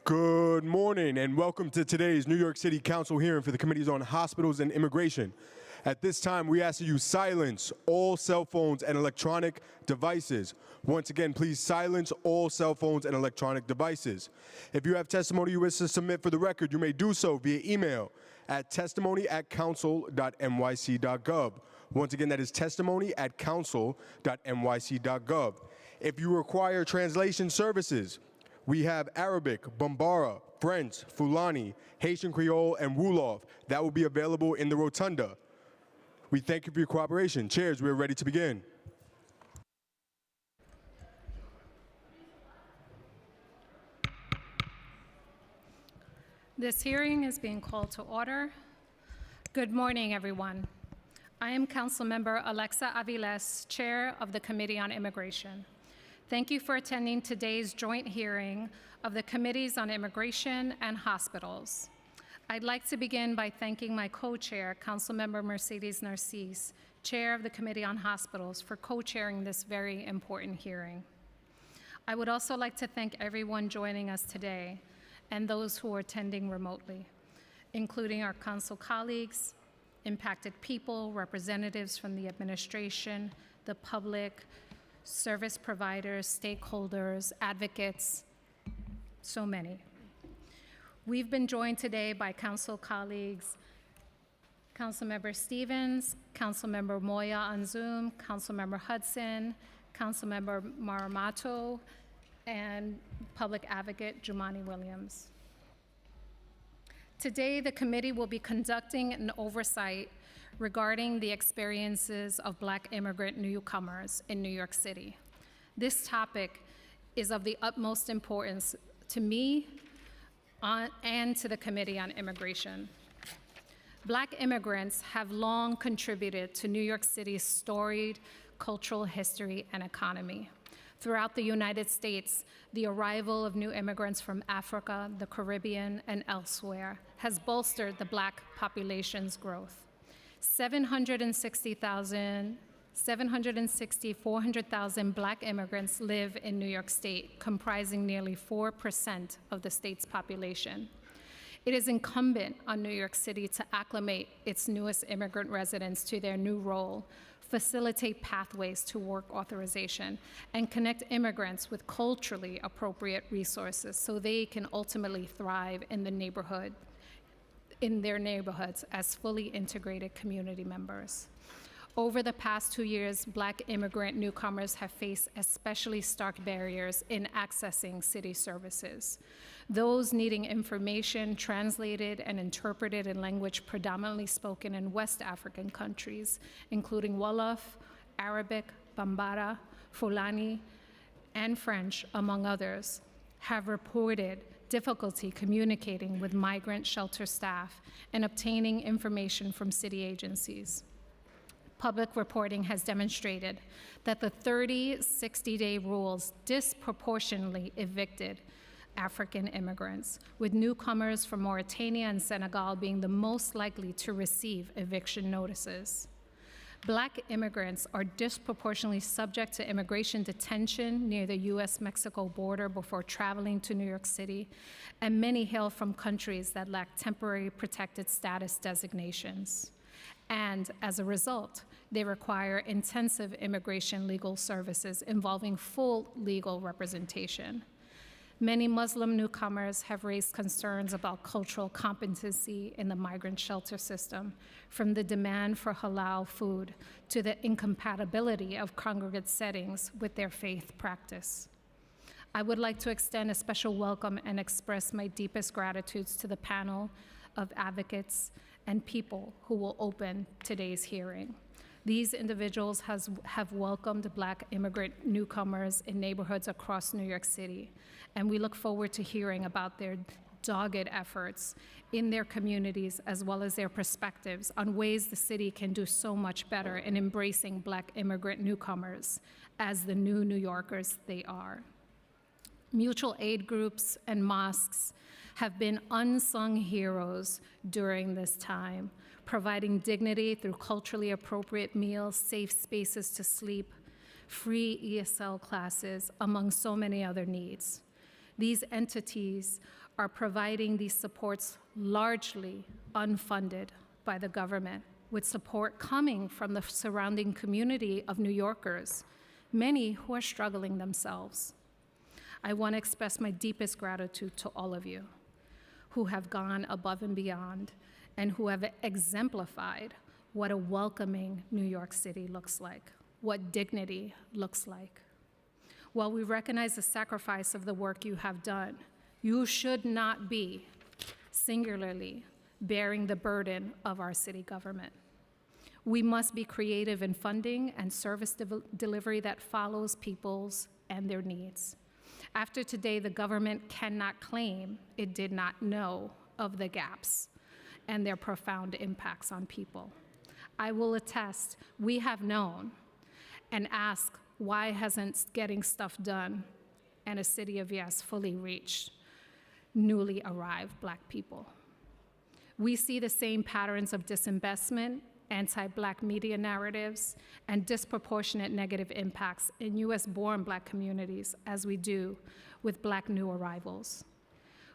Good morning and welcome to today's New York City Council hearing for the Committees on Hospitals and Immigration. At this time, we ask that you silence all cell phones and electronic devices. Once again, please silence all cell phones and electronic devices. If you have testimony you wish to submit for the record, you may do so via email at testimony@council.nyc.gov. Once again, that is testimony@council.nyc.gov. If you require translation services, we have Arabic, Bambara, French, Fulani, Haitian Creole, and Wolof. That will be available in the rotunda. We thank you for your cooperation. Chairs, we are ready to begin. This hearing is being called to order. Good morning, everyone. I am Councilmember Alexa Aviles, Chair of the Committee on Immigration. Thank you for attending today's joint hearing of the Committees on Immigration and Hospitals. I'd like to begin by thanking my co-chair, Councilmember Mercedes Narcisse, Chair of the Committee on Hospitals, for co-chairing this very important hearing. I would also like to thank everyone joining us today and those who are attending remotely, including our council colleagues, impacted people, representatives from the administration, the public, service providers, stakeholders, advocates, so many. We've been joined today by council colleagues, Councilmember Stevens, Councilmember Moya on Zoom, Councilmember Hudson, Councilmember Maramato, and Public Advocate Jumaane Williams. Today, the committee will be conducting an oversight regarding the experiences of Black immigrant newcomers in New York City. This topic is of the utmost importance to me and to the Committee on Immigration. Black immigrants have long contributed to New York City's storied cultural history and economy. Throughout the United States, the arrival of new immigrants from Africa, the Caribbean, and elsewhere has bolstered the Black population's growth. 400,000 Black immigrants live in New York State, comprising nearly 4% of the state's population. It is incumbent on New York City to acclimate its newest immigrant residents to their new role, facilitate pathways to work authorization, and connect immigrants with culturally appropriate resources so they can ultimately thrive in their neighborhoods as fully integrated community members. Over the past 2 years, Black immigrant newcomers have faced especially stark barriers in accessing city services. Those needing information translated and interpreted in language predominantly spoken in West African countries, including Wolof, Arabic, Bambara, Fulani, and French, among others, have reported difficulty communicating with migrant shelter staff and obtaining information from city agencies. Public reporting has demonstrated that the 30-60-day rules disproportionately evicted African immigrants, with newcomers from Mauritania and Senegal being the most likely to receive eviction notices. Black immigrants are disproportionately subject to immigration detention near the US-Mexico border before traveling to New York City, and many hail from countries that lack temporary protected status designations. And as a result, they require intensive immigration legal services involving full legal representation. Many Muslim newcomers have raised concerns about cultural competency in the migrant shelter system, from the demand for halal food to the incompatibility of congregate settings with their faith practice. I would like to extend a special welcome and express my deepest gratitudes to the panel of advocates and people who will open today's hearing. These individuals have welcomed Black immigrant newcomers in neighborhoods across New York City, and we look forward to hearing about their dogged efforts in their communities, as well as their perspectives on ways the city can do so much better in embracing Black immigrant newcomers as the new New Yorkers they are. Mutual aid groups and mosques have been unsung heroes during this time, providing dignity through culturally appropriate meals, safe spaces to sleep, free ESL classes, among so many other needs. These entities are providing these supports largely unfunded by the government, with support coming from the surrounding community of New Yorkers, many who are struggling themselves. I want to express my deepest gratitude to all of you who have gone above and beyond and who have exemplified what a welcoming New York City looks like, what dignity looks like. While we recognize the sacrifice of the work you have done, you should not be singularly bearing the burden of our city government. We must be creative in funding and service delivery that follows people's and their needs. After today, the government cannot claim it did not know of the gaps and their profound impacts on people. I will attest, we have known and ask, why hasn't getting stuff done and a city of yes fully reached newly arrived Black people? We see the same patterns of disinvestment, anti-Black media narratives, and disproportionate negative impacts in US-born Black communities as we do with Black new arrivals.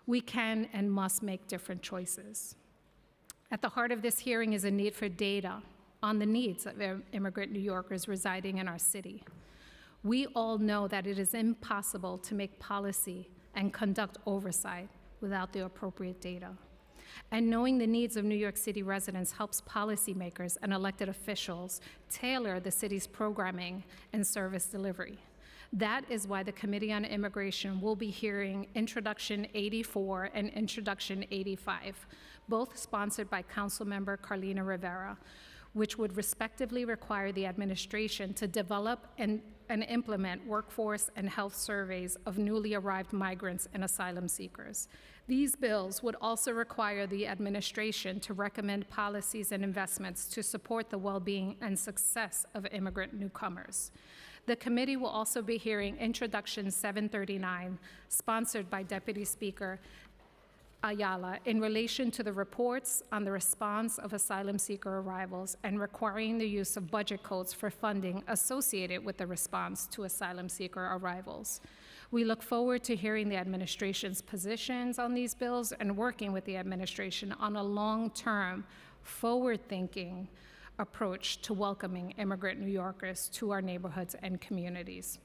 We can and must make different choices. At the heart of this hearing is a need for data on the needs of immigrant New Yorkers residing in our city. We all know that it is impossible to make policy and conduct oversight without the appropriate data. And knowing the needs of New York City residents helps policymakers and elected officials tailor the city's programming and service delivery. That is why the Committee on Immigration will be hearing Introduction 84 and Introduction 85, both sponsored by Councilmember Carlina Rivera, which would respectively require the administration to develop and implement workforce and health surveys of newly arrived migrants and asylum seekers. These bills would also require the administration to recommend policies and investments to support the well-being and success of immigrant newcomers. The committee will also be hearing Introduction 739, sponsored by Deputy Speaker Ayala, in relation to the reports on the response of asylum seeker arrivals and requiring the use of budget codes for funding associated with the response to asylum seeker arrivals. We look forward to hearing the administration's positions on these bills and working with the administration on a long-term, forward-thinking approach to welcoming immigrant New Yorkers to our neighborhoods and communities.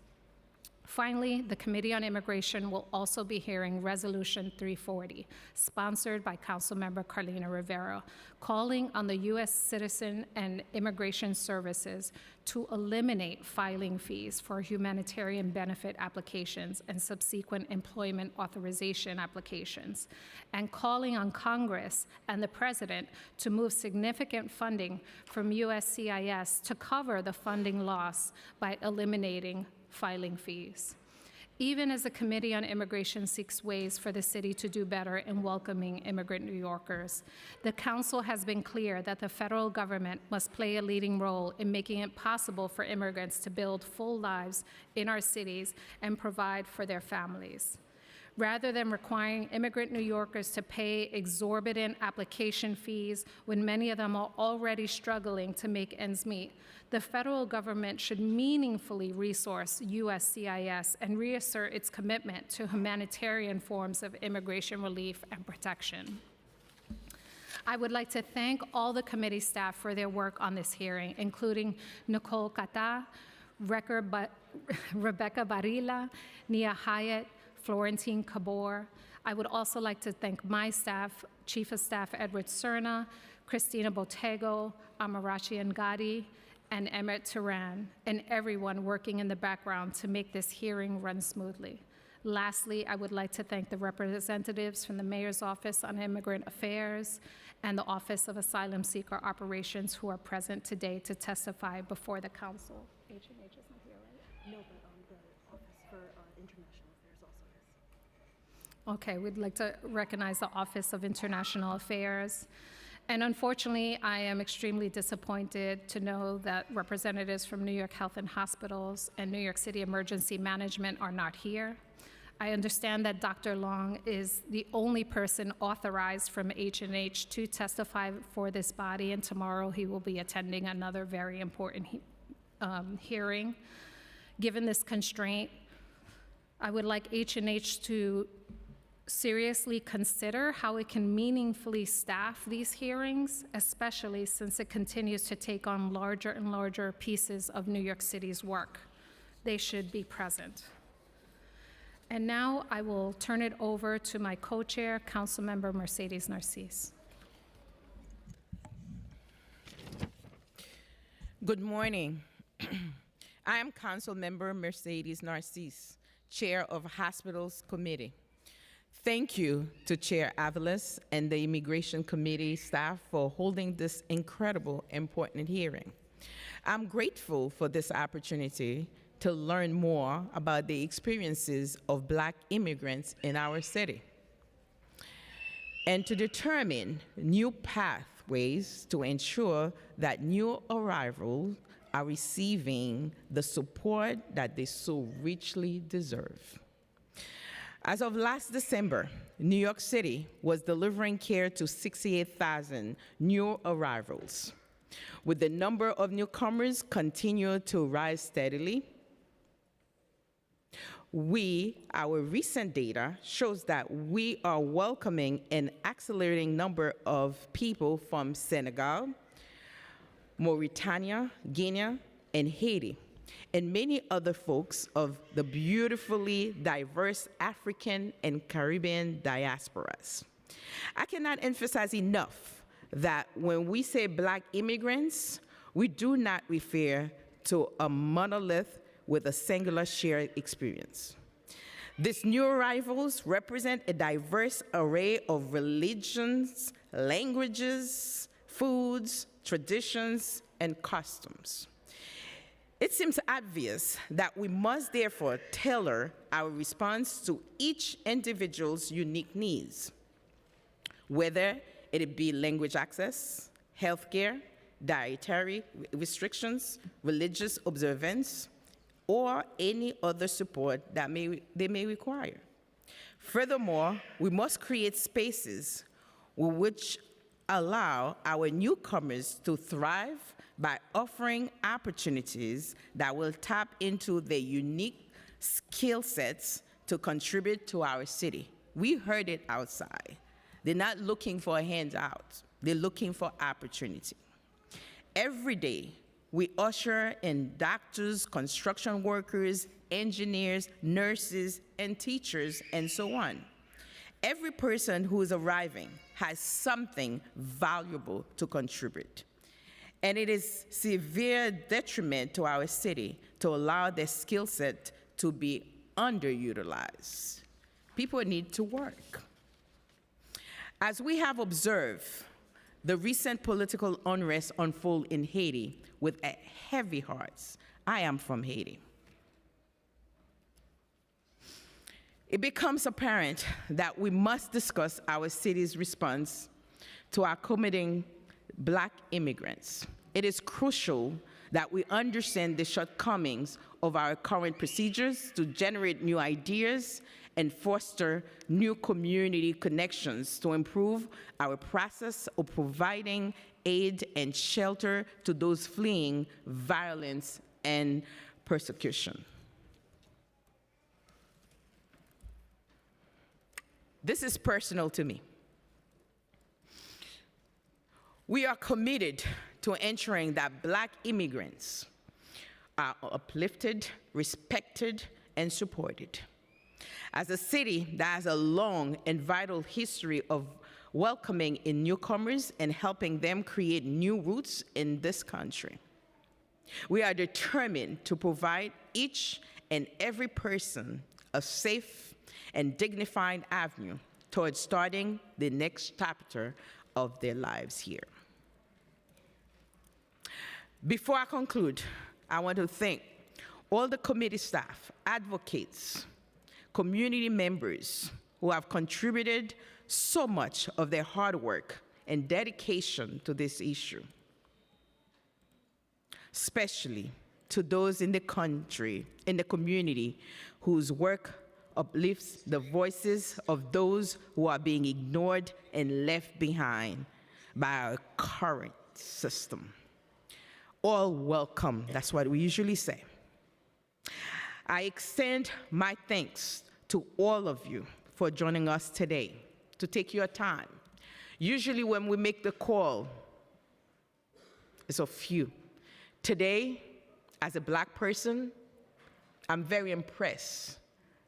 Finally, the Committee on Immigration will also be hearing Resolution 340, sponsored by Councilmember Carlina Rivera, calling on the U.S. Citizen and Immigration Services to eliminate filing fees for humanitarian benefit applications and subsequent employment authorization applications, and calling on Congress and the President to move significant funding from USCIS to cover the funding loss by eliminating filing fees. Even as the Committee on Immigration seeks ways for the city to do better in welcoming immigrant New Yorkers, the Council has been clear that the federal government must play a leading role in making it possible for immigrants to build full lives in our cities and provide for their families. Rather than requiring immigrant New Yorkers to pay exorbitant application fees when many of them are already struggling to make ends meet, the federal government should meaningfully resource USCIS and reassert its commitment to humanitarian forms of immigration relief and protection. I would like to thank all the committee staff for their work on this hearing, including Nicole Cata, Rebecca Barilla, Nia Hyatt, Florentine Cabor. I would also like to thank my staff, Chief of Staff Edward Cerna, Christina Botego, Amarachi Ngadi, and Emmett Turan, and everyone working in the background to make this hearing run smoothly. Lastly, I would like to thank the representatives from the Mayor's Office on Immigrant Affairs and the Office of Asylum Seeker Operations who are present today to testify before the Council. H&H is not here, right? No, but the Office for International Affairs also is. Okay, we'd like to recognize the Office of International Affairs. And unfortunately, I am extremely disappointed to know that representatives from New York Health and Hospitals and New York City Emergency Management are not here. I understand that Dr. Long is the only person authorized from H&H to testify for this body, and tomorrow he will be attending another very important hearing. Given this constraint, I would like H&H to seriously consider how it can meaningfully staff these hearings, especially since it continues to take on larger and larger pieces of New York City's work. They should be present. And now I will turn it over to my co-chair, Councilmember Mercedes Narcisse. Good morning. I am Councilmember Mercedes Narcisse, Chair of Hospitals Committee. Thank you to Chair Avalos and the Immigration Committee staff for holding this incredible, important hearing. I'm grateful for this opportunity to learn more about the experiences of Black immigrants in our city and to determine new pathways to ensure that new arrivals are receiving the support that they so richly deserve. As of last December, New York City was delivering care to 68,000 new arrivals. With the number of newcomers continue to rise steadily, our recent data shows that we are welcoming an accelerating number of people from Senegal, Mauritania, Guinea, and Haiti, and many other folks of the beautifully diverse African and Caribbean diasporas. I cannot emphasize enough that when we say Black immigrants, we do not refer to a monolith with a singular shared experience. These new arrivals represent a diverse array of religions, languages, foods, traditions, and customs. It seems obvious that we must therefore tailor our response to each individual's unique needs, whether it be language access, healthcare, dietary restrictions, religious observance, or any other support that they may require. Furthermore, we must create spaces which allow our newcomers to thrive by offering opportunities that will tap into their unique skill sets to contribute to our city. We heard it outside. They're not looking for a handout. They're looking for opportunity. Every day, we usher in doctors, construction workers, engineers, nurses, and teachers, and so on. Every person who is arriving has something valuable to contribute. And it is severe detriment to our city to allow their skill set to be underutilized. People need to work. As we have observed the recent political unrest unfold in Haiti with heavy hearts, I am from Haiti. It becomes apparent that we must discuss our city's response to accommodating Black immigrants. It is crucial that we understand the shortcomings of our current procedures to generate new ideas and foster new community connections to improve our process of providing aid and shelter to those fleeing violence and persecution. This is personal to me. We are committed to ensuring that Black immigrants are uplifted, respected, and supported. As a city that has a long and vital history of welcoming in newcomers and helping them create new roots in this country, we are determined to provide each and every person a safe and dignified avenue towards starting the next chapter of their lives here. Before I conclude, I want to thank all the committee staff, advocates, community members who have contributed so much of their hard work and dedication to this issue, especially to those in the country, in the community, whose work uplifts the voices of those who are being ignored and left behind by our current system. All welcome, that's what we usually say. I extend my thanks to all of you for joining us today, to take your time. Usually when we make the call, it's a few. Today, as a Black person, I'm very impressed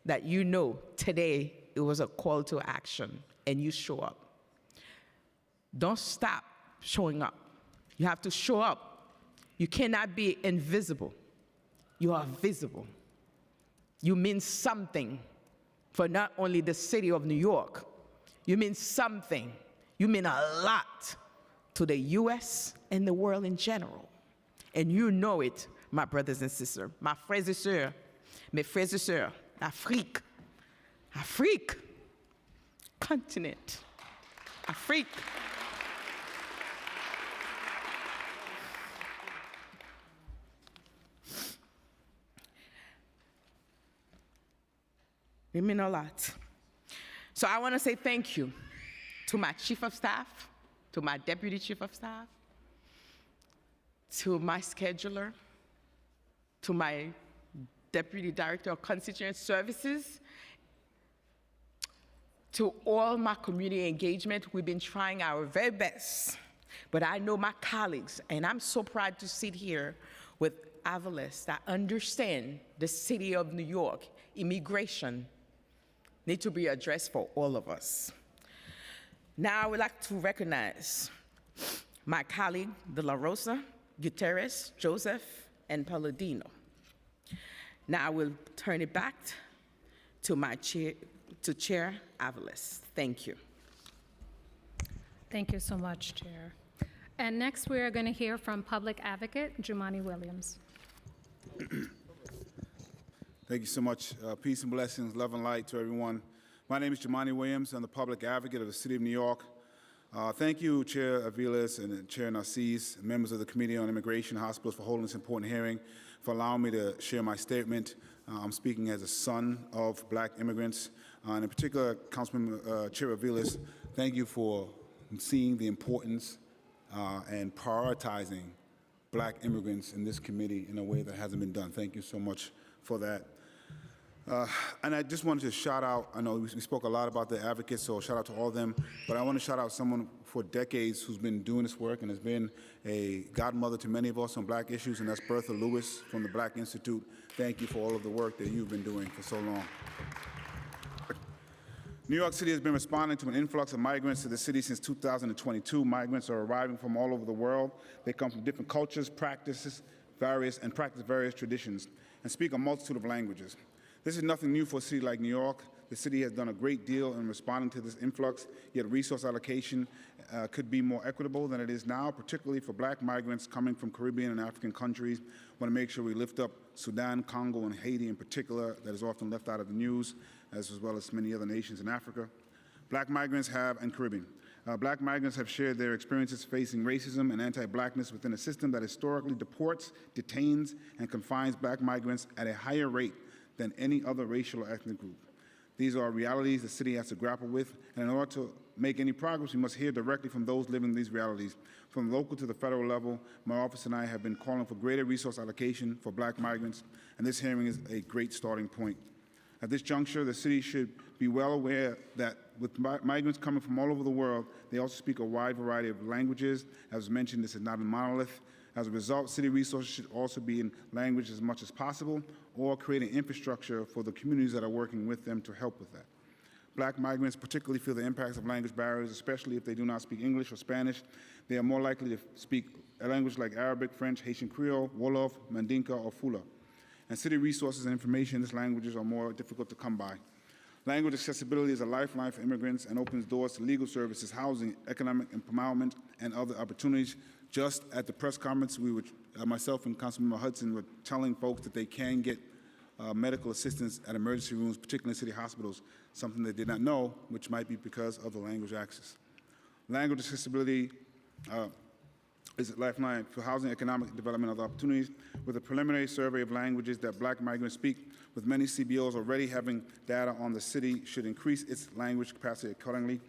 that you know today it was a call to action and you show up. Don't stop showing up. You have to show up. You cannot be invisible. You are visible. You mean something for not only the city of New York, you mean something. You mean a lot to the US and the world in general. And you know it, my brothers and sisters, my frères et sœurs, mes frères et sœurs, Afrique, Afrique, continent, Afrique. It means a lot. So I want to say thank you to my chief of staff, to my deputy chief of staff, to my scheduler, to my deputy director of constituent services, to all my community engagement. We've been trying our very best, but I know my colleagues, and I'm so proud to sit here with Avalis that understand the city of New York, immigration need to be addressed for all of us. Now I would like to recognize my colleague, De La Rosa, Gutierrez, Joseph, and Palladino. Now I will turn it back to my Chair Avalis. Thank you. Thank you so much, Chair. And next, we are going to hear from Public Advocate Jumaane Williams. Thank you so much. Peace and blessings, love and light to everyone. My name is Jumaane Williams. I'm the Public Advocate of the City of New York. Thank you, Chair Aviles and Chair Narcisse, members of the Committee on Immigration and Hospitals for holding this important hearing, for allowing me to share my statement. I'm speaking as a son of Black immigrants. And in particular, Councilman Chair Aviles, thank you for seeing the importance and prioritizing Black immigrants in this committee in a way that hasn't been done. Thank you so much for that. And I just wanted to shout out, I know we spoke a lot about the advocates, so shout out to all of them, but I want to shout out someone for decades who's been doing this work and has been a godmother to many of us on Black issues, and that's Bertha Lewis from the Black Institute. Thank you for all of the work that you've been doing for so long. New York City has been responding to an influx of migrants to the city since 2022. Migrants are arriving from all over the world. They come from different cultures, practice various traditions, and speak a multitude of languages. This is nothing new for a city like New York. The city has done a great deal in responding to this influx, yet resource allocation could be more equitable than it is now, particularly for Black migrants coming from Caribbean and African countries. I want to make sure we lift up Sudan, Congo, and Haiti in particular, that is often left out of the news, as well as many other nations in Africa. Black migrants and Caribbean. Black migrants have shared their experiences facing racism and anti-Blackness within a system that historically deports, detains, and confines Black migrants at a higher rate than any other racial or ethnic group. These are realities the city has to grapple with, and in order to make any progress, we must hear directly from those living these realities. From local to the federal level, my office and I have been calling for greater resource allocation for Black migrants, and this hearing is a great starting point. At this juncture, the city should be well aware that with migrants coming from all over the world, they also speak a wide variety of languages. As mentioned, this is not a monolith. As a result, city resources should also be in language as much as possible, or creating infrastructure for the communities that are working with them to help with that. Black migrants particularly feel the impacts of language barriers, especially if they do not speak English or Spanish. They are more likely to speak a language like Arabic, French, Haitian Creole, Wolof, Mandinka, or Fula. And city resources and information in these languages are more difficult to come by. Language accessibility is a lifeline for immigrants and opens doors to legal services, housing, economic empowerment, and other opportunities. Just at the press conference, myself and Councilmember Hudson were telling folks that they can get medical assistance at emergency rooms, particularly in city hospitals, something they did not know, which might be because of the language access. Language accessibility is a lifeline for housing, economic development, and other opportunities. With a preliminary survey of languages that Black migrants speak, with many CBOs already having data on the city, should increase its language capacity accordingly.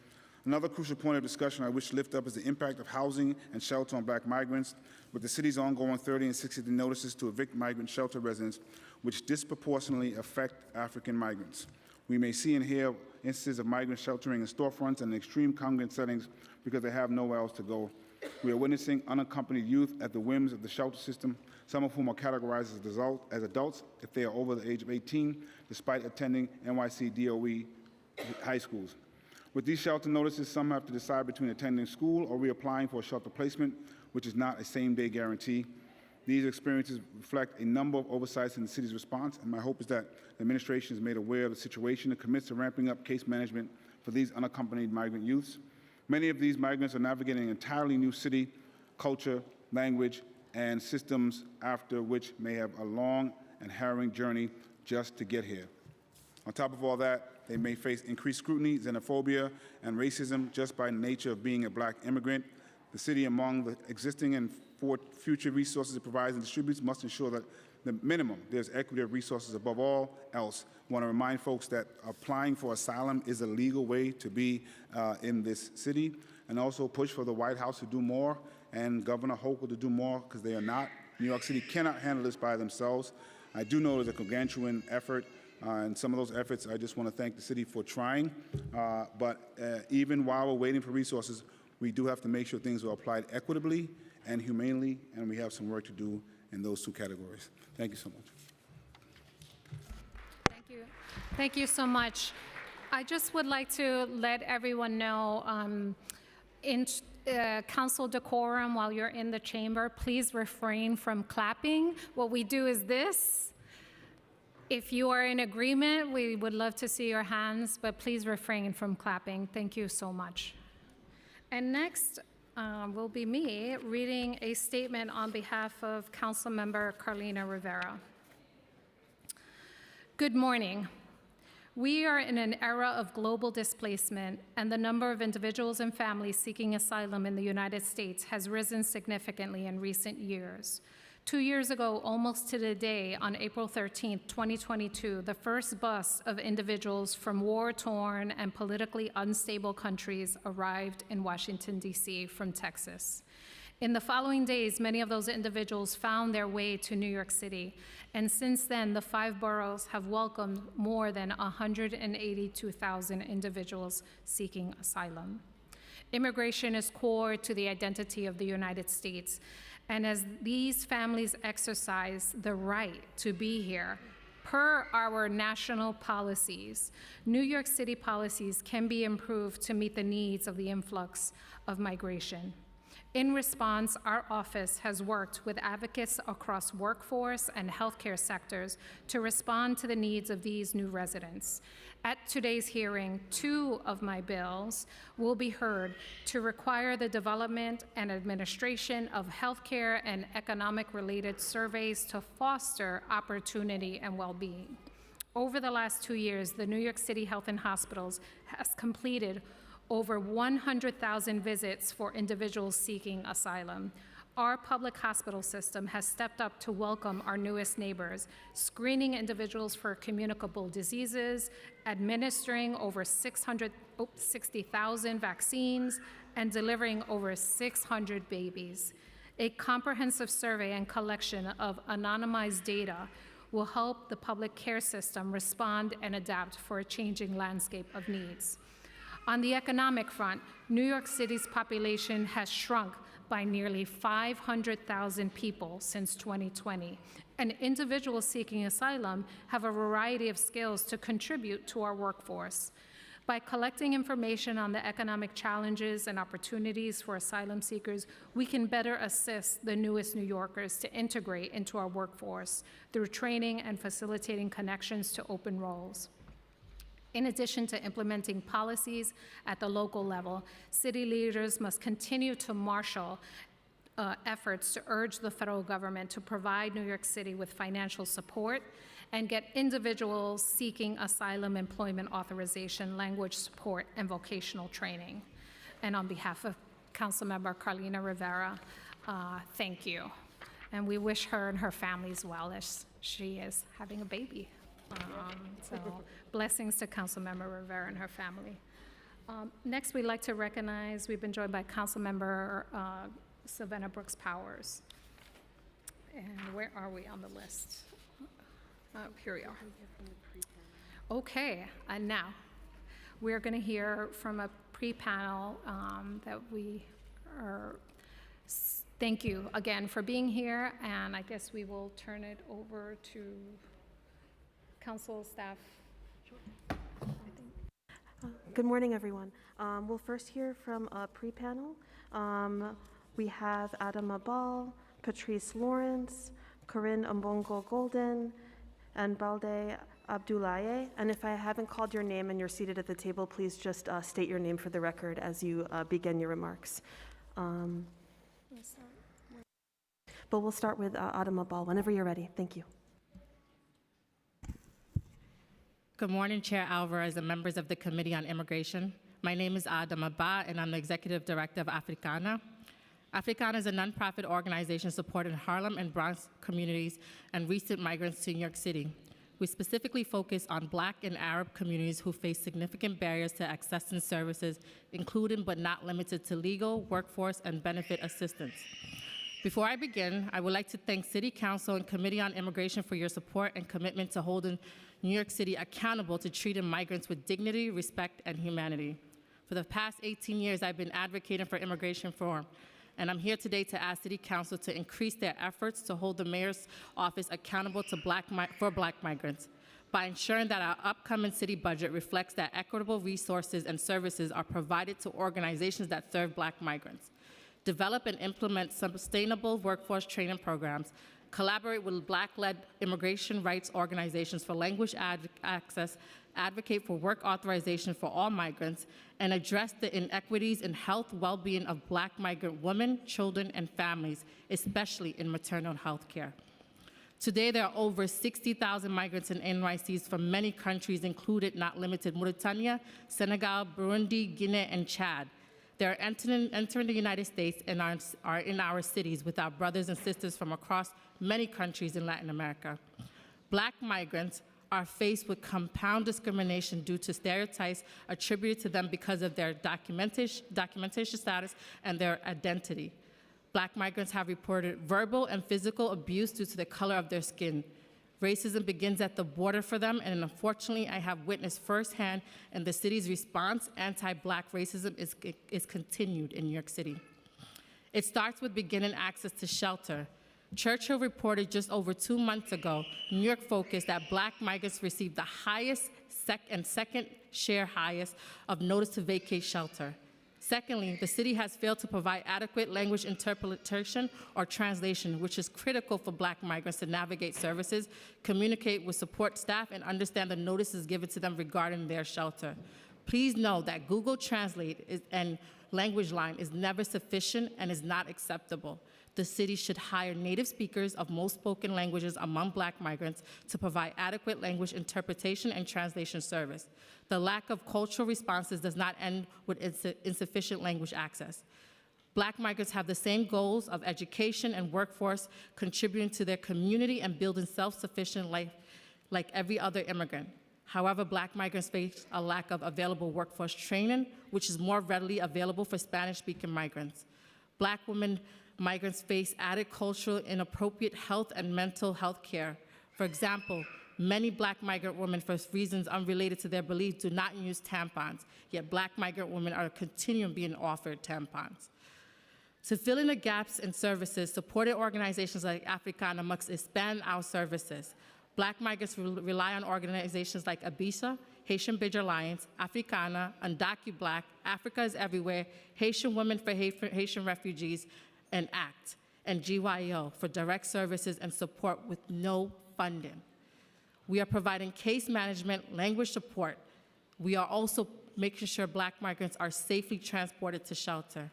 Another crucial point of discussion I wish to lift up is the impact of housing and shelter on Black migrants, with the city's ongoing 30 and 60-day notices to evict migrant shelter residents, which disproportionately affect African migrants. We may see and hear instances of migrants sheltering in storefronts and in extreme congregate settings because they have nowhere else to go. We are witnessing unaccompanied youth at the whims of the shelter system, some of whom are categorized as adults if they are over the age of 18, despite attending NYC DOE high schools. With these shelter notices, some have to decide between attending school or reapplying for a shelter placement, which is not a same-day guarantee. These experiences reflect a number of oversights in the city's response, and my hope is that the administration is made aware of the situation and commits to ramping up case management for these unaccompanied migrant youths. Many of these migrants are navigating an entirely new city, culture, language, and systems, after which may have a long and harrowing journey just to get here. On top of all that, they may face increased scrutiny, xenophobia, and racism just by nature of being a Black immigrant. The city, among the existing and future resources it provides and distributes, must ensure that the minimum, there's equity of resources above all else. I want to remind folks that applying for asylum is a legal way to be in this city, and also push for the White House to do more and Governor Hochul to do more, because they are not. New York City cannot handle this by themselves. I do know there's a gargantuan effort, and some of those efforts, I just want to thank the city for trying. But even while we're waiting for resources, we do have to make sure things are applied equitably and humanely, and we have some work to do in those two categories. Thank you so much. Thank you. Thank you so much. I just would like to let everyone know, in council decorum, while you're in the chamber, please refrain from clapping. What we do is this. If you are in agreement, we would love to see your hands, but please refrain from clapping. Thank you so much. And next will be me reading a statement on behalf of Councilmember Carlina Rivera. Good morning. We are in an era of global displacement, and the number of individuals and families seeking asylum in the United States has risen significantly in recent years. 2 years ago, almost to the day, on April 13th, 2022, the first bus of individuals from war-torn and politically unstable countries arrived in Washington, D.C. from Texas. In the following days, many of those individuals found their way to New York City, and since then, the 5 boroughs have welcomed more than 182,000 individuals seeking asylum. Immigration is core to the identity of the United States, and as these families exercise the right to be here, per our national policies, New York City policies can be improved to meet the needs of the influx of migration. In response, our office has worked with advocates across workforce and healthcare sectors to respond to the needs of these new residents. At today's hearing, 2 of my bills will be heard to require the development and administration of healthcare and economic-related surveys to foster opportunity and well-being. Over the last 2 years, the New York City Health and Hospitals has completed over 100,000 visits for individuals seeking asylum. Our public hospital system has stepped up to welcome our newest neighbors, screening individuals for communicable diseases, administering over 60,000 vaccines, and delivering over 600 babies. A comprehensive survey and collection of anonymized data will help the public care system respond and adapt for a changing landscape of needs. On the economic front, New York City's population has shrunk by nearly 500,000 people since 2020, and individuals seeking asylum have a variety of skills to contribute to our workforce. By collecting information on the economic challenges and opportunities for asylum seekers, we can better assist the newest New Yorkers to integrate into our workforce through training and facilitating connections to open roles. In addition to implementing policies at the local level, city leaders must continue to marshal efforts to urge the federal government to provide New York City with financial support and get individuals seeking asylum employment authorization, language support, and vocational training. And on behalf of Councilmember Carlina Rivera, thank you. And we wish her and her families well as she is having a baby. So blessings to Councilmember Rivera and her family. Next, we'd like to recognize, we've been joined by Councilmember Savannah Brooks Powers. And where are we on the list? Here we are. Okay, and now we're going to hear from a pre-panel that we are. Thank you again for being here, and I guess we will turn it over to council staff. Good morning, everyone. We'll first hear from a pre-panel. We have Adam Abal, Patrice Lawrence, Corinne Mbongo Golden, and Balde Abdoulaye. And if I haven't called your name and you're seated at the table, please just state your name for the record as you begin your remarks. But we'll start with Adam Abal whenever you're ready. Thank you. Good morning, Chair Alvarez and members of the Committee on Immigration. My name is Adam Abba, and I'm the Executive Director of Africana. Africana is a nonprofit organization supporting Harlem and Bronx communities and recent migrants to New York City. We specifically focus on Black and Arab communities who face significant barriers to accessing services, including but not limited to legal, workforce, and benefit assistance. Before I begin, I would like to thank City Council and Committee on Immigration for your support and commitment to holding New York City accountable to treating migrants with dignity, respect, and humanity. For the past 18 years, I've been advocating for immigration reform, and I'm here today to ask City Council to increase their efforts to hold the Mayor's office accountable to Black migrants by ensuring that our upcoming city budget reflects that equitable resources and services are provided to organizations that serve Black migrants. Develop and implement sustainable workforce training programs, collaborate with Black-led immigration rights organizations for language access, advocate for work authorization for all migrants, and address the inequities in health well-being of Black migrant women, children, and families, especially in maternal health care. Today, there are over 60,000 migrants in NYCs from many countries, included, not limited, Mauritania, Senegal, Burundi, Guinea, and Chad. They're entering the United States and are in our cities with our brothers and sisters from across many countries in Latin America. Black migrants are faced with compound discrimination due to stereotypes attributed to them because of their documentation status and their identity. Black migrants have reported verbal and physical abuse due to the color of their skin. Racism begins at the border for them, and unfortunately, I have witnessed firsthand in the city's response, anti-Black racism is continued in New York City. It starts with beginning access to shelter. Churchill reported just over 2 months ago, New York Focus, that Black migrants received the highest second share highest of notice to vacate shelter. Secondly, the city has failed to provide adequate language interpretation or translation, which is critical for Black migrants to navigate services, communicate with support staff, and understand the notices given to them regarding their shelter. Please know that Google Translate and Language Line is never sufficient and is not acceptable. The city should hire native speakers of most spoken languages among Black migrants to provide adequate language interpretation and translation service. The lack of cultural responses does not end with insufficient language access. Black migrants have the same goals of education and workforce, contributing to their community and building self-sufficient life like every other immigrant. However, Black migrants face a lack of available workforce training, which is more readily available for Spanish-speaking migrants. Black women migrants face added cultural inappropriate health and mental health care. For example, many Black migrant women, for reasons unrelated to their beliefs, do not use tampons, yet Black migrant women are continuing being offered tampons. To fill in the gaps in services, supported organizations like Africana must expand our services. Black migrants rely on organizations like ABISA, Haitian Bridge Alliance, Africana, UndocuBlack, Africa is Everywhere, Haitian Women for Haitian Refugees, and ACT, and GYO for direct services and support with no funding. We are providing case management, language support. We are also making sure Black migrants are safely transported to shelter.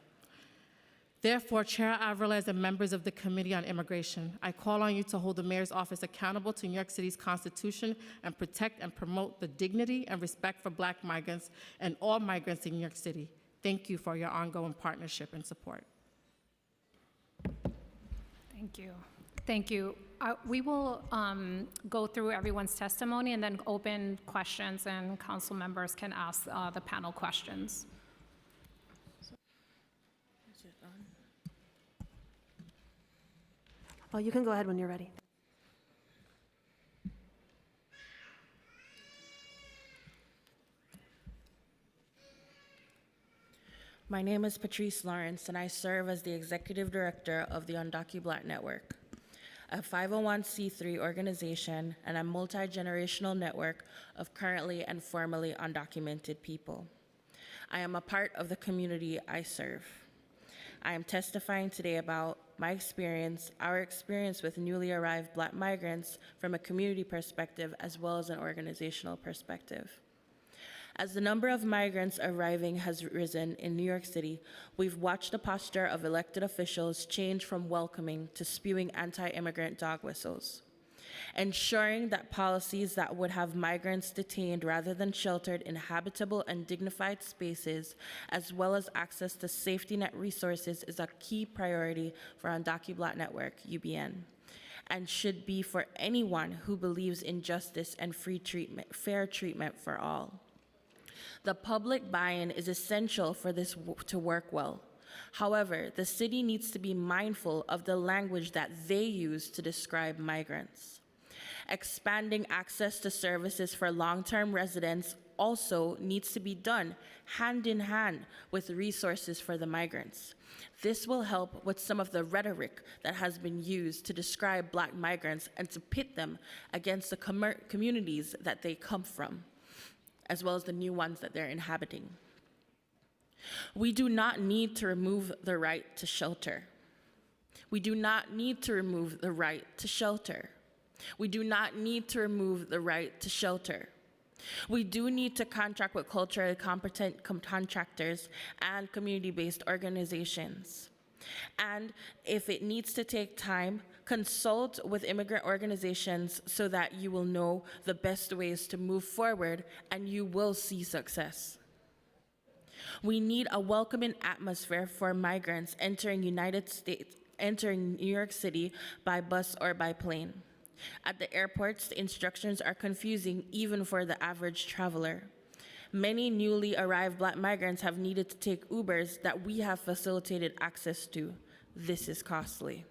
Therefore, Chair Alvarez and members of the Committee on Immigration, I call on you to hold the Mayor's office accountable to New York City's Constitution and protect and promote the dignity and respect for Black migrants and all migrants in New York City. Thank you for your ongoing partnership and support. Thank you. Thank you. We will go through everyone's testimony and then open questions, and council members can ask the panel questions. Oh, you can go ahead when you're ready. My name is Patrice Lawrence, and I serve as the Executive Director of the UndocuBlack Network, a 501c3 organization and a multi-generational network of currently and formerly undocumented people. I am a part of the community I serve. I am testifying today about my experience, our experience with newly arrived Black migrants from a community perspective as well as an organizational perspective. As the number of migrants arriving has risen in New York City, we've watched the posture of elected officials change from welcoming to spewing anti-immigrant dog whistles. Ensuring that policies that would have migrants detained rather than sheltered in habitable and dignified spaces, as well as access to safety net resources, is a key priority for UndocuBlack Network, UBN, and should be for anyone who believes in justice and fair treatment for all. The public buy-in is essential for this to work well. However, the city needs to be mindful of the language that they use to describe migrants. Expanding access to services for long-term residents also needs to be done hand in hand with resources for the migrants. This will help with some of the rhetoric that has been used to describe Black migrants and to pit them against the communities that they come from, as well as the new ones that they're inhabiting. We do not need to remove the right to shelter. We do not need to remove the right to shelter. We do not need to remove the right to shelter. We do need to contract with culturally competent contractors and community-based organizations. And if it needs to take time, consult with immigrant organizations so that you will know the best ways to move forward and you will see success. We need a welcoming atmosphere for migrants entering New York City by bus or by plane. At the airports, the instructions are confusing even for the average traveler. Many newly arrived Black migrants have needed to take Ubers that we have facilitated access to. This is costly.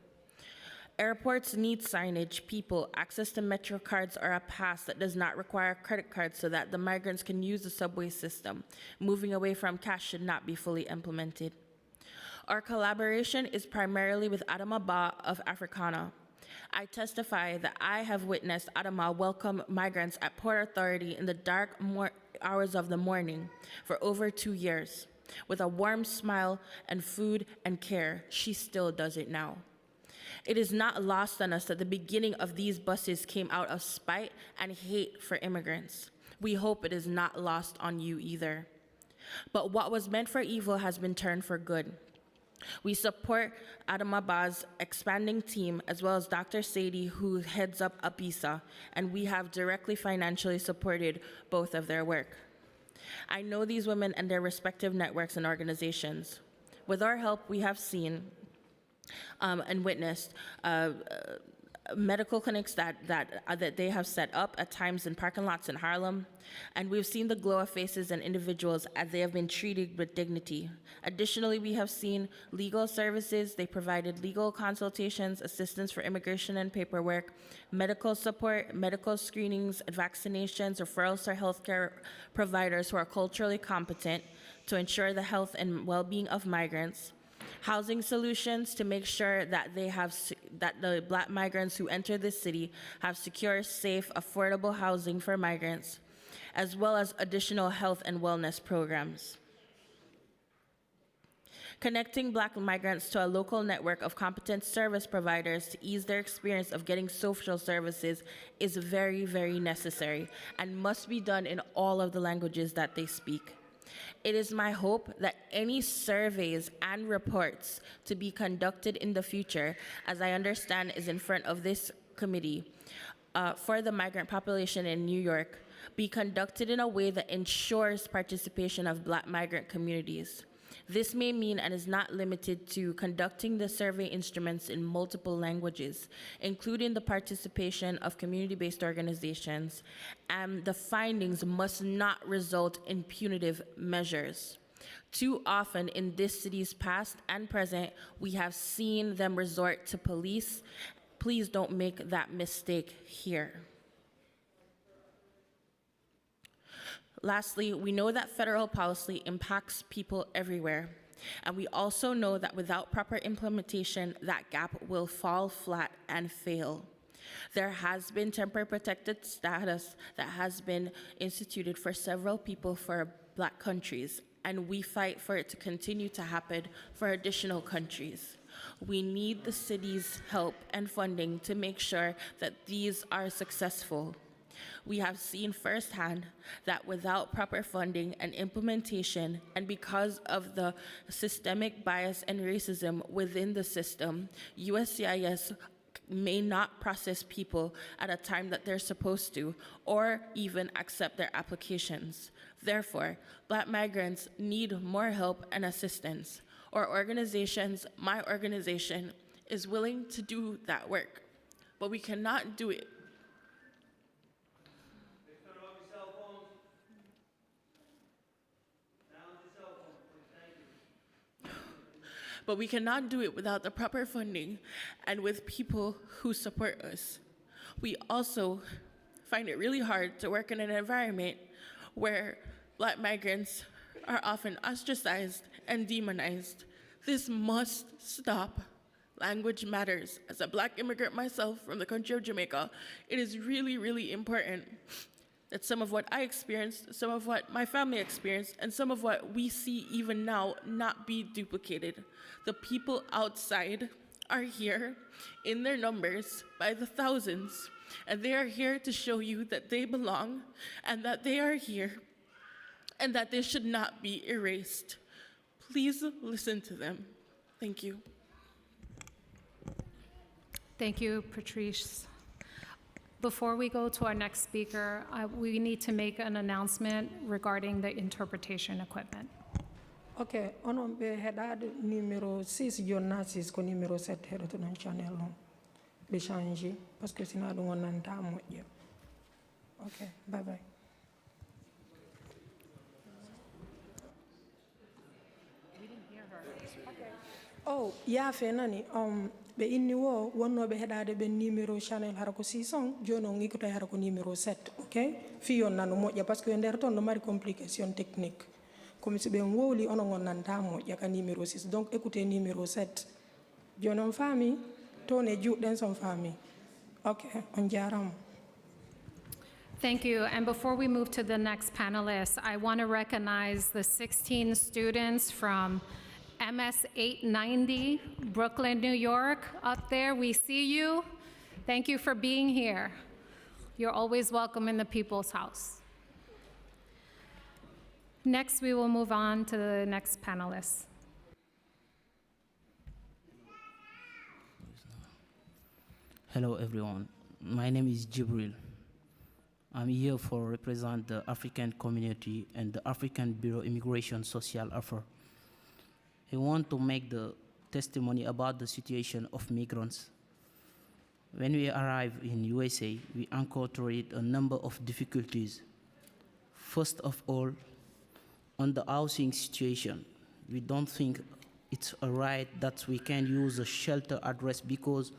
Airports need signage, people, access to Metro cards or a pass that does not require credit cards so that the migrants can use the subway system. Moving away from cash should not be fully implemented. Our collaboration is primarily with Adama Ba of Africana. I testify that I have witnessed Adama welcome migrants at Port Authority in the dark hours of the morning for over 2 years. With a warm smile and food and care, she still does it now. It is not lost on us that the beginning of these buses came out of spite and hate for immigrants. We hope it is not lost on you either. But what was meant for evil has been turned for good. We support Adama Ba's expanding team, as well as Dr. Sadie, who heads up APISA, and we have directly financially supported both of their work. I know these women and their respective networks and organizations. With our help, we have seen and witnessed medical clinics that they have set up at times in parking lots in Harlem, and we've seen the glow of faces and individuals as they have been treated with dignity. Additionally, we have seen legal services. They provided legal consultations, assistance for immigration and paperwork, medical support, medical screenings, vaccinations, referrals to healthcare providers who are culturally competent to ensure the health and well-being of migrants, housing solutions to make sure that that the Black migrants who enter this city have secure, safe, affordable housing for migrants, as well as additional health and wellness programs. Connecting Black migrants to a local network of competent service providers to ease their experience of getting social services is very, very necessary and must be done in all of the languages that they speak. It is my hope that any surveys and reports to be conducted in the future, as I understand is in front of this committee, for the migrant population in New York, be conducted in a way that ensures participation of Black migrant communities. This may mean and is not limited to conducting the survey instruments in multiple languages, including the participation of community-based organizations, and the findings must not result in punitive measures. Too often in this city's past and present, we have seen them resort to police. Please don't make that mistake here. Lastly, we know that federal policy impacts people everywhere. And we also know that without proper implementation, that gap will fall flat and fail. There has been temporary protected status that has been instituted for several people for Black countries, and we fight for it to continue to happen for additional countries. We need the city's help and funding to make sure that these are successful. We have seen firsthand that without proper funding and implementation, and because of the systemic bias and racism within the system, USCIS may not process people at a time that they're supposed to, or even accept their applications. Therefore, Black migrants need more help and assistance. Our organizations, my organization, is willing to do that work, but we cannot do it. But we cannot do it without the proper funding and with people who support us. We also find it really hard to work in an environment where Black migrants are often ostracized and demonized. This must stop. Language matters. As a Black immigrant myself from the country of Jamaica, it is really, really important that some of what I experienced, some of what my family experienced, and some of what we see even now not be duplicated. The people outside are here in their numbers by the thousands, and they are here to show you that they belong and that they are here and that they should not be erased. Please listen to them. Thank you. Thank you, Patrice. Before we go to our next speaker, we need to make an announcement regarding the interpretation equipment. Ok, onon ɓe heɗade numéro 6 jonna 6 ko numéro 7 heɗoto ɗon channel on ɓe change parce que sina ɗum wonnanta moƴƴa. Ok, bye bye. Oh, yaafe nani ɓe inni wo wonnoɓe heɗade ɓen numéro channel hara ko 600 joni on ikkoto hara ko numéro 7 ok fiyon nano moƴƴa par ce que nder toon no mari complication technique comme si ɓen wowli onon gonnanta moƴƴa ka numéro 6 donc écoutez numéro 7 joni on faami toon e juɗɗen son faami ok on jarama. Thank you. And before we move to the next panelist, I want to recognize the 16 students from MS 890, Brooklyn, New York, up there. We see you. Thank you for being here. You're always welcome in the People's House. Next, we will move on to the next panelist. Hello, everyone. My name is Jibril. I'm here for represent the African community and the African Bureau Immigration Social Affairs. I want to make the testimony about the situation of migrants. When we arrived in USA, we encountered a number of difficulties. First of all, on the housing situation, we don't think it's a right that we can use a shelter address because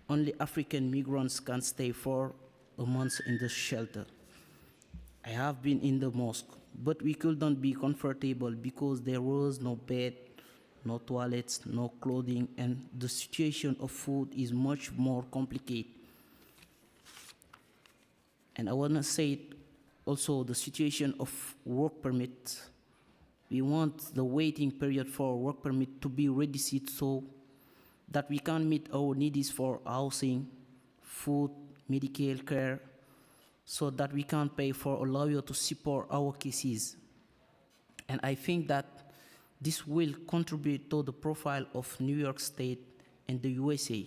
only African migrants can stay for a month in the shelter. I have been in the mosque, but we couldn't be comfortable because there was no bed, no toilets, no clothing, and the situation of food is much more complicated. And I want to say also the situation of work permits. We want the waiting period for work permit to be reduced so that we can meet our needs for housing, food, medical care, so that we can pay for a lawyer to support our cases. And I think that this will contribute to the profile of New York State and the USA.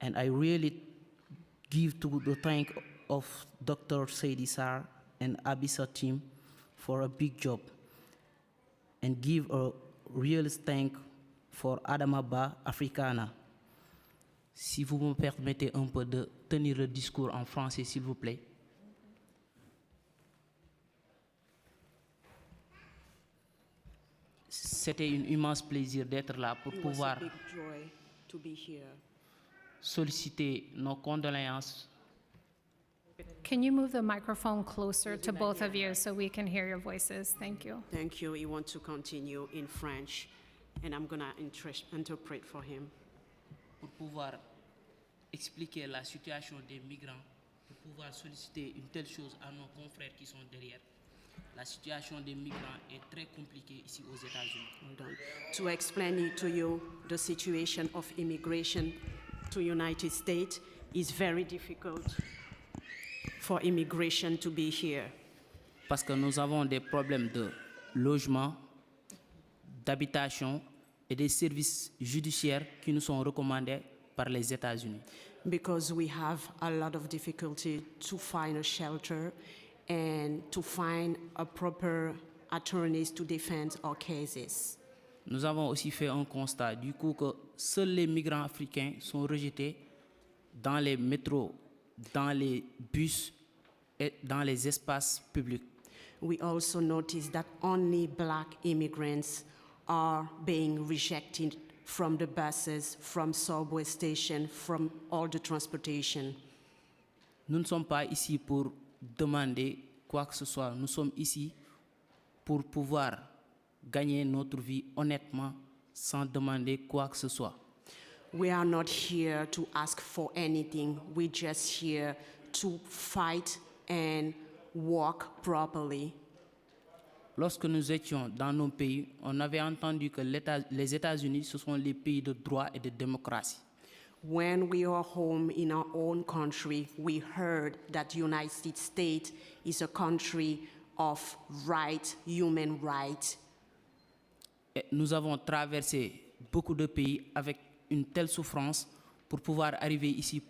And I really give to the thank of Dr. Saidi Sarr and Abisa team for a big job, and give a real thank for Adama Ba Africana. Si vous me permettez un peu de tenir le discours en français, s'il vous plaît. C'était un immense plaisir d'être là pour pouvoir solliciter nos condoléances Can you move the microphone closer to both of you so we can hear your voices? Thank you. Thank you. He wants to continue in French, and I'm going to interpret for him. Pour pouvoir expliquer la situation des migrants, pour pouvoir solliciter une telle chose à nos confrères qui sont derrière. La situation des migrants est très compliquée ici aux États-Unis. Hold on. To explain to you the situation of immigration to United States is very difficult for immigration to be here. Parce que nous avons des problèmes de logement, d'habitation et des services judiciaires qui nous sont recommandés par les États-Unis. Because we have a lot of difficulty to find a shelter and to find a proper attorneys to defend our cases. Nous avons aussi fait un constat du coup que seuls les migrants africains sont rejetés dans les métros, dans les bus et dans les espaces publics. We also noticed that only black immigrants are being rejected from the buses, from subway stations, from all the transportation. Nous ne sommes pas ici pour demander quoi que ce soit. Nous sommes ici pour pouvoir gagner notre vie honnêtement sans demander quoi que ce soit. We are not here to ask for anything. We're just here to fight and work properly. Lorsque nous étions dans nos pays, on avait entendu que les États-Unis, ce sont les pays de droit et de démocratie. When we are home in our own country, we heard that the United States is a country of rights, human rights. Et nous avons traversé beaucoup de pays avec une telle souffrance pour pouvoir arriver ici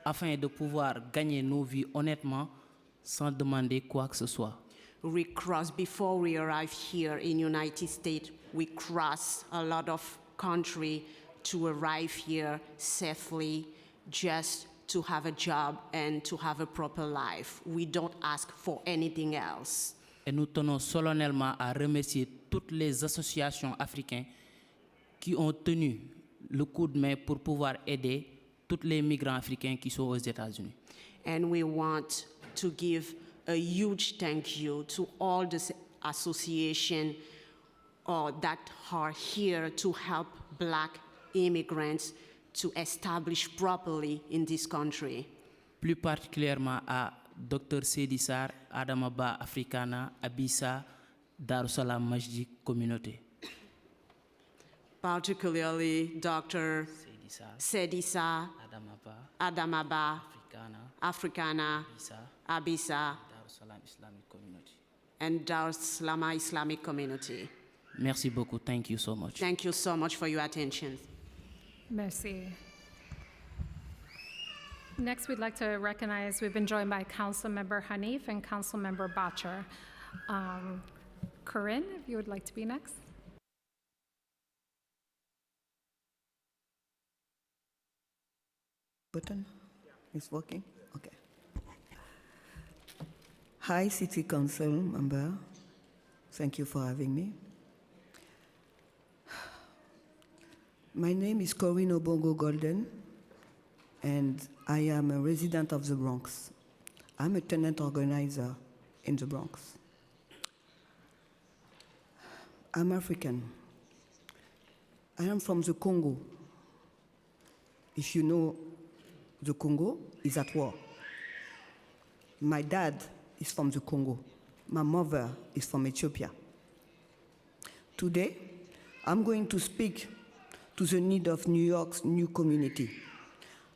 afin de pouvoir gagner nos vies honnêtement sans demander quoi que ce soit. Before we arrived here in United States, we crossed a lot of country to arrive here safely, just to have a job and to have a proper life. We don't ask for anything else. Et nous tenons solennellement à remercier toutes les associations africaines qui ont tenu le coup de main pour pouvoir aider tous les migrants africains qui sont aux États-Unis. And we want to give a huge thank you to all the associations that are here to help black immigrants to establish properly in this country. Plus particulièrement à Dr. Seydi Sarr, Adama Ba Africana, Abissa, Darussalam Masjid Communauté. Particularly Dr. Seydi Sarr, Adama Ba Africana, Abissa, Darussalam Islamic Community. And Darussalam Islamic Community. Merci beaucoup. Thank you so much. Thank you so much for your attention. Merci. Next, we'd like to recognize, we've been joined by Councilmember Hanif and Councilmember Bachar. Corinne, if you would like to be next. Button is working? Okay. Hi, City Council member. Thank you for having me. My name is Corinne Obongo Golden, and I am a resident of the Bronx. I'm a tenant organizer in the Bronx. I'm African. I am from the Congo. If you know, the Congo is at war. My dad is from the Congo. My mother is from Ethiopia. Today, I'm going to speak to the need of New York's new community,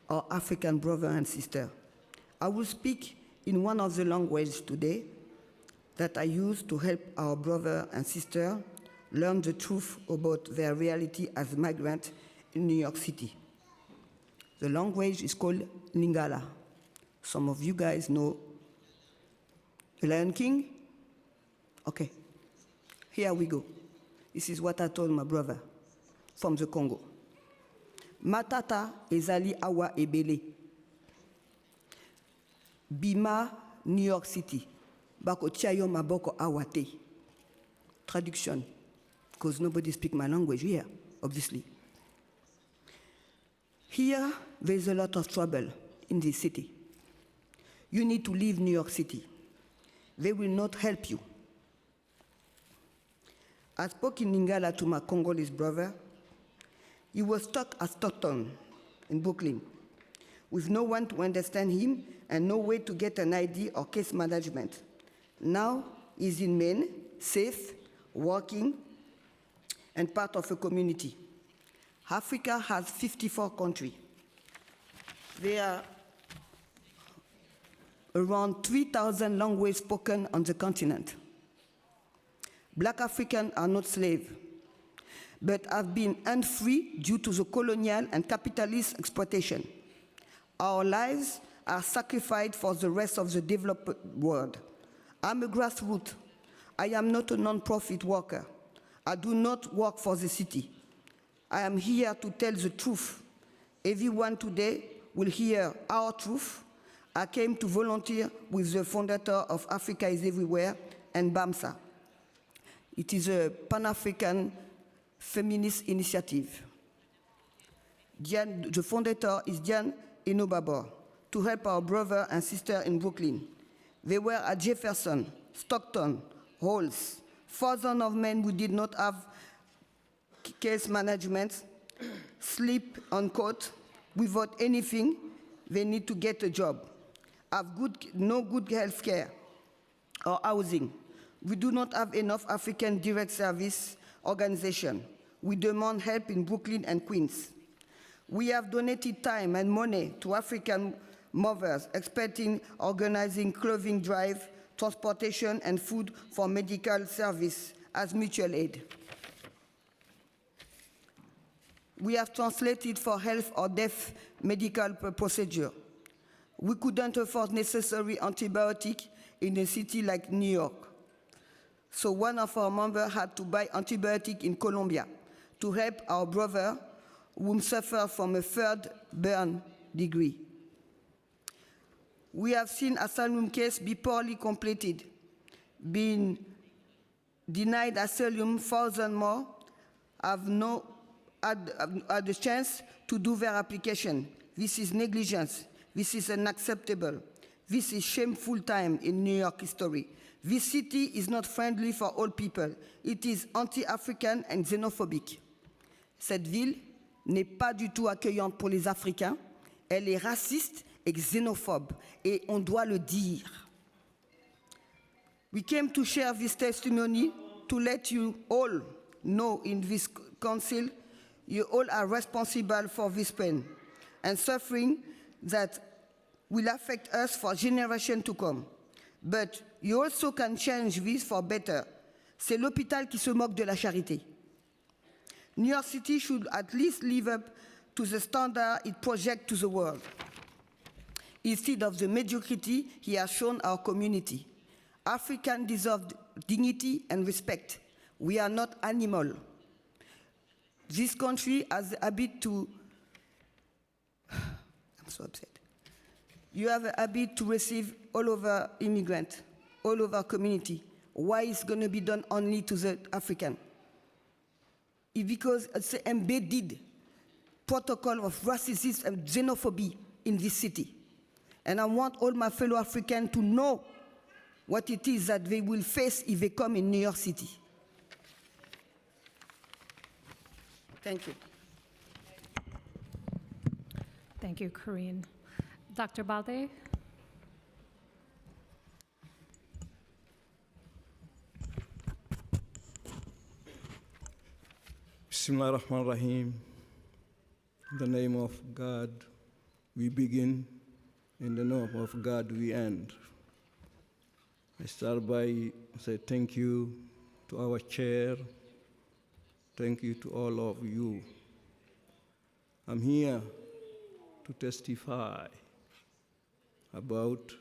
our African brother and sister. I will speak in one of the languages today that I use to help our brother and sister learn the truth about their reality as migrants in New York City. The language is called Lingala. Some of you guys know The Lion King? Okay, here we go. This is what I told my brother from the Congo. Matata ezali awa ebele. Bima, New York City. Bako tiayo maboko awate. Traduction, because nobody speaks my language here, obviously. Here, there's a lot of trouble in this city. You need to leave New York City. They will not help you. I spoke in Lingala to my Congolese brother. He was stuck at Stockton in Brooklyn with no one to understand him and no way to get an ID or case management. Now he's in Maine, safe, working, and part of a community. Africa has 54 countries. There are around 3,000 languages spoken on the continent. Black Africans are not slaves, but have been unfree due to the colonial and capitalist exploitation. Our lives are sacrificed for the rest of the developed world. I'm a grassroots. I am not a non-profit worker. I do not work for the city. I am here to tell the truth. Everyone today will hear our truth. I came to volunteer with the founder of Africa is Everywhere and BAMSA. It is a Pan-African feminist initiative. The founder is Diane Enobabor, to help our brother and sister in Brooklyn. They were at Jefferson, Stockton, Halls, thousands of men who did not have case management, sleep on court, without anything. They need to get a job, have no good health care or housing. We do not have enough African direct service organization. We demand help in Brooklyn and Queens. We have donated time and money to African mothers, expecting organizing clothing drive, transportation, and food for medical service as mutual aid. We have translated for health or death medical procedure. We couldn't afford necessary antibiotic in a city like New York. So one of our members had to buy antibiotic in Colombia to help our brother who suffered from a third burn degree. We have seen asylum case be poorly completed, being denied asylum, thousands more have had the chance to do their application. This is negligence. This is unacceptable. This is shameful time in New York history. This city is not friendly for all people. It is anti-African and xénophobique. Cette ville n'est pas du tout accueillante pour les Africains. Elle est raciste et xénophobe, et on doit le dire. We came to share this testimony to let you all know in this council you all are responsible for this pain and suffering that will affect us for generations to come. But you also can change this for better. C'est l'hôpital qui se moque de la charité. New York City should at least live up to the standard it projects to the world, instead of the mediocrity he has shown our community. Africans deserve dignity and respect. We are not animals. This country has the habit to, I'm so upset. You have a habit to receive all over immigrants, all over community. Why is it going to be done only to the African? It's because it's an embedded protocol of racism and xenophobia in this city. And I want all my fellow Africans to know what it is that they will face if they come in New York City. Thank you. Thank you, Corinne. Dr. Balde? Bismillah ar-Rahman ar-Rahim. In the name of God, we begin. In the name of God, we end. I start by saying thank you to our chair. Thank you to all of you. I'm here to testify about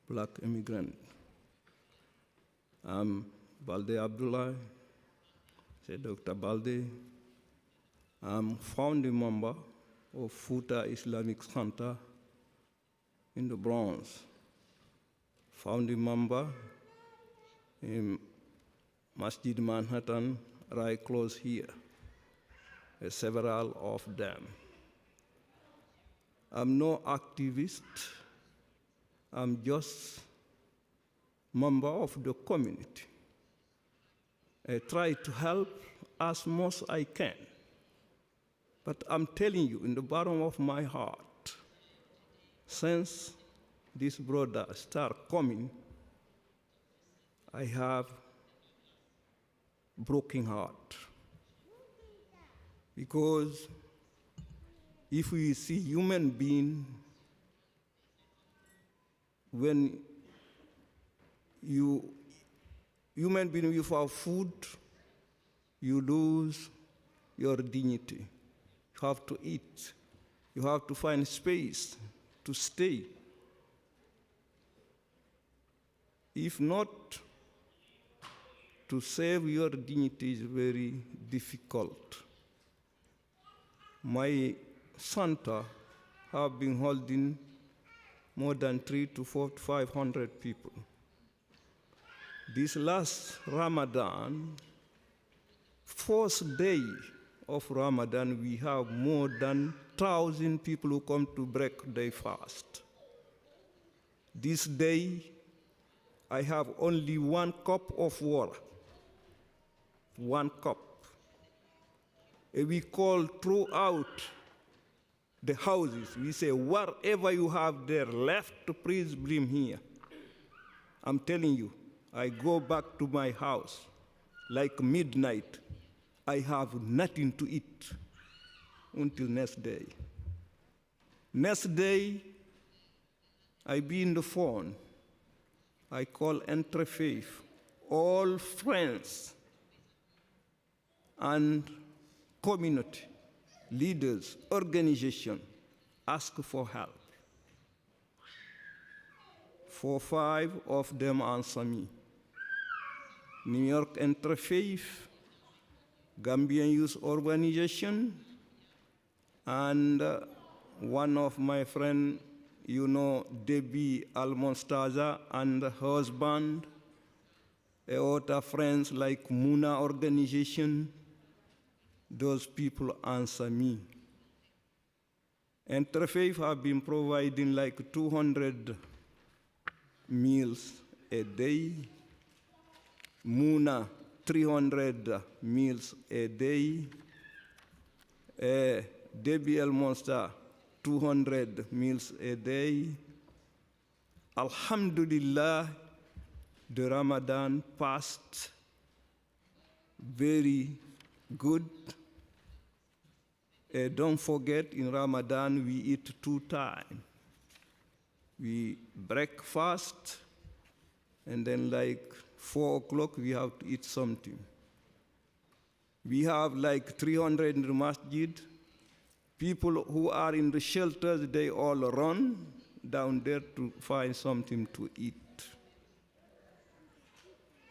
black immigrant. I'm Balde Abdullah, say Dr. Balde. I'm founding member of Futa Islamic Center in the Bronx. Founding member in Masjid Manhattan, right close here, several of them. I'm no activist. I'm just member of the community. I try to help as much I can. But I'm telling you, in the bottom of my heart, since this brother start coming, I have broken heart. Because if we see human being, when human being without food, you lose your dignity. You have to eat. You have to find space to stay. If not, to save your dignity is very difficult. My center have been holding more than 300 to 500 people. This last Ramadan, first day of Ramadan, we have more than 1,000 people who come to break their fast. This day, I have only 1 cup of water. 1 cup. And we call throughout the houses, we say, whatever you have there left, please bring here. I'm telling you, I go back to my house, like midnight, I have nothing to eat until next day. Next day, I be in the phone. I call Interfaith, all friends and community, leaders, organization, ask for help. 4 or 5 of them answer me. New York Interfaith, Gambian Youth Organization, and one of my friends, you know, Debbie Almonstaza and her husband, other friends like Muna Organization, those people answer me. Interfaith have been providing like 200 meals a day. Muna, 300 meals a day. Debbie Almonster, 200 meals a day. Alhamdulillah, the Ramadan passed very good. Don't forget, in Ramadan, we eat 2 times. We breakfast, and then like 4 o'clock, we have to eat something. We have like 300 in the masjid. People who are in the shelters, they all run down there to find something to eat.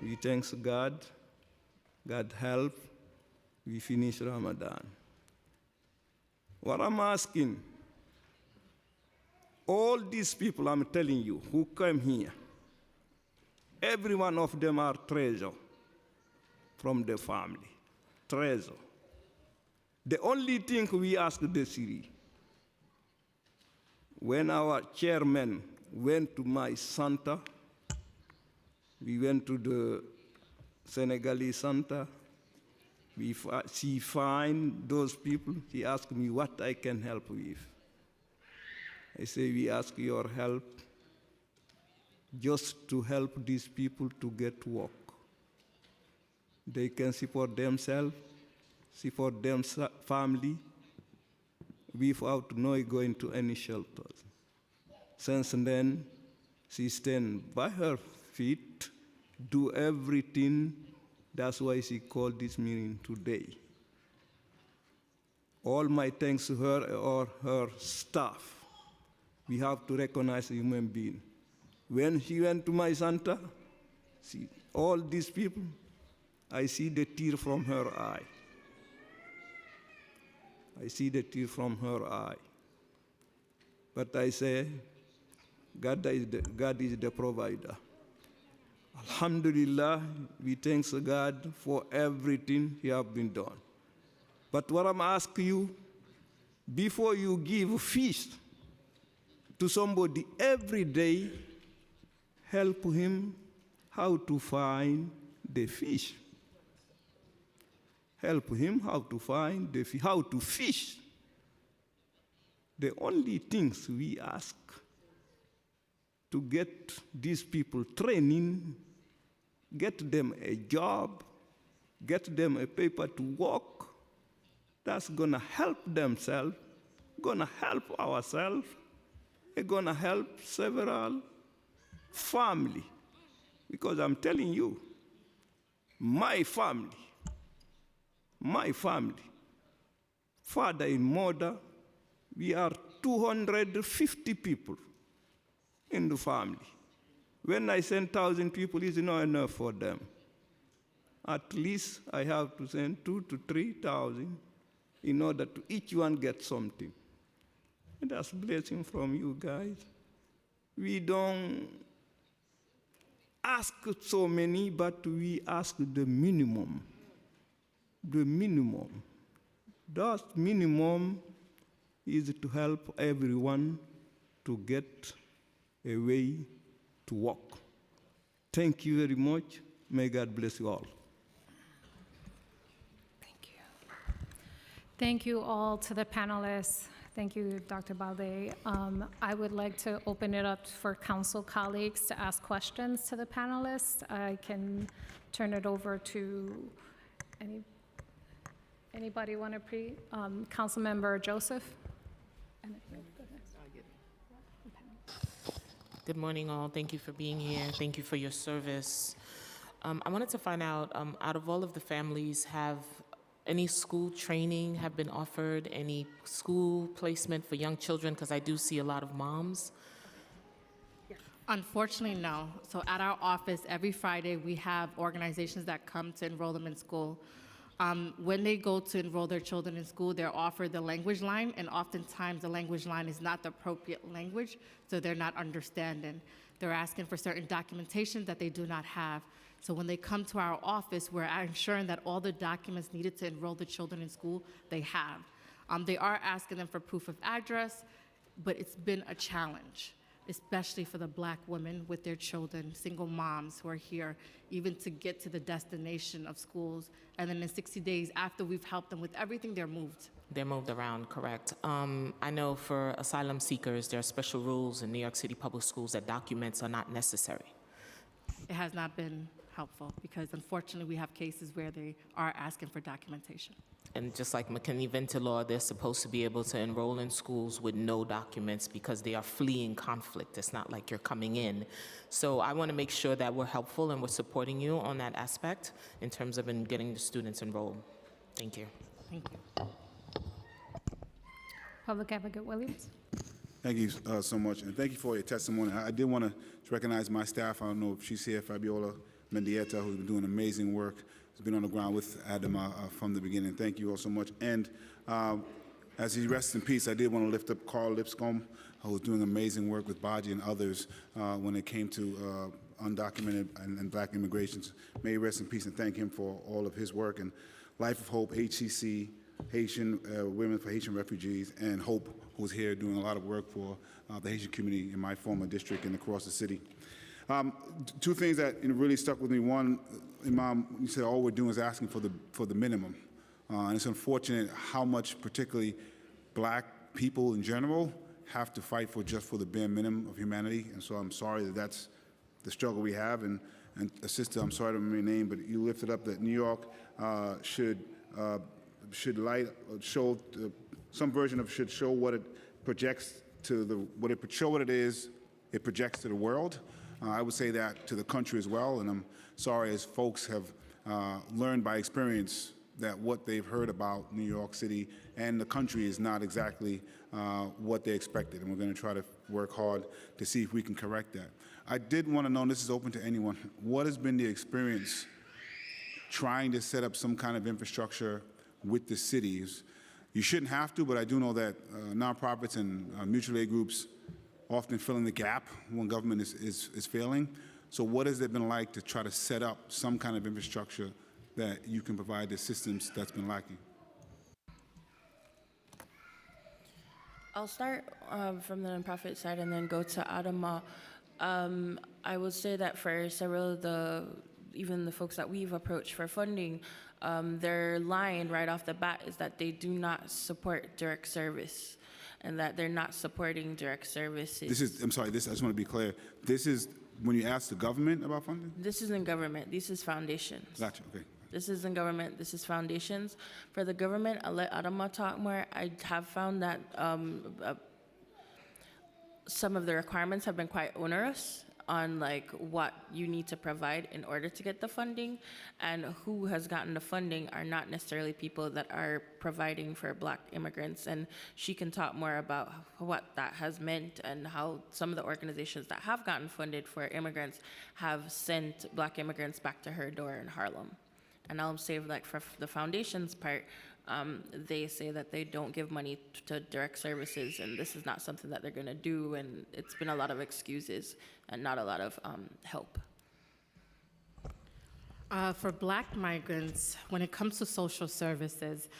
We thank God. God help. We finish Ramadan. What I'm asking, all these people I'm telling you who come here, every one of them are treasure from the family. Treasure. The only thing we ask the city, when our chairman went to my center, we went to the Senegalese center, she find those people, she asked me what I can help with. I say, we ask your help just to help these people to get work. They can support themselves, support their family, without no going to any shelters. Since then, she stands by her feet, do everything. That's why she called this meeting today. All my thanks to her or her staff. We have to recognize a human being. When she went to my center, see all these people, I see the tear from her eye. I see the tear from her eye. But I say, God is the provider. Alhamdulillah, we thank God for everything He has been done. But what I'm asking you, before you give fish to somebody every day, help him how to find the fish. Help him how to find the fish, how to fish. The only things we ask to get these people training, get them a job, get them a paper to work, that's gonna help themselves, gonna help ourselves, it's gonna help several family. Because I'm telling you, my family, father and mother, we are 250 people in the family. When I send 1,000 people, it's not enough for them. At least I have to send 2,000 to 3,000 in order to each one get something. And that's a blessing from you guys. We don't ask so many, but we ask the minimum. The minimum. That minimum is to help everyone to get a way to walk. Thank you very much. May God bless you all. Thank you. Thank you all to the panelists. Thank you, Dr. Balde. I would like to open it up for council colleagues to ask questions to the panelists. I can turn it over to anybody want to Councilmember Joseph? Good morning, all. Thank you for being here. Thank you for your service. I wanted to find out of all of the families, have any school training have been offered, any school placement for young children? Because I do see a lot of moms. Unfortunately, no. So at our office, every Friday, we have organizations that come to enroll them in school. When they go to enroll their children in school, they're offered the language line, and oftentimes the language line is not the appropriate language, so they're not understanding. They're asking for certain documentation that they do not have. So when they come to our office, we're ensuring that all the documents needed to enroll the children in school, they have. They are asking them for proof of address, but it's been a challenge, especially for the Black women with their children, single moms who are here, even to get to the destination of schools. And then in 60 days after we've helped them with everything, they're moved. They're moved around, correct. I know for asylum seekers, there are special rules in New York City public schools that documents are not necessary. It has not been helpful because unfortunately we have cases where they are asking for documentation. And just like McKinney-Venter law, they're supposed to be able to enroll in schools with no documents because they are fleeing conflict. It's not like you're coming in. So I want to make sure that we're helpful and we're supporting you on that aspect in terms of getting the students enrolled. Thank you. Thank you. Public Advocate Williams. Thank you so much, and thank you for your testimony. I did want to recognize my staff. I don't know if she's here, Fabiola Mendieta, who's been doing amazing work, has been on the ground with Adama from the beginning. Thank you all so much. And as he rests in peace, I did want to lift up Carl Lipscomb, who was doing amazing work with Baji and others when it came to undocumented and Black immigrations. May he rest in peace, and thank him for all of his work. And Life of Hope, HCC, Haitian Women for Haitian Refugees, and Hope, who's here doing a lot of work for the Haitian community in my former district and across the city. Two things that really stuck with me. One, Imam, you said all we're doing is asking for the minimum. And it's unfortunate how much particularly Black people in general have to fight for just for the bare minimum of humanity. And so I'm sorry that that's the struggle we have. And a sister, I'm sorry to remember your name, but you lifted up that New York should show some version of should show what it projects to what it is. It projects to the world. I would say that to the country as well, and I'm sorry as folks have learned by experience that what they've heard about New York City and the country is not exactly what they expected, and we're going to try to work hard to see if we can correct that. I did want to know, and this is open to anyone, what has been the experience trying to set up some kind of infrastructure with the cities? You shouldn't have to, but I do know that nonprofits and mutual aid groups often fill in the gap when government is failing. So what has it been like to try to set up some kind of infrastructure that you can provide the assistance that's been lacking? I'll start from the nonprofit side and then go to Adama. I would say that for several of even the folks that we've approached for funding, their line right off the bat is that they do not support direct service and that they're not supporting direct services. I'm sorry, I just want to be clear. This is when you ask the government about funding? This isn't government, this is foundations. Gotcha, okay. This isn't government, this is foundations. For the government, I'll let Adama talk more. I have found that some of the requirements have been quite onerous on like what you need to provide in order to get the funding, and who has gotten the funding are not necessarily people that are providing for Black immigrants. And she can talk more about what that has meant and how some of the organizations that have gotten funded for immigrants have sent Black immigrants back to her door in Harlem. And I'll say, like, for the foundation's part, they say that they don't give money to direct services, and this is not something that they're going to do, and it's been a lot of excuses and not a lot of help. For Black migrants, when it comes to social services,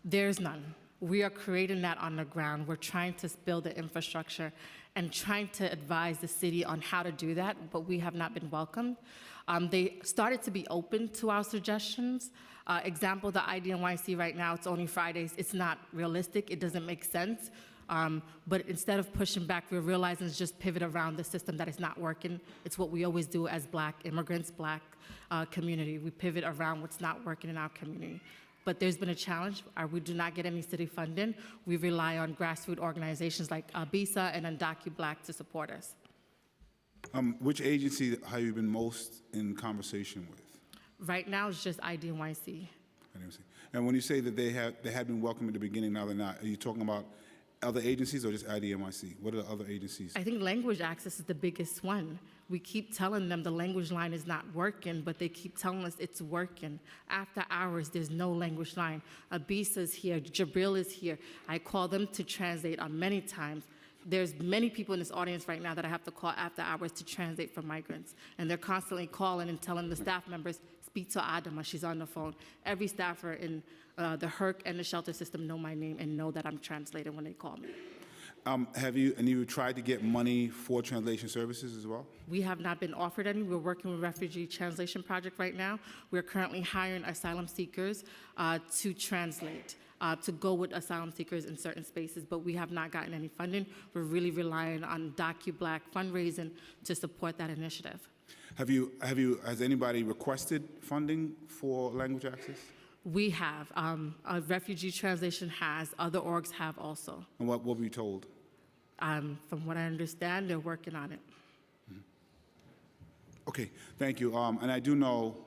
there's none. We are creating that on the ground. We're trying to build the infrastructure and trying to advise the city on how to do that, but we have not been welcomed. They started to be open to our suggestions. Example, the IDNYC right now, it's only Fridays. It's not realistic. It doesn't make sense. But instead of pushing back, we're realizing it's just pivot around the system that is not working. It's what we always do as Black immigrants, Black community. We pivot around what's not working in our community. But there's been a challenge. We do not get any city funding. We rely on grassroots organizations like BISA and Undocu Black to support us. Which agency have you been most in conversation with? Right now, it's just IDNYC. And when you say that they had been welcome at the beginning, now they're not, are you talking about other agencies or just IDNYC? What are the other agencies? I think language access is the biggest one. We keep telling them the language line is not working, but they keep telling us it's working. After hours, there's no language line. Abisa's here, Jabril is here. I call them to translate many times. There's many people in this audience right now that I have to call after hours to translate for migrants. And they're constantly calling and telling the staff members, speak to Adama, she's on the phone. Every staffer in the HERC and the shelter system know my name and know that I'm translating when they call me. Have you tried to get money for translation services as well? We have not been offered any. We're working with Refugee Translation Project right now. We're currently hiring asylum seekers to translate. To go with asylum seekers in certain spaces, but we have not gotten any funding. We're really relying on Docu Black fundraising to support that initiative. Has anybody requested funding for language access? We have. Refugee Translation has. Other orgs have also. And what were you told? From what I understand, they're working on it. Okay, thank you. And I do know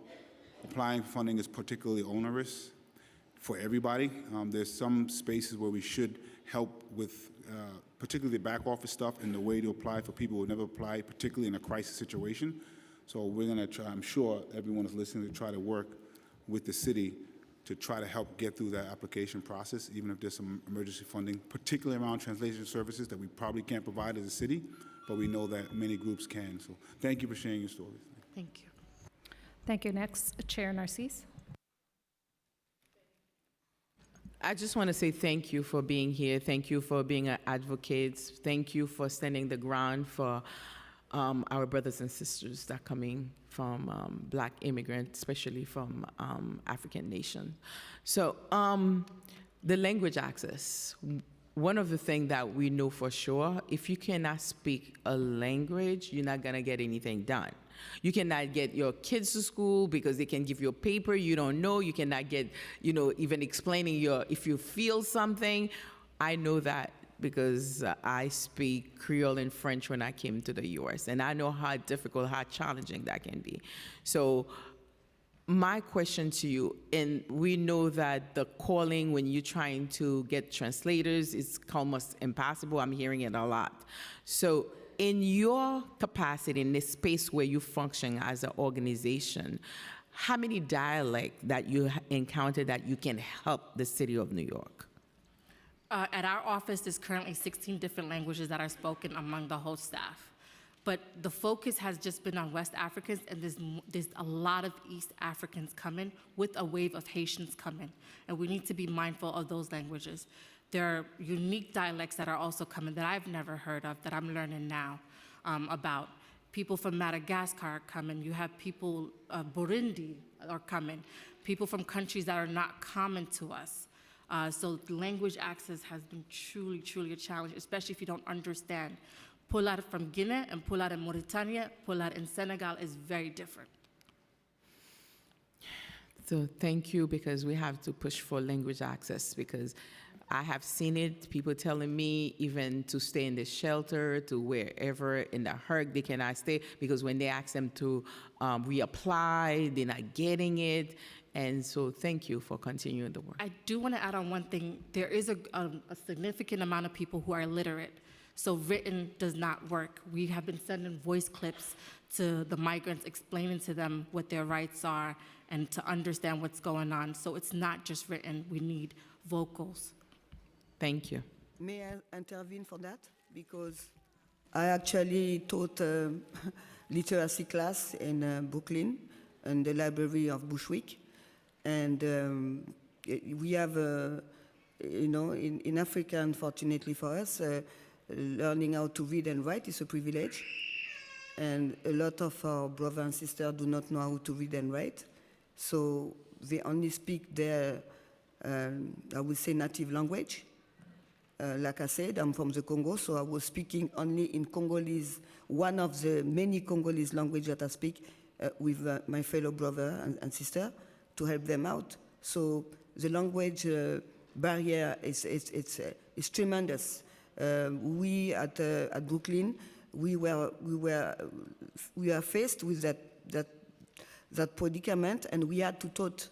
applying for funding is particularly onerous for everybody. There's some spaces where we should help with particularly the back office stuff and the way to apply for people who never applied, particularly in a crisis situation. So we're gonna try, I'm sure everyone is listening, to try to work with the city to try to help get through that application process, even if there's some emergency funding, particularly around translation services that we probably can't provide as a city, but we know that many groups can. So thank you for sharing your stories. Thank you. Thank you. Next, Chair Narcisse. I just want to say thank you for being here. Thank you for being an advocate. Thank you for standing the ground for our brothers and sisters that are coming from Black immigrants, especially from African nations. So the language access, one of the things that we know for sure, if you cannot speak a language, you're not gonna get anything done. You cannot get your kids to school because they can give you a paper you don't know. You cannot get, even explaining if you feel something. I know that because I speak Creole and French when I came to the US, and I know how difficult, how challenging that can be. So my question to you, and we know that the calling when you're trying to get translators is almost impossible. I'm hearing it a lot. So in your capacity, in this space where you function as an organization, how many dialects that you encounter that you can help the city of New York? At our office, there's currently 16 different languages that are spoken among the whole staff. But the focus has just been on West Africans, and there's a lot of East Africans coming with a wave of Haitians coming. And we need to be mindful of those languages. There are unique dialects that are also coming that I've never heard of, that I'm learning now. about. People from Madagascar are coming. You have people, Burundi are coming. People from countries that are not common to us. So language access has been truly, truly a challenge, especially if you don't understand. Poulard from Guinea and Poulard in Mauritania, Poulard in Senegal is very different. So thank you, because we have to push for language access, because I have seen it, people telling me even to stay in the shelter, to wherever in the HERC they cannot stay, because when they ask them to reapply, they're not getting it. And so thank you for continuing the work. I do want to add on one thing. There is a significant amount of people who are illiterate, so written does not work. We have been sending voice clips to the migrants, explaining to them what their rights are and to understand what's going on. So it's not just written, we need vocals. Thank you. May I intervene for that? Because I actually taught literacy class in Brooklyn, in the library of Bushwick. And we have, in Africa, unfortunately for us, learning how to read and write is a privilege. And a lot of our brothers and sisters do not know how to read and write. So they only speak their, I would say, native language. Like I said, I'm from the Congo, so I was speaking only in Congolese, one of the many Congolese languages that I speak with my fellow brother and sister to help them out. So the language barrier is tremendous. We at Brooklyn, we were faced with that predicament, and we had to taught,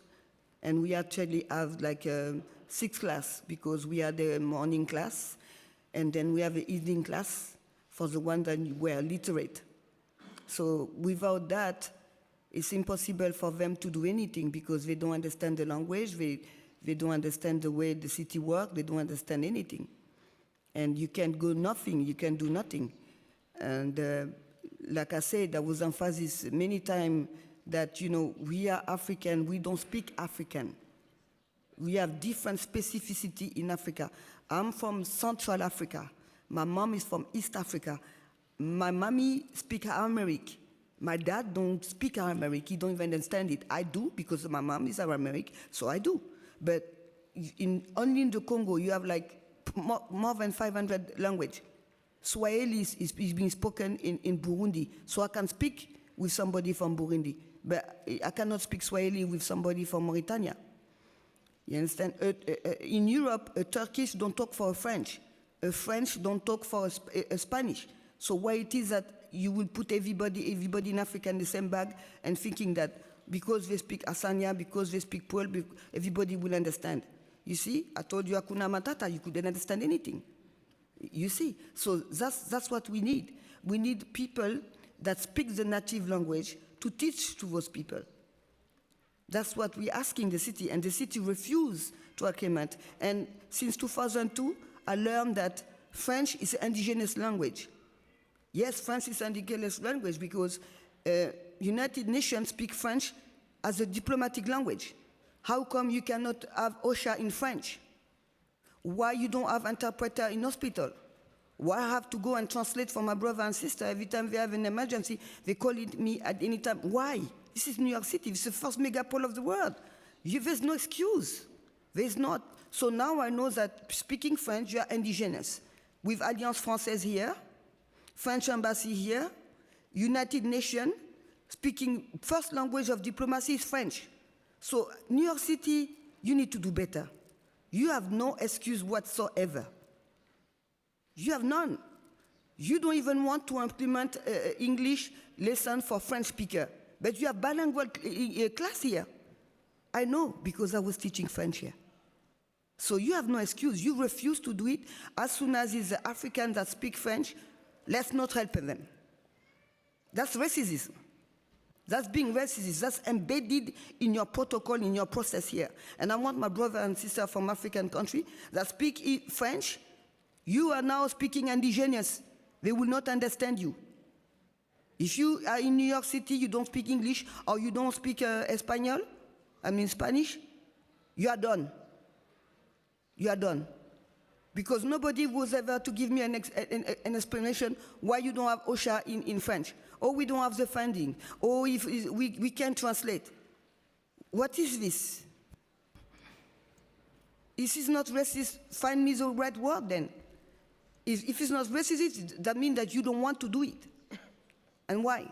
and we actually have like 6 classes, because we had a morning class, and then we have an evening class for the ones that were literate. So without that, it's impossible for them to do anything, because they don't understand the language, they don't understand the way the city works, they don't understand anything. And you can't go nothing, you can do nothing. And like I said, there was emphasis many times that, we are African, we don't speak African. We have different specificity in Africa. I'm from Central Africa. My mom is from East Africa. My mommy speaks Aramaic. My dad don't speak Aramaic. He don't even understand it. I do, because my mom is Aramaic, so I do. But only in the Congo, you have like more than 500 languages. Swahili is being spoken in Burundi, so I can speak with somebody from Burundi, but I cannot speak Swahili with somebody from Mauritania. You understand? In Europe, a Turkish don't talk for a French. A French don't talk for a Spanish. So why it is that you will put everybody in Africa in the same bag and thinking that because they speak Asania, because they speak Peul, everybody will understand. You see, I told you Hakuna Matata, you couldn't understand anything. You see, so that's what we need. We need people that speak the native language to teach to those people. That's what we're asking the city, and the city refused to acclimate. And since 2002, I learned that French is an indigenous language. Yes, French is an indigenous language because United Nations speak French as a diplomatic language. How come you cannot have OSHA in French? Why you don't have interpreter in hospital? Why I have to go and translate for my brother and sister every time they have an emergency? They call me at any time. Why? This is New York City. It's the first megapole of the world. There's no excuse. There's not. So now I know that speaking French, you are indigenous. With Alliance Française here, French Embassy here, United Nations, speaking first language of diplomacy is French. So New York City, you need to do better. You have no excuse whatsoever. You have none. You don't even want to implement English lesson for French speaker, but you have bilingual class here. I know because I was teaching French here. So you have no excuse. You refuse to do it. As soon as it's the Africans that speak French, let's not help them. That's racism. That's being racist. That's embedded in your protocol, in your process here. And I want my brother and sister from African country that speak French. You are now speaking indigenous. They will not understand you. If you are in New York City, you don't speak English, or you don't speak Spanish, you are done. You are done. Because nobody was ever to give me an explanation why you don't have OSHA in French, or we don't have the funding, or if we can't translate. What is this? If it's not racist, find me the right word then. If it's not racist, that means that you don't want to do it. And why?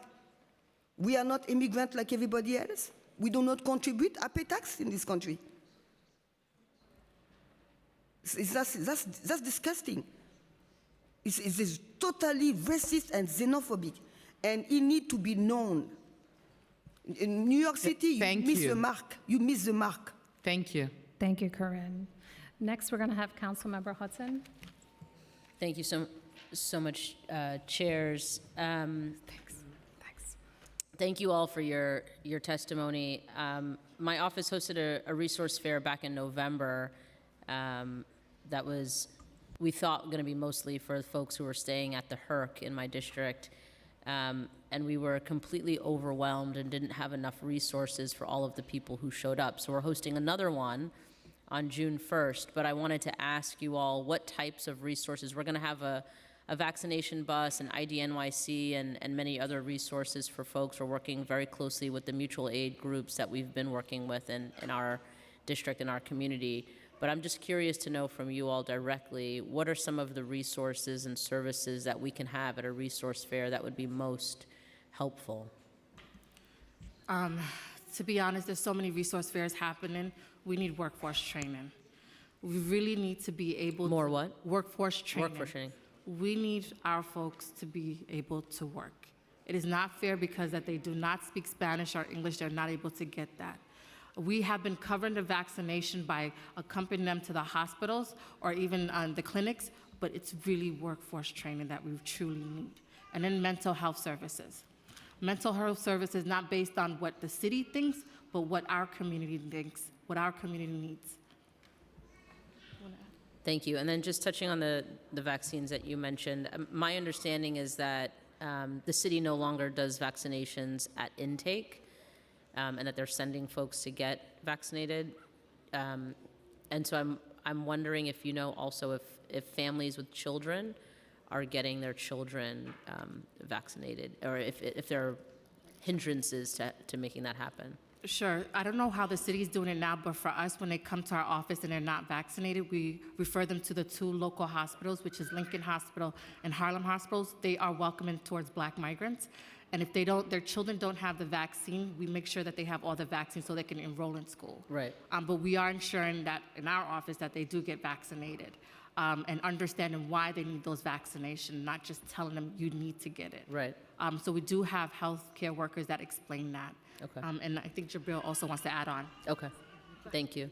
We are not immigrants like everybody else. We do not contribute. I pay tax in this country. That's disgusting. It's totally racist and xenophobic, and it needs to be known. In New York City, you miss the mark. You miss the mark. Thank you. Thank you, Corinne. Next, we're going to have Councilmember Hudson. Thank you so much, chairs. Thanks. Thank you all for your testimony. My office hosted a resource fair back in November that was, we thought, going to be mostly for folks who were staying at the Herc in my district. And we were completely overwhelmed and didn't have enough resources for all of the people who showed up. So we're hosting another one on June 1st, but I wanted to ask you all what types of resources. We're going to have a vaccination bus, an IDNYC, and many other resources for folks. We're working very closely with the mutual aid groups that we've been working with in our district and our community. But I'm just curious to know from you all directly, what are some of the resources and services that we can have at a resource fair that would be most helpful? To be honest, there's so many resource fairs happening. We need workforce training. We really need to be able More to what? Workforce training. Workforce training. We need our folks to be able to work. It is not fair because that they do not speak Spanish or English, they're not able to get that. We have been covering the vaccination by accompanying them to the hospitals or even the clinics, but it's really workforce training that we truly need. And then mental health services. Mental health services not based on what the city thinks, but what our community thinks, what our community needs. Thank you. And then just touching on the vaccines that you mentioned, my understanding is that the city no longer does vaccinations at intake, and that they're sending folks to get vaccinated. And so I'm wondering if you know also if families with children are getting their children vaccinated, or if there are hindrances to making that happen. Sure. I don't know how the city is doing it now, but for us, when they come to our office and they're not vaccinated, we refer them to the 2 local hospitals, which is Lincoln Hospital and Harlem Hospitals. They are welcoming towards Black migrants. And if their children don't have the vaccine, we make sure that they have all the vaccines so they can enroll in school. Right. But we are ensuring that in our office that they do get vaccinated, and understanding why they need those vaccinations, not just telling them you need to get it. Right. So we do have healthcare workers that explain that. Okay. And I think Jabril also wants to add on. Okay. Thank you.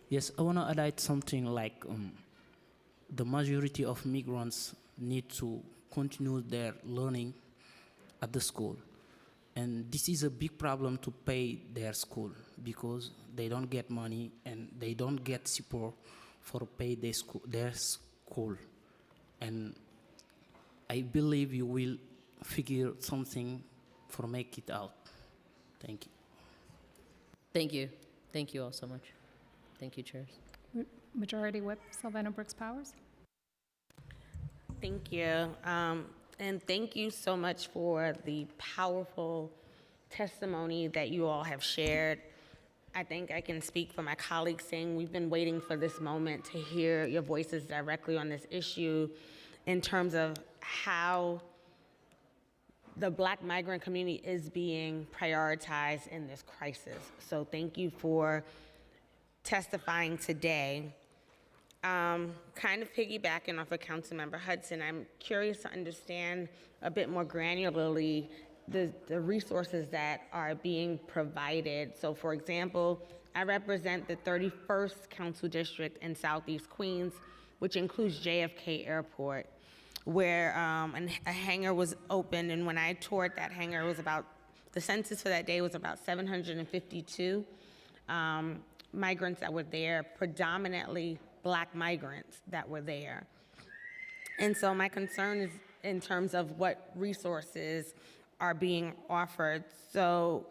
Yes, I want to highlight something like the majority of migrants need to continue their learning at the school. And this is a big problem to pay their school because they don't get money and they don't get support for pay their school. And I believe you will figure something for make it out. Thank you. Thank you. Thank you all so much. Thank you, chairs. Majority Whip Sylvana Brooks Powers. Thank you. And thank you so much for the powerful testimony that you all have shared. I think I can speak for my colleagues saying we've been waiting for this moment to hear your voices directly on this issue in terms of how the Black migrant community is being prioritized in this crisis. So thank you for testifying today. Kind of piggybacking off of Councilmember Hudson, I'm curious to understand a bit more granularly the resources that are being provided. So for example, I represent the 31st Council District in Southeast Queens, which includes JFK Airport, where a hangar was opened, and when I toured that hangar, it was the census for that day was about 752 migrants that were there, predominantly Black migrants that were there. And so my concern is in terms of what resources are being offered. So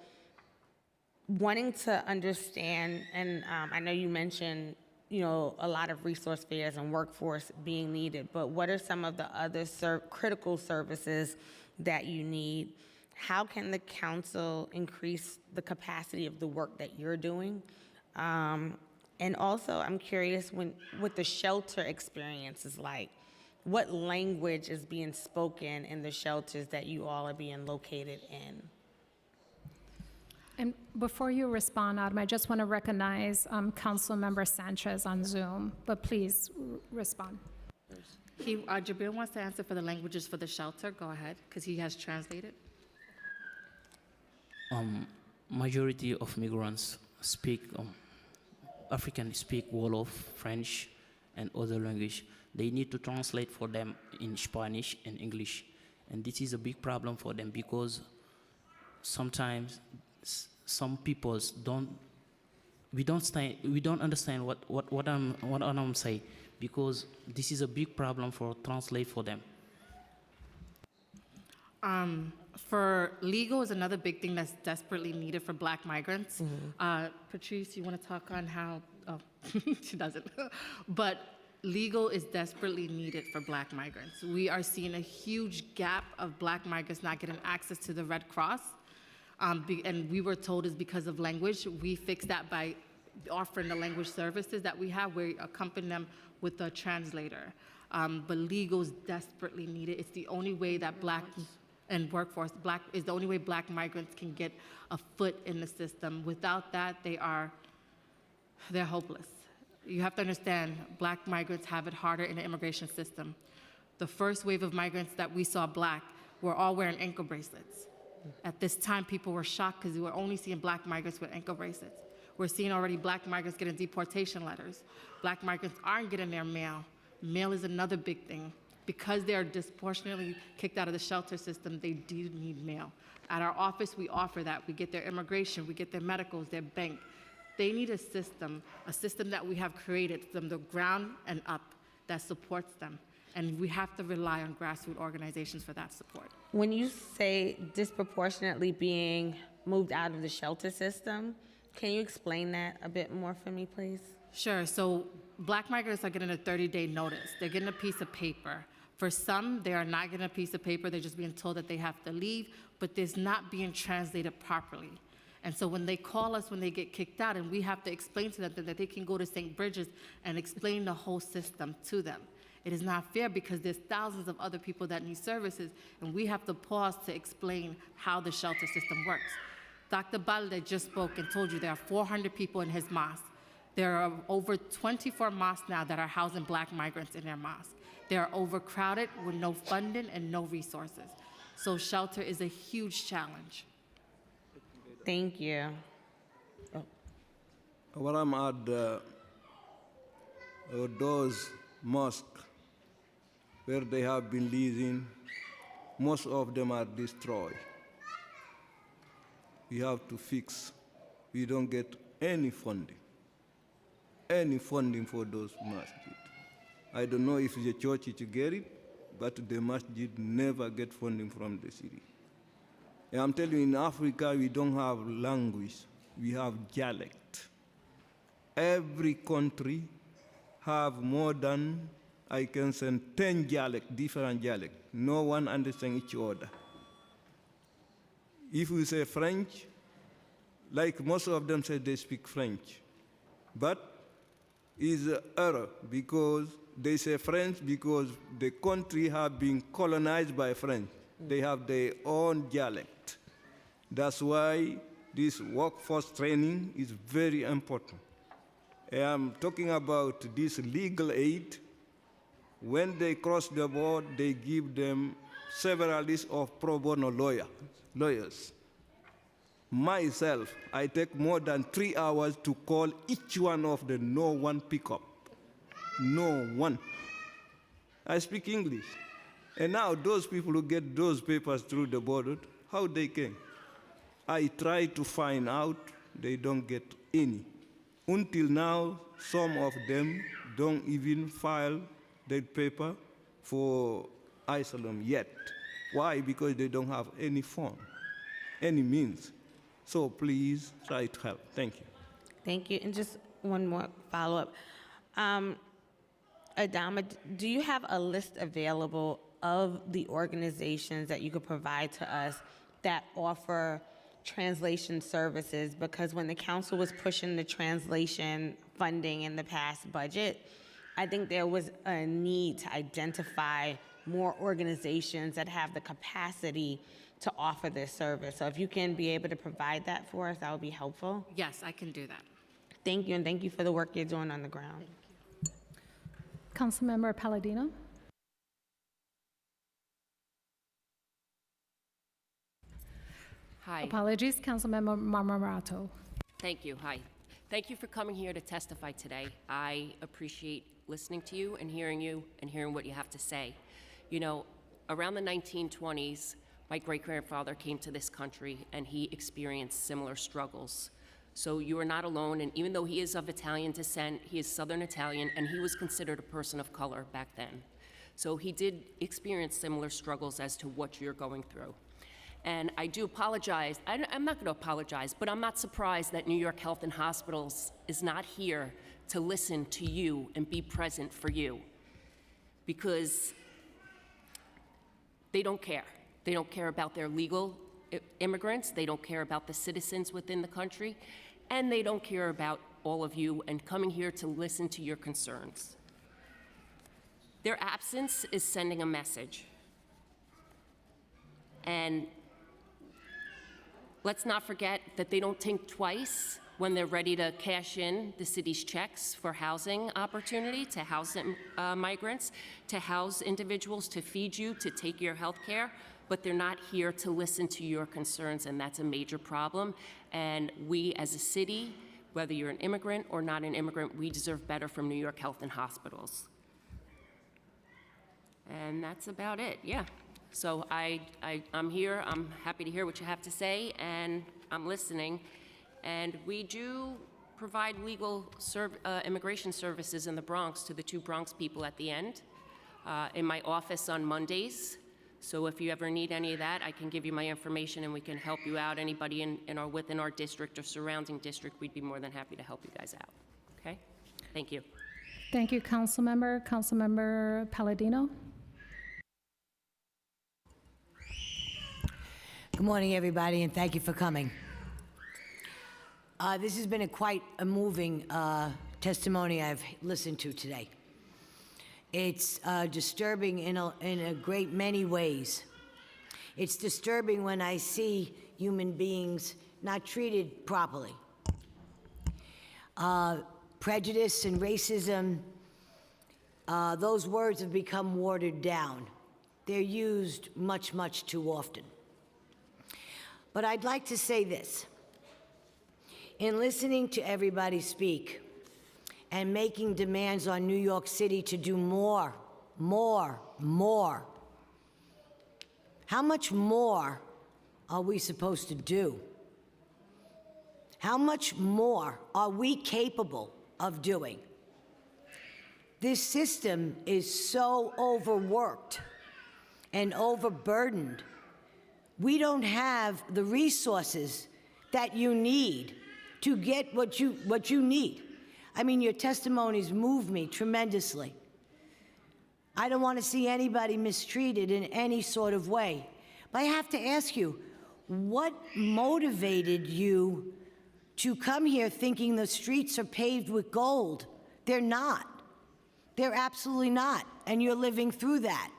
wanting to understand, and I know you mentioned, a lot of resource fairs and workforce being needed, but what are some of the other critical services that you need? How can the council increase the capacity of the work that you're doing? And also, I'm curious what the shelter experience is like. What language is being spoken in the shelters that you all are being located in? And before you respond, Adam, I just want to recognize Councilmember Sanchez on Zoom, but please respond. Jabril wants to answer for the languages for the shelter. Go ahead, because he has translated. Majority of migrants speak African speak Wolof, French, and other language. They need to translate for them in Spanish and English, and this is a big problem for them because sometimes some peoples we don't understand what I'm saying, because this is a big problem for translate for them. For legal is another big thing that's desperately needed for Black migrants. Patrice, you want to talk on how? Oh, she doesn't. But legal is desperately needed for Black migrants. We are seeing a huge gap of Black migrants not getting access to the Red Cross. And we were told it's because of language. We fixed that by offering the language services that we have. We accompany them with a translator. But legal is desperately needed. It's the only way that Black and workforce, is the only way Black migrants can get a foot in the system. Without that, they're hopeless. You have to understand, Black migrants have it harder in the immigration system. The first wave of migrants that we saw Black were all wearing ankle bracelets. At this time, people were shocked because we were only seeing Black migrants with ankle bracelets. We're seeing already Black migrants getting deportation letters. Black migrants aren't getting their mail. Mail is another big thing. Because they are disproportionately kicked out of the shelter system, they do need mail. At our office, we offer that. We get their immigration, we get their medicals, their bank. They need a system that we have created from the ground and up that supports them. And we have to rely on grassroots organizations for that support. When you say disproportionately being moved out of the shelter system, can you explain that a bit more for me, please? Sure. So Black migrants are getting a 30-day notice. They're getting a piece of paper. For some, they are not getting a piece of paper. They're just being told that they have to leave, but it's not being translated properly. And so when they call us when they get kicked out, and we have to explain to them that they can go to St. Bridget's and explain the whole system to them. It is not fair because there's thousands of other people that need services, and we have to pause to explain how the shelter system works. Dr. Balde just spoke and told you there are 400 people in his mosque. There are over 24 mosques now that are housing Black migrants in their mosque. They are overcrowded with no funding and no resources. So shelter is a huge challenge. Thank you. What I'm at those mosques where they have been leasing, most of them are destroyed. We have to fix. We don't get any funding for those masjid. I don't know if the church is get it, but the masjid never get funding from the city. And I'm telling you, in Africa, we don't have language, we have dialect. Every country have more than, I can say, 10 different dialects. No one understands each other. If we say French, like most of them say they speak French, but it's an error because they say French because the country have been colonized by French. They have their own dialect. That's why this workforce training is very important. I'm talking about this legal aid. When they cross the board, they give them several lists of pro bono lawyers. Myself, I take more than 3 hours to call each one of them. No one pick up. No one. I speak English. And now those people who get those papers through the border, how they can? I try to find out, they don't get any. Until now, some of them don't even file their paper for asylum yet. Why? Because they don't have any form, any means. So please try to help. Thank you. Thank you. And just one more follow-up. Adama, do you have a list available of the organizations that you could provide to us that offer translation services? Because when the council was pushing the translation funding in the past budget, I think there was a need to identify more organizations that have the capacity to offer this service. So if you can be able to provide that for us, that would be helpful. Yes, I can do that. Thank you, and thank you for the work you're doing on the ground. Councilmember Palladino. Hi. Apologies, Councilmember Marmorato. Thank you. Hi. Thank you for coming here to testify today. I appreciate listening to you and hearing what you have to say. You know, around the 1920s, my great-grandfather came to this country and he experienced similar struggles. So you are not alone, and even though he is of Italian descent, he is Southern Italian, and he was considered a person of color back then. So he did experience similar struggles as to what you're going through. And I do apologize. I'm not going to apologize, but I'm not surprised that New York Health and Hospitals is not here to listen to you and be present for you, because they don't care. They don't care about their legal immigrants, they don't care about the citizens within the country, and they don't care about all of you and coming here to listen to your concerns. Their absence is sending a message. And let's not forget that they don't think twice when they're ready to cash in the city's checks for housing opportunity, to house migrants, to house individuals, to feed you, to take your health care. But they're not here to listen to your concerns, and that's a major problem. And we as a city, whether you're an immigrant or not an immigrant, we deserve better from New York Health and Hospitals. And that's about it, yeah. So I'm here, I'm happy to hear what you have to say, and I'm listening. And we do provide legal immigration services in the Bronx to the 2 Bronx people at the end, in my office on Mondays. So if you ever need any of that, I can give you my information and we can help you out. Anybody within our district or surrounding district, we'd be more than happy to help you guys out. Okay? Thank you. Thank you, Councilmember. Councilmember Palladino. Good morning, everybody, and thank you for coming. This has been quite a moving testimony I've listened to today. It's disturbing in a great many ways. It's disturbing when I see human beings not treated properly. Prejudice and racism, those words have become watered down. They're used much, much too often. But I'd like to say this. In listening to everybody speak, and making demands on New York City to do more. How much more are we supposed to do? How much more are we capable of doing? This system is so overworked and overburdened. We don't have the resources that you need to get what you need. I mean, your testimonies move me tremendously. I don't want to see anybody mistreated in any sort of way. But I have to ask you, what motivated you to come here thinking the streets are paved with gold? They're not. They're absolutely not. And you're living through that.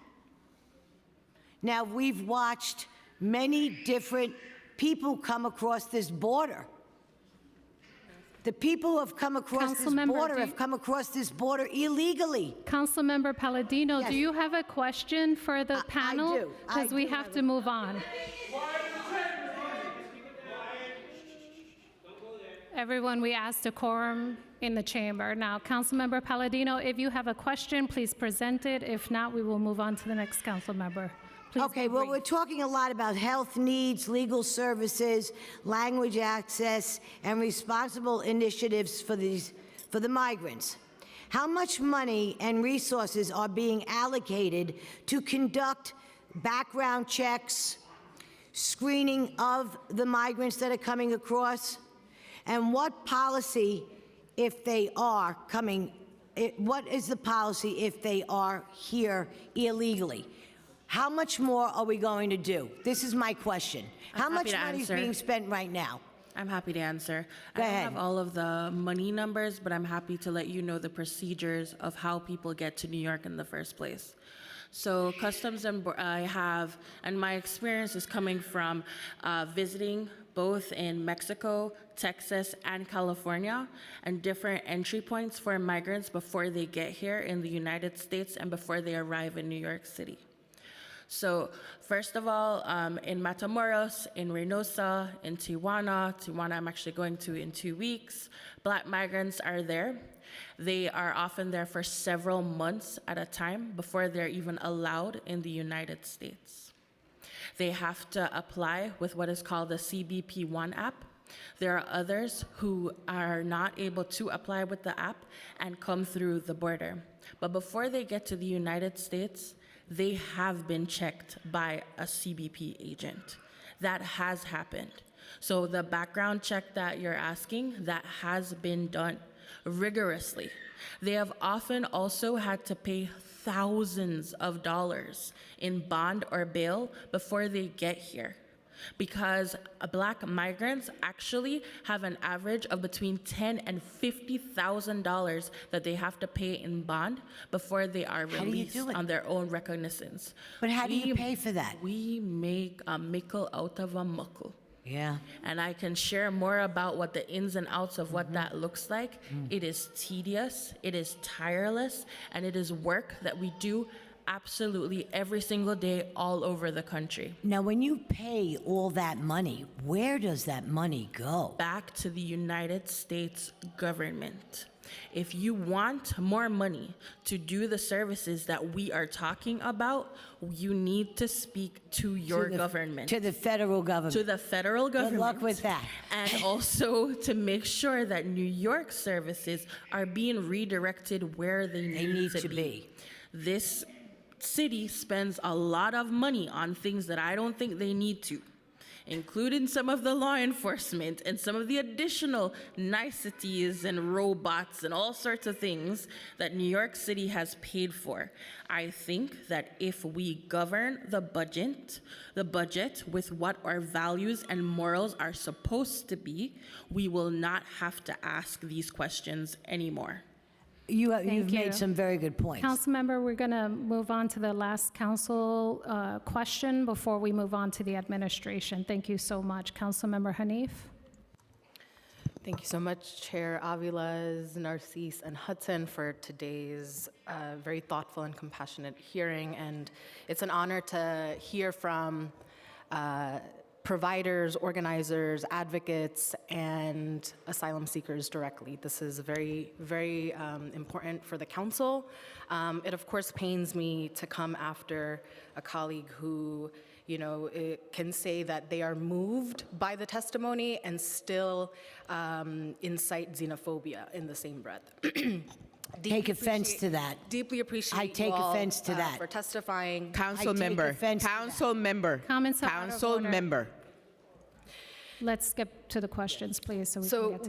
Now, we've watched many different people come across this border. The people who have come across this border have come across this border illegally. Councilmember Palladino, Yes. do you have a question for the panel? I do. Because we have to move on. Everyone, we asked a quorum in the chamber. Now, Councilmember Palladino, if you have a question, please present it. If not, we will move on to the next council member. Please Okay, well, we're talking a lot about health needs, legal services, language access, and responsible initiatives for the migrants. How much money and resources are being allocated to conduct background checks, screening of the migrants that are coming across? And what policy, if they are coming, what is the policy if they are here illegally? How much more are we going to do? This is my question. How much money is being spent right now? I'm happy to answer. Go I don't ahead. have all of the money numbers, but I'm happy to let you know the procedures of how people get to New York in the first place. So Customs I have, and my experience is coming from visiting both in Mexico, Texas, and California, and different entry points for migrants before they get here in the United States and before they arrive in New York City. So first of all, in Matamoros, in Reynosa, in Tijuana I'm actually going to in 2 weeks, Black migrants are there. They are often there for several months at a time before they're even allowed in the United States. They have to apply with what is called the CBP-1 app. There are others who are not able to apply with the app and come through the border. But before they get to the United States, they have been checked by a CBP agent. That has happened. So the background check that you're asking, that has been done rigorously. They have often also had to pay thousands of dollars in bond or bail before they get here, because Black migrants actually have an average of between $10,000 and $50,000 that they have to pay in bond before they are released on their own recognizance. But how do you pay for that? We make a mickle out of a muckle. Yeah. And I can share more about what the ins and outs of what that looks like. It is tedious, it is tireless, and it is work that we do absolutely every single day all over the country. Now, when you pay all that money, where does that money go? Back to the United States government. If you want more money to do the services that we are talking about, you need to speak to your government. To the federal government. To the federal government. Good luck with that. And also to make sure that New York services are being redirected where they need to be. This city spends a lot of money on things that I don't think they need to, including some of the law enforcement and some of the additional niceties and robots and all sorts of things that New York City has paid for. I think that if we govern the budget with what our values and morals are supposed to be, we will not have to ask these questions anymore. You've made some very good points. Councilmember, we're going to move on to the last council question before we move on to the administration. Thank you so much. Councilmember Hanif. Thank you so much, Chair Aviles, Narcisse, and Hudson for today's very thoughtful and compassionate hearing. And it's an honor to hear from providers, organizers, advocates, and asylum seekers directly. This is very, very important for the council. It of course pains me to come after a colleague who, can say that they are moved by the testimony and still incite xenophobia in the same breath. Take offense to that. Deeply appreciate I take you all, offense to that. for testifying. Council member. Comments out of Council order. member. Let's get to the questions, please, so we can So get to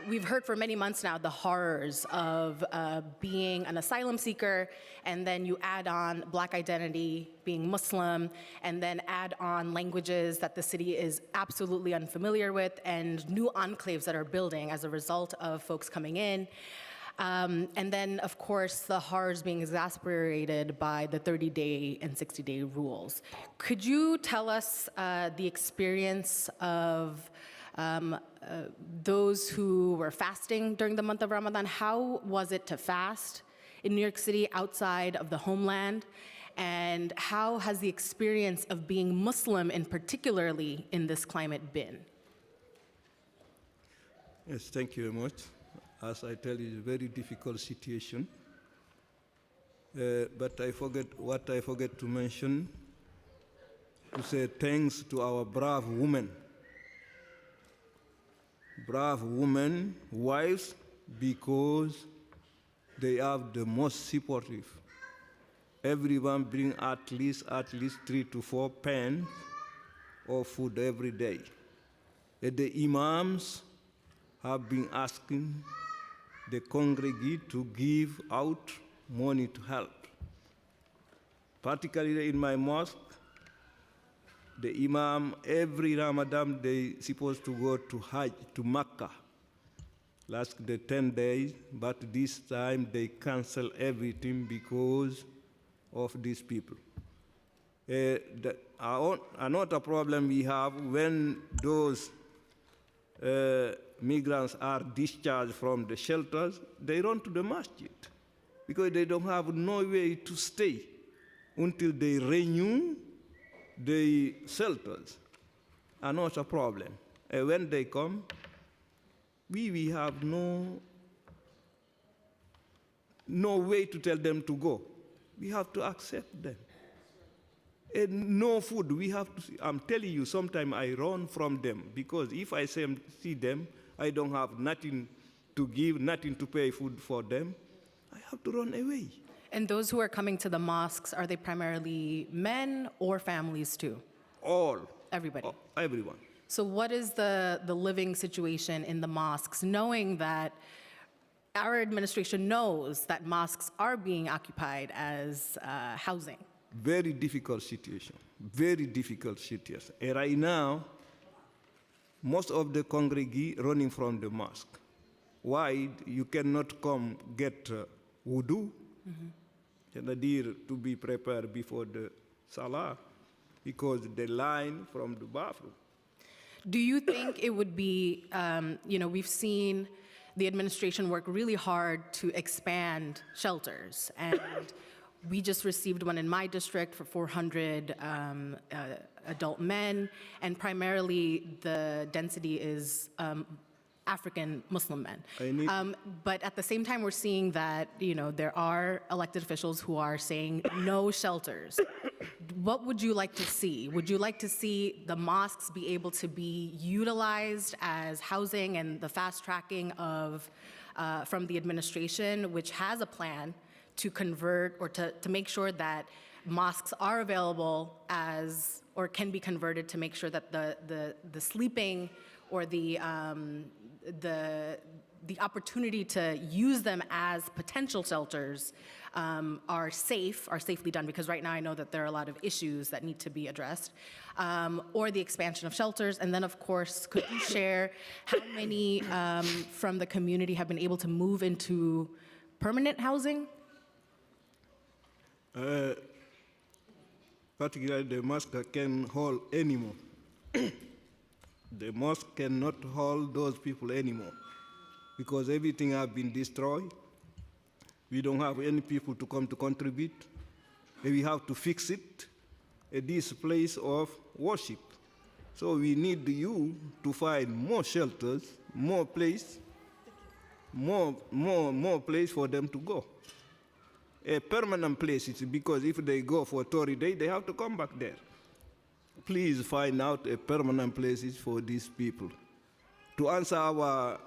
we've heard for many months now the horrors of being an asylum seeker, and then you add on Black identity, being Muslim, and then add on languages that the city is absolutely unfamiliar with, and new enclaves that are building as a result of folks coming in. And then, of course, the horrors being exasperated by the 30-day and 60-day rules. Could you tell us the experience of those who were fasting during the month of Ramadan? How was it to fast in New York City outside of the homeland? And how has the experience of being Muslim, in particularly in this climate, been? Yes, thank you very much. As I tell you, it's a very difficult situation. But I forget to mention, to say thanks to our brave women. Brave women, wives, because they are the most supportive. everyone bring at least 3 to 4 pans of food every day. And the imams have been asking the congregants to give out money to help. Particularly in my mosque, the imam, every Ramadan, they supposed to go to Hajj, to Mecca, last the 10 days, but this time they cancel everything because of these people. Another problem we have, when those migrants are discharged from the shelters, they run to the masjid because they don't have no way to stay until they renew the shelters. Another problem. When they come, we have no way to tell them to go. We have to accept them. And no food, we have to, I'm telling you, sometimes I run from them because if I see them, I don't have nothing to give, nothing to pay food for them, I have to run away. And those who are coming to the mosques, are they primarily men or families too? All. Everybody? Everyone. So what is the living situation in the mosques, knowing that our administration knows that mosques are being occupied as housing? Very difficult situation, very difficult situation. And right now, most of the congregants running from the mosque. Why? You cannot come get wudu, to be prepared before the salah, because the line from the bathroom. Do you think it would be, we've seen the administration work really hard to expand shelters, and we just received one in my district for 400 adult men, and primarily the density is African Muslim men. But at the same time, we're seeing that there are elected officials who are saying no shelters. What would you like to see? Would you like to see the mosques be able to be utilized as housing, and the fast tracking of from the administration, which has a plan to convert or to make sure that mosques are available as, or can be converted to make sure that the sleeping or the opportunity to use them as potential shelters are safely done? Because right now I know that there are a lot of issues that need to be addressed, or the expansion of shelters. And then of course, could you share how many from the community have been able to move into permanent housing? Particularly the mosque can't hold anymore. The mosque cannot hold those people anymore because everything has been destroyed. We don't have any people to come to contribute. And we have to fix it at this place of worship. So we need you to find more shelters, more place, more place for them to go. A permanent place, because if they go for Tory Day, they have to come back there. Please find out a permanent places for these people. To answer our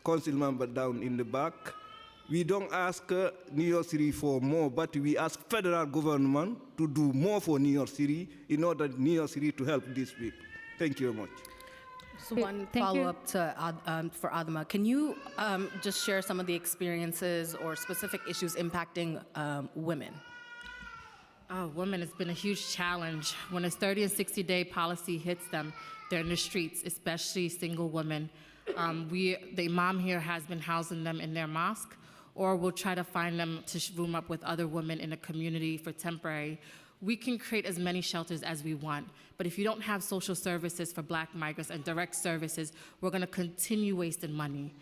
council member down in the back, we don't ask New York City for more, but we ask federal government to do more for New York City in order New York City to help these people. Thank you very much. So one follow-up for Adama. Can you just share some of the experiences or specific issues impacting women? Women, it's been a huge challenge. When a 30 and 60-day policy hits them, they're in the streets, especially single women. The imam here has been housing them in their mosque, or we'll try to find them to room up with other women in a community for temporary. We can create as many shelters as we want, but if you don't have social services for Black migrants and direct services, we're gonna continue wasting money.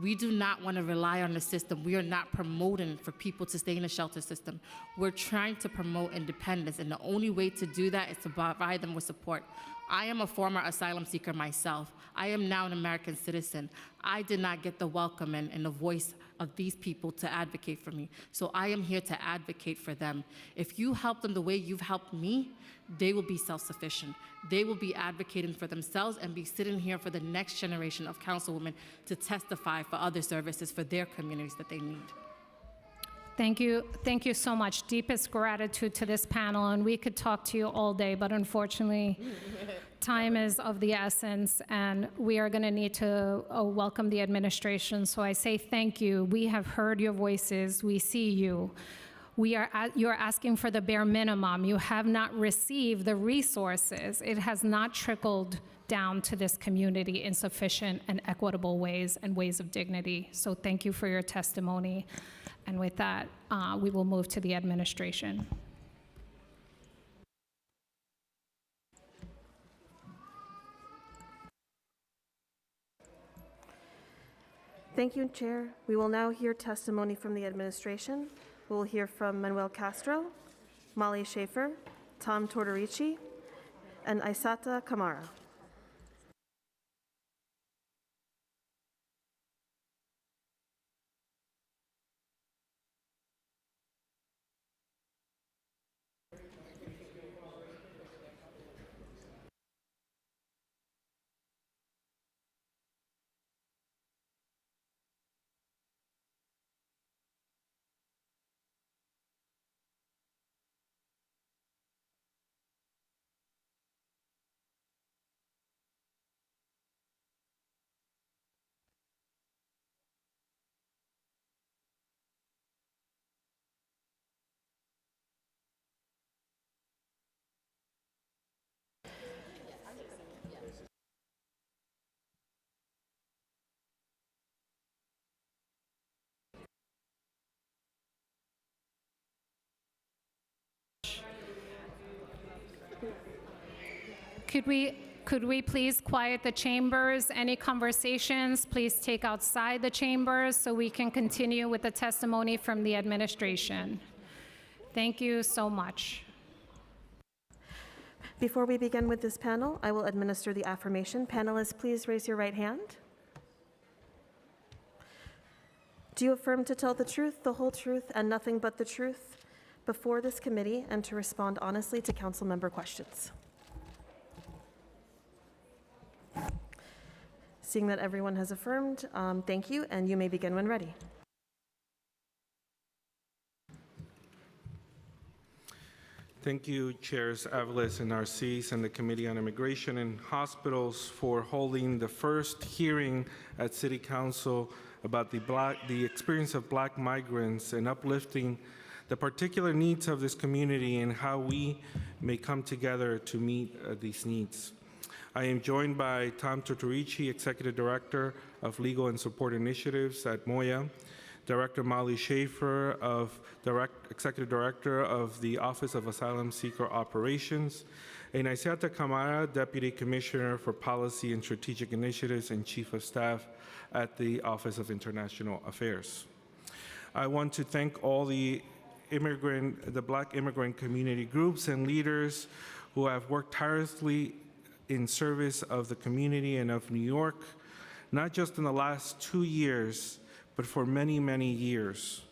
We do not want to rely on the system. We are not promoting for people to stay in the shelter system. We're trying to promote independence, and the only way to do that is to provide them with support. I am a former asylum seeker myself. I am now an American citizen. I did not get the welcome and the voice of these people to advocate for me. So I am here to advocate for them. If you help them the way you've helped me, they will be self-sufficient. They will be advocating for themselves and be sitting here for the next generation of councilwomen to testify for other services for their communities that they need. Thank you so much. Deepest gratitude to this panel, and we could talk to you all day, but unfortunately, time is of the essence, and we are going to need to welcome the administration. So I say thank you. We have heard your voices. We see you. You're asking for the bare minimum. You have not received the resources. It has not trickled down to this community in sufficient and equitable ways and ways of dignity. So thank you for your testimony. And with that, we will move to the administration. Thank you, Chair. We will now hear testimony from the administration. We will hear from Manuel Castro, Molly Schaefer, Tom Tortorici, and Aissata Kamara. Could we please quiet the chambers? Any conversations, please take outside the chambers so we can continue with the testimony from the administration. Thank you so much. Before we begin with this panel, I will administer the affirmation. Panelists, please raise your right hand. Do you affirm to tell the truth, the whole truth, and nothing but the truth before this committee and to respond honestly to council member questions? Seeing that everyone has affirmed, thank you, and you may begin when ready. Thank you, Chairs Avalos and Narcisse and the Committee on Immigration and Hospitals for holding the first hearing at City Council about the experience of Black migrants and uplifting the particular needs of this community and how we may come together to meet these needs. I am joined by Tom Tortorici, Executive Director of Legal and Support Initiatives at MOYA, Director Molly Schaefer, Executive Director of the Office of Asylum Seeker Operations, and Aissata Kamara, Deputy Commissioner for Policy and Strategic Initiatives and Chief of Staff at the Office of International Affairs. I want to thank all the Black immigrant community groups and leaders who have worked tirelessly in service of the community and of New York, not just in the last 2 years, but for many, many years.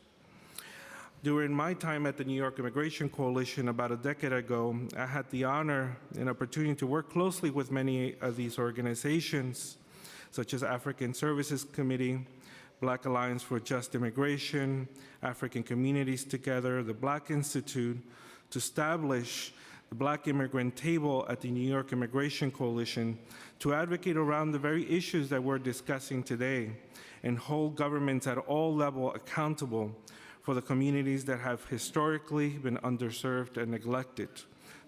During my time at the New York Immigration Coalition about a decade ago, I had the honor and opportunity to work closely with many of these organizations, such as African Services Committee, Black Alliance for Just Immigration, African Communities Together, the Black Institute, to establish the Black Immigrant Table at the New York Immigration Coalition to advocate around the very issues that we're discussing today and hold governments at all levels accountable for the communities that have historically been underserved and neglected.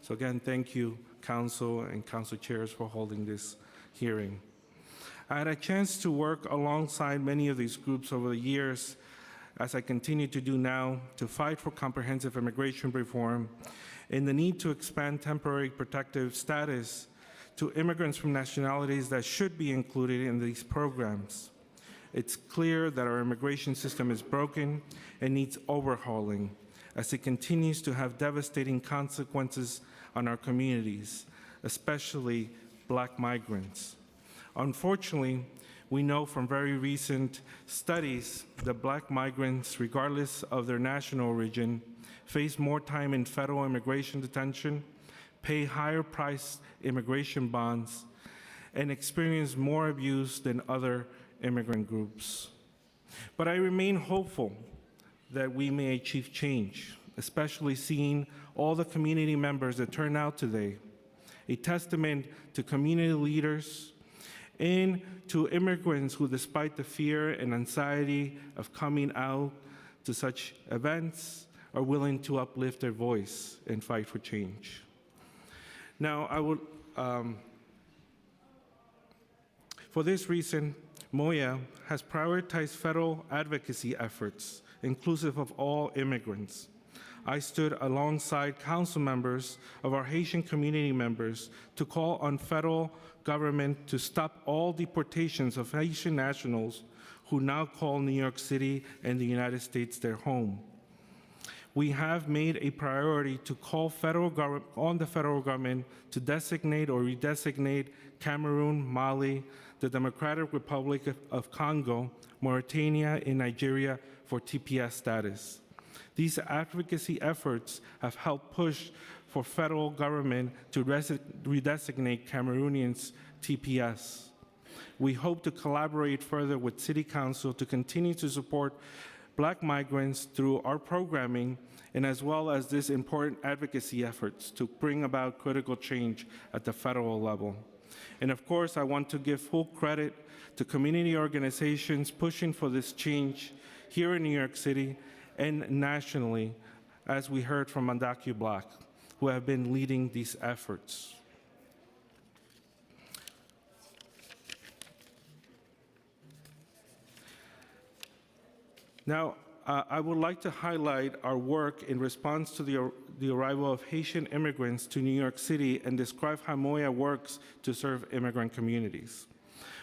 So again, thank you, Council and Council Chairs, for holding this hearing. I had a chance to work alongside many of these groups over the years, as I continue to do now, to fight for comprehensive immigration reform and the need to expand temporary protective status to immigrants from nationalities that should be included in these programs. It's clear that our immigration system is broken and needs overhauling, as it continues to have devastating consequences on our communities, especially Black migrants. Unfortunately, we know from very recent studies that Black migrants, regardless of their national origin, face more time in federal immigration detention, pay higher priced immigration bonds, and experience more abuse than other immigrant groups. But I remain hopeful that we may achieve change, especially seeing all the community members that turned out today, a testament to community leaders and to immigrants who, despite the fear and anxiety of coming out to such events, are willing to uplift their voice and fight for change. Now, I would, for this reason, Moya has prioritized federal advocacy efforts, inclusive of all immigrants. I stood alongside council members of our Haitian community members to call on federal government to stop all deportations of Haitian nationals who now call New York City and the United States their home. We have made a priority to call on the federal government to designate or redesignate Cameroon, Mali, the Democratic Republic of Congo, Mauritania, and Nigeria for TPS status. These advocacy efforts have helped push for federal government to redesignate Cameroonians TPS. We hope to collaborate further with City Council to continue to support Black migrants through our programming and as well as this important advocacy efforts to bring about critical change at the federal level. And of course, I want to give full credit to community organizations pushing for this change here in New York City and nationally, as we heard from Mondacu Black, who have been leading these efforts. Now, I would like to highlight our work in response to the arrival of Haitian immigrants to New York City and describe how Moya works to serve immigrant communities.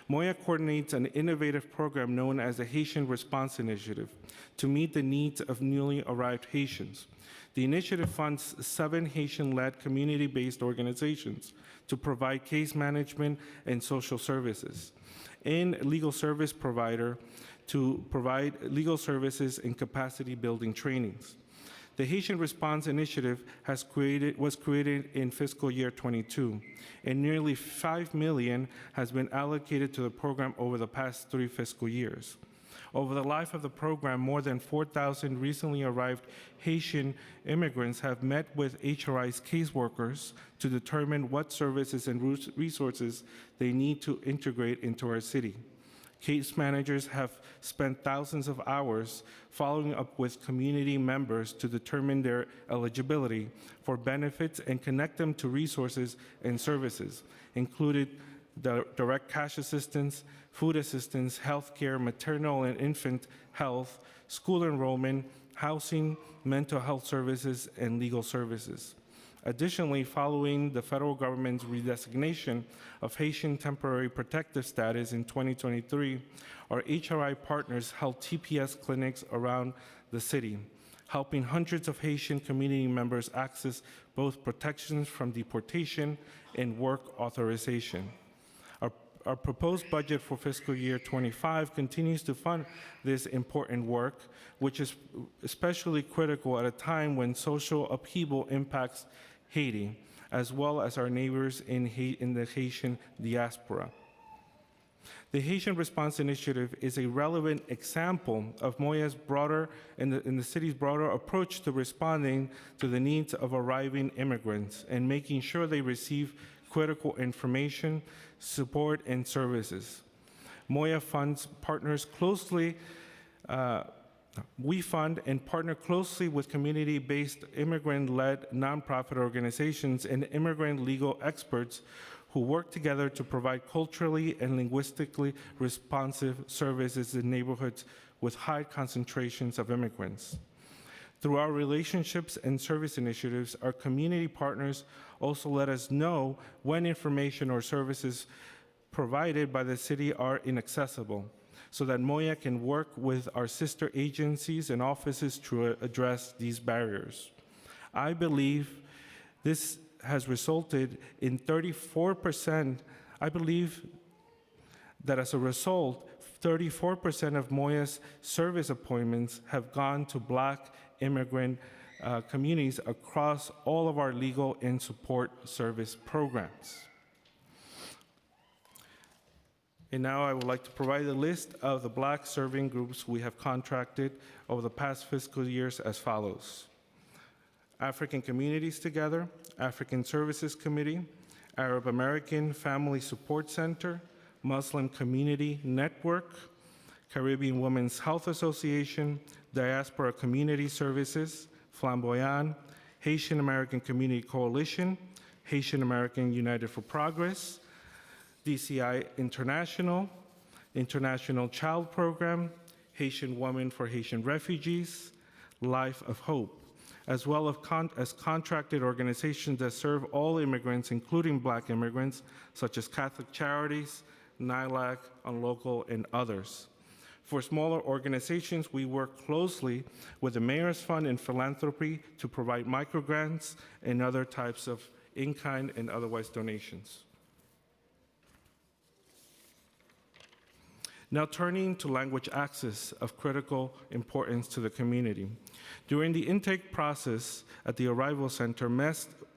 Moya coordinates an innovative program known as the Haitian Response Initiative to meet the needs of newly arrived Haitians. The initiative funds 7 Haitian-led community-based organizations to provide case management and social services, and legal service provider to provide legal services and capacity building trainings. The Haitian Response Initiative was created in fiscal year 22, and nearly $5 million has been allocated to the program over the past 3 fiscal years. Over the life of the program, more than 4,000 recently arrived Haitian immigrants have met with HRI's caseworkers to determine what services and resources they need to integrate into our city. Case managers have spent thousands of hours following up with community members to determine their eligibility for benefits and connect them to resources and services, including direct cash assistance, food assistance, healthcare, maternal and infant health, school enrollment, housing, mental health services, and legal services. Additionally, following the federal government's redesignation of Haitian temporary protective status in 2023, our HRI partners held TPS clinics around the city, helping hundreds of Haitian community members access both protections from deportation and work authorization. Our proposed budget for fiscal year 25 continues to fund this important work, which is especially critical at a time when social upheaval impacts Haiti, as well as our neighbors in the Haitian diaspora. The Haitian Response Initiative is a relevant example of Moya's in the city's broader approach to responding to the needs of arriving immigrants and making sure they receive critical information, support, and services. Moya we fund and partner closely with community-based immigrant-led nonprofit organizations and immigrant legal experts who work together to provide culturally and linguistically responsive services in neighborhoods with high concentrations of immigrants. Through our relationships and service initiatives, our community partners also let us know when information or services provided by the city are inaccessible, so that Moya can work with our sister agencies and offices to address these barriers. I believe this has resulted in 34%. I believe that as a result, 34% of Moya's service appointments have gone to Black immigrant communities across all of our legal and support service programs. And now I would like to provide a list of the Black serving groups we have contracted over the past fiscal years as follows: African Communities Together, African Services Committee, Arab American Family Support Center, Muslim Community Network, Caribbean Women's Health Association, Diaspora Community Services, Flamboyant, Haitian American Community Coalition, Haitian American United for Progress, DCI International, International Child Program, Haitian Women for Haitian Refugees, Life of Hope, as well as contracted organizations that serve all immigrants, including Black immigrants, such as Catholic Charities, NILAC, Unlocal, and others. For smaller organizations, we work closely with the Mayor's Fund and Philanthropy to provide microgrants and other types of in-kind and otherwise donations. Now turning to language access of critical importance to the community. During the intake process at the Arrival Center,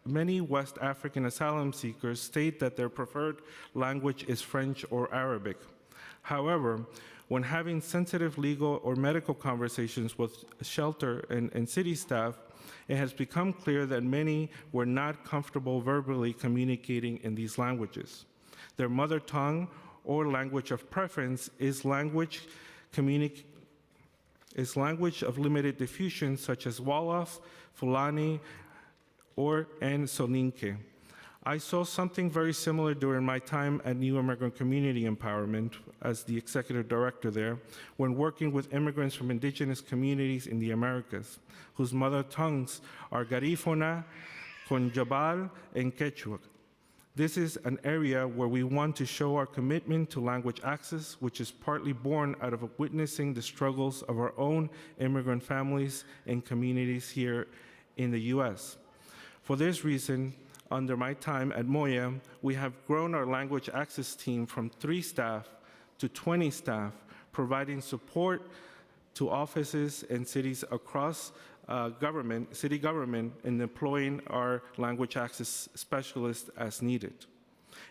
many West African asylum seekers state that their preferred language is French or Arabic. However, when having sensitive legal or medical conversations with shelter and city staff, it has become clear that many were not comfortable verbally communicating in these languages. Their mother tongue or language of preference is language of limited diffusion, such as Wolof, Fulani, and Soninke. I saw something very similar during my time at New Immigrant Community Empowerment as the executive director there, when working with immigrants from indigenous communities in the Americas, whose mother tongues are Garifuna, Conjabal, and Quechua. This is an area where we want to show our commitment to language access, which is partly born out of witnessing the struggles of our own immigrant families and communities here in the US. For this reason, under my time at Moya, we have grown our language access team from 3 staff to 20 staff, providing support to offices and cities across city government in deploying our language access specialists as needed.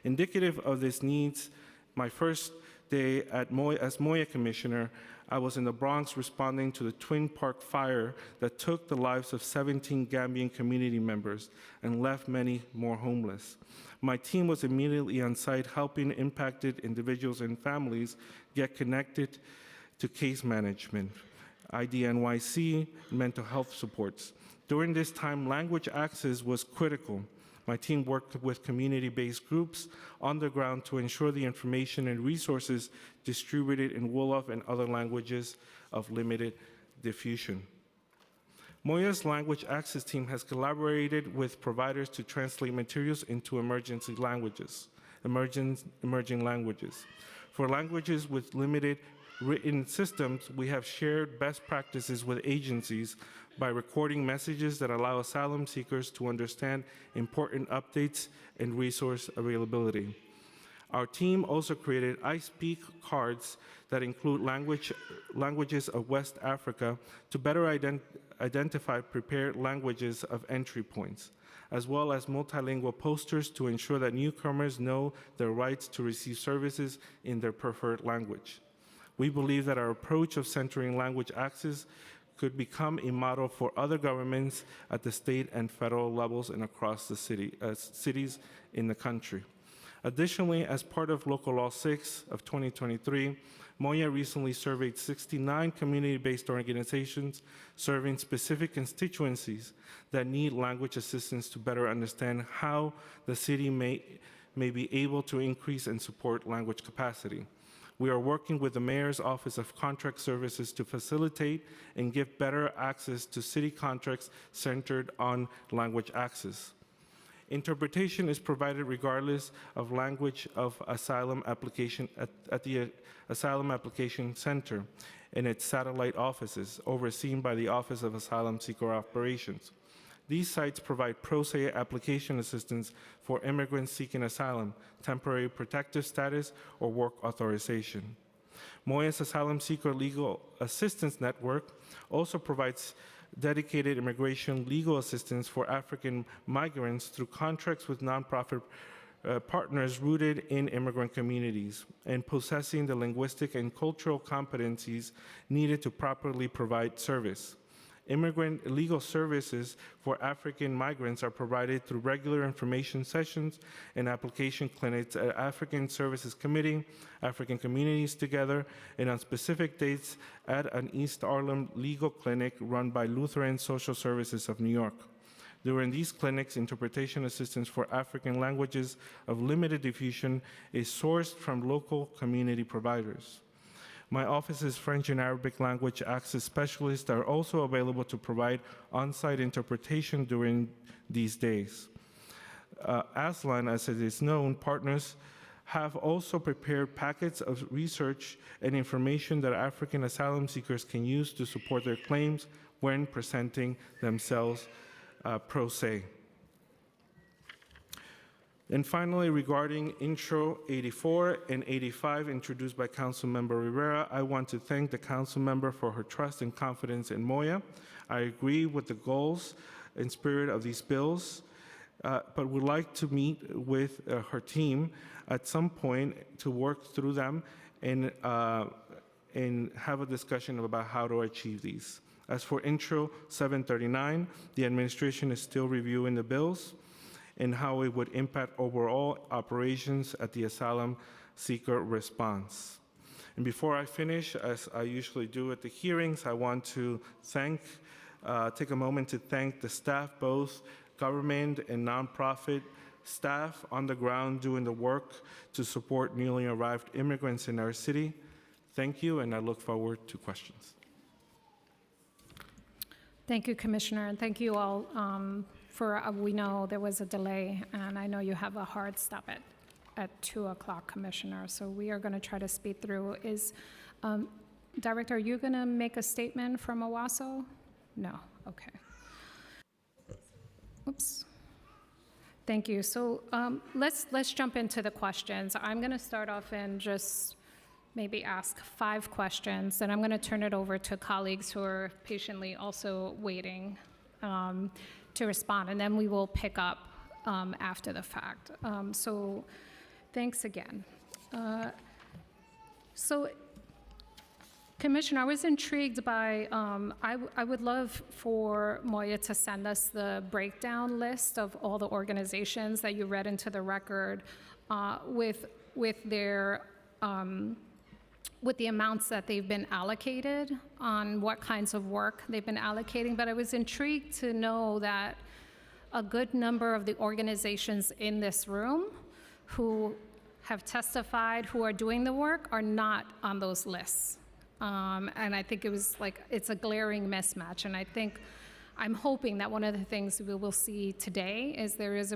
Indicative of these needs, my first day as Moya Commissioner, I was in the Bronx responding to the Twin Park fire that took the lives of 17 Gambian community members and left many more homeless. My team was immediately on site helping impacted individuals and families get connected to case management, IDNYC, mental health supports. During this time, language access was critical. My team worked with community-based groups on the ground to ensure the information and resources distributed in Wolof and other languages of limited diffusion. Moya's language access team has collaborated with providers to translate materials into emerging languages. For languages with limited written systems, we have shared best practices with agencies by recording messages that allow asylum seekers to understand important updates and resource availability. Our team also created I Speak cards that include languages of West Africa to better identify prepared languages of entry points, as well as multilingual posters to ensure that newcomers know their rights to receive services in their preferred language. We believe that our approach of centering language access could become a model for other governments at the state and federal levels and across the cities in the country. Additionally, as part of Local Law 6 of 2023, Moya recently surveyed 69 community-based organizations serving specific constituencies that need language assistance to better understand how the city may be able to increase and support language capacity. We are working with the Mayor's Office of Contract Services to facilitate and give better access to city contracts centered on language access. Interpretation is provided regardless of language of asylum application at the Asylum Application Center and its satellite offices, overseen by the Office of Asylum Seeker Operations. These sites provide pro se application assistance for immigrants seeking asylum, temporary protective status, or work authorization. Moya's Asylum Seeker Legal Assistance Network also provides dedicated immigration legal assistance for African migrants through contracts with nonprofit partners rooted in immigrant communities and possessing the linguistic and cultural competencies needed to properly provide service. Immigrant legal services for African migrants are provided through regular information sessions and application clinics at African Services Committee, African Communities Together, and on specific dates at an East Harlem legal clinic run by Lutheran Social Services of New York. During these clinics, interpretation assistance for African languages of limited diffusion is sourced from local community providers. My office's French and Arabic language access specialists are also available to provide on-site interpretation during these days. ASLAN, as it is known, partners have also prepared packets of research and information that African asylum seekers can use to support their claims when presenting themselves pro se. And finally, regarding Intro 84 and 85 introduced by Councilmember Rivera, I want to thank the councilmember for her trust and confidence in Moya. I agree with the goals and spirit of these bills, but would like to meet with her team at some point to work through them and have a discussion about how to achieve these. As for Intro 739, the administration is still reviewing the bills and how it would impact overall operations at the asylum seeker response. And before I finish, as I usually do at the hearings, I want to take a moment to thank the staff, both government and nonprofit staff on the ground doing the work to support newly arrived immigrants in our city. Thank you, and I look forward to questions. Thank you, Commissioner, and thank you all we know there was a delay, and I know you have a hard stop at 2 o'clock, Commissioner, so we are going to try to speed through. Director, are you going to make a statement from Owasso? No, okay. Oops. Thank you. So let's jump into the questions. I'm going to start off and just maybe ask 5 questions, and I'm going to turn it over to colleagues who are patiently also waiting to respond, and then we will pick up after the fact. So thanks again. So Commissioner, I was intrigued by, I would love for Moya to send us the breakdown list of all the organizations that you read into the record with the amounts that they've been allocated on what kinds of work they've been allocating. But I was intrigued to know that a good number of the organizations in this room who have testified, who are doing the work, are not on those lists. And I think it's a glaring mismatch. And I'm hoping that one of the things we will see today is there's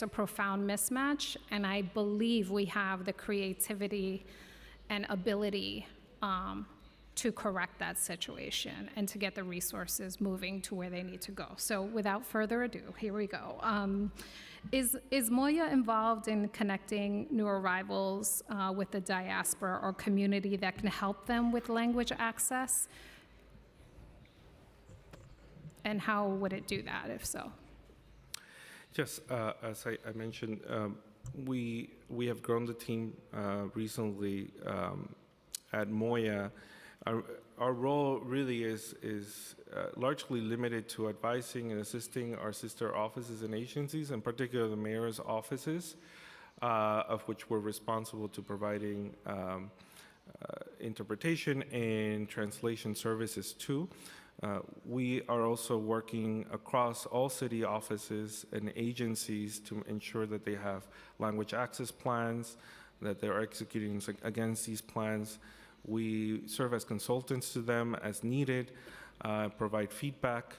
a profound mismatch, and I believe we have the creativity and ability to correct that situation and to get the resources moving to where they need to go. So without further ado, here we go. Is Moya involved in connecting new arrivals with the diaspora or community that can help them with language access? And how would it do that, if so? Yes, as I mentioned, we have grown the team recently at Moya. Our role really is largely limited to advising and assisting our sister offices and agencies, in particular the mayor's offices, of which we're responsible to providing interpretation and translation services to. We are also working across all city offices and agencies to ensure that they have language access plans, that they're executing against these plans. We serve as consultants to them as needed, provide feedback.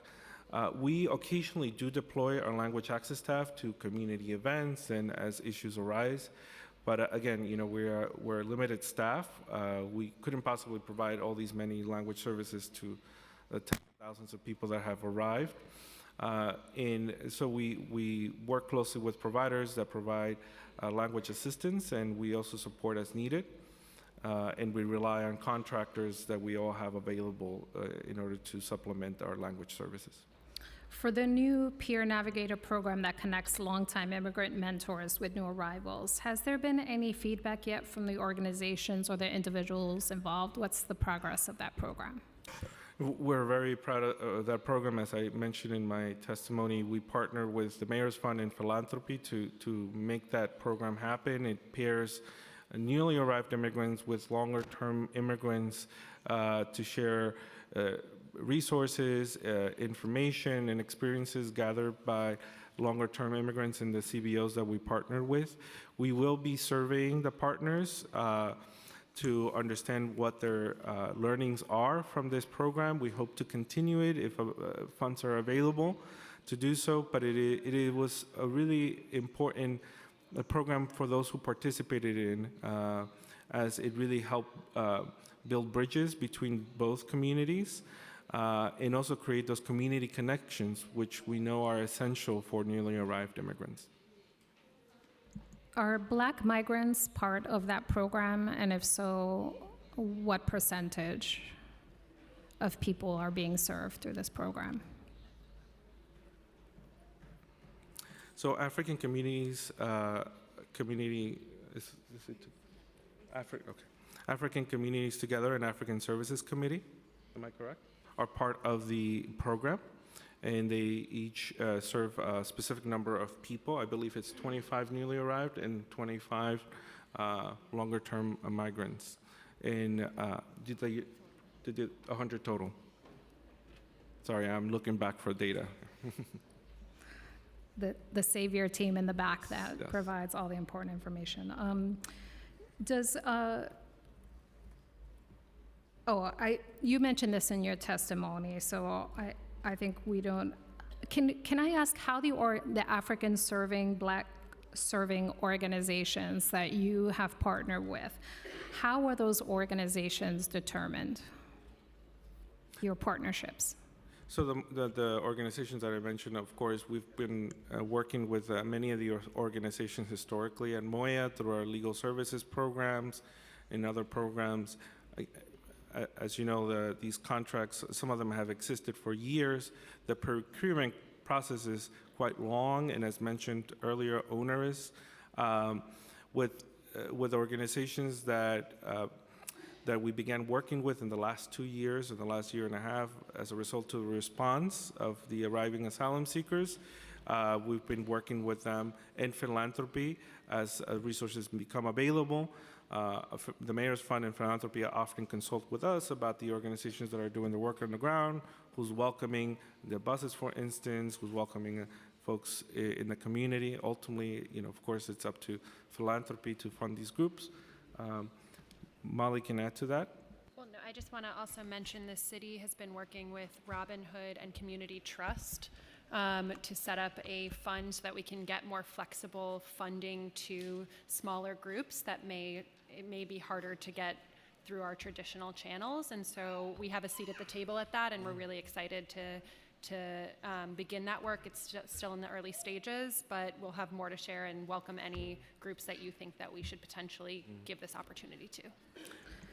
We occasionally do deploy our language access staff to community events and as issues arise. But again, we're limited staff. We couldn't possibly provide all these many language services to the tens of thousands of people that have arrived. And so we work closely with providers that provide language assistance, and we also support as needed. And we rely on contractors that we all have available in order to supplement our language services. For the new Peer Navigator program that connects longtime immigrant mentors with new arrivals, has there been any feedback yet from the organizations or the individuals involved? What's the progress of that program? We're very proud of that program. As I mentioned in my testimony, we partner with the Mayor's Fund and Philanthropy to make that program happen. It pairs newly arrived immigrants with longer-term immigrants to share resources, information, and experiences gathered by longer-term immigrants in the CBOs that we partner with. We will be surveying the partners to understand what their learnings are from this program. We hope to continue it if funds are available to do so, but it was a really important program for those who participated in, as it really helped build bridges between both communities and also create those community connections, which we know are essential for newly arrived immigrants. Are Black migrants part of that program? And if so, what percentage of people are being served through this program? So African communities, African Communities Together and African Services Committee, am I correct? Are part of the program, and they each serve a specific number of people. I believe it's 25 newly arrived and 25 longer-term migrants. And did 100 total? Sorry, I'm looking back for data. The Savior team in the back that Yes. provides all the important information. You mentioned this in your testimony, so I think we don't. Can I ask how the African serving, Black serving organizations that you have partnered with, how are those organizations determined? Your partnerships? So the organizations that I mentioned, of course, we've been working with many of the organizations historically at Moya through our legal services programs and other programs. As you know, these contracts, some of them have existed for years. The procurement process is quite long and, as mentioned earlier, onerous. With organizations that we began working with in the last 2 years, in the last year and a half, as a result of the response of the arriving asylum seekers. We've been working with them in philanthropy as resources become available. The Mayor's Fund and Philanthropy often consult with us about the organizations that are doing the work on the ground, who's welcoming the buses, for instance, who's welcoming folks in the community. Ultimately, of course, it's up to philanthropy to fund these groups. Molly can add to that. Well, no, I just want to also mention the city has been working with Robin Hood and Community Trust to set up a fund so that we can get more flexible funding to smaller groups that it may be harder to get through our traditional channels. And so we have a seat at the table at that, and we're really excited to begin that work. It's still in the early stages, but we'll have more to share and welcome any groups that you think that we should potentially give this opportunity to.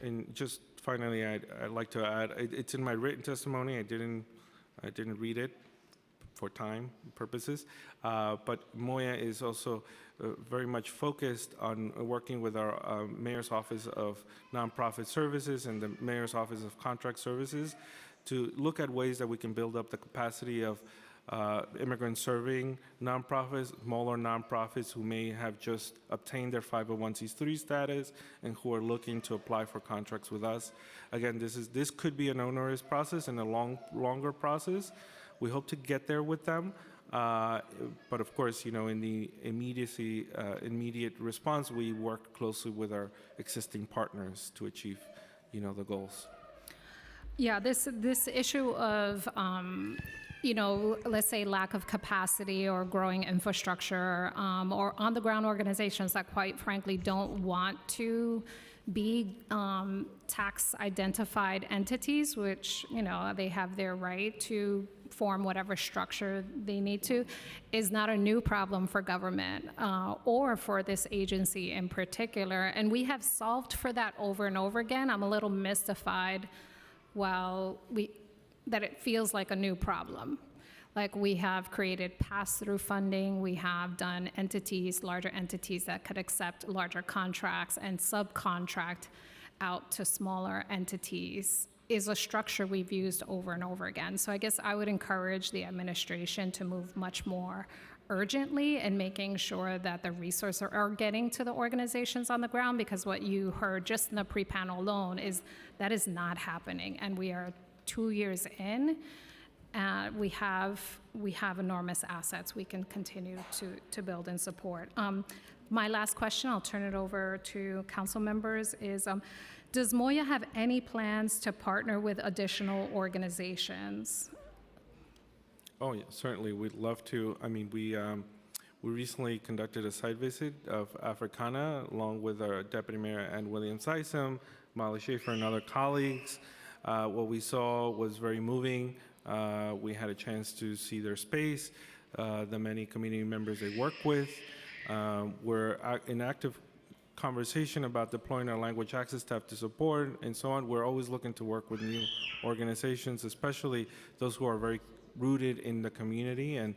And just finally, I'd like to add, it's in my written testimony. I didn't read it for time purposes, but Moya is also very much focused on working with our Mayor's Office of Nonprofit Services and the Mayor's Office of Contract Services to look at ways that we can build up the capacity of immigrant serving nonprofits, smaller nonprofits who may have just obtained their 501c3 status and who are looking to apply for contracts with us. Again, this could be an onerous process and a longer process. We hope to get there with them, but of course, in the immediate response, we work closely with our existing partners to achieve, the goals. Yeah, this issue of, let's say lack of capacity or growing infrastructure or on-the-ground organizations that quite frankly don't want to be tax-identified entities, which, they have their right to form whatever structure they need to, is not a new problem for government or for this agency in particular. And we have solved for that over and over again. I'm a little mystified that it feels like a new problem. Like, we have created pass-through funding, we have done entities, larger entities that could accept larger contracts and subcontract out to smaller entities, is a structure we've used over and over again. So I guess I would encourage the administration to move much more urgently in making sure that the resources are getting to the organizations on the ground, because what you heard just in the pre-panel alone is that is not happening, and we are 2 years in. We have enormous assets we can continue to build and support. My last question, I'll turn it over to council members, is does Moya have any plans to partner with additional organizations? Oh, yeah, certainly. We'd love to. I mean, we recently conducted a site visit of Africana along with our Deputy Mayor Ann Williams Isom, Molly Schaefer, and other colleagues. What we saw was very moving. We had a chance to see their space, the many community members they work with. We're in active conversation about deploying our language access staff to support and so on. We're always looking to work with new organizations, especially those who are very rooted in the community. And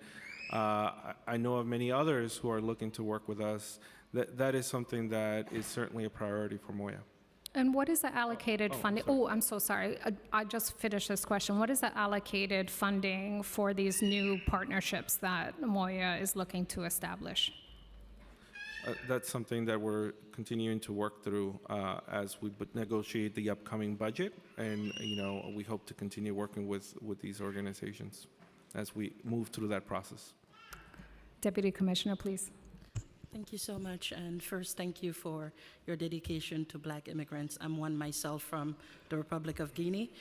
I know of many others who are looking to work with us. That is something that is certainly a priority for Moya. And what is the allocated funding? Oh, I'm so sorry. I just finished this question. What is the allocated funding for these new partnerships that Moya is looking to establish? That's something that we're continuing to work through as we negotiate the upcoming budget, and we hope to continue working with these organizations as we move through that process. Deputy Commissioner, please. Thank you so much. And first, thank you for your dedication to Black immigrants. I'm one myself from the Republic of Guinea,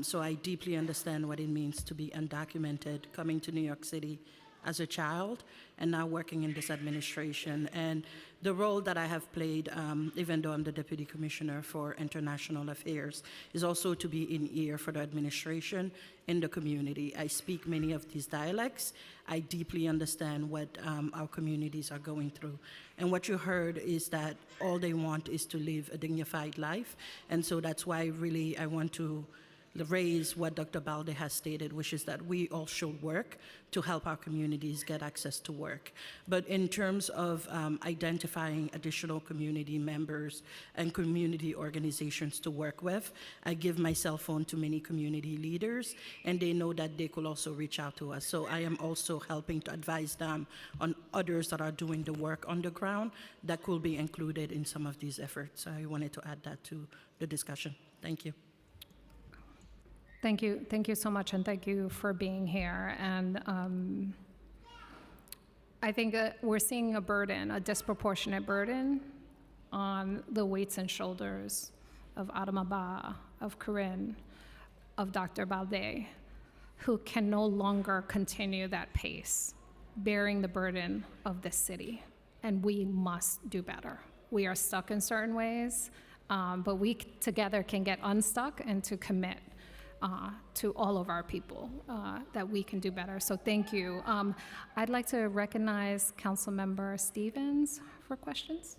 so I deeply understand what it means to be undocumented, coming to New York City as a child, and now working in this administration. And the role that I have played, even though I'm the Deputy Commissioner for International Affairs, is also to be in ear for the administration in the community. I speak many of these dialects. I deeply understand what our communities are going through. And what you heard is that all they want is to live a dignified life. And so that's why really I want to raise what Dr. Balde has stated, which is that we all should work to help our communities get access to work. But in terms of identifying additional community members and community organizations to work with, I give my cell phone to many community leaders, and they know that they could also reach out to us. So I am also helping to advise them on others that are doing the work on the ground that could be included in some of these efforts. I wanted to add that to the discussion. Thank you. Thank you so much, and thank you for being here. And I think we're seeing a burden, a disproportionate burden on the weights and shoulders of Adama Ba, of Corinne, of Dr. Balde, who can no longer continue that pace, bearing the burden of this city. And we must do better. We are stuck in certain ways, but we together can get unstuck and to commit to all of our people that we can do better. So thank you. I'd like to recognize Councilmember Stevens for questions.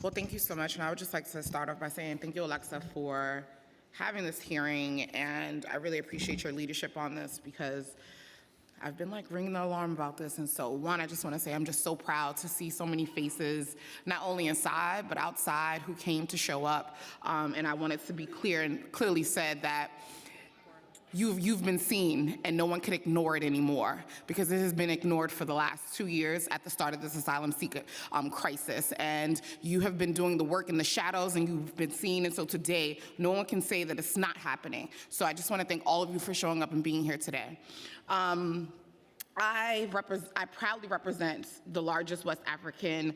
Well, thank you so much. And I would just like to start off by saying thank you, Alexa, for having this hearing. And I really appreciate your leadership on this, because I've been like ringing the alarm about this. And so one, I just want to say I'm just so proud to see so many faces, not only inside, but outside, who came to show up. And I wanted to be clear and clearly said that you've been seen, and no one can ignore it anymore, because it has been ignored for the last 2 years at the start of this asylum seeker crisis. And you have been doing the work in the shadows, and you've been seen. And so today, no one can say that it's not happening. So I just want to thank all of you for showing up and being here today. I proudly represent the largest West African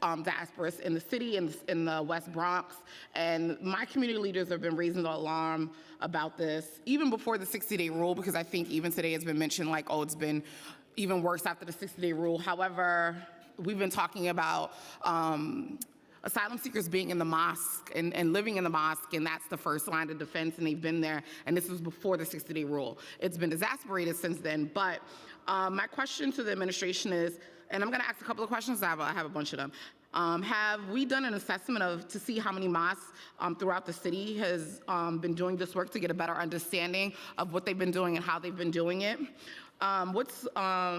diasporas in the city, in the West Bronx, and my community leaders have been raising the alarm about this even before the 60-day rule, because I think even today it's been mentioned like, oh, it's been even worse after the 60-day rule. However, we've been talking about asylum seekers being in the mosque and living in the mosque, and that's the first line of defense, and they've been there, and this was before the 60-day rule. It's been exasperated since then, but my question to the administration is, and I'm gonna ask a couple of questions, I have a bunch of them. Have we done an assessment to see how many mosques throughout the city has been doing this work to get a better understanding of what they've been doing and how they've been doing it? What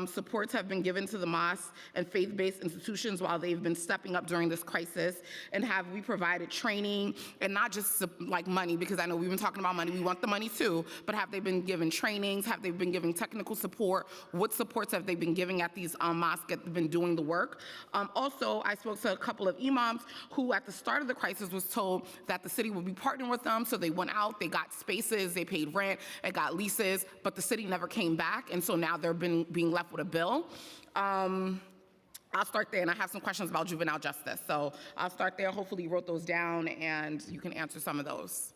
supports have been given to the mosques and faith-based institutions while they've been stepping up during this crisis? And have we provided training, and not just like money, because I know we've been talking about money, we want the money too, but have they been given trainings? Have they been giving technical support? What supports have they been giving at these mosques that have been doing the work? Also, I spoke to a couple of imams who at the start of the crisis was told that the city would be partnering with them, so they went out, they got spaces, they paid rent, and got leases, but the city never came back, and so now they're being left with a bill. I'll start there, and I have some questions about juvenile justice. So I'll start there. Hopefully you wrote those down, and you can answer some of those.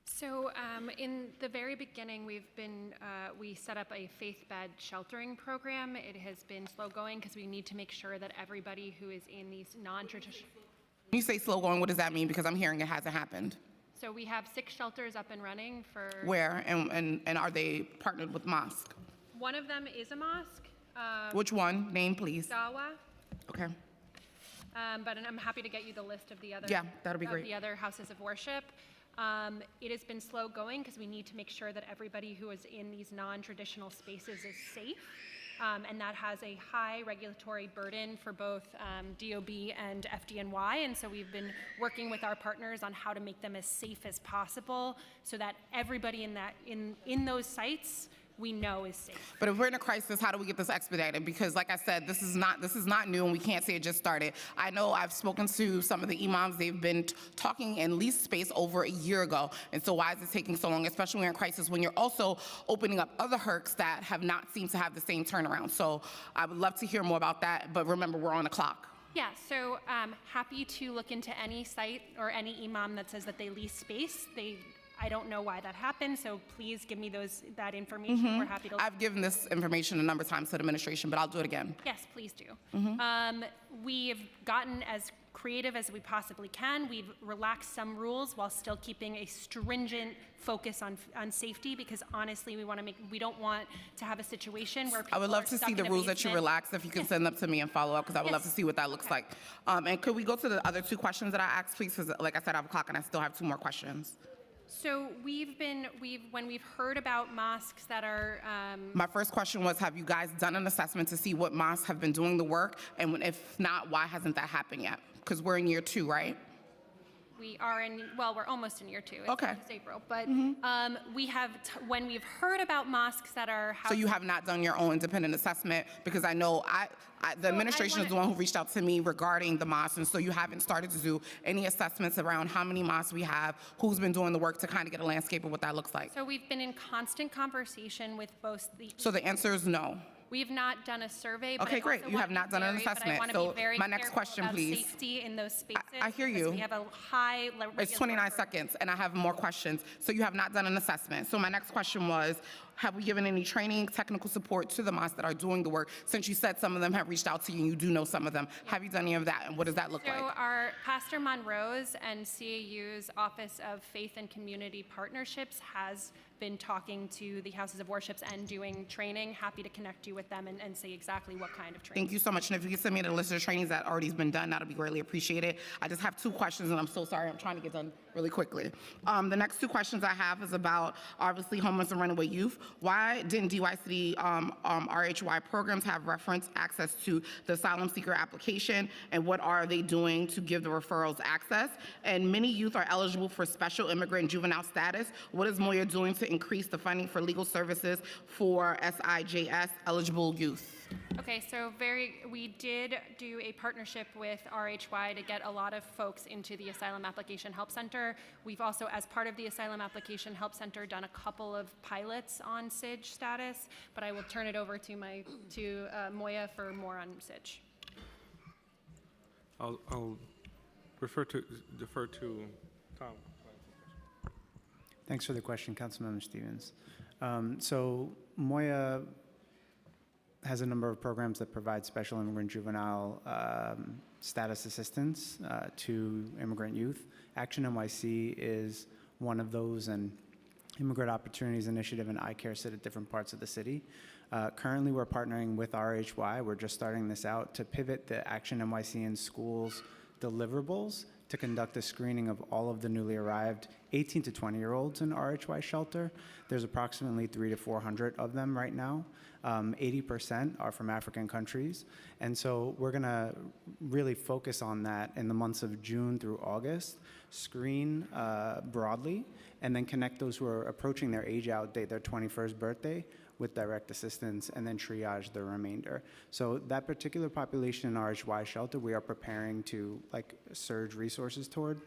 So in the very beginning, we set up a faith bed sheltering program. It has been slow going because we need to make sure that everybody who is in these non-traditional. When you say slow going, what does that mean? Because I'm hearing it hasn't happened. So we have 6 shelters up and running for. Where, and are they partnered with mosque? One of them is a mosque. Which one? Name, please. Dawa. Okay. But I'm happy to get you the list of the other. Yeah, that'll be great. The other houses of worship. It has been slow going because we need to make sure that everybody who is in these non-traditional spaces is safe. And that has a high regulatory burden for both DOB and FDNY. And so we've been working with our partners on how to make them as safe as possible so that everybody in those sites we know is safe. But if we're in a crisis, how do we get this expedited? Because like I said, this is not new, and we can't say it just started. I know I've spoken to some of the imams. They've been talking in leased space over a year ago. And so why is it taking so long, especially when we're in crisis, when you're also opening up other hercs that have not seemed to have the same turnaround? So I would love to hear more about that, but remember, we're on the clock. Yeah, so happy to look into any site or any imam that says that they lease space. I don't know why that happened, so please give me that information. We're happy to. I've given this information a number of times to the administration, but I'll do it again. Yes, please do. We've gotten as creative as we possibly can. We've relaxed some rules while still keeping a stringent focus on safety, because honestly, we don't want to have a situation where people I would love are to stuck see the in a rules that you basement. relaxed. If you can send them to me and follow up, because I would love to see what that looks like. And could we go to the other 2 questions that I asked, please? Because like I said, I have a clock, and I still have 2 more questions. So when we've heard about mosques that are. My first question was, have you guys done an assessment to see what mosques have been doing the work? And if not, why hasn't that happened yet? Because we're in year 2, right? We're almost in year 2. It's Okay. April. But when we've heard about mosques that are. So you have not done your own independent assessment? Because I know the administration is the one who reached out to me regarding the mosques, and so you haven't started to do any assessments around how many mosques we have, who's been doing the work to kind of get a landscape of what that looks like. So we've been in constant conversation with both the. So the answer is no. We have not done a survey. But Okay, great. You have not done an assessment. So my next question, please. Safety in those spaces. I hear you. We have a high. It's 29 seconds, and I have more questions. So you have not done an assessment. So my next question was, have we given any training, technical support to the mosques that are doing the work? Since you said some of them have reached out to you, and you do know some of them, have you done any of that, and what does that look like? So our Pastor Monroe's and CAU's Office of Faith and Community Partnerships has been talking to the houses of worships and doing training. Happy to connect you with them and say exactly what kind of training. Thank you so much. And if you can send me the list of trainings that already has been done, that'll be greatly appreciated. I just have 2 questions, and I'm so sorry. I'm trying to get done really quickly. The next 2 questions I have is about, obviously, homeless and runaway youth. Why didn't DY City RHY programs have reference access to the asylum seeker application, and what are they doing to give the referrals access? And many youth are eligible for special immigrant and juvenile status. What is Moya doing to increase the funding for legal services for SIJS eligible youth? Okay, so we did do a partnership with RHY to get a lot of folks into the Asylum Application Help Center. We've also, as part of the Asylum Application Help Center, done a couple of pilots on SIJ status, but I will turn it over to Moya for more on SIJ. I'll defer to Tom. Thanks for the question, Councilmember Stevens. So Moya has a number of programs that provide special immigrant juvenile status assistance to immigrant youth. Action NYC is one of those, and Immigrant Opportunities Initiative and iCare sit at different parts of the city. Currently, we're partnering with RHY. We're just starting this out to pivot the Action NYC in Schools deliverables to conduct a screening of all of the newly arrived 18 to 20-year-olds in RHY shelter. There's approximately 300 to 400 of them right now. 80% are from African countries. And so we're gonna really focus on that in the months of June through August, screen broadly, and then connect those who are approaching their age out date, their 21st birthday, with direct assistance, and then triage the remainder. So that particular population in RHY shelter, we are preparing to surge resources toward.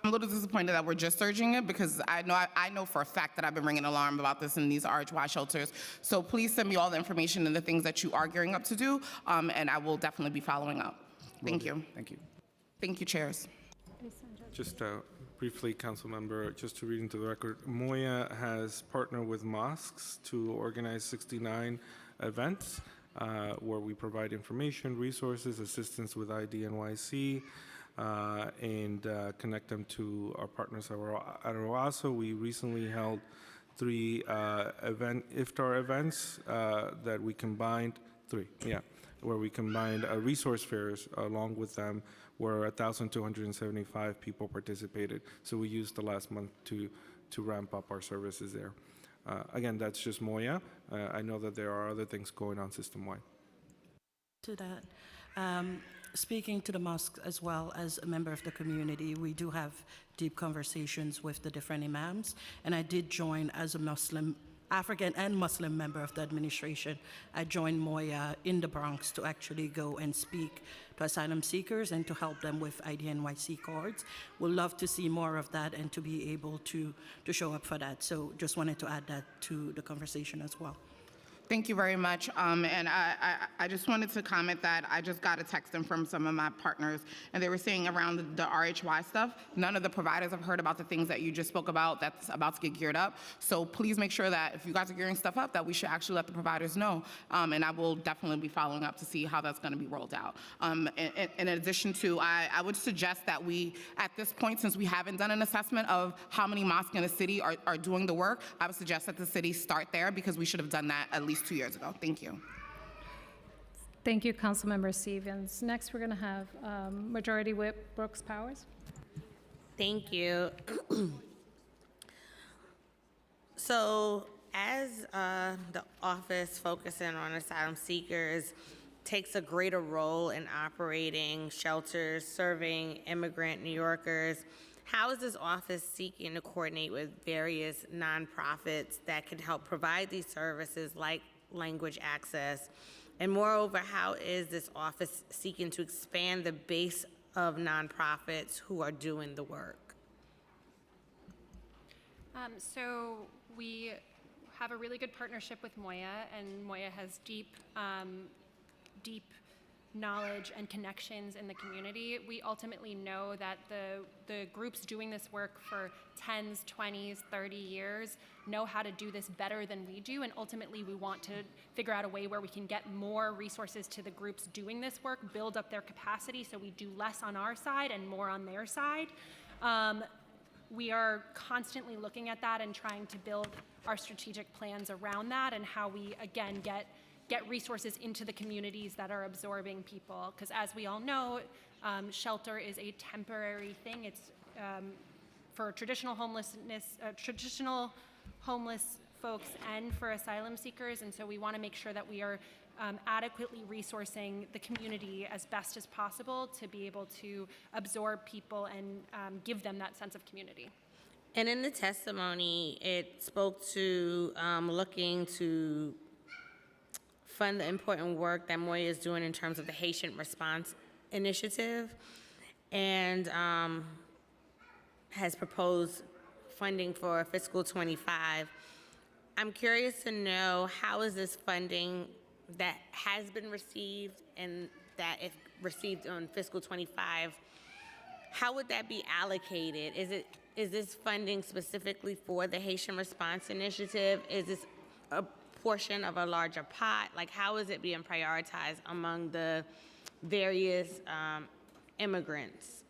I'm a little disappointed that we're just surging it because I know for a fact that I've been ringing alarm about this in these RHY shelters. So please send me all the information and the things that you are gearing up to do, and I will definitely be following up. Thank you. Thank you. Thank you, chairs. Just briefly, council member, just to read into the record, Moya has partnered with mosques to organize 69 events where we provide information, resources, assistance with ID NYC, and connect them to our partners at OASO. We recently held 3 iftar events that we combined, where we combined resource fairs along with them, where 1,275 people participated. So we used the last month to ramp up our services there. Again, that's just Moya. I know that there are other things going on system-wide. To that, speaking to the mosque as well as a member of the community, we do have deep conversations with the different imams, and I did join as a Muslim, African and Muslim member of the administration. I joined Moya in the Bronx to actually go and speak to asylum seekers and to help them with ID NYC cards. We'd love to see more of that and to be able to show up for that. So just wanted to add that to the conversation as well. Thank you very much. And I just wanted to comment that I just got a text in from some of my partners, and they were saying around the RHY stuff, none of the providers have heard about the things that you just spoke about that's about to get geared up. So please make sure that if you guys are gearing stuff up, that we should actually let the providers know. And I will definitely be following up to see how that's going to be rolled out. In addition to, I would suggest that we, at this point, since we haven't done an assessment of how many mosques in the city are doing the work, I would suggest that the city start there because we should have done that at least 2 years ago. Thank you. Thank you, Councilmember Stevens. Next, we're going to have Majority Whip Brooks Powers. Thank you. So, as the office focusing on asylum seekers takes a greater role in operating shelters, serving immigrant New Yorkers, how is this office seeking to coordinate with various nonprofits that can help provide these services like language access? And moreover, how is this office seeking to expand the base of nonprofits who are doing the work? So we have a really good partnership with Moya, and Moya has deep knowledge and connections in the community. We ultimately know that the groups doing this work for 10s, 20s, 30 years know how to do this better than we do, and ultimately we want to figure out a way where we can get more resources to the groups doing this work, build up their capacity so we do less on our side and more on their side. We are constantly looking at that and trying to build our strategic plans around that and how we, again, get resources into the communities that are absorbing people. Because as we all know, shelter is a temporary thing. It's for traditional homeless folks and for asylum seekers. And so we want to make sure that we are adequately resourcing the community as best as possible to be able to absorb people and give them that sense of community. And in the testimony, it spoke to looking to fund the important work that Moya is doing in terms of the Haitian Response Initiative, and has proposed funding for fiscal 25. I'm curious to know, how is this funding that has been received and that if received on fiscal 25, how would that be allocated? Is this funding specifically for the Haitian Response Initiative? Is this a portion of a larger pot? Like, how is it being prioritized among the various immigrants?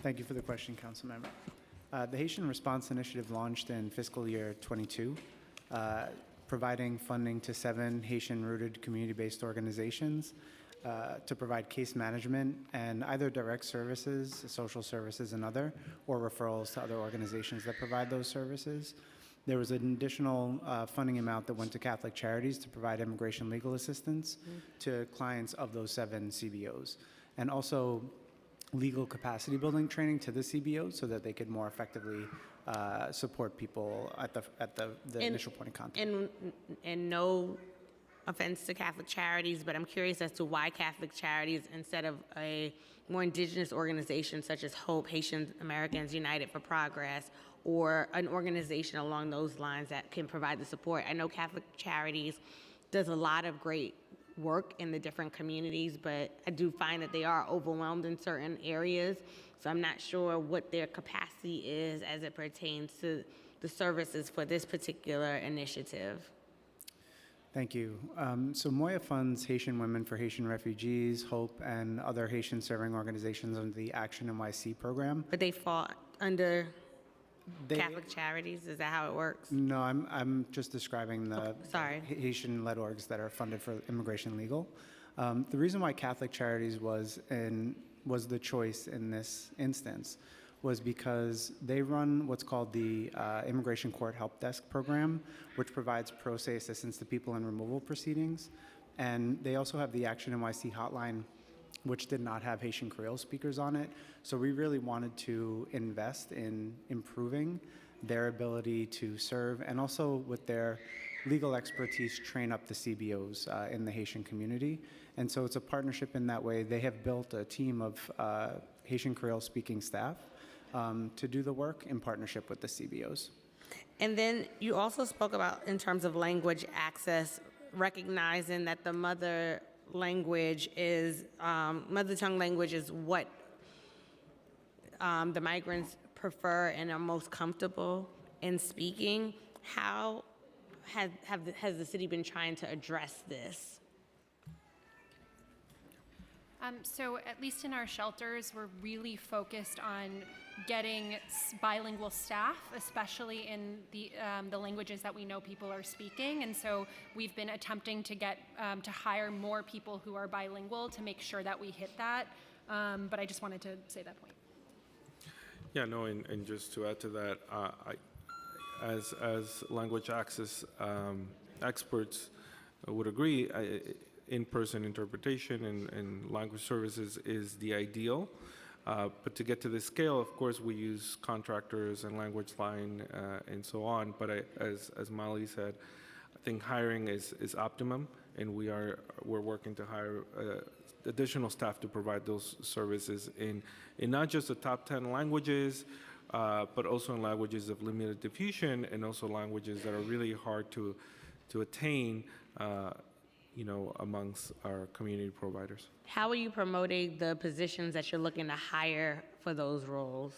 Thank you for the question, Councilmember. The Haitian Response Initiative launched in fiscal year 22, providing funding to 7 Haitian-rooted community-based organizations to provide case management and either direct services, social services and other, or referrals to other organizations that provide those services. There was an additional funding amount that went to Catholic Charities to provide immigration legal assistance to clients of those 7 CBOs, and also legal capacity building training to the CBOs so that they could more effectively support people at the initial point of contact. And no offense to Catholic Charities, but I'm curious as to why Catholic Charities instead of a more indigenous organization such as HOPE, Haitian Americans United for Progress, or an organization along those lines that can provide the support. I know Catholic Charities does a lot of great work in the different communities, but I do find that they are overwhelmed in certain areas. So I'm not sure what their capacity is as it pertains to the services for this particular initiative. Thank you. So Moya funds Haitian Women for Haitian Refugees, HOPE, and other Haitian serving organizations under the Action NYC program. But they fall under Catholic Charities? Is that how it works? No, I'm just describing the sorry. Haitian-led orgs that are funded for immigration legal. The reason why Catholic Charities was the choice in this instance was because they run what's called the Immigration Court Help Desk program, which provides pro se assistance to people in removal proceedings. And they also have the Action NYC hotline, which did not have Haitian Creole speakers on it. So we really wanted to invest in improving their ability to serve, and also with their legal expertise, train up the CBOs in the Haitian community. And so it's a partnership in that way. They have built a team of Haitian Creole speaking staff to do the work in partnership with the CBOs. And then you also spoke about, in terms of language access, recognizing that the mother language is, mother tongue language is what the migrants prefer and are most comfortable in speaking. How has the city been trying to address this? So at least in our shelters, we're really focused on getting bilingual staff, especially in the languages that we know people are speaking. And so we've been attempting to get to hire more people who are bilingual to make sure that we hit that. But I just wanted to say that point. Yeah, no, and just to add to that, as language access experts would agree, in-person interpretation and language services is the ideal. But to get to this scale, of course, we use contractors and language line and so on. But as Molly said, I think hiring is optimum, and we're working to hire additional staff to provide those services in not just the top 10 languages, but also in languages of limited diffusion, and also languages that are really hard to attain, amongst our community providers. How are you promoting the positions that you're looking to hire for those roles?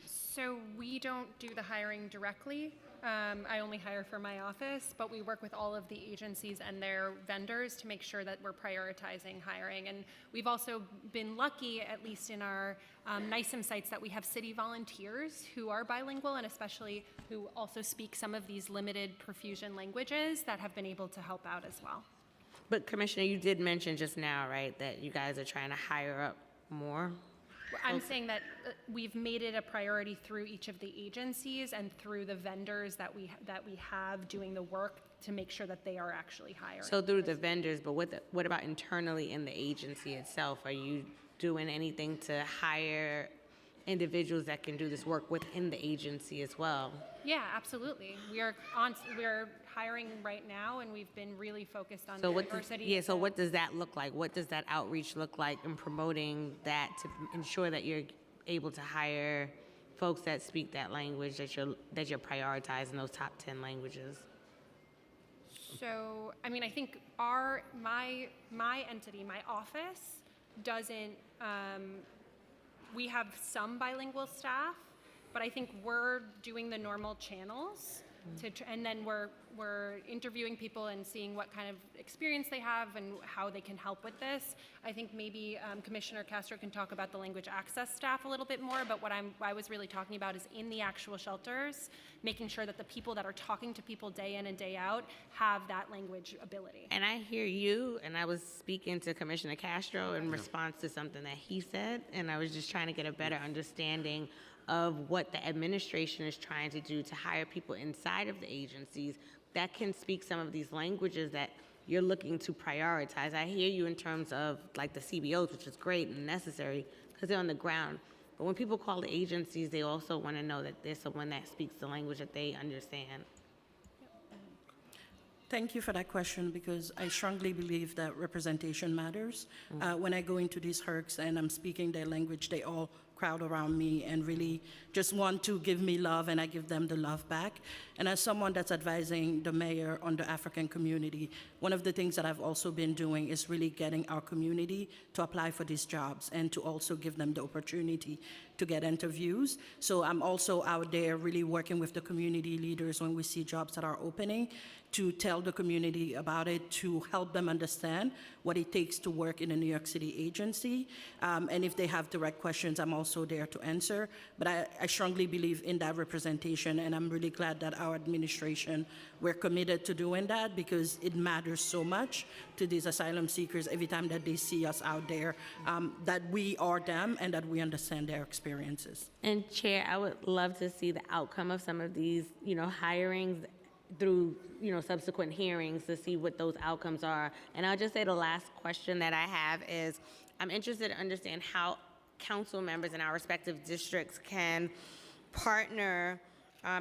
So we don't do the hiring directly. I only hire for my office, but we work with all of the agencies and their vendors to make sure that we're prioritizing hiring. And we've also been lucky, at least in our NYSEM sites, that we have city volunteers who are bilingual, and especially who also speak some of these limited perfusion languages that have been able to help out as well. But Commissioner, you did mention just now, right, that you guys are trying to hire up more? I'm saying that we've made it a priority through each of the agencies and through the vendors that we have doing the work to make sure that they are actually hiring. So through the vendors, but what about internally in the agency itself? Are you doing anything to hire individuals that can do this work within the agency as well? Yeah, absolutely. We're hiring right now, and we've been really focused on diversity. So what does that look like? What does that outreach look like in promoting that to ensure that you're able to hire folks that speak that language, that you're prioritizing those top 10 languages? So, I mean, I think my entity, my office, doesn't. We have some bilingual staff, but I think we're doing the normal channels And then we're interviewing people and seeing what kind of experience they have and how they can help with this. I think maybe Commissioner Castro can talk about the language access staff a little bit more, but what I was really talking about is in the actual shelters, making sure that the people that are talking to people day in and day out have that language ability. And I hear you, and I was speaking to Commissioner Castro in response to something that he said, and I was just trying to get a better understanding of what the administration is trying to do to hire people inside of the agencies that can speak some of these languages that you're looking to prioritize. I hear you in terms of like the CBOs, which is great and necessary because they're on the ground. But when people call the agencies, they also want to know that there's someone that speaks the language that they understand. Thank you for that question, because I strongly believe that representation matters. When I go into these HERCs and I'm speaking their language, they all crowd around me and really just want to give me love, and I give them the love back. And as someone that's advising the mayor on the African community, one of the things that I've also been doing is really getting our community to apply for these jobs and to also give them the opportunity to get interviews. So I'm also out there really working with the community leaders when we see jobs that are opening, to tell the community about it, to help them understand what it takes to work in a New York City agency. And if they have direct questions, I'm also there to answer. But I strongly believe in that representation, and I'm really glad that our administration, we're committed to doing that, because it matters so much to these asylum seekers every time that they see us out there, that we are them and that we understand their experiences. And Chair, I would love to see the outcome of some of these, hirings through, subsequent hearings to see what those outcomes are. And I'll just say the last question that I have is, I'm interested to understand how council members in our respective districts can partner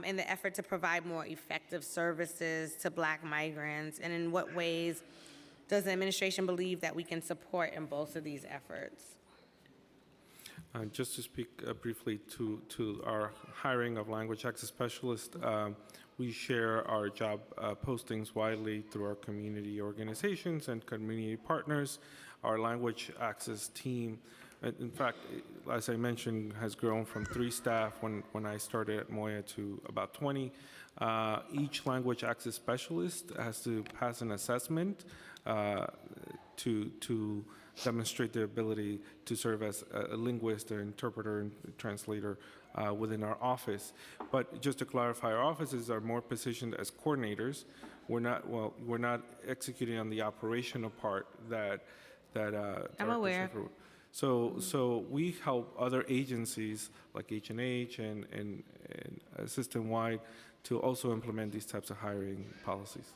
in the effort to provide more effective services to Black migrants, and in what ways does the administration believe that we can support in both of these efforts? Just to speak briefly to our hiring of language access specialists, we share our job postings widely through our community organizations and community partners. Our language access team, in fact, as I mentioned, has grown from 3 staff when I started at Moya to about 20. Each language access specialist has to pass an assessment to demonstrate their ability to serve as a linguist, an interpreter, and translator within our office. But just to clarify, our offices are more positioned as coordinators. We're not executing on the operational part that I'm aware. So we help other agencies like H&H and system-wide to also implement these types of hiring policies.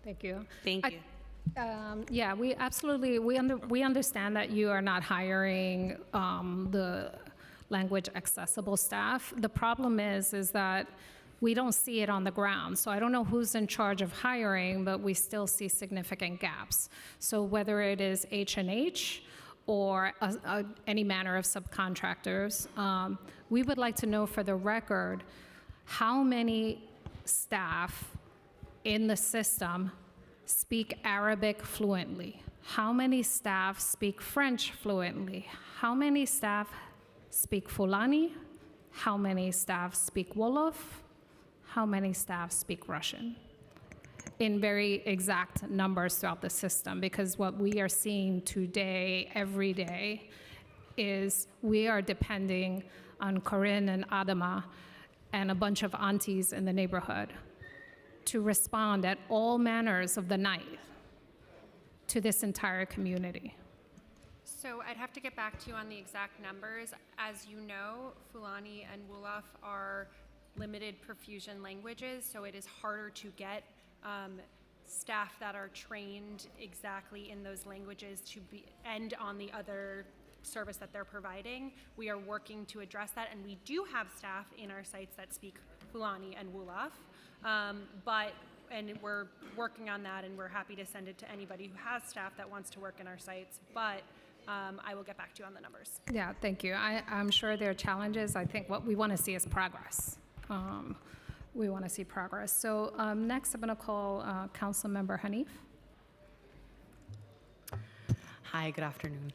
Thank you. Thank you. Yeah, we absolutely, we understand that you are not hiring the language accessible staff. The problem is that we don't see it on the ground. So I don't know who's in charge of hiring, but we still see significant gaps. So whether it is H&H or any manner of subcontractors, we would like to know for the record how many staff in the system speak Arabic fluently? How many staff speak French fluently? How many staff speak Fulani? How many staff speak Wolof? How many staff speak Russian? In very exact numbers throughout the system, because what we are seeing today, every day, is we are depending on Corinne and Adama and a bunch of aunties in the neighborhood to respond at all manners of the night to this entire community. So I'd have to get back to you on the exact numbers. As you know, Fulani and Wolof are limited perfusion languages, so it is harder to get staff that are trained exactly in those languages to be and on the other service that they're providing. We are working to address that, and we do have staff in our sites that speak Fulani and Wolof. And we're working on that, and we're happy to send it to anybody who has staff that wants to work in our sites, but I will get back to you on the numbers. Yeah, thank you. I'm sure there are challenges. I think what we want to see is progress. We want to see progress. So next I'm going to call Council Member Hanif. Hi, good afternoon.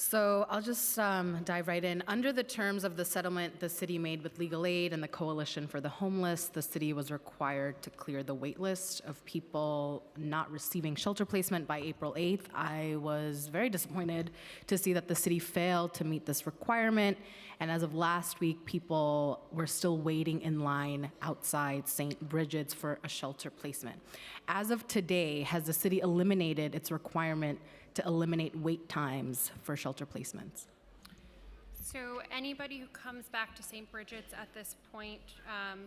So I'll just dive right in. Under the terms of the settlement the city made with Legal Aid and the Coalition for the Homeless, the city was required to clear the wait list of people not receiving shelter placement by April 8th. I was very disappointed to see that the city failed to meet this requirement. And as of last week, people were still waiting in line outside St. Bridget's for a shelter placement. As of today, has the city eliminated its requirement to eliminate wait times for shelter placements? So anybody who comes back to St. Bridget's at this point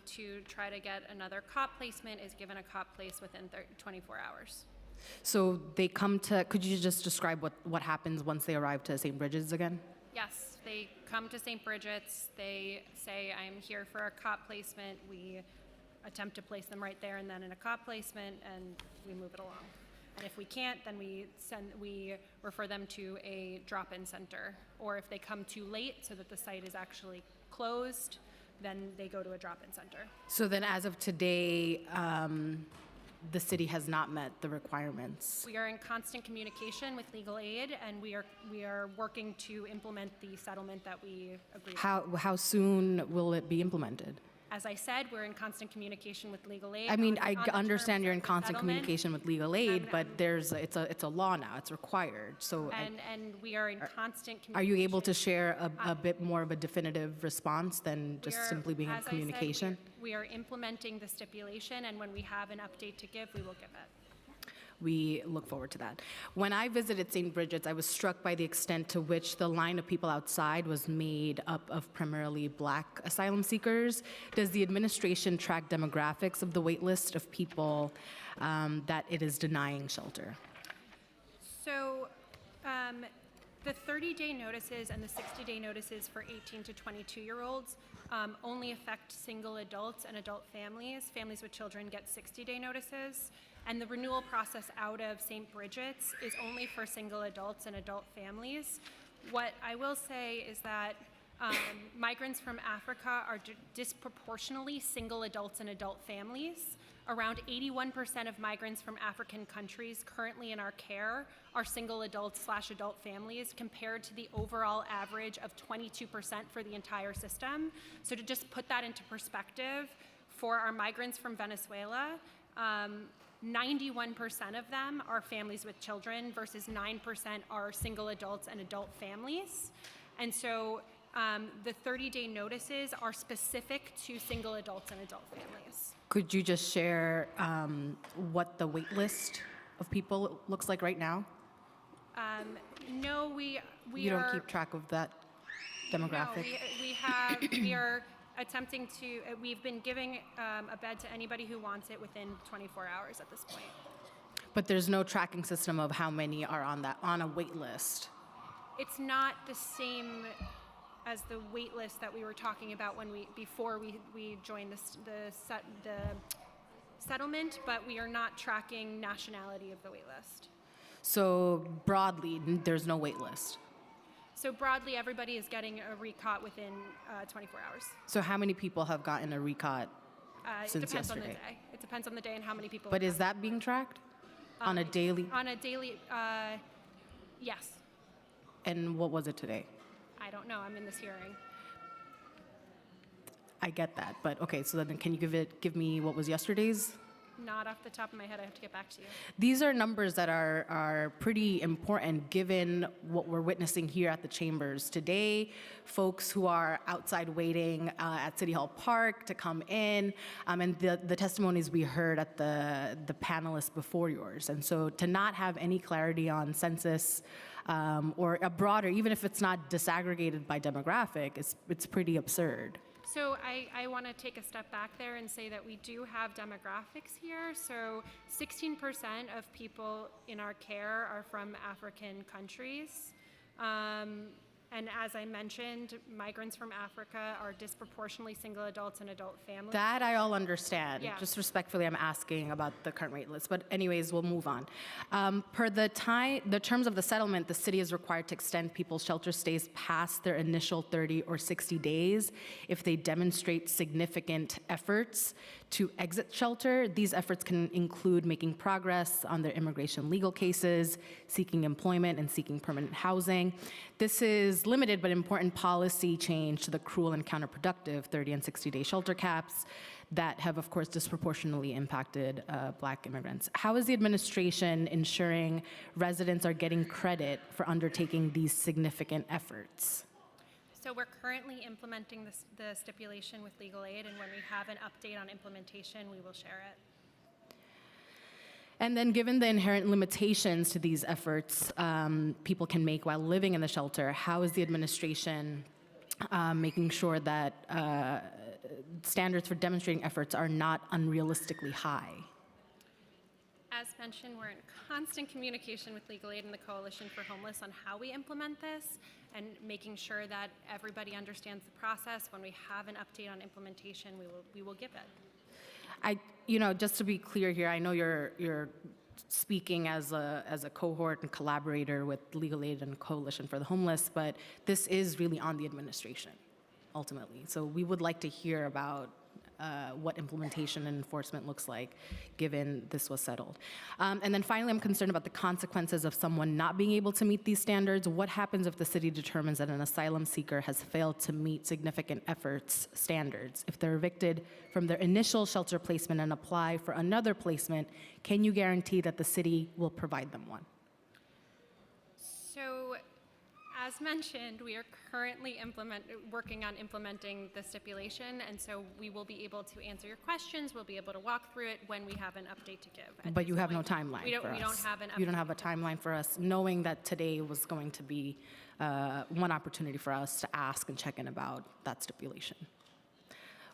to try to get another COP placement is given a COP place within 24 hours. So they come to, could you just describe what happens once they arrive to St. Bridget's again? Yes, they come to St. Bridget's, they say, I'm here for a COP placement. We attempt to place them right there and then in a COP placement, and we move it along. And if we can't, then we refer them to a drop-in center. Or if they come too late so that the site is actually closed, then they go to a drop-in center. So then as of today, the city has not met the requirements. We are in constant communication with Legal Aid, and we are working to implement the settlement that we agreed on. How soon will it be implemented? As I said, we're in constant communication with Legal Aid. I mean, on I the understand terms you're of in the constant settlement. communication with Legal Aid, but it's a law now, it's required. So And we are in constant communication. are you able to share a bit more of a definitive response than just simply being in as I said, communication? we are implementing the stipulation, and when we have an update to give, we will give it. We look forward to that. When I visited St. Bridget's, I was struck by the extent to which the line of people outside was made up of primarily Black asylum seekers. Does the administration track demographics of the wait list of people that it is denying shelter? So the 30-day notices and the 60-day notices for 18 to 22-year-olds only affect single adults and adult families. Families with children get 60-day notices. And the renewal process out of St. Bridget's is only for single adults and adult families. What I will say is that migrants from Africa are disproportionately single adults and adult families. Around 81% of migrants from African countries currently in our care are single adults/adult families, compared to the overall average of 22% for the entire system. So to just put that into perspective, for our migrants from Venezuela, 91% of them are families with children versus 9% are single adults and adult families. And so the 30-day notices are specific to single adults and adult families. Could you just share what the wait list of people looks like right now? No, we You don't keep track of that demographic? No, we are attempting to, we've been giving a bed to anybody who wants it within 24 hours at this point. But there's no tracking system of how many are on a wait list. It's not the same as the wait list that we were talking about before we joined the settlement, but we are not tracking nationality of the wait list. So broadly, there's no wait list. So broadly, everybody is getting a recot within 24 hours. So how many people have gotten a recot It since depends on the yesterday? day. It depends on the day and how many people. But is that being tracked on a daily? On a daily, yes. And what was it today? I don't know. I'm in this hearing. I get that, but okay. So then, can you give me what was yesterday's? Not off the top of my head. I have to get back to you. These are numbers that are pretty important given what we're witnessing here at the chambers. Today, folks who are outside waiting at City Hall Park to come in, and the testimonies we heard at the panelists before yours. And so to not have any clarity on census or a broader, even if it's not disaggregated by demographic, it's pretty absurd. So I want to take a step back there and say that we do have demographics here. So 16% of people in our care are from African countries. And as I mentioned, migrants from Africa are disproportionately single adults and adult families. That I all understand. Yeah. Just respectfully, I'm asking about the current wait list. But anyways, we'll move on. Per the terms of the settlement, the city is required to extend people's shelter stays past their initial 30 or 60 days if they demonstrate significant efforts to exit shelter. These efforts can include making progress on their immigration legal cases, seeking employment, and seeking permanent housing. This is limited but important policy change to the cruel and counterproductive 30 and 60-day shelter caps that have, of course, disproportionately impacted Black immigrants. How is the administration ensuring residents are getting credit for undertaking these significant efforts? So we're currently implementing the stipulation with legal aid, and when we have an update on implementation, we will share it. And then given the inherent limitations to these efforts people can make while living in the shelter, how is the administration making sure that standards for demonstrating efforts are not unrealistically high? As mentioned, we're in constant communication with Legal Aid and the Coalition for Homeless on how we implement this and making sure that everybody understands the process. When we have an update on implementation, we will give it. Just to be clear here, I know you're speaking as a cohort and collaborator with Legal Aid and Coalition for the Homeless, but this is really on the administration, ultimately. So we would like to hear about what implementation and enforcement looks like, given this was settled. And then finally, I'm concerned about the consequences of someone not being able to meet these standards. What happens if the city determines that an asylum seeker has failed to meet significant efforts standards? If they're evicted from their initial shelter placement and apply for another placement, can you guarantee that the city will provide them one? So, as mentioned, we are currently working on implementing the stipulation, and so we will be able to answer your questions. We'll be able to walk through it when we have an update to give. But you have no timeline for us. We don't have an update. You don't have a timeline for us, knowing that today was going to be one opportunity for us to ask and check in about that stipulation.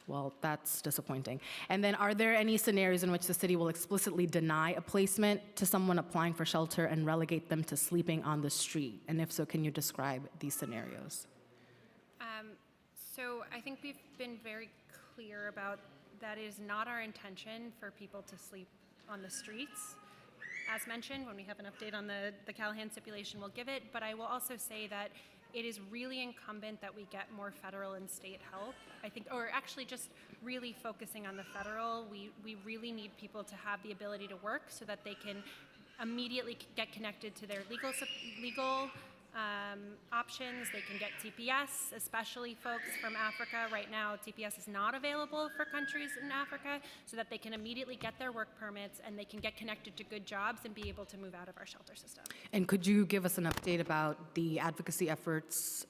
Well, that's disappointing. And then are there any scenarios in which the city will explicitly deny a placement to someone applying for shelter and relegate them to sleeping on the street? And if so, can you describe these scenarios? So I think we've been very clear about that it is not our intention for people to sleep on the streets. As mentioned, when we have an update on the Callahan stipulation, we'll give it. But I will also say that it is really incumbent that we get more federal and state help. I think, or actually just really focusing on the federal, we really need people to have the ability to work so that they can immediately get connected to their legal options. They can get TPS, especially folks from Africa. Right now, TPS is not available for countries in Africa, so that they can immediately get their work permits and they can get connected to good jobs and be able to move out of our shelter system. And could you give us an update about the advocacy efforts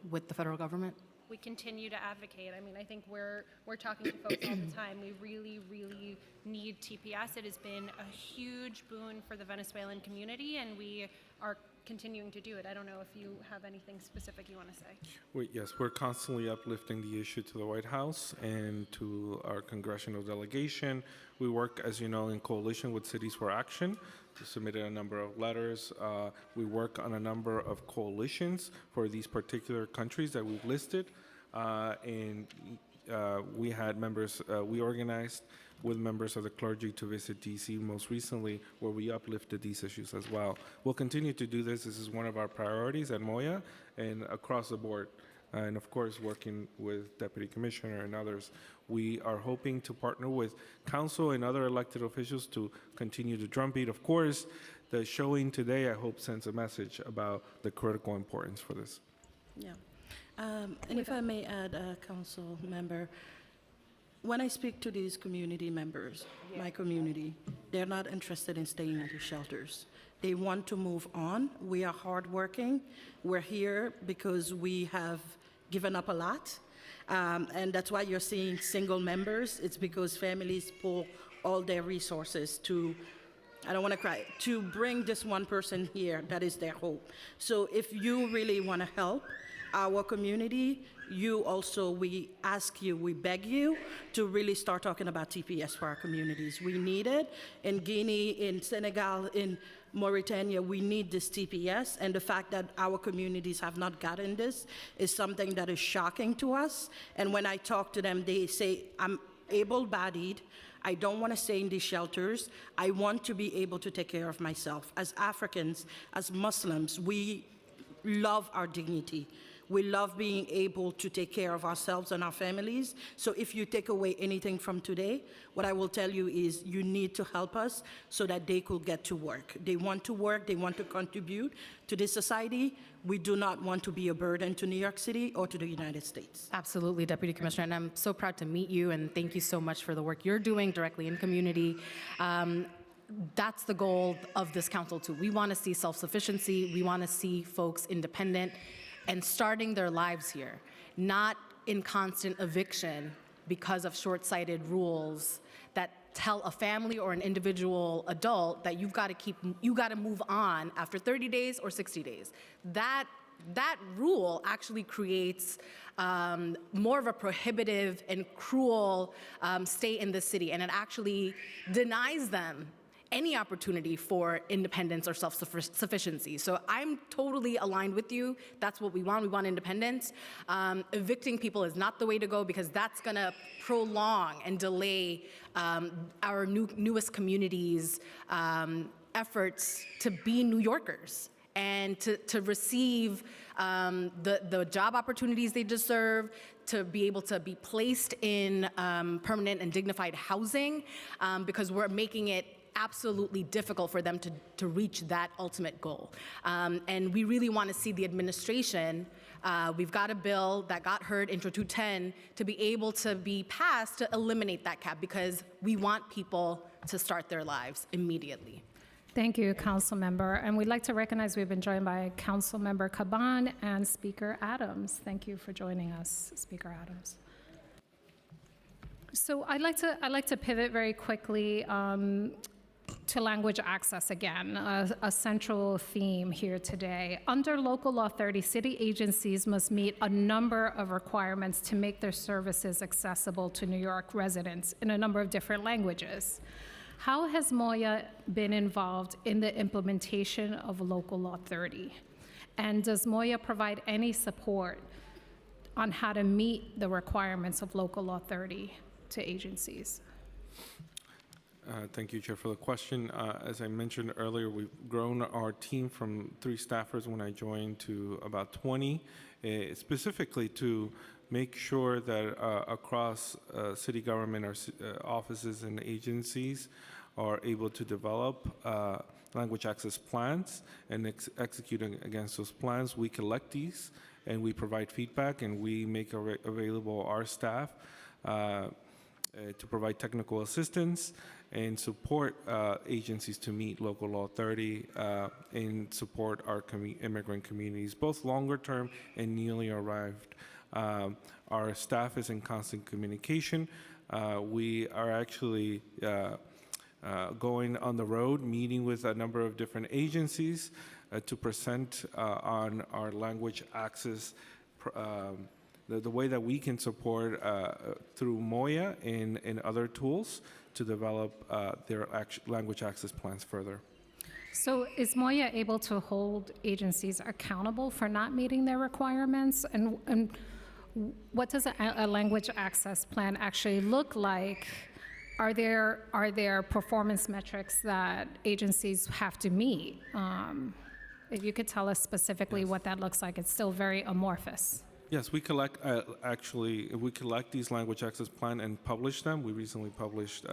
with the federal government? We continue to advocate. I mean, I think we're talking to folks all the time. We really, really need TPS. It has been a huge boon for the Venezuelan community, and we are continuing to do it. I don't know if you have anything specific you want to say. Yes, we're constantly uplifting the issue to the White House and to our congressional delegation. We work, as you know, in coalition with Cities for Action. We submitted a number of letters. We work on a number of coalitions for these particular countries that we've listed. We had members, we organized with members of the clergy to visit DC most recently, where we uplifted these issues as well. We'll continue to do this. This is one of our priorities at Moya and across the board. And of course, working with Deputy Commissioner and others. We are hoping to partner with council and other elected officials to continue the drumbeat. Of course, the showing today, I hope, sends a message about the critical importance for this. Yeah. And if I may add, council member, when I speak to these community members, my community, they're not interested in staying in the shelters. They want to move on. We are hardworking. We're here because we have given up a lot. And that's why you're seeing single members. It's because families pull all their resources to, I don't want to cry, to bring this one person here. That is their hope. So if you really want to help our community, you also, we ask you, we beg you to really start talking about TPS for our communities. We need it. In Guinea, in Senegal, in Mauritania, we need this TPS, and the fact that our communities have not gotten this is something that is shocking to us. And when I talk to them, they say, I'm able-bodied, I don't want to stay in these shelters, I want to be able to take care of myself. As Africans, as Muslims, we love our dignity. We love being able to take care of ourselves and our families. So if you take away anything from today, what I will tell you is you need to help us so that they could get to work. They want to work, they want to contribute to this society. We do not want to be a burden to New York City or to the United States. Absolutely, Deputy Commissioner, and I'm so proud to meet you, and thank you so much for the work you're doing directly in community. That's the goal of this council too. We want to see self-sufficiency. We want to see folks independent and starting their lives here, not in constant eviction because of short-sighted rules that tell a family or an individual adult that you got to move on after 30 days or 60 days. That rule actually creates more of a prohibitive and cruel stay in the city, and it actually denies them any opportunity for independence or self-sufficiency. So I'm totally aligned with you. That's what we want. We want independence. Evicting people is not the way to go because that's going to prolong and delay our newest communities' efforts to be New Yorkers and to receive the job opportunities they deserve, to be able to be placed in permanent and dignified housing, because we're making it absolutely difficult for them to reach that ultimate goal. And we really want to see the administration, we've got a bill that got heard, Intro 210, to be able to be passed to eliminate that cap because we want people to start their lives immediately. Thank you, Council Member. And we'd like to recognize we've been joined by Council Member Caban and Speaker Adams. Thank you for joining us, Speaker Adams. So I'd like to pivot very quickly to language access again, a central theme here today. Under Local Law 30, city agencies must meet a number of requirements to make their services accessible to New York residents in a number of different languages. How has Moya been involved in the implementation of Local Law 30? And does Moya provide any support on how to meet the requirements of Local Law 30 to agencies? Thank you, Chair, for the question. As I mentioned earlier, we've grown our team from 3 staffers when I joined to about 20, specifically to make sure that across city government, our offices and agencies are able to develop language access plans and executing against those plans. We collect these and we provide feedback, and we make available our staff to provide technical assistance and support agencies to meet Local Law 30 and support our immigrant communities, both longer term and newly arrived. Our staff is in constant communication. We are actually going on the road, meeting with a number of different agencies to present on our language access, the way that we can support through Moya and other tools to develop their language access plans further. So is Moya able to hold agencies accountable for not meeting their requirements? And what does a language access plan actually look like? Are there performance metrics that agencies have to meet? If you could tell us specifically what that looks like, it's still very amorphous. Yes, we collect, we collect these language access plan and publish them. We recently published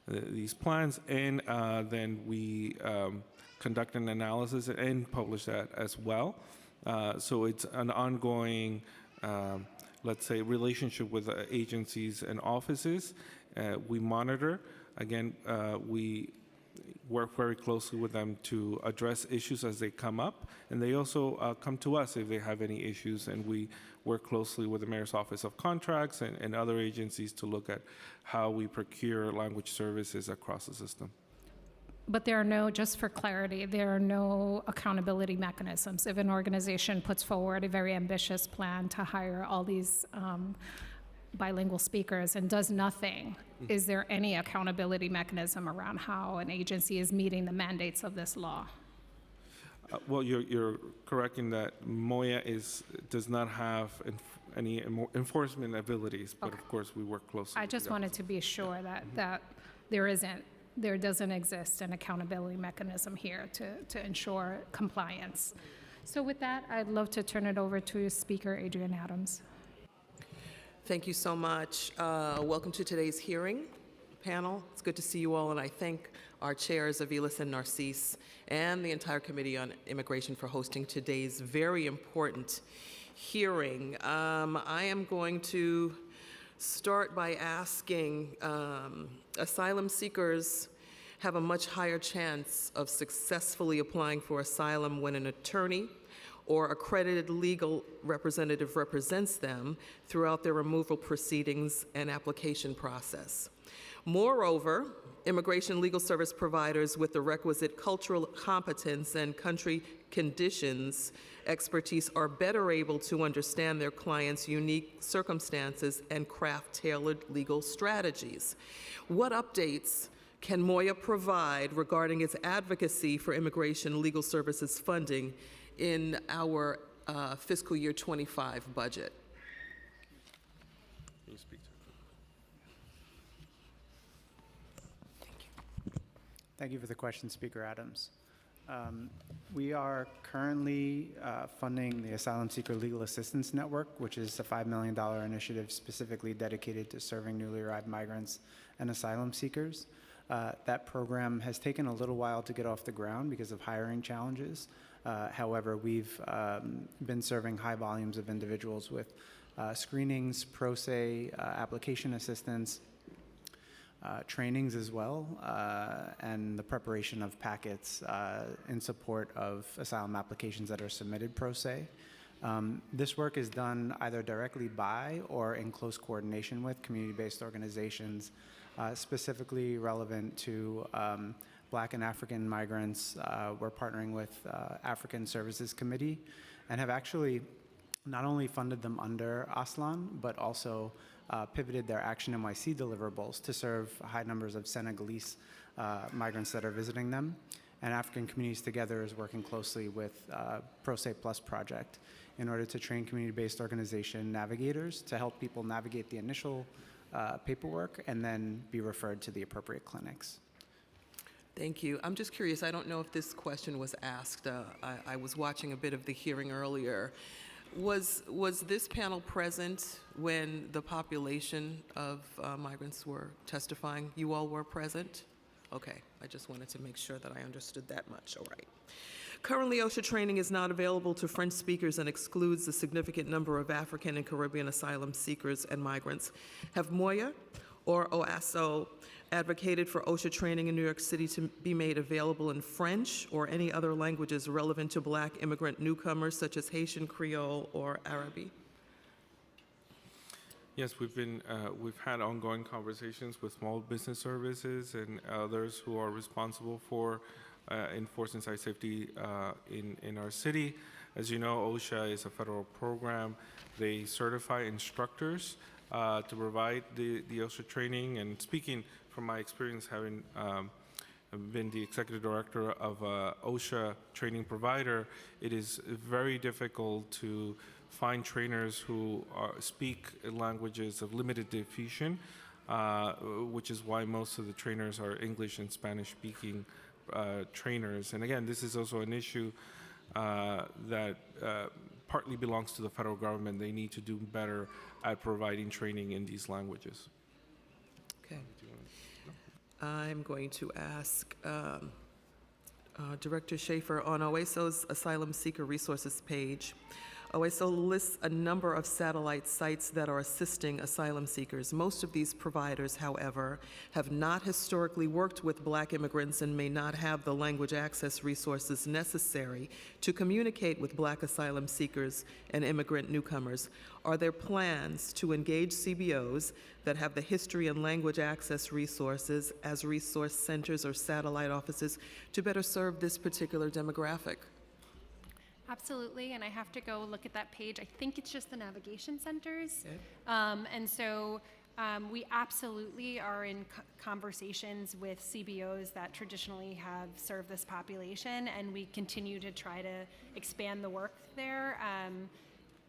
these plans, and then we conduct an analysis and publish that as well. So it's an ongoing, let's say, relationship with agencies and offices. We monitor. Again, we work very closely with them to address issues as they come up, and they also come to us if they have any issues, and we work closely with the Mayor's Office of Contracts and other agencies to look at how we procure language services across the system. But there are no, just for clarity, there are no accountability mechanisms. If an organization puts forward a very ambitious plan to hire all these bilingual speakers and does nothing, is there any accountability mechanism around how an agency is meeting the mandates of this law? Well, you're correct in that Moya does not have any enforcement abilities, but of course we work closely. I just wanted to be sure that there doesn't exist an accountability mechanism here to ensure compliance. So with that, I'd love to turn it over to Speaker Adrienne Adams. Thank you so much. Welcome to today's hearing panel. It's good to see you all, and I thank our chairs, Aviles and Narcisse, and the entire Committee on Immigration for hosting today's very important hearing. I am going to start by asking, asylum seekers have a much higher chance of successfully applying for asylum when an attorney or accredited legal representative represents them throughout their removal proceedings and application process. Moreover, immigration legal service providers with the requisite cultural competence and country conditions expertise are better able to understand their clients' unique circumstances and craft tailored legal strategies. What updates can Moya provide regarding its advocacy for immigration legal services funding in our fiscal year 25 budget? Can you speak to it? Thank you for the question, Speaker Adams. We are currently funding the Asylum Seeker Legal Assistance Network, which is a $5 million initiative specifically dedicated to serving newly arrived migrants and asylum seekers. That program has taken a little while to get off the ground because of hiring challenges. However, we've been serving high volumes of individuals with screenings, pro se, application assistance, trainings as well, and the preparation of packets in support of asylum applications that are submitted pro se. This work is done either directly by or in close coordination with community-based organizations specifically relevant to Black and African migrants. We're partnering with African Services Committee and have actually not only funded them under ASLAN, but also pivoted their Action NYC deliverables to serve high numbers of Senegalese migrants that are visiting them. And African Communities Together is working closely with Pro Se Plus project in order to train community-based organization navigators to help people navigate the initial paperwork and then be referred to the appropriate clinics. Thank you. I'm just curious, I don't know if this question was asked. I was watching a bit of the hearing earlier. Was this panel present when the population of migrants were testifying? You all were present? Okay, I just wanted to make sure that I understood that much. All right. Currently, OSHA training is not available to French speakers and excludes a significant number of African and Caribbean asylum seekers and migrants. Have Moya or OASO advocated for OSHA training in New York City to be made available in French or any other languages relevant to Black immigrant newcomers such as Haitian Creole or Arabic? Yes, we've had ongoing conversations with small business services and others who are responsible for enforcing site safety in our city. As you know, OSHA is a federal program. They certify instructors to provide the OSHA training. And speaking from my experience, having been the executive director of a OSHA training provider, it is very difficult to find trainers who speak languages of limited diffusion, which is why most of the trainers are English and Spanish speaking trainers. And again, this is also an issue that partly belongs to the federal government. They need to do better at providing training in these languages. Okay. I'm going to ask Director Schaefer, on OASO's Asylum Seeker Resources page, OASO lists a number of satellite sites that are assisting asylum seekers. Most of these providers, however, have not historically worked with Black immigrants and may not have the language access resources necessary to communicate with Black asylum seekers and immigrant newcomers. Are there plans to engage CBOs that have the history and language access resources as resource centers or satellite offices to better serve this particular demographic? Absolutely, and I have to go look at that page. I think it's just the navigation centers. Okay. And so we absolutely are in conversations with CBOs that traditionally have served this population, and we continue to try to expand the work there.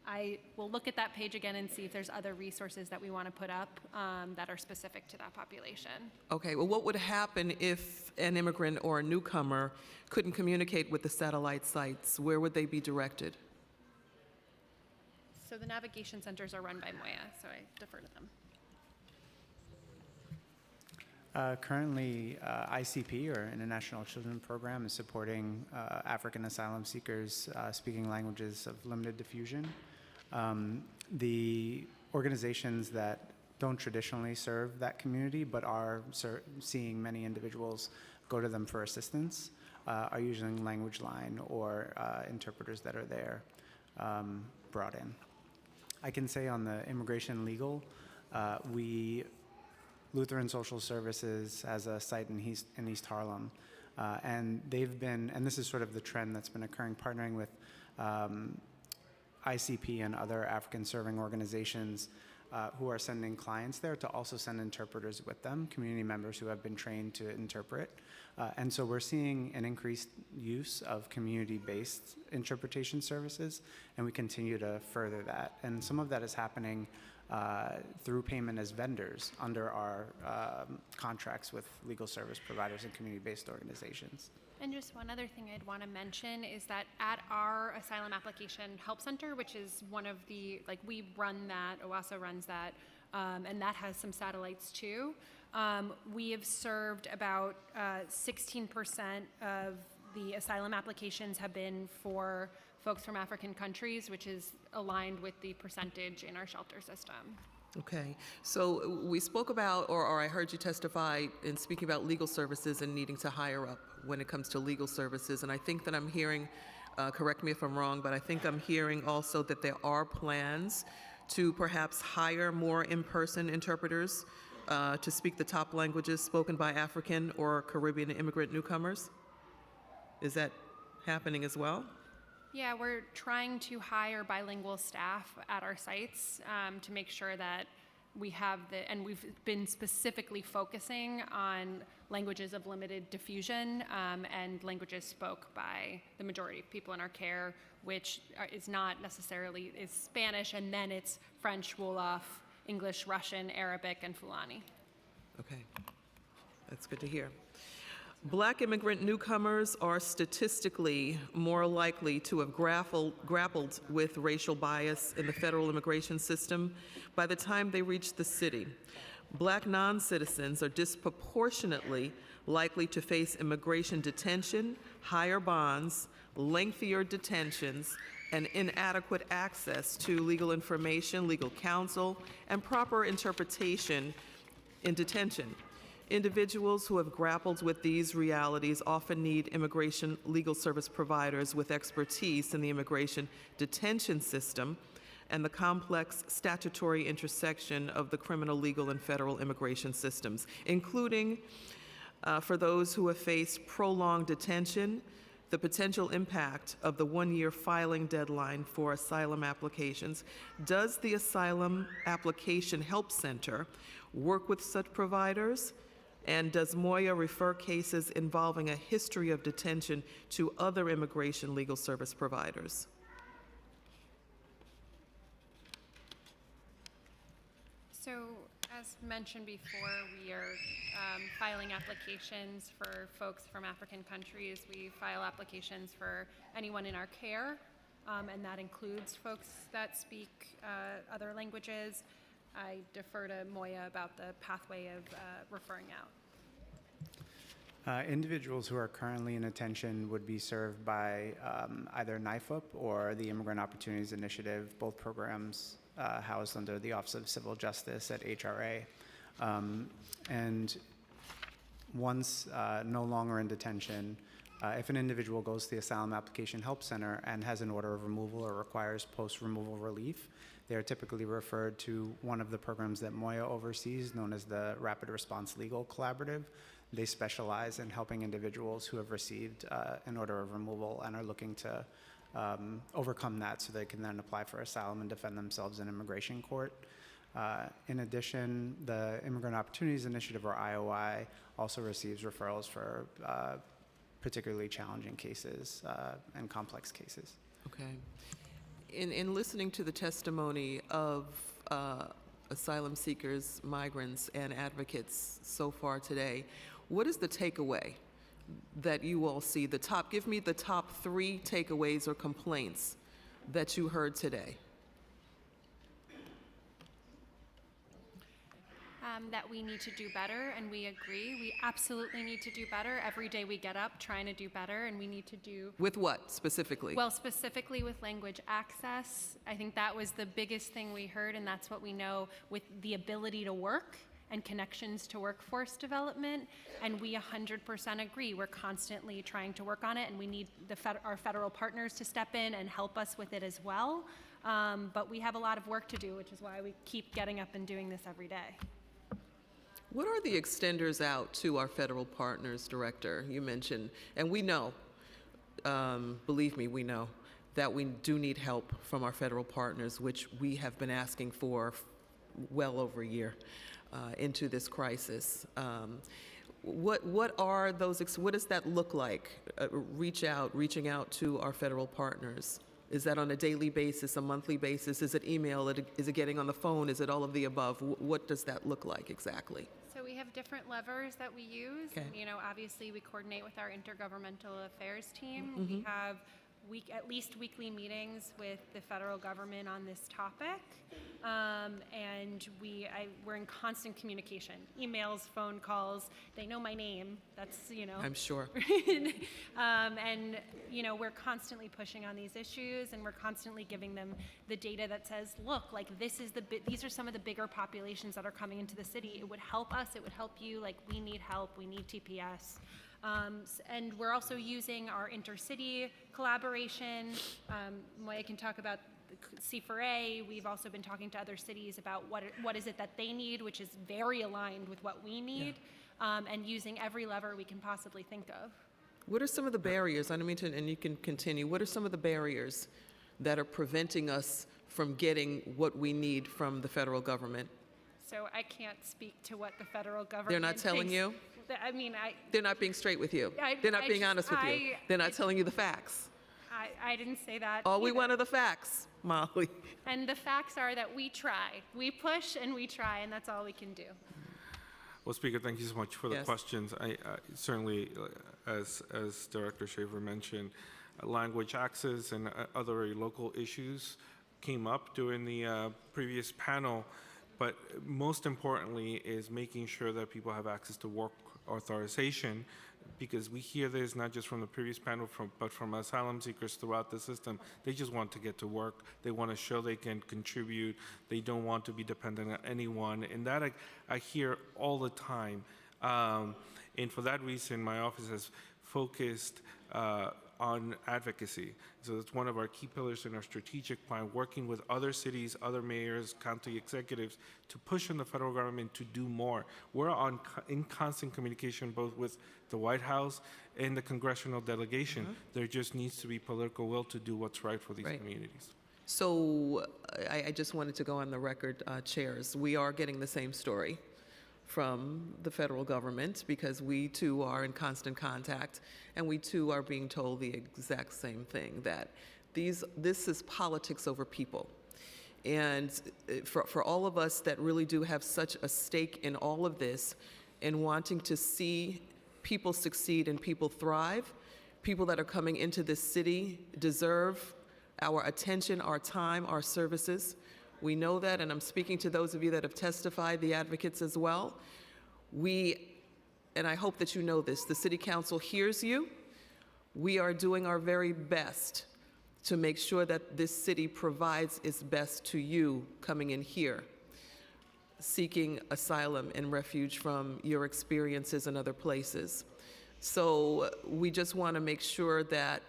I will look at that page again and see if there's other resources that we want to put up that are specific to that population. Okay, well, what would happen if an immigrant or a newcomer couldn't communicate with the satellite sites? Where would they be directed? So the navigation centers are run by Moya, so I defer to them. Currently, ICP, or International Children Program, is supporting African asylum seekers speaking languages of limited diffusion. The organizations that don't traditionally serve that community but are seeing many individuals go to them for assistance are using Language Line or interpreters that are there brought in. I can say on the immigration legal, Lutheran Social Services has a site in East Harlem, and they've been, and this is sort of the trend that's been occurring, partnering with ICP and other African serving organizations who are sending clients there to also send interpreters with them, community members who have been trained to interpret. And so we're seeing an increased use of community-based interpretation services, and we continue to further that. And some of that is happening through payment as vendors under our contracts with legal service providers and community-based organizations. And just one other thing I'd want to mention is that at our Asylum Application Help Center, which is one of the, like, we run that, OASA runs that, and that has some satellites too. We have served about 16% of the asylum applications have been for folks from African countries, which is aligned with the percentage in our shelter system. Okay, so we spoke about, or I heard you testify in speaking about legal services and needing to hire up when it comes to legal services, and I think that I'm hearing, correct me if I'm wrong, but I think I'm hearing also that there are plans to perhaps hire more in-person interpreters to speak the top languages spoken by African or Caribbean immigrant newcomers. Is that happening as well? Yeah, we're trying to hire bilingual staff at our sites to make sure that we have and we've been specifically focusing on languages of limited diffusion and languages spoke by the majority of people in our care, which is not necessarily, is Spanish, and then it's French, Wolof, English, Russian, Arabic, and Fulani. Okay, that's good to hear. Black immigrant newcomers are statistically more likely to have grappled with racial bias in the federal immigration system by the time they reach the city. Black non-citizens are disproportionately likely to face immigration detention, higher bonds, lengthier detentions, and inadequate access to legal information, legal counsel, and proper interpretation in detention. Individuals who have grappled with these realities often need immigration legal service providers with expertise in the immigration detention system and the complex statutory intersection of the criminal, legal, and federal immigration systems, including for those who have faced prolonged detention, the potential impact of the one-year filing deadline for asylum applications. Does the Asylum Application Help Center work with such providers? And does Moya refer cases involving a history of detention to other immigration legal service providers? So, as mentioned before, we are filing applications for folks from African countries. We file applications for anyone in our care, and that includes folks that speak other languages. I defer to Moya about the pathway of referring out. Individuals who are currently in detention would be served by either NIFUP or the Immigrant Opportunities Initiative, both programs housed under the Office of Civil Justice at HRA. And once no longer in detention, if an individual goes to the Asylum Application Help Center and has an order of removal or requires post-removal relief, they are typically referred to one of the programs that Moya oversees, known as the Rapid Response Legal Collaborative. They specialize in helping individuals who have received an order of removal and are looking to overcome that so they can then apply for asylum and defend themselves in immigration court. In addition, the Immigrant Opportunities Initiative, or IOI, also receives referrals for particularly challenging cases and complex cases. Okay. In listening to the testimony of asylum seekers, migrants, and advocates so far today, what is the takeaway that you all see? Give me the top 3 takeaways or complaints that you heard today. That we need to do better, and we agree. We absolutely need to do better. Every day we get up trying to do better, and we need to do... With what, specifically? Well, specifically with language access. I think that was the biggest thing we heard, and that's what we know with the ability to work and connections to workforce development, and we 100% agree. We're constantly trying to work on it, and we need our federal partners to step in and help us with it as well. But we have a lot of work to do, which is why we keep getting up and doing this every day. What are the extenders out to our federal partners, Director? You mentioned, and we know, believe me, we know, that we do need help from our federal partners, which we have been asking for well over a year into this crisis. What are those, what does that look like, reaching out to our federal partners? Is that on a daily basis, a monthly basis? Is it email? Is it getting on the phone? Is it all of the above? What does that look like exactly? So we have different levers that we use. Okay. You know, obviously we coordinate with our intergovernmental affairs team. Mhm. We have at least weekly meetings with the federal government on this topic. And we're in constant communication, emails, phone calls. They know my name. That's, you know. I'm sure. And, you know, we're constantly pushing on these issues, and we're constantly giving them the data that says, look, like these are some of the bigger populations that are coming into the city. It would help us. It would help you. Like, we need help. We need TPS. And we're also using our intercity collaboration. Moya can talk about C4A. We've also been talking to other cities about what is it that they need, which is very aligned with what we need, and using every lever we can possibly think of. What are some of the barriers? I don't mean to, and you can continue. What are some of the barriers that are preventing us from getting what we need from the federal government? So I can't speak to what the federal government They're not telling thinks. you? I mean, They're not being straight with you. They're not being honest with you. They're not telling you the facts. I didn't say that. All we either. want are the facts, Molly. And the facts are that we try. We push and we try, and that's all we can do. Well, Speaker, thank you so much for the Yes. questions. I certainly, as Director Shaver mentioned, language access and other local issues came up during the previous panel, but most importantly is making sure that people have access to work authorization, because we hear this not just from the previous panel, but from asylum seekers throughout the system. They just want to get to work. They want to show they can contribute. They don't want to be dependent on anyone. And that I hear all the time. And for that reason, my office has focused on advocacy. So it's one of our key pillars in our strategic plan, working with other cities, other mayors, county executives to push on the federal government to do more. We're in constant communication both with the White House and the congressional delegation. There just needs to be political will to do what's right for these communities. So I just wanted to go on the record, chairs. We are getting the same story from the federal government, because we too are in constant contact, and we too are being told the exact same thing, that this is politics over people. And for all of us that really do have such a stake in all of this and wanting to see people succeed and people thrive, people that are coming into this city deserve our attention, our time, our services. We know that, and I'm speaking to those of you that have testified, the advocates as well. And I hope that you know this, the City Council hears you. We are doing our very best to make sure that this city provides its best to you coming in here, seeking asylum and refuge from your experiences in other places. So we just want to make sure that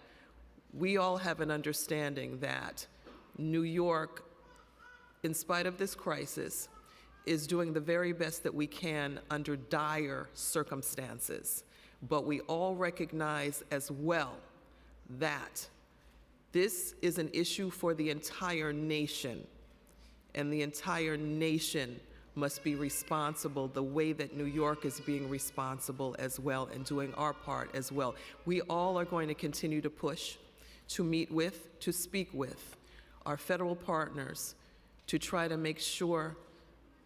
we all have an understanding that New York, in spite of this crisis, is doing the very best that we can under dire circumstances. But we all recognize as well that this is an issue for the entire nation, and the entire nation must be responsible the way that New York is being responsible as well, and doing our part as well. We all are going to continue to push, to meet with, to speak with our federal partners to try to make sure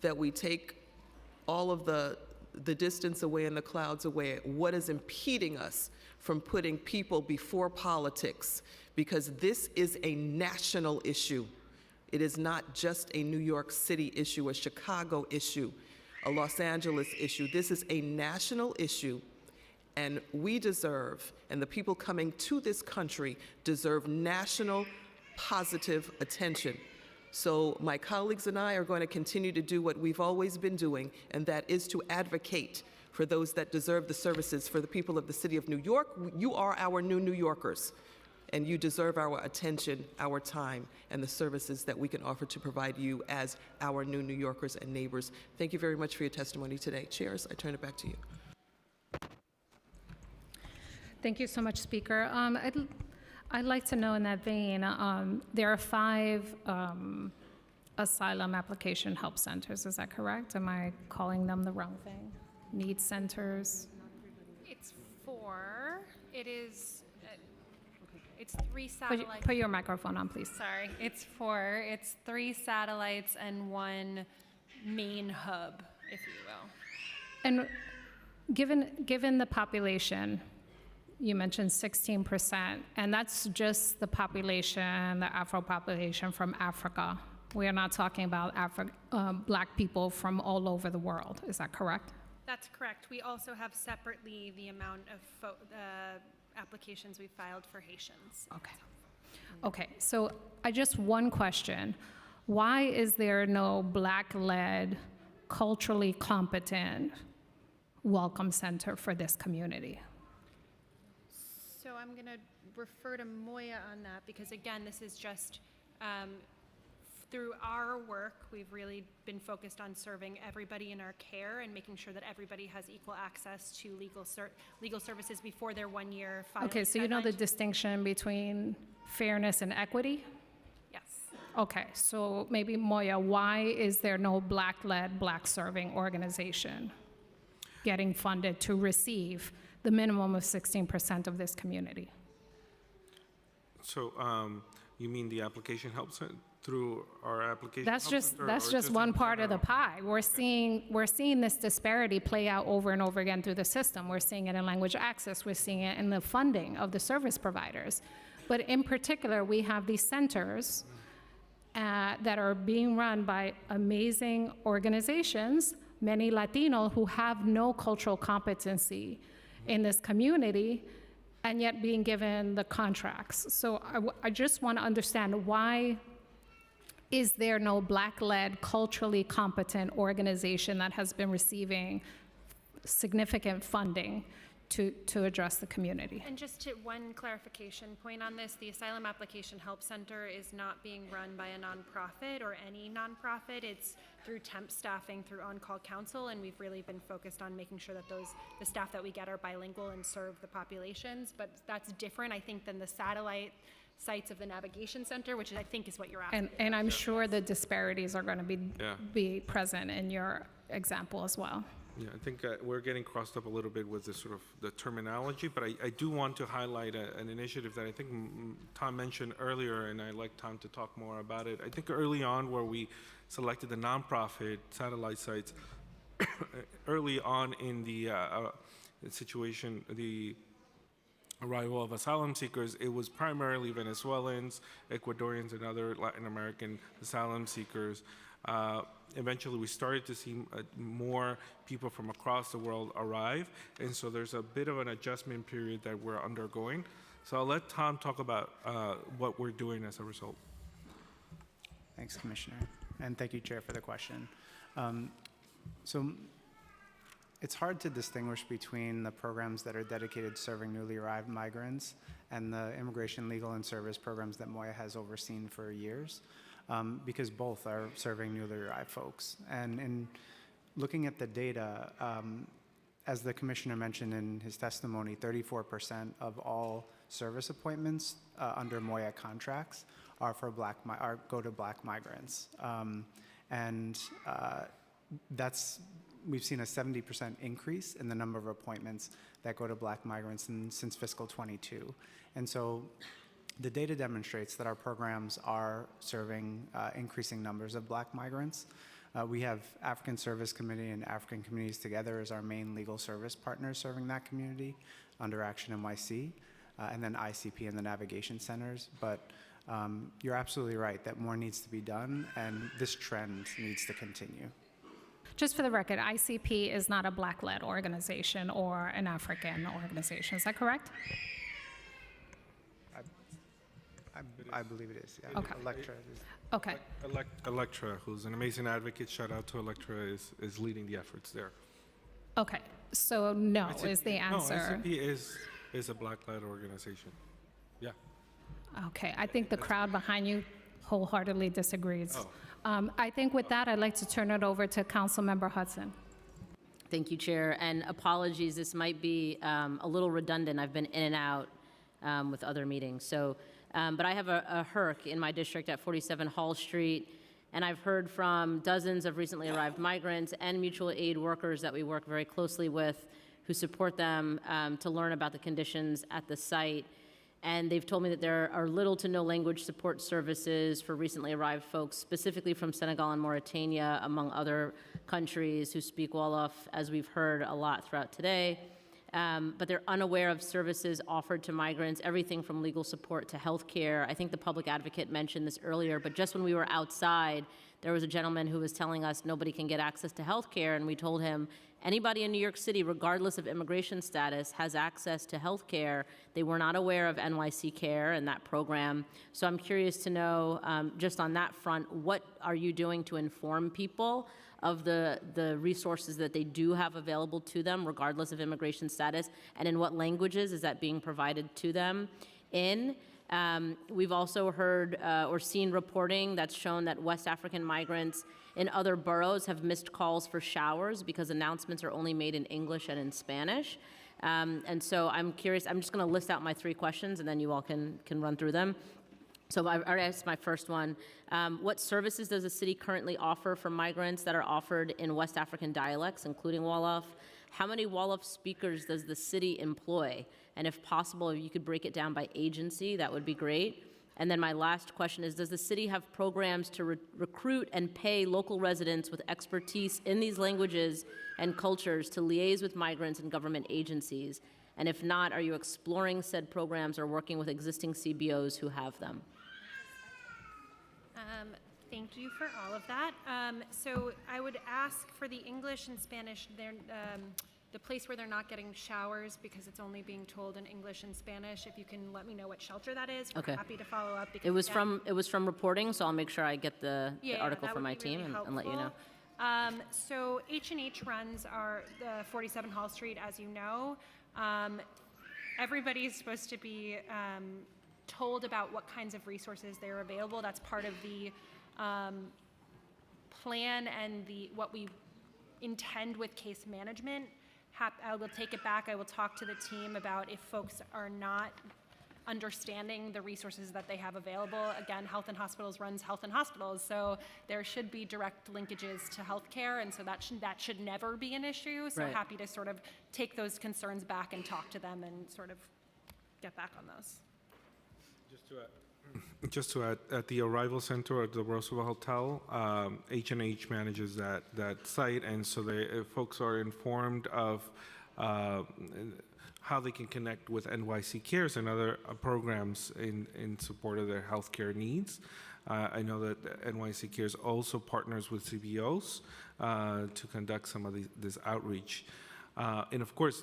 that we take all of the distance away and the clouds away, what is impeding us from putting people before politics, because this is a national issue. It is not just a New York City issue, a Chicago issue, a Los Angeles issue. This is a national issue, and we deserve, and the people coming to this country deserve national positive attention. So my colleagues and I are going to continue to do what we've always been doing, and that is to advocate for those that deserve the services. For the people of the city of New York, you are our new New Yorkers, and you deserve our attention, our time, and the services that we can offer to provide you as our new New Yorkers and neighbors. Thank you very much for your testimony today. Chairs, I turn it back to you. Thank you so much, Speaker. I'd like to know in that vein, there are 5 asylum application help centers, is that correct? Am I calling them the wrong thing? Need centers? It's 4. It is, it's 3 satellites. Put your microphone on, please. Sorry, it's 4. It's 3 satellites and 1 main hub, if you will. And given the population, you mentioned 16%, and that's just the population, the Afro population from Africa. We are not talking about Black people from all over the world. Is that correct? That's correct. We also have separately the amount of applications we filed for Haitians. Okay. Okay, so one question. Why is there no Black-led, culturally competent welcome center for this community? So I'm going to refer to Moya on that because, again, this is just through our work, we've really been focused on serving everybody in our care and making sure that everybody has equal access to legal services before their 1-year filing. Okay, so you know the distinction between fairness and equity? Yes. Okay, so maybe Moya, why is there no Black-led, Black-serving organization getting funded to receive the minimum of 16% of this community? So you mean the application helps through our application? That's just one part of the pie. We're seeing this disparity play out over and over again through the system. We're seeing it in language access. We're seeing it in the funding of the service providers. But in particular, we have these centers that are being run by amazing organizations, many Latino who have no cultural competency in this community, and yet being given the contracts. So I just want to understand, why is there no Black-led, culturally competent organization that has been receiving significant funding to address the community? And just to one clarification point on this, the Asylum Application Help Center is not being run by a nonprofit or any nonprofit. It's through temp staffing, through on-call counsel, and we've really been focused on making sure that the staff that we get are bilingual and serve the populations. But that's different, I think, than the satellite sites of the Navigation Center, which I think is what you're asking. And I'm sure the disparities are going to be present in your example as well. Yeah, I think we're getting crossed up a little bit with the sort of the terminology, but I do want to highlight an initiative that I think Tom mentioned earlier, and I'd like Tom to talk more about it. I think early on, where we selected the nonprofit satellite sites, early on in the situation, the arrival of asylum seekers, it was primarily Venezuelans, Ecuadorians, and other Latin American asylum seekers. Eventually, we started to see more people from across the world arrive, and so there's a bit of an adjustment period that we're undergoing. So I'll let Tom talk about what we're doing as a result. Thanks, Commissioner, and thank you, Chair, for the question. So it's hard to distinguish between the programs that are dedicated to serving newly arrived migrants and the immigration, legal, and service programs that Moya has overseen for years. Because both are serving newly arrived folks. And in looking at the data, as the Commissioner mentioned in his testimony, 34% of all service appointments under Moya contracts are for go to Black migrants. We've seen a 70% increase in the number of appointments that go to Black migrants since fiscal '22. And so The data demonstrates that our programs are serving increasing numbers of Black migrants. We have African Service Committee and African Communities Together as our main legal service partners serving that community under Action NYC, and then ICP and the navigation centers. But you're absolutely right that more needs to be done, and this trend needs to continue. Just for the record, ICP is not a Black-led organization or an African organization. Is that correct? I believe it is, yeah. Okay. Electra is. Okay. Electra, who's an amazing advocate, shout out to Electra, is leading the efforts there. Okay. So no is the answer. No, ICP is a Black-led organization. Yeah. Okay. I think the crowd behind you wholeheartedly disagrees. Oh. I think with that, I'd like to turn it over to Councilmember Hudson. Thank you, Chair, and apologies, this might be a little redundant. I've been in and out with other meetings. So, but I have a HERC in my district at 47 Hall Street, and I've heard from dozens of recently arrived migrants and mutual aid workers that we work very closely with who support them to learn about the conditions at the site. And they've told me that there are little to no language support services for recently arrived folks, specifically from Senegal and Mauritania, among other countries who speak Wolof, as we've heard a lot throughout today. But they're unaware of services offered to migrants, everything from legal support to health care. I think the public advocate mentioned this earlier, but just when we were outside, there was a gentleman who was telling us nobody can get access to health care, and we told him anybody in New York City, regardless of immigration status, has access to health care. They were not aware of NYC Care and that program. So I'm curious to know, just on that front, what are you doing to inform people of the resources that they do have available to them, regardless of immigration status, and in what languages is that being provided to them in? We've also heard or seen reporting that's shown that West African migrants in other boroughs have missed calls for showers because announcements are only made in English and in Spanish. And so I'm curious, I'm just going to list out my 3 questions and then you all can run through them. So I already asked my first one. What services does the city currently offer for migrants that are offered in West African dialects, including Wolof? How many Wolof speakers does the city employ? And if possible, if you could break it down by agency, that would be great. And then my last question is, does the city have programs to recruit and pay local residents with expertise in these languages and cultures to liaise with migrants and government agencies? And if not, are you exploring said programs or working with existing CBOs who have them? Thank you for all of that. So I would ask for the English and Spanish, the place where they're not getting showers because it's only being told in English and Spanish. If you can let me know what shelter that is, we're happy to follow up. Because It was from reporting, so I'll make sure I get the article from my team really and let you know. So H&H runs the 47 Hall Street, as you know. Everybody's supposed to be told about what kinds of resources they're available. That's part of the plan and what we intend with case management. I will take it back. I will talk to the team about if folks are not understanding the resources that they have available. Again, Health and Hospitals runs Health and Hospitals, so there should be direct linkages to healthcare, and so that should never be an issue. So Right. happy to sort of take those concerns back and talk to them and sort of get back on those. Just to add, at the arrival center at the Roosevelt Hotel, H&H manages that site, and so folks are informed of how they can connect with NYC Cares and other programs in support of their healthcare needs. I know that NYC Cares also partners with CBOs to conduct some of this outreach. And of course,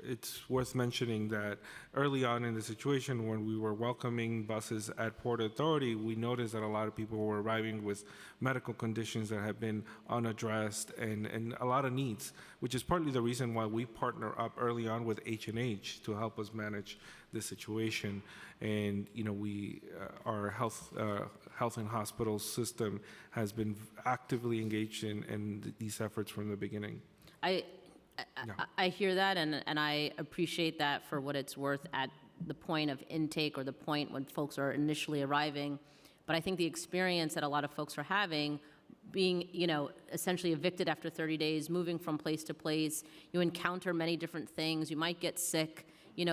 it's worth mentioning that early on in the situation when we were welcoming buses at Port Authority, we noticed that a lot of people were arriving with medical conditions that have been unaddressed and a lot of needs, which is partly the reason why we partner up early on with H&H to help us manage this situation. And our health and hospital system has been actively engaged in these efforts from the beginning. I hear that, and I appreciate that for what it's worth at the point of intake or the point when folks are initially arriving. But I think the experience that a lot of folks are having, being essentially evicted after 30 days, moving from place to place, you encounter many different things. You might get sick.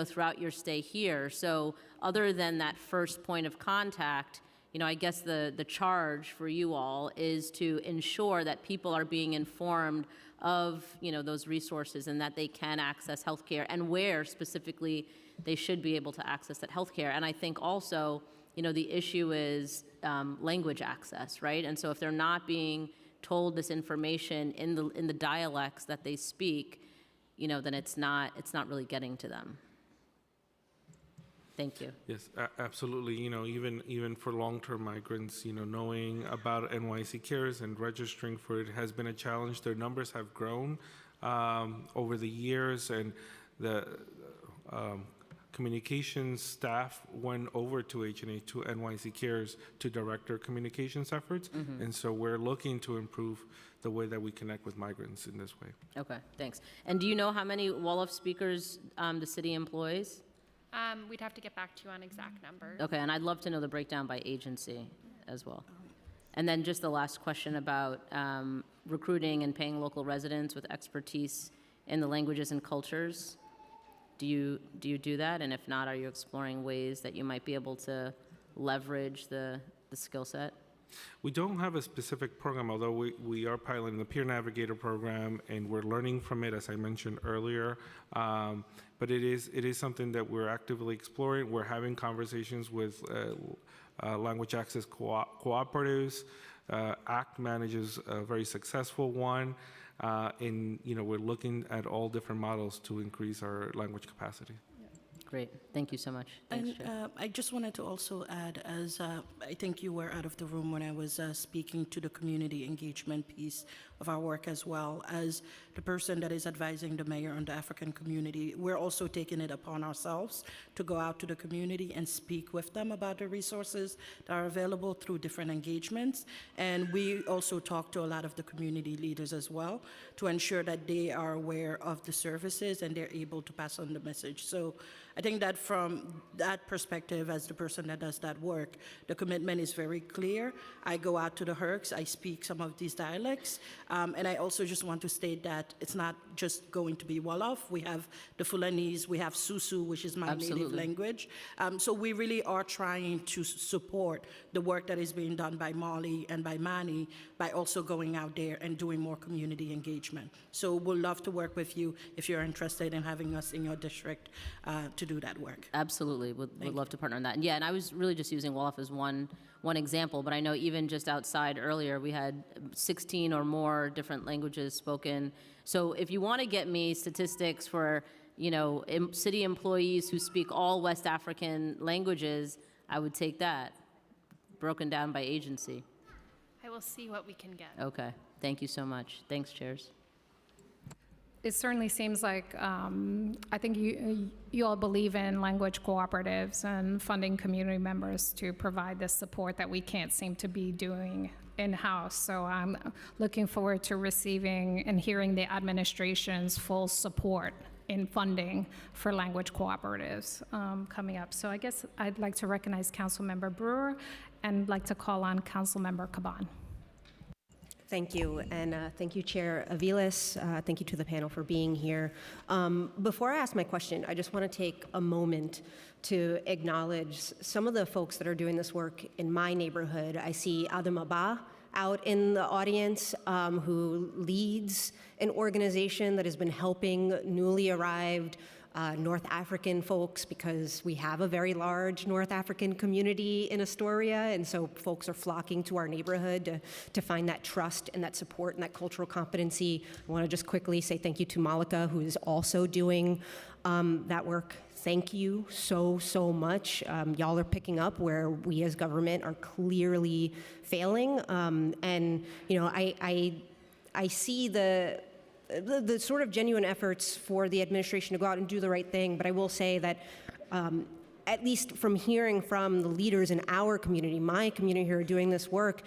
throughout your stay here. So other than that first point of contact, I guess the charge for you all is to ensure that people are being informed of, those resources and that they can access healthcare and where specifically they should be able to access that healthcare. And I think also, the issue is language access, right? And so if they're not being told this information in the dialects that they speak, then it's not really getting to them. Thank you. Yes, absolutely. Even for long-term migrants, knowing about NYC Cares and registering for it has been a challenge. Their numbers have grown over the years, and the communications staff went over to HNA, to NYC Cares, to direct their communications efforts. And so we're looking to improve the way that we connect with migrants in this way. Okay, thanks. And do you know how many Wolof speakers the city employs? We'd have to get back to you on exact numbers. Okay, and I'd love to know the breakdown by agency as well. And then just the last question about recruiting and paying local residents with expertise in the languages and cultures. Do you do that? And if not, are you exploring ways that you might be able to leverage the skill set? We don't have a specific program, although we are piloting the Peer Navigator program, and we're learning from it, as I mentioned earlier. But it is something that we're actively exploring. We're having conversations with language access cooperatives. ACT manages a very successful one, and we're looking at all different models to increase our language capacity. Great. Thank you so much. Thanks, Chair. I just wanted to also add, as I think you were out of the room when I was speaking to the community engagement piece of our work, as well as the person that is advising the mayor on the African community. We're also taking it upon ourselves to go out to the community and speak with them about the resources that are available through different engagements. And we also talk to a lot of the community leaders as well to ensure that they are aware of the services and they're able to pass on the message. So I think that from that perspective, as the person that does that work, the commitment is very clear. I go out to the Hercs, I speak some of these dialects, and I also just want to state that it's not just going to be Wolof. We have the Fulanese, we have Susu, which is my native language. So we really are trying to support the work that is being done by Molly and by Manny by also going out there and doing more community engagement. So we'll love to work with you if you're interested in having us in your district to do that work. Absolutely, would love to partner on that. And yeah, and I was really just using Wolof as one example, but I know even just outside earlier, we had 16 or more different languages spoken. So if you want to get me statistics for, city employees who speak all West African languages, I would take that, broken down by agency. I will see what we can get. Okay, thank you so much. Thanks, chairs. It certainly seems like I think you all believe in language cooperatives and funding community members to provide the support that we can't seem to be doing in-house. So I'm looking forward to receiving and hearing the administration's full support in funding for language cooperatives coming up. So I guess I'd like to recognize Councilmember Brewer and like to call on Councilmember Caban. Thank you, and thank you, Chair Aviles. Thank you to the panel for being here. Before I ask my question, I just want to take a moment to acknowledge some of the folks that are doing this work in my neighborhood. I see Adam Abba out in the audience, who leads an organization that has been helping newly arrived North African folks, because we have a very large North African community in Astoria, and so folks are flocking to our neighborhood to find that trust and that support and that cultural competency. I want to just quickly say thank you to Malika, who is also doing that work. Thank you so much. Y'all are picking up where we as government are clearly failing, and I see the sort of genuine efforts for the administration to go out and do the right thing, but I will say that at least from hearing from the leaders in our community, my community who are doing this work,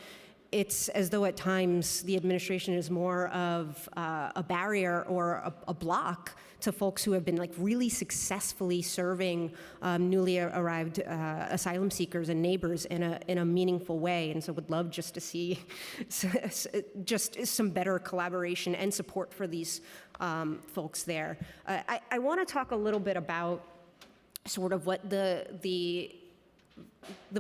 it's as though at times the administration is more of a barrier or a block to folks who have been really successfully serving newly arrived asylum seekers and neighbors in a meaningful way. And so would love just to see just some better collaboration and support for these folks there. I want to talk a little bit about sort of what the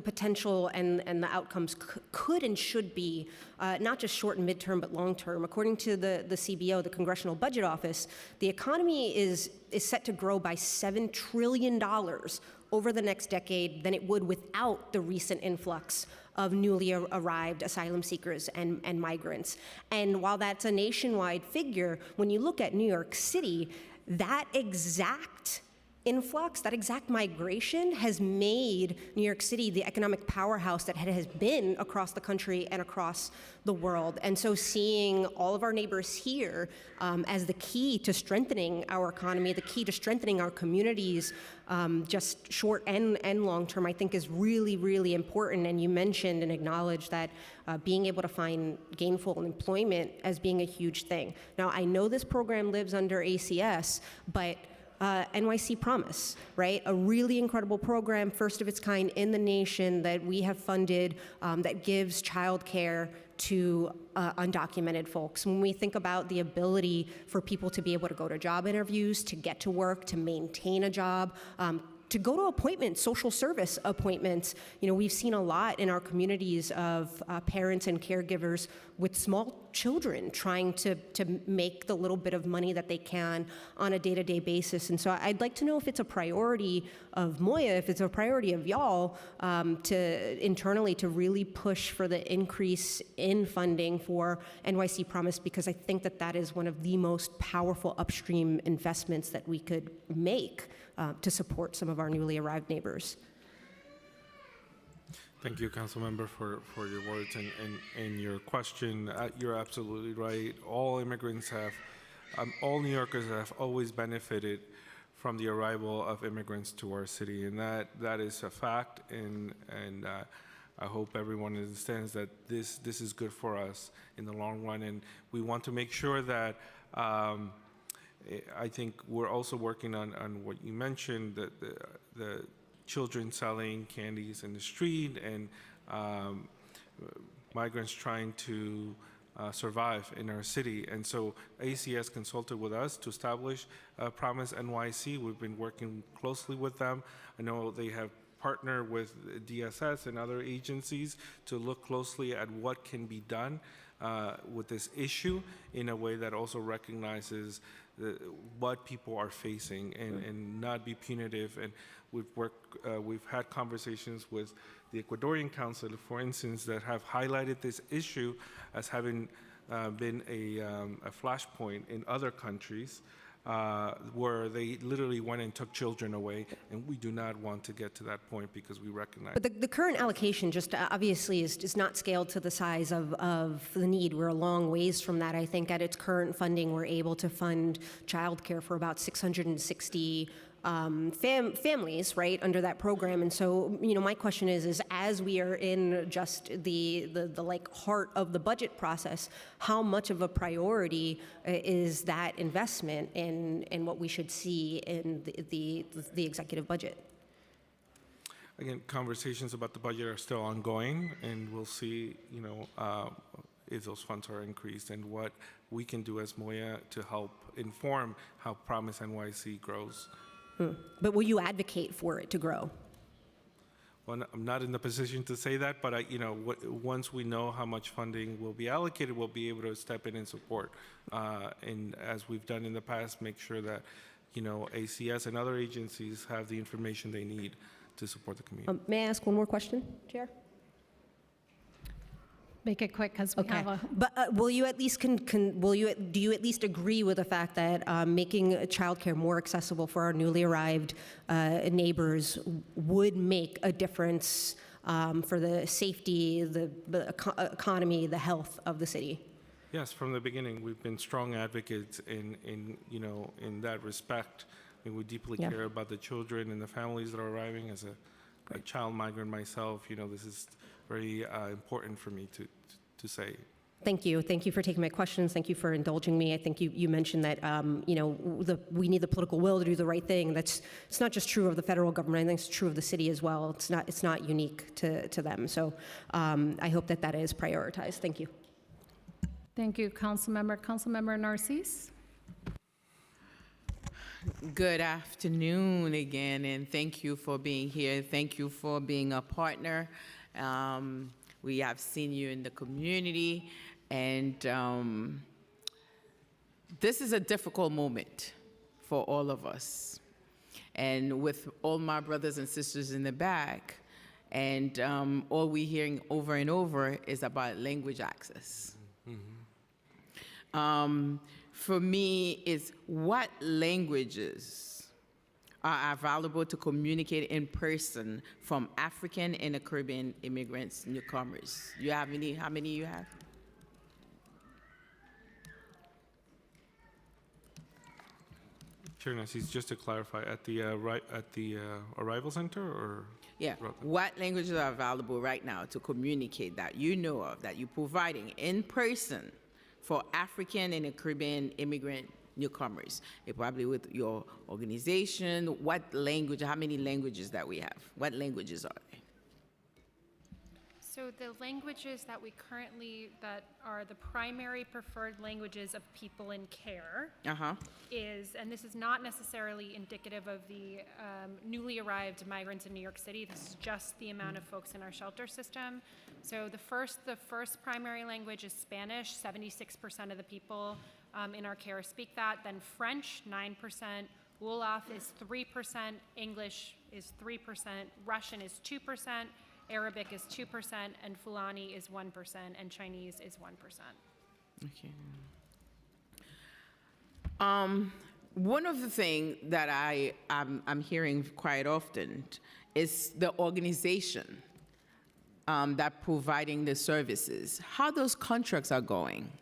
potential and the outcomes could and should be, not just short and midterm, but long term. According to the CBO, the Congressional Budget Office, the economy is set to grow by $7 trillion over the next decade than it would without the recent influx of newly arrived asylum seekers and migrants. And while that's a nationwide figure, when you look at New York City, that exact influx, that exact migration has made New York City the economic powerhouse that it has been across the country and across the world. And so seeing all of our neighbors here as the key to strengthening our economy, the key to strengthening our communities, just short and long term, I think is really, really important. And you mentioned and acknowledged that being able to find gainful employment as being a huge thing. Now, I know this program lives under ACS, but NYC Promise, right? A really incredible program, first of its kind in the nation that we have funded that gives childcare to undocumented folks. When we think about the ability for people to be able to go to job interviews, to get to work, to maintain a job, to go to appointments, social service appointments. You know, we've seen a lot in our communities of parents and caregivers with small children trying to make the little bit of money that they can on a day-to-day basis. And so I'd like to know if it's a priority of Moya, if it's a priority of y'all to internally to really push for the increase in funding for NYC Promise, because I think that that is one of the most powerful upstream investments that we could make to support some of our newly arrived neighbors. Thank you, Councilmember, for your words and your question. You're absolutely right. All immigrants have, all New Yorkers have always benefited from the arrival of immigrants to our city, and that is a fact. And I hope everyone understands that this is good for us in the long run, and we want to make sure that. I think we're also working on what you mentioned, the children selling candies in the street and migrants trying to survive in our city. And so ACS consulted with us to establish Promise NYC. We've been working closely with them. I know they have partnered with DSS and other agencies to look closely at what can be done with this issue in a way that also recognizes what people are facing and not be punitive. And we've had conversations with the Ecuadorian Council, for instance, that have highlighted this issue as having been a flashpoint in other countries where they literally went and took children away, and we do not want to get to that point because we recognize. But the current allocation just obviously is not scaled to the size of the need. We're a long ways from that. I think at its current funding, we're able to fund childcare for about 660 families, right, under that program. And so, you know, my question is as we are in just the like heart of the budget process, how much of a priority is that investment in what we should see in the executive budget? Again, conversations about the budget are still ongoing, and we'll see, you know, if those funds are increased and what we can do as Moya to help inform how Promise NYC grows. But will you advocate for it to grow? Well, I'm not in the position to say that, but you know, once we know how much funding will be allocated, we'll be able to step in and support. And as we've done in the past, make sure that, you know, ACS and other agencies have the information they need to support the community. May I ask one more question, Chair? Make it quick because we have a. But will you at least do you at least agree with the fact that making childcare more accessible for our newly arrived neighbors would make a difference for the safety, the economy, the health of the city? Yes, from the beginning, we've been strong advocates in you know, in that respect. I mean, we deeply care about the children and the families that are arriving. As a child migrant myself, you know, this is very important for me to say. Thank you. Thank you for taking my questions. Thank you for indulging me. I think you mentioned that you know, we need the political will to do the right thing. It's not just true of the federal government. I think it's true of the city as well. It's not unique to them. So I hope that is prioritized. Thank you. Thank you, Councilmember. Councilmember Narcisse. Good afternoon again, and thank you for being here. Thank you for being a partner. We have seen you in the community, and this is a difficult moment for all of us. And with all my brothers and sisters in the back, and all we're hearing over and over is about language access. For me, it's what languages are available to communicate in person from African and Caribbean immigrants, newcomers. You have any? How many you have? Chair Narcisse, just to clarify, at the arrival center, or? Yeah. What languages are available right now to communicate that you know of, that you're providing in person for African and Caribbean immigrant newcomers? Probably with your organization. What language, how many languages that we have? What languages are they? So the languages that that are the primary preferred languages of people in care is, and this is not necessarily indicative of the newly arrived migrants in New York City, this is just the amount of folks in our shelter system. So the first primary language is Spanish. 76% of the people in our care speak that. Then French, 9%. Wolof is 3%. English is 3%. Russian is 2%. Arabic is 2%, and Fulani is 1%, and Chinese is 1%. Okay. One of the things that I'm hearing quite often is the organization that providing the services. How those contracts are going?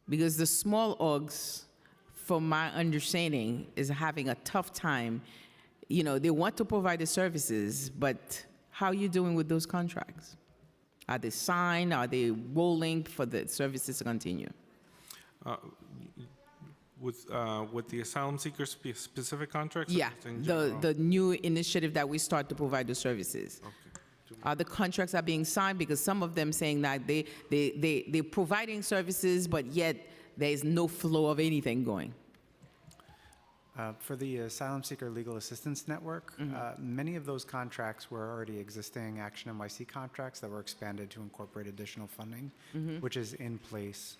Because the small orgs, from my understanding, is having a tough time. You know, they want to provide the services, but how are you doing with those contracts? Are they signed? Are they rolling for the services to continue? With the asylum seeker specific contracts? Yeah, the new initiative that we start to provide the services. Okay. The contracts are being signed, because some of them saying that they're providing services, but yet there is no flow of anything going. For the Asylum Seeker Legal Assistance Network, many of those contracts were already existing Action NYC contracts that were expanded to incorporate additional funding, which is in place.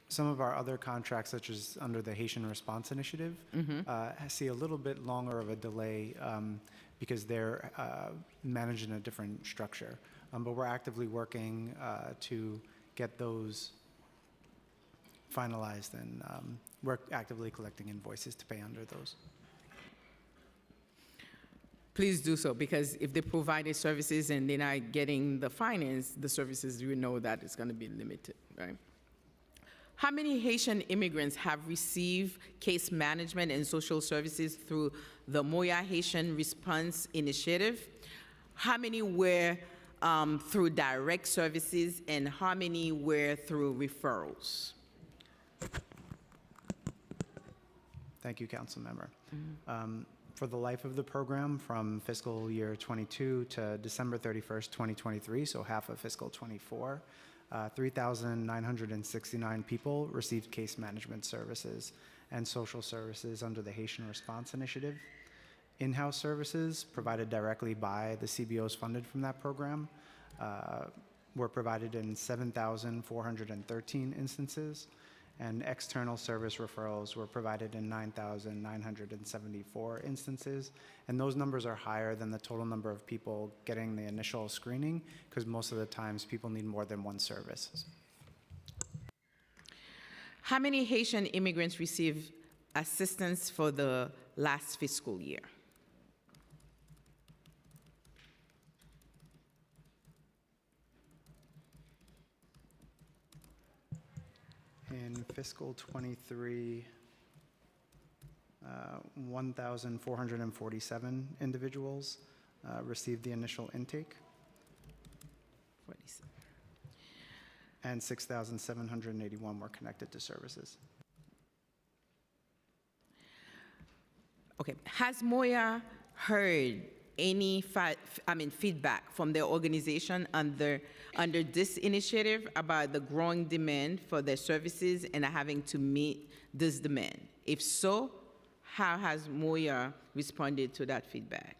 Some of our other contracts, such as under the Haitian Response Initiative, see a little bit longer of a delay because they're managed in a different structure. But we're actively working to get those finalized, and we're actively collecting invoices to pay under those. Please do so, because if they provide the services and they're not getting the finance, the services, you know that it's going to be limited, right? How many Haitian immigrants have received case management and social services through the Moya Haitian Response Initiative? How many were through direct services, and how many were through referrals? Thank you, Council Member. For the life of the program, from fiscal year 22 to December 31st, 2023, so half of fiscal 24, 3,969 people received case management services and social services under the Haitian Response Initiative. In-house services provided directly by the CBOs funded from that program were provided in 7,413 instances, and external service referrals were provided in 9,974 instances. And those numbers are higher than the total number of people getting the initial screening, because most of the times people need more than one service. How many Haitian immigrants received assistance for the last fiscal year? In fiscal 23, 1,447 individuals received the initial intake. 47. And 6,781 were connected to services. Okay, has Moya heard any feedback from their organization under this initiative about the growing demand for their services and having to meet this demand? If so, how has Moya responded to that feedback?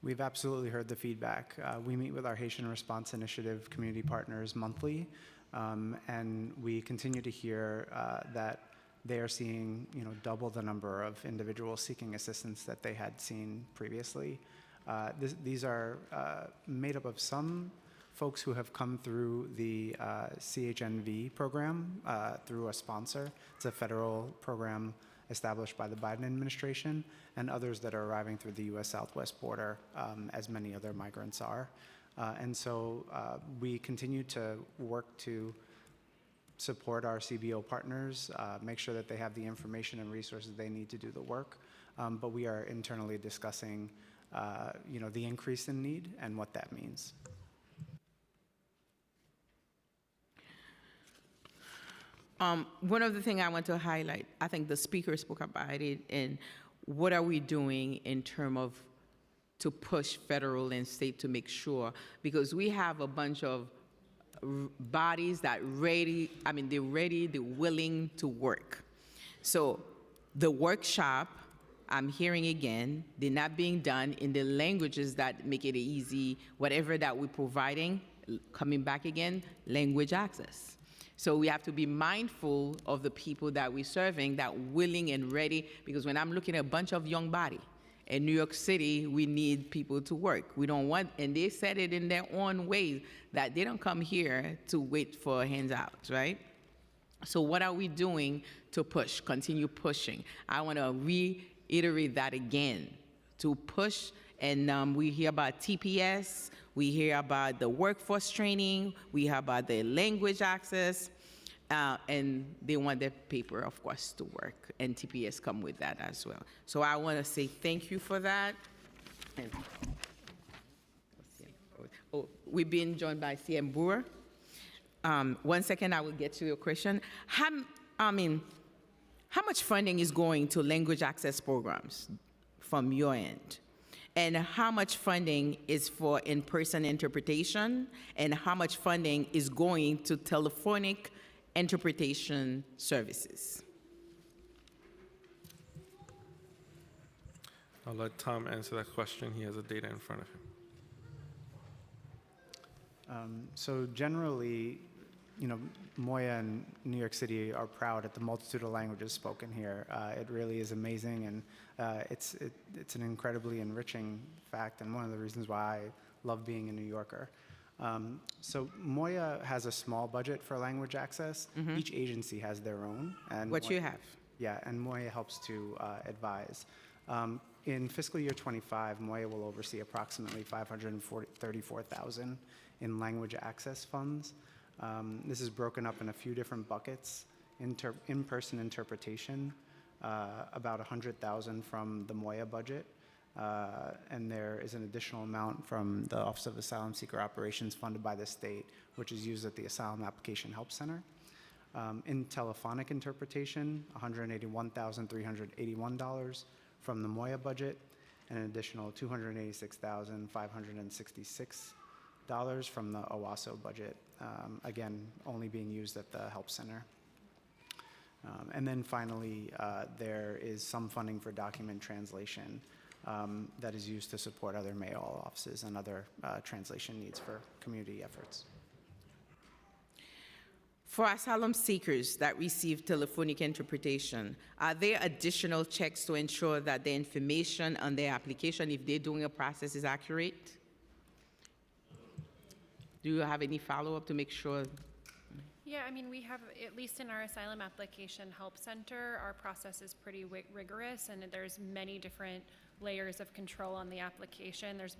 We've absolutely heard the feedback. We meet with our Haitian Response Initiative community partners monthly, and we continue to hear that they are seeing, double the number of individuals seeking assistance that they had seen previously. These are made up of some folks who have come through the CHNV program through a sponsor. It's a federal program established by the Biden administration, and others that are arriving through the U.S. Southwest border, as many other migrants are. And so we continue to work to support our CBO partners, make sure that they have the information and resources they need to do the work. But we are internally discussing, the increase in need and what that means. One of the things I want to highlight, I think the speaker spoke about it, and what are we doing in terms of to push federal and state to make sure, because we have a bunch of bodies that they're ready, they're willing to work. So the workshop, I'm hearing again, they're not being done in the languages that make it easy, whatever that we're providing, coming back again, language access. So we have to be mindful of the people that we're serving, that willing and ready, because when I'm looking at a bunch of young body, in New York City, we need people to work. We don't want, and they said it in their own way, that they don't come here to wait for handouts, right? So what are we doing to push, continue pushing? I want to reiterate that again, to push, and we hear about TPS, we hear about the workforce training, we hear about the language access, and they want their paper, of course, to work, and TPS come with that as well. So I want to say thank you for that. And, we've been joined by CM Brewer. 1 second, I will get to your question. How much funding is going to language access programs from your end? And how much funding is for in-person interpretation? And how much funding is going to telephonic interpretation services? I'll let Tom answer that question. He has the data in front of him. So generally, Moya and New York City are proud at the multitude of languages spoken here. It really is amazing, and it's an incredibly enriching fact, and one of the reasons why I love being a New Yorker. So Moya has a small budget for language access. Mm-hmm. Each agency has their own. And What you have? Yeah, and Moya helps to advise. In fiscal year 25, Moya will oversee approximately $534,000 in language access funds. This is broken up in a few different buckets. In-person interpretation, about $100,000 from the Moya budget, and there is an additional amount from the Office of Asylum Seeker Operations funded by the state, which is used at the Asylum Application Help Center. In telephonic interpretation, $181,381 from the Moya budget, and an additional $286,566 from the OWASO budget, again, only being used at the Help Center. And then finally, there is some funding for document translation that is used to support other mayoral offices and other translation needs for community efforts. For asylum seekers that receive telephonic interpretation, are there additional checks to ensure that the information on their application, if they're doing a process, is accurate? Do you have any follow-up to make sure? Yeah, we have, at least in our Asylum Application Help Center, our process is pretty rigorous, and there's many different layers of control on the application. There's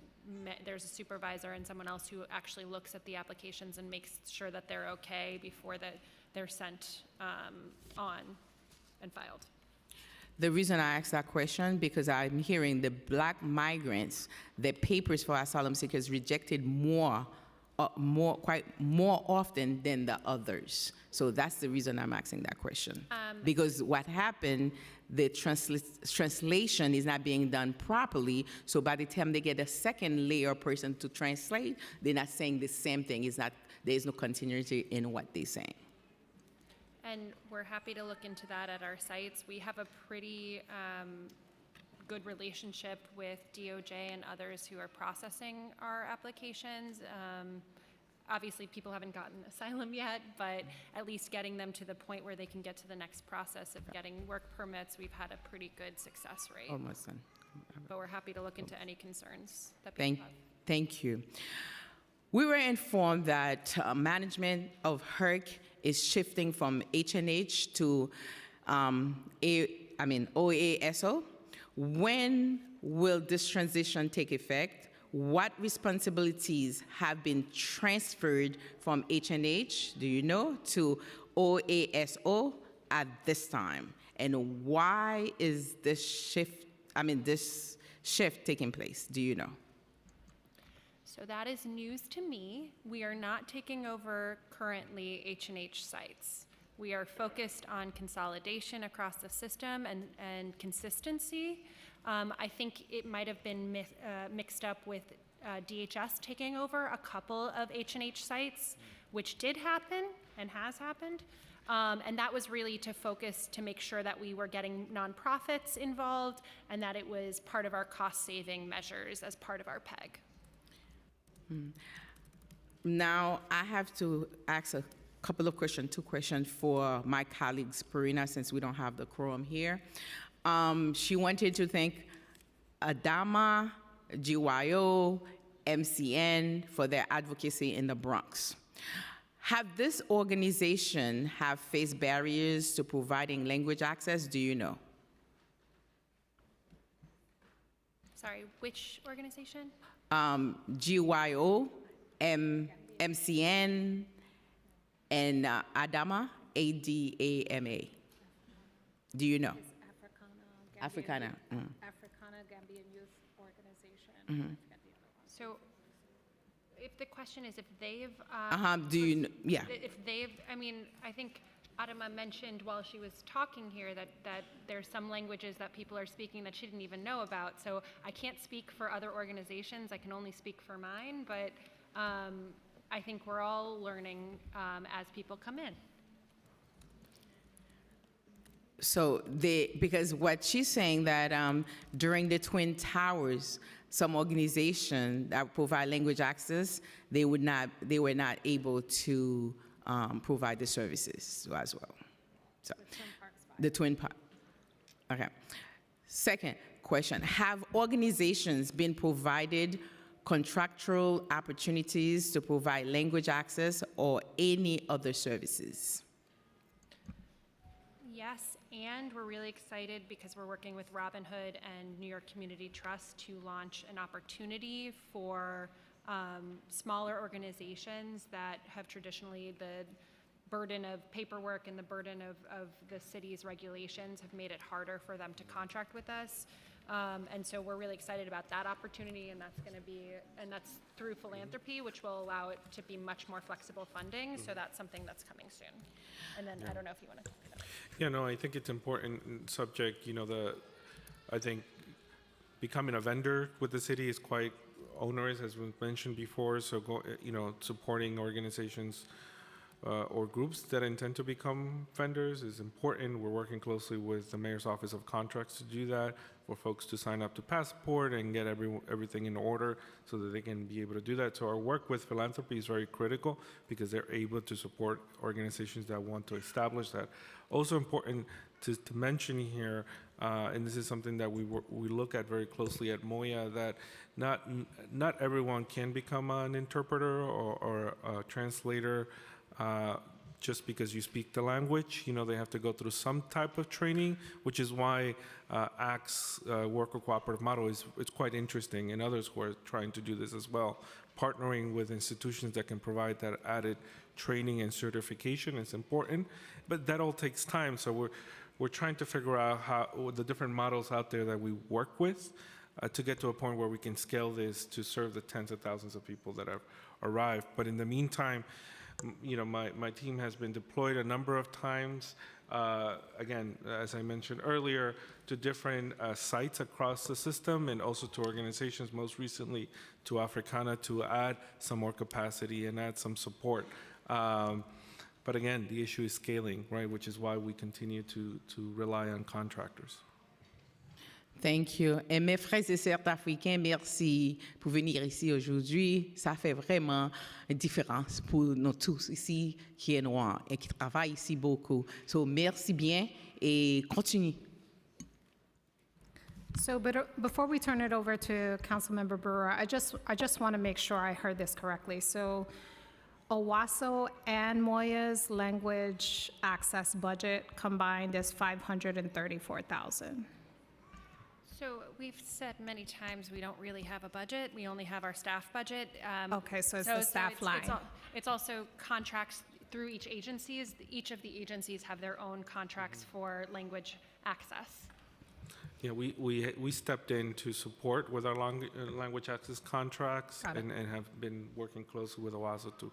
a supervisor and someone else who actually looks at the applications and makes sure that they're okay before they're sent on and filed. The reason I asked that question, because I'm hearing the Black migrants, their papers for asylum seekers rejected more more often than the others? So that's the reason I'm asking that question. Because what happened, the translation is not being done properly. So by the time they get a second layer person to translate, they're not saying the same thing. There is no continuity in what they're saying. And we're happy to look into that at our sites. We have a pretty good relationship with DOJ and others who are processing our applications. Obviously, people haven't gotten asylum yet, but at least getting them to the point where they can get to the next process of getting work permits, we've had a pretty good success rate. Almost done. But we're happy to look into any concerns that people have. Thank you. We were informed that management of HERC is shifting from H&H to OASO. When will this transition take effect? What responsibilities have been transferred from H&H, do you know, to OASO at this time? And why is this shift taking place? Do you know? So that is news to me. We are not taking over currently H&H sites. We are focused on consolidation across the system and consistency. I think it might have been mixed up with DHS taking over a couple of H&H sites, which did happen and has happened. And that was really to focus to make sure that we were getting nonprofits involved and that it was part of our cost-saving measures as part of our PEG. Now, I have to ask a couple of questions, 2 questions for my colleagues, Perina, since we don't have the quorum here. She wanted to thank Adama, GYO, MCN for their advocacy in the Bronx. Have this organization have faced barriers to providing language access? Do you know? Sorry, which organization? GYO, MCN, and Adama, ADAMA. Do you know? Africana. Africana Gambian Youth Organization. So if the question is if they've... do you know? Yeah. If they've, I think Adama mentioned while she was talking here that there's some languages that people are speaking that she didn't even know about. So I can't speak for other organizations. I can only speak for mine. But I think we're all learning as people come in. So because what she's saying that during the Twin Towers, some organization that provide language access, they were not able to provide the services as well. So the Twin Parks. Okay. Second question: have organizations been provided contractual opportunities to provide language access or any other services? Yes, and we're really excited because we're working with Robin Hood and New York Community Trust to launch an opportunity for smaller organizations that have traditionally the burden of paperwork and the burden of the city's regulations have made it harder for them to contract with us. And so we're really excited about that opportunity, and that's through philanthropy, which will allow it to be much more flexible funding. So that's something that's coming soon. And then I don't know if you want to. Yeah, no, I think it's important subject. I think becoming a vendor with the city is quite onerous, as we mentioned before. So, supporting organizations or groups that intend to become vendors is important. We're working closely with the Mayor's Office of Contracts to do that, for folks to sign up to Passport and get everything in order so that they can be able to do that. So our work with philanthropy is very critical because they're able to support organizations that want to establish that. Also important to mention here, and this is something that we look at very closely at Moya, that not everyone can become an interpreter or a translator just because you speak the language. They have to go through some type of training, which is why ACT's worker cooperative model is quite interesting, and others who are trying to do this as well. Partnering with institutions that can provide that added training and certification is important, but that all takes time. So we're trying to figure out how the different models out there that we work with. to get to a point where we can scale this to serve the tens of thousands of people that have arrived. But in the meantime, my team has been deployed a number of times, again, as I mentioned earlier, to different sites across the system and also to organizations, most recently to Africana, to add some more capacity and add some support. But again, the issue is scaling, right, which is why we continue to rely on contractors. Thank you. Et mes frères et sœurs africains, merci pour venir ici aujourd'hui. Ça fait vraiment une différence pour nous tous ici qui est noirs et qui travaillent ici beaucoup. So, merci bien et continue. So, but before we turn it over to Councilmember Brewer, I just want to make sure I heard this correctly. So, Owasso and Moya's language access budget combined is $534,000. So we've said many times we don't really have a budget. We only have our staff budget. Okay, so it's the staff line. It's also contracts through each agencies. Each of the agencies have their own contracts for language access. Yeah, we stepped in to support with our language access contracts and have been working closely with OASO to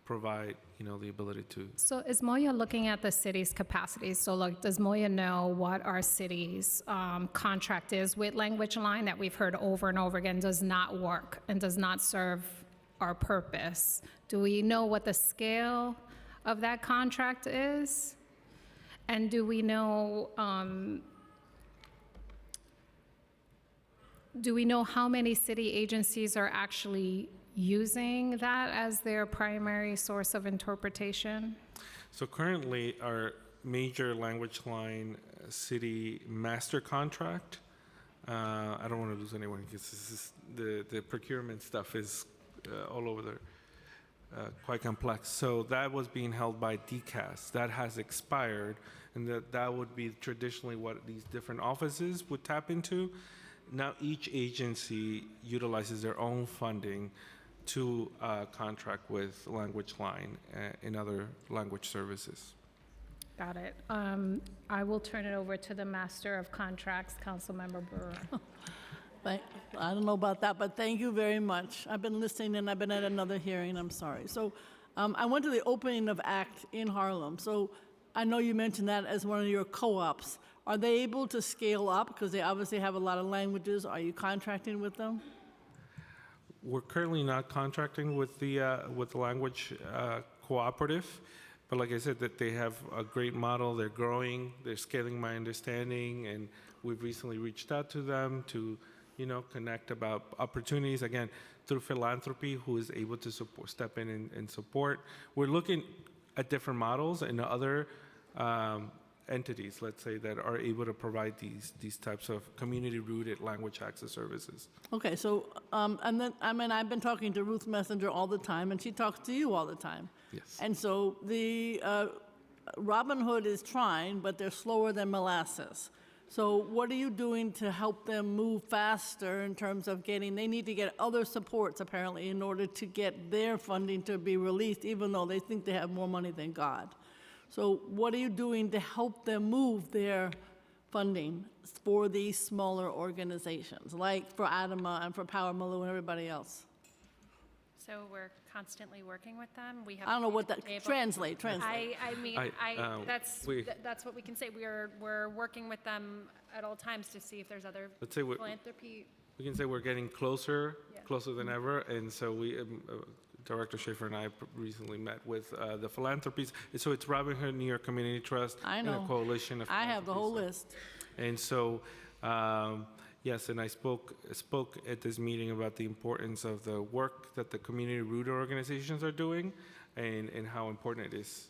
provide, the ability to. So is Moya looking at the city's capacity? So like, does Moya know what our city's contract is with Language Line that we've heard over and over again does not work and does not serve our purpose? Do we know what the scale of that contract is? And do we know how many city agencies are actually using that as their primary source of interpretation? So currently, our major Language Line city master contract, I don't want to lose anyone because this is the procurement stuff is all over there, quite complex. So that was being held by DCAS. That has expired, and that would be traditionally what these different offices would tap into. Now each agency utilizes their own funding to contract with Language Line and other language services. Got it. I will turn it over to the Master of Contracts, Councilmember Brewer. I don't know about that, but thank you very much. I've been listening and I've been at another hearing, I'm sorry. So I went to the opening of ACT in Harlem. So I know you mentioned that as one of your co-ops. Are they able to scale up? Because they obviously have a lot of languages. Are you contracting with them? We're currently not contracting with the language cooperative, but like I said, that they have a great model. They're growing. They're scaling my understanding, and we've recently reached out to them to, connect about opportunities again through philanthropy, who is able to step in and support. We're looking at different models and other entities, let's say, that are able to provide these types of community-rooted language access services. Okay, so, and then, I've been talking to Ruth Messenger all the time, and she talks to you all the time. Yes. And so the Robin Hood is trying, but they're slower than molasses. So what are you doing to help them move faster in terms of they need to get other supports, apparently, in order to get their funding to be released, even though they think they have more money than God. So what are you doing to help them move their funding for these smaller organizations, like for Adama and for Power Malou and everybody else? So we're constantly working with them. We have. I don't know what that translate. That's what we can say. We're working with them at all times to see if there's other philanthropy. We can say we're getting closer than ever, and so we. Director Schaefer and I recently met with the philanthropies. So it's Robin Hood, New York Community Trust, and a coalition of. I have the whole list. And so, yes, and I spoke at this meeting about the importance of the work that the community-rooted organizations are doing, and how important it is,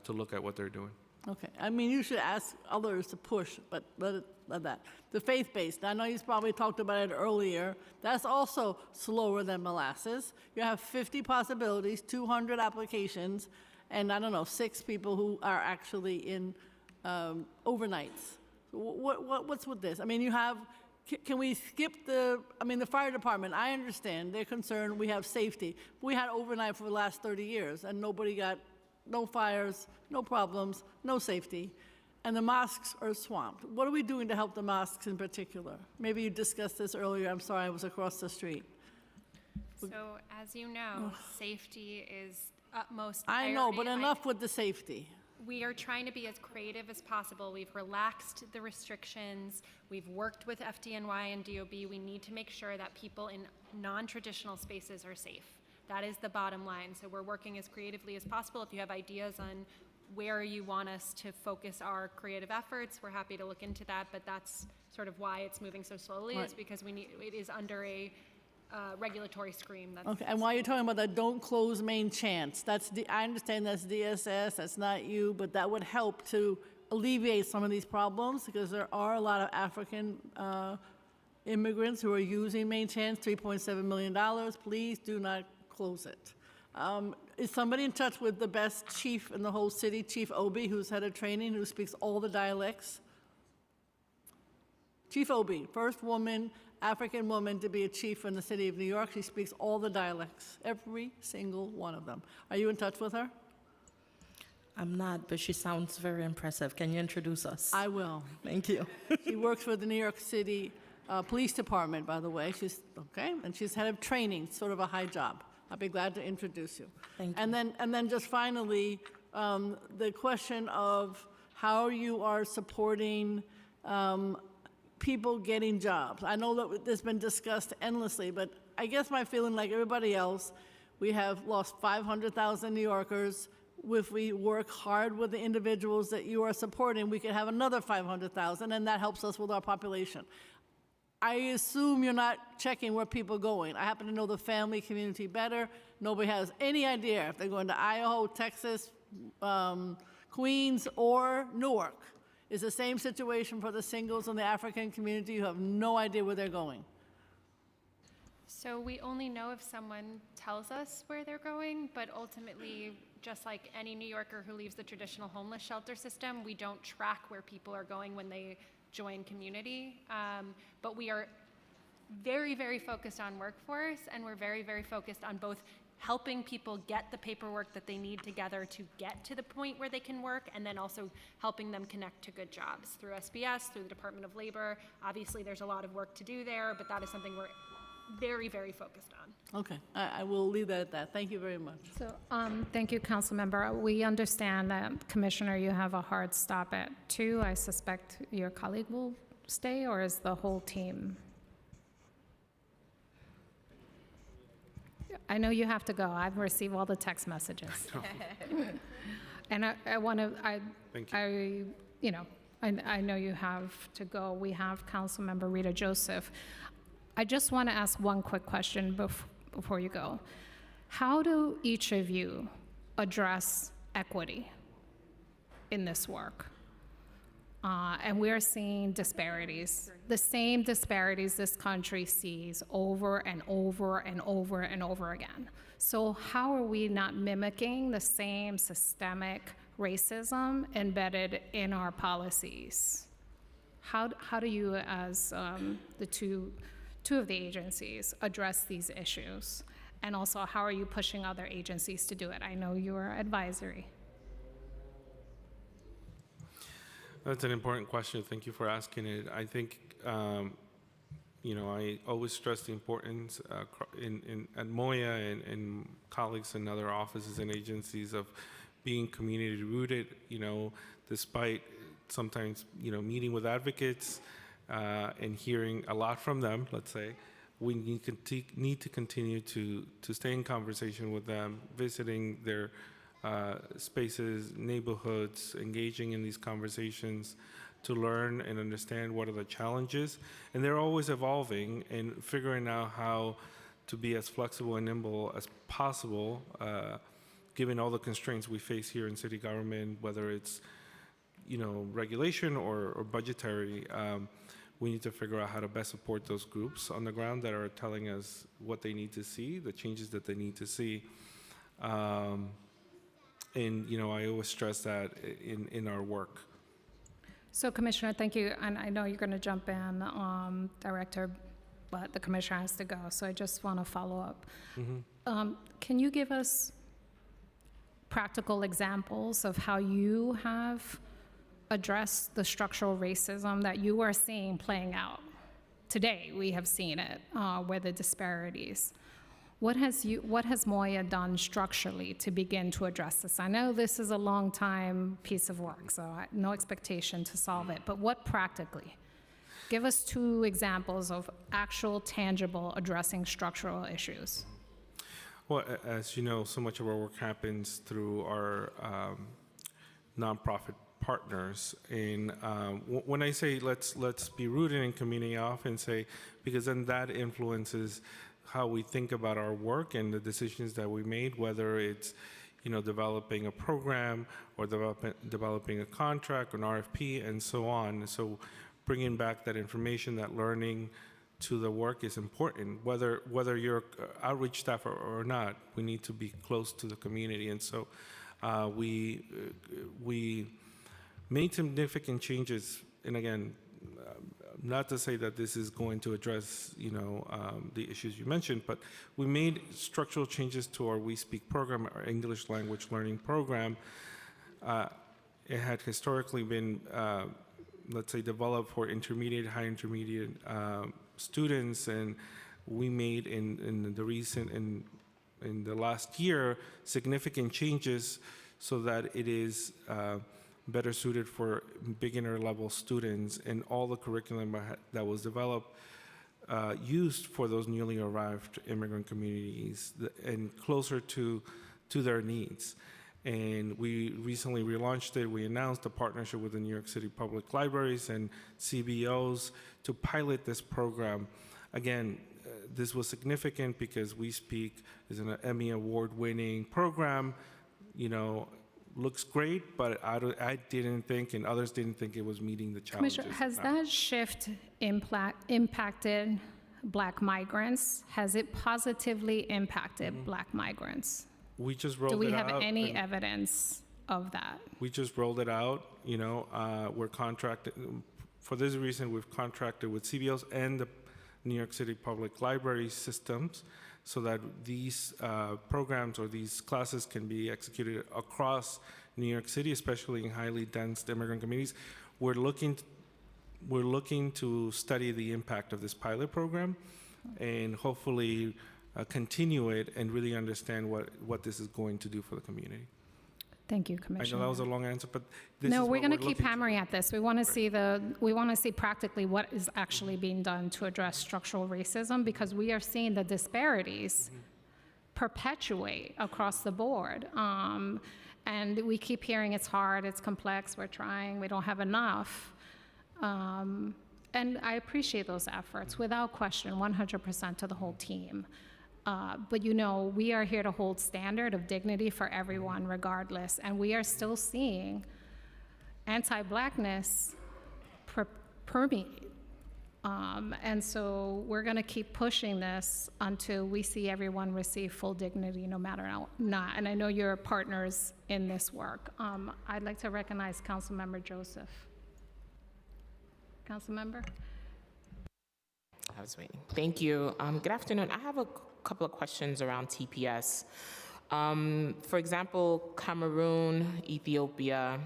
to look at what they're doing. Okay. You should ask others to push, but let that. The faith-based, I know you probably talked about it earlier. That's also slower than molasses. You have 50 possibilities, 200 applications, and 6 people who are actually in overnights. What's with this? You have, can we skip the fire department, I understand, they're concerned, we have safety. We had overnight for the last 30 years, and nobody got no fires, no problems, no safety. and the mosques are swamped. What are we doing to help the mosques in particular? Maybe you discussed this earlier. I'm sorry, I was across the street. So as you know, safety is utmost I know, but priority. enough with the safety. We are trying to be as creative as possible. We've relaxed the restrictions. We've worked with FDNY and DOB. We need to make sure that people in non-traditional spaces are safe. That is the bottom line. So we're working as creatively as possible. If you have ideas on where you want us to focus our creative efforts, we're happy to look into that. But that's sort of why it's moving so slowly, is because it is under a regulatory screen. Okay, and while you're talking about that, don't close main chance. I understand that's DSS, that's not you, but that would help to alleviate some of these problems, because there are a lot of African immigrants who are using main chance, $3.7 million. Please do not close it. Is somebody in touch with the best chief in the whole city, Chief Obi, who's head of training, who speaks all the dialects? Chief Obi, first woman, African woman to be a chief in the city of New York. She speaks all the dialects, every single one of them. Are you in touch with her? I'm not, but she sounds very impressive. Can you introduce us? I will. Thank you. She works for the New York City Police Department, by the way. And she's head of training, sort of a high job. I'll be glad to introduce you. Thank you. And then just finally, the question of how you are supporting people getting jobs. I know that this has been discussed endlessly, but I guess my feeling, like everybody else, we have lost 500,000 New Yorkers. If we work hard with the individuals that you are supporting, we could have another 500,000, and that helps us with our population. I assume you're not checking where people are going. I happen to know the family community better. Nobody has any idea if they're going to Idaho, Texas, Queens, or Newark. It's the same situation for the singles in the African community. You have no idea where they're going. So we only know if someone tells us where they're going, but ultimately, just like any New Yorker who leaves the traditional homeless shelter system, we don't track where people are going when they join community. But we are very, very focused on workforce, and we're very, very focused on both helping people get the paperwork that they need together to get to the point where they can work, and then also helping them connect to good jobs through SBS, through the Department of Labor. Obviously, there's a lot of work to do there, but that is something we're very, very focused on. Okay, I will leave that at that. Thank you very much. So, thank you, Councilmember. We understand that, Commissioner, you have a hard stop at 2. I suspect your colleague will stay, or is the whole team? I know you have to go. I've received all the text messages. And I want to, Thank you. I know you have to go. We have Councilmember Rita Joseph. I just want to ask one quick question before you go. How do each of you address equity in this work? And we're seeing disparities, the same disparities this country sees over and over and over and over again. So how are we not mimicking the same systemic racism embedded in our policies? How do you, as the two of the agencies, address these issues? And also, how are you pushing other agencies to do it? I know you are advisory. That's an important question. Thank you for asking it. I think, I always stress the importance at Moya and colleagues in other offices and agencies of being community rooted, despite sometimes, meeting with advocates and hearing a lot from them, let's say. We need to continue to stay in conversation with them, visiting their spaces, neighborhoods, engaging in these conversations to learn and understand what are the challenges. And they're always evolving and figuring out how to be as flexible and nimble as possible, given all the constraints we face here in city government, whether it's regulation or budgetary. We need to figure out how to best support those groups on the ground that are telling us what they need to see, the changes that they need to see. And I always stress that in our work. So, Commissioner, thank you. And I know you're going to jump in, Director, but the Commissioner has to go. So I just want to follow up. Mm-hmm. Can you give us practical examples of how you have address the structural racism that you are seeing playing out? Today, we have seen it, where the disparities. What has Moya done structurally to begin to address this? I know this is a long time piece of work, so no expectation to solve it, but what practically? Give us 2 examples of actual, tangible addressing structural issues. Well, as you know, so much of our work happens through our nonprofit partners. And when I say let's be rooted in community, I often say, because then that influences how we think about our work and the decisions that we made, whether it's developing a program or developing a contract or an RFP and so on. So bringing back that information, that learning to the work is important. Whether you're outreach staff or not, we need to be close to the community. And so we made significant changes. And again, not to say that this is going to address, the issues you mentioned, but we made structural changes to our We Speak program, our English language learning program. It had historically been, let's say, developed for intermediate, high intermediate students, and we made in the last year significant changes so that it is better suited for beginner level students, and all the curriculum that was developed used for those newly arrived immigrant communities and closer to their needs. And we recently relaunched it. We announced a partnership with the New York City Public Libraries and CBOs to pilot this program. Again, this was significant because We Speak is an Emmy Award-winning program. Looks great, but I didn't think, and others didn't think it was meeting the challenges. Commissioner, has that shift impacted Black migrants? Has it positively impacted Black migrants? We just rolled it out. Do we have any evidence of that? We just rolled it out. We're contracted. For this reason, we've contracted with CBOs and the New York City Public Library systems so that these programs or these classes can be executed across New York City, especially in highly dense immigrant communities. We're looking to study the impact of this pilot program and hopefully continue it and really understand what this is going to do for the community. Thank you, Commissioner. I know that was a long answer, but this no, is we're what going to keep hammering at this. We want to see practically what is actually being done to address structural racism, because we are seeing the disparities perpetuate across the board. And we keep hearing it's hard, it's complex, we're trying, we don't have enough. And I appreciate those efforts, without question, 100% to the whole team. But we are here to hold standard of dignity for everyone regardless, and we are still seeing anti-Blackness permeate. And so we're gonna keep pushing this until we see everyone receive full dignity, no matter not. And I know you're partners in this work. I'd like to recognize Councilmember Joseph. Councilmember? I was waiting. Thank you. Good afternoon. I have a couple of questions around TPS. For example, Cameroon, Ethiopia,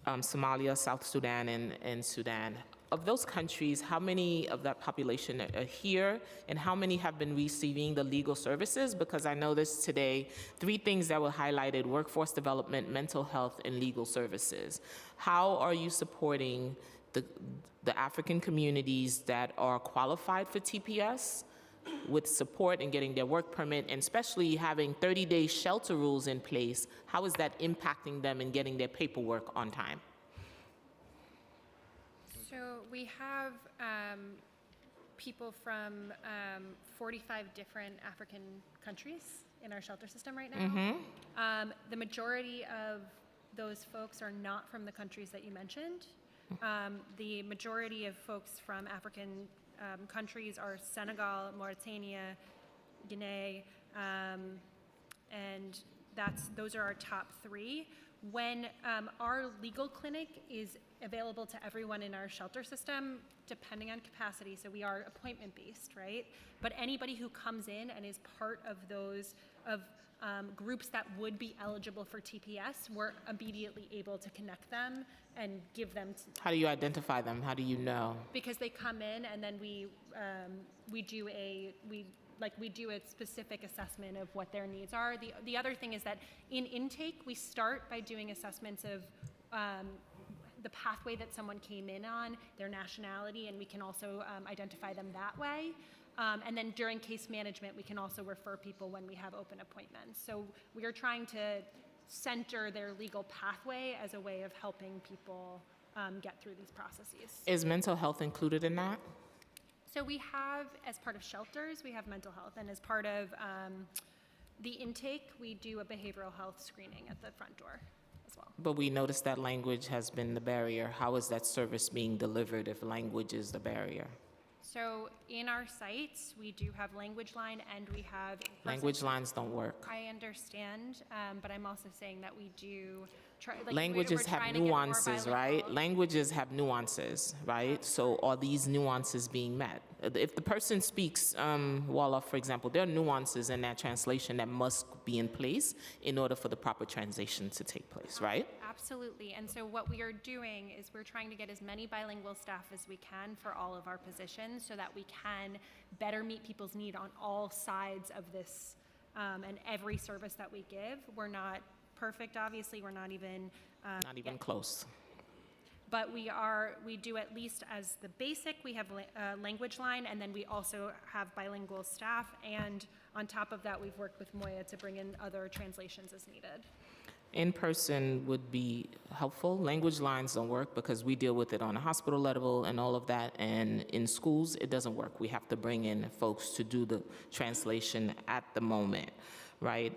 Somalia, South Sudan, and Sudan. Of those countries, how many of that population are here, and how many have been receiving the legal services? Because I noticed today 3 things that were highlighted: workforce development, mental health, and legal services. How are you supporting the African communities that are qualified for TPS with support in getting their work permit, and especially having 30-day shelter rules in place? How is that impacting them in getting their paperwork on time? So we have people from 45 different African countries in our shelter system right now. The majority of those folks are not from the countries that you mentioned. The majority of folks from African countries are Senegal, Mauritania, Guinea, and those are our top 3. When our legal clinic is available to everyone in our shelter system, depending on capacity. So we are appointment-based, right? But anybody who comes in and is part of those, groups that would be eligible for TPS, we're immediately able to connect them and give them. How do you identify them? How do you know? Because they come in and then we do a specific assessment of what their needs are. The other thing is that in intake, we start by doing assessments of the pathway that someone came in on, their nationality, and we can also identify them that way. And then during case management, we can also refer people when we have open appointments. So we are trying to center their legal pathway as a way of helping people get through these processes. Is mental health included in that? So we have, as part of shelters, we have mental health, and as part of the intake, we do a behavioral health screening at the front door as well. But we noticed that language has been the barrier. How is that service being delivered if language is the barrier? So in our sites, we do have language line and we have Language lines don't work. I understand, but I'm also saying that we do try. Languages have nuances, right? Languages have nuances, right? So are these nuances being met? If the person speaks Wolof, for example, there are nuances in that translation that must be in place in order for the proper translation to take place, right? Absolutely. And so what we are doing is we're trying to get as many bilingual staff as we can for all of our positions so that we can better meet people's need on all sides of this and every service that we give. We're not perfect, obviously. We're not even Close. But we do at least as the basic, we have a language line, and then we also have bilingual staff. And on top of that, we've worked with Moya to bring in other translations as needed. In person would be helpful. Language lines don't work because we deal with it on a hospital level and all of that. And in schools, it doesn't work. We have to bring in folks to do the translation at the moment, right?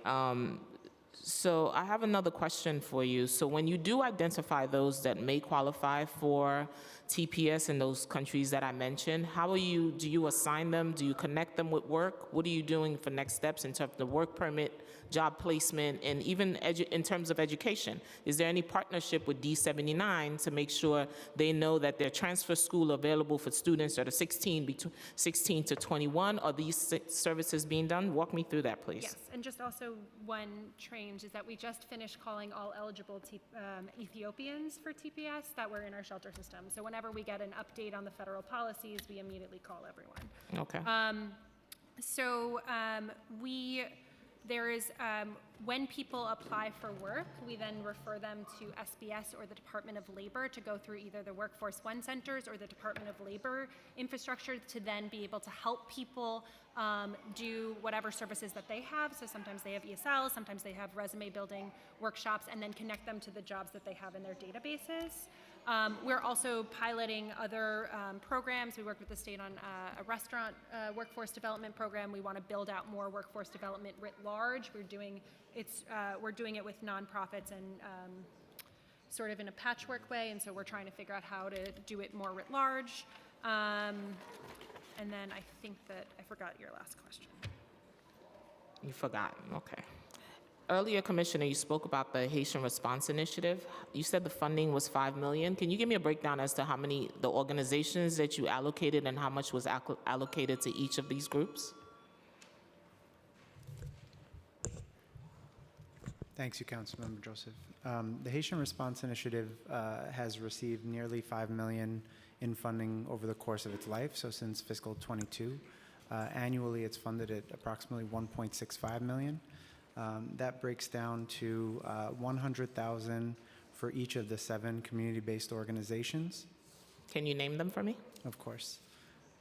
So I have another question for you. So when you do identify those that may qualify for TPS in those countries that I mentioned, do you assign them? Do you connect them with work? What are you doing for next steps in terms of the work permit, job placement, and even in terms of education? Is there any partnership with D79 to make sure they know that their transfer school available for students that are 16 to 21? Are these services being done? Walk me through that, please. Yes, and just also one change is that we just finished calling all eligible Ethiopians for TPS that were in our shelter system. So whenever we get an update on the federal policies, we immediately call everyone. Okay. When people apply for work, we then refer them to SBS or the Department of Labor to go through either the Workforce One centers or the Department of Labor infrastructure to then be able to help people do whatever services that they have. So sometimes they have ESL, sometimes they have resume building workshops, and then connect them to the jobs that they have in their databases. We're also piloting other programs. We work with the state on a restaurant workforce development program. We want to build out more workforce development writ large. We're doing it with nonprofits and sort of in a patchwork way, and so we're trying to figure out how to do it more writ large. And then I think that I forgot your last question. You forgot, okay. Earlier, Commissioner, you spoke about the Haitian Response Initiative. You said the funding was $5 million. Can you give me a breakdown as to how many, the organizations that you allocated and how much was allocated to each of these groups? Thanks, you, Councilmember Joseph. The Haitian Response Initiative has received nearly $5 million in funding over the course of its life, so since fiscal '22. Annually, it's funded at approximately $1.65 million. That breaks down to $100,000 for each of the 7 community-based organizations. Can you name them for me? Of course.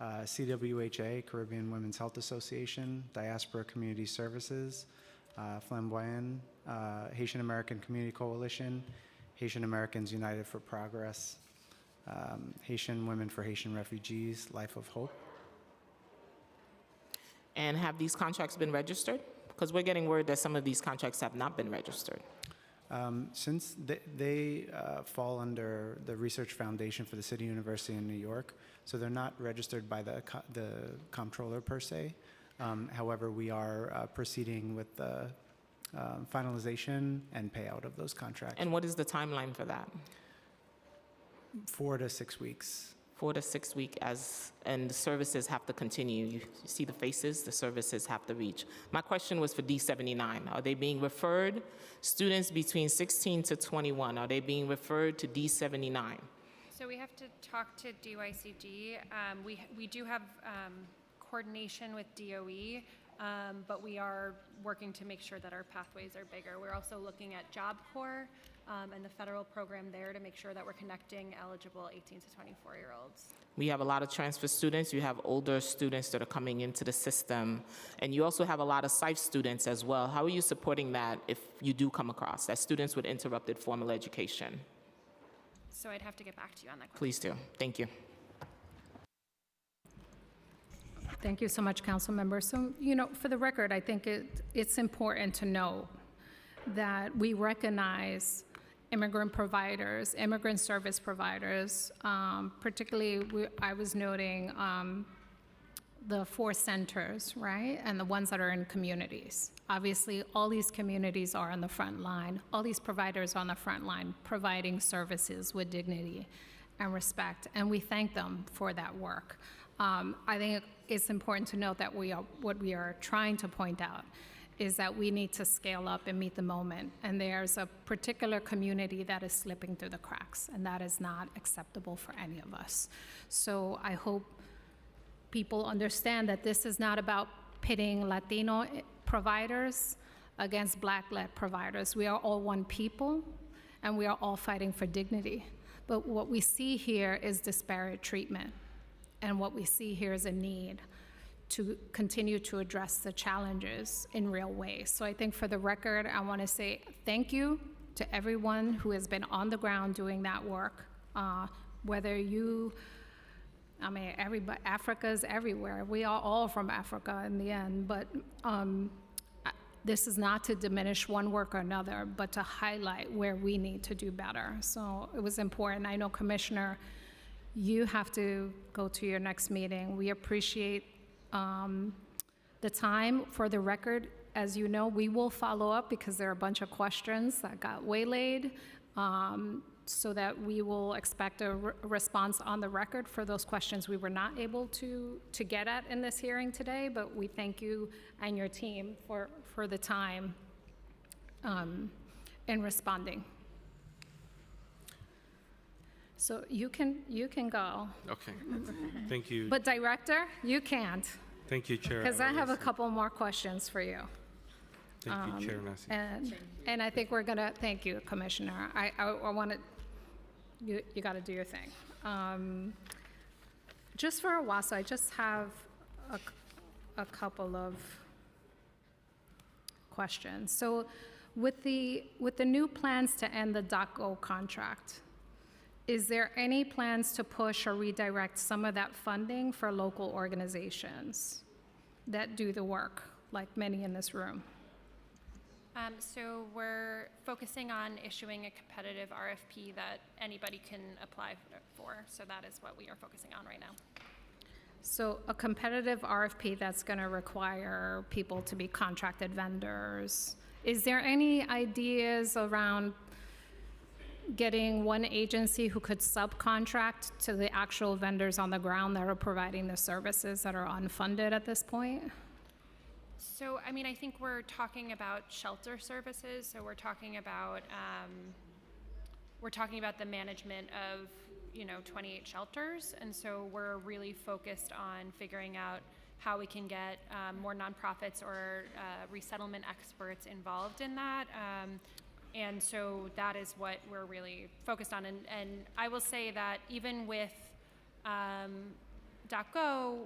CWHA, Caribbean Women's Health Association, Diaspora Community Services, Flamboyant, Haitian American Community Coalition, Haitian Americans United for Progress, Haitian Women for Haitian Refugees, Life of Hope. And have these contracts been registered? Because we're getting word that some of these contracts have not been registered. Since they fall under the Research Foundation for the City University in New York, so they're not registered by the comptroller per se. However, we are proceeding with the finalization and payout of those contracts. And what is the timeline for that? 4 to 6 weeks. 4 to 6 weeks, and the services have to continue. You see the faces, the services have to reach. My question was for D79. Are they being referred? Students between 16 to 21, are they being referred to D79? So we have to talk to DYCD. We do have coordination with DOE, but we are working to make sure that our pathways are bigger. We're also looking at Job Corps and the federal program there to make sure that we're connecting eligible 18 to 24-year-olds. We have a lot of transfer students. You have older students that are coming into the system. And you also have a lot of SIFE students as well. How are you supporting that if you do come across that students with interrupted formal education? So I'd have to get back to you on that question. Please do. Thank you. Thank you so much, council member. So, for the record, I think it's important to note that we recognize immigrant providers, immigrant service providers, particularly I was noting the 4 centers, right? And the ones that are in communities. Obviously, all these communities are on the front line. All these providers are on the front line providing services with dignity and respect, and we thank them for that work. I think it's important to note that what we are trying to point out is that we need to scale up and meet the moment. And there's a particular community that is slipping through the cracks, and that is not acceptable for any of us. So I hope people understand that this is not about pitting Latino providers against Black-led providers. We are all one people, and we are all fighting for dignity. But what we see here is disparate treatment. And what we see here is a need to continue to address the challenges in real ways. So I think for the record, I want to say thank you to everyone who has been on the ground doing that work. Everybody, Africa's everywhere. We are all from Africa in the end, but this is not to diminish one work or another, but to highlight where we need to do better. So it was important. I know, Commissioner, you have to go to your next meeting. We appreciate the time. For the record, as you know, we will follow up because there are a bunch of questions that got waylaid, so that we will expect a response on the record for those questions we were not able to get at in this hearing today, but we thank you and your team for the time in responding. So you can go. Okay. Thank you. But Director, you can't. Thank you, Chair. Because I have a couple more questions for you. Thank you, Chair Nasi. And I think we're gonna, thank you, Commissioner. I want to, you gotta do your thing. Just for Owasso, I just have a couple of questions. So with the new plans to end the DocGo contract, is there any plans to push or redirect some of that funding for local organizations that do the work, like many in this room? So we're focusing on issuing a competitive RFP that anybody can apply for. So that is what we are focusing on right now. So a competitive RFP that's going to require people to be contracted vendors. Is there any ideas around getting one agency who could subcontract to the actual vendors on the ground that are providing the services that are unfunded at this point? So, I think we're talking about shelter services. So we're talking about the management of 28 shelters, and so we're really focused on figuring out how we can get more nonprofits or resettlement experts involved in that. And so that is what we're really focused on. And I will say that even with DocGo,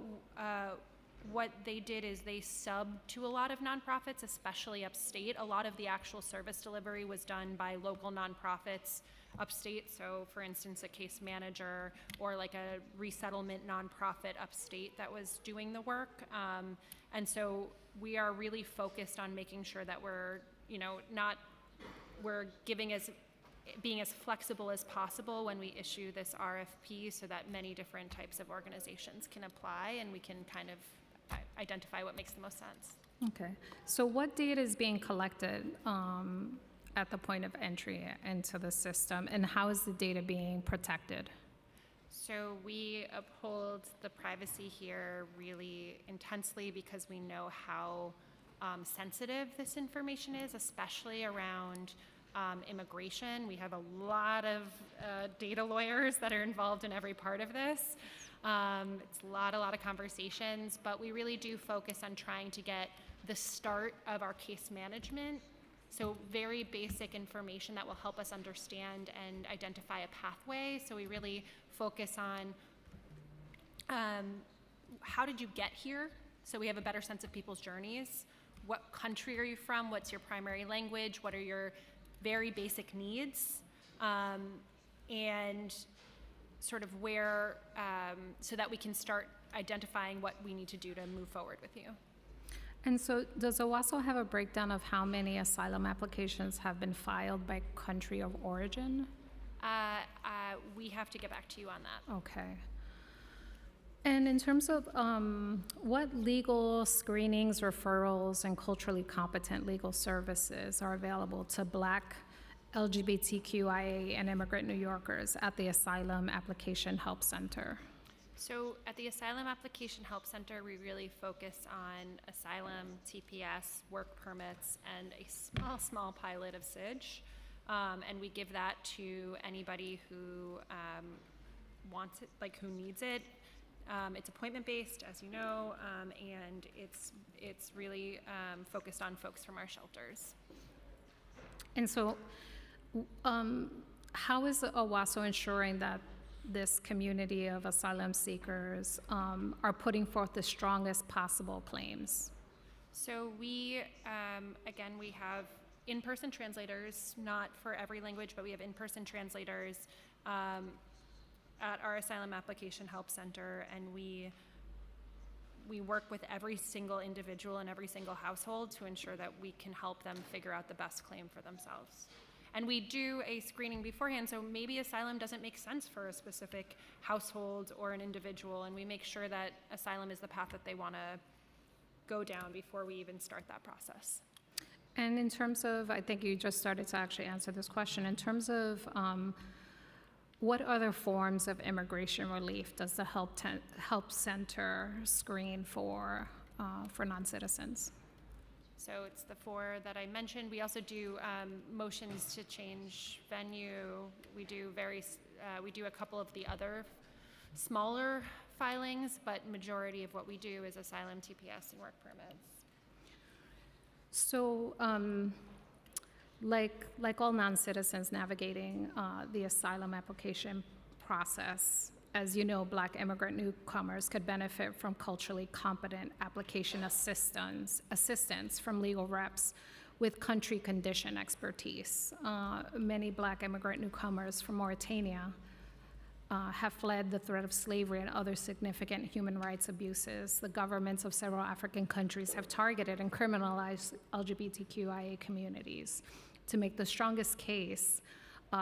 what they did is they subbed to a lot of nonprofits, especially upstate. A lot of the actual service delivery was done by local nonprofits upstate. So for instance, a case manager or like a resettlement nonprofit upstate that was doing the work. And so we are really focused on making sure that we're, we're being as flexible as possible when we issue this RFP so that many different types of organizations can apply and we can kind of identify what makes the most sense. Okay. So what data is being collected at the point of entry into the system, and how is the data being protected? So we uphold the privacy here really intensely because we know how sensitive this information is, especially around immigration. We have a lot of data lawyers that are involved in every part of this. It's a lot of conversations, but we really do focus on trying to get the start of our case management. So very basic information that will help us understand and identify a pathway. So we really focus on how did you get here? So we have a better sense of people's journeys. What country are you from? What's your primary language? What are your very basic needs? And sort of where, so that we can start identifying what we need to do to move forward with you. And so does OWASO have a breakdown of how many asylum applications have been filed by country of origin? We have to get back to you on that. Okay. And in terms of what legal screenings, referrals, and culturally competent legal services are available to Black, LGBTQIA, and immigrant New Yorkers at the Asylum Application Help Center? So at the Asylum Application Help Center, we really focus on asylum, TPS, work permits, and a small pilot of SIDGE. And we give that to anybody who wants it, like who needs it. It's appointment-based, as you know, and it's really focused on folks from our shelters. And so how is OWASO ensuring that this community of asylum seekers are putting forth the strongest possible claims? So we, again, we have in-person translators, not for every language, but we have in-person translators at our Asylum Application Help Center, and we work with every single individual and every single household to ensure that we can help them figure out the best claim for themselves. And we do a screening beforehand, so maybe asylum doesn't make sense for a specific household or an individual, and we make sure that asylum is the path that they want to go down before we even start that process. And in terms of, I think you just started to actually answer this question, in terms of what other forms of immigration relief does the Help Center screen for non-citizens? So it's the 4 that I mentioned. We also do motions to change venue. We do a couple of the other smaller filings, but majority of what we do is asylum, TPS, and work permits. So, like all non-citizens navigating the asylum application process, as you know, Black immigrant newcomers could benefit from culturally competent application assistance from legal reps with country condition expertise. Many Black immigrant newcomers from Mauritania have fled the threat of slavery and other significant human rights abuses. The governments of several African countries have targeted and criminalized LGBTQIA communities to make the strongest case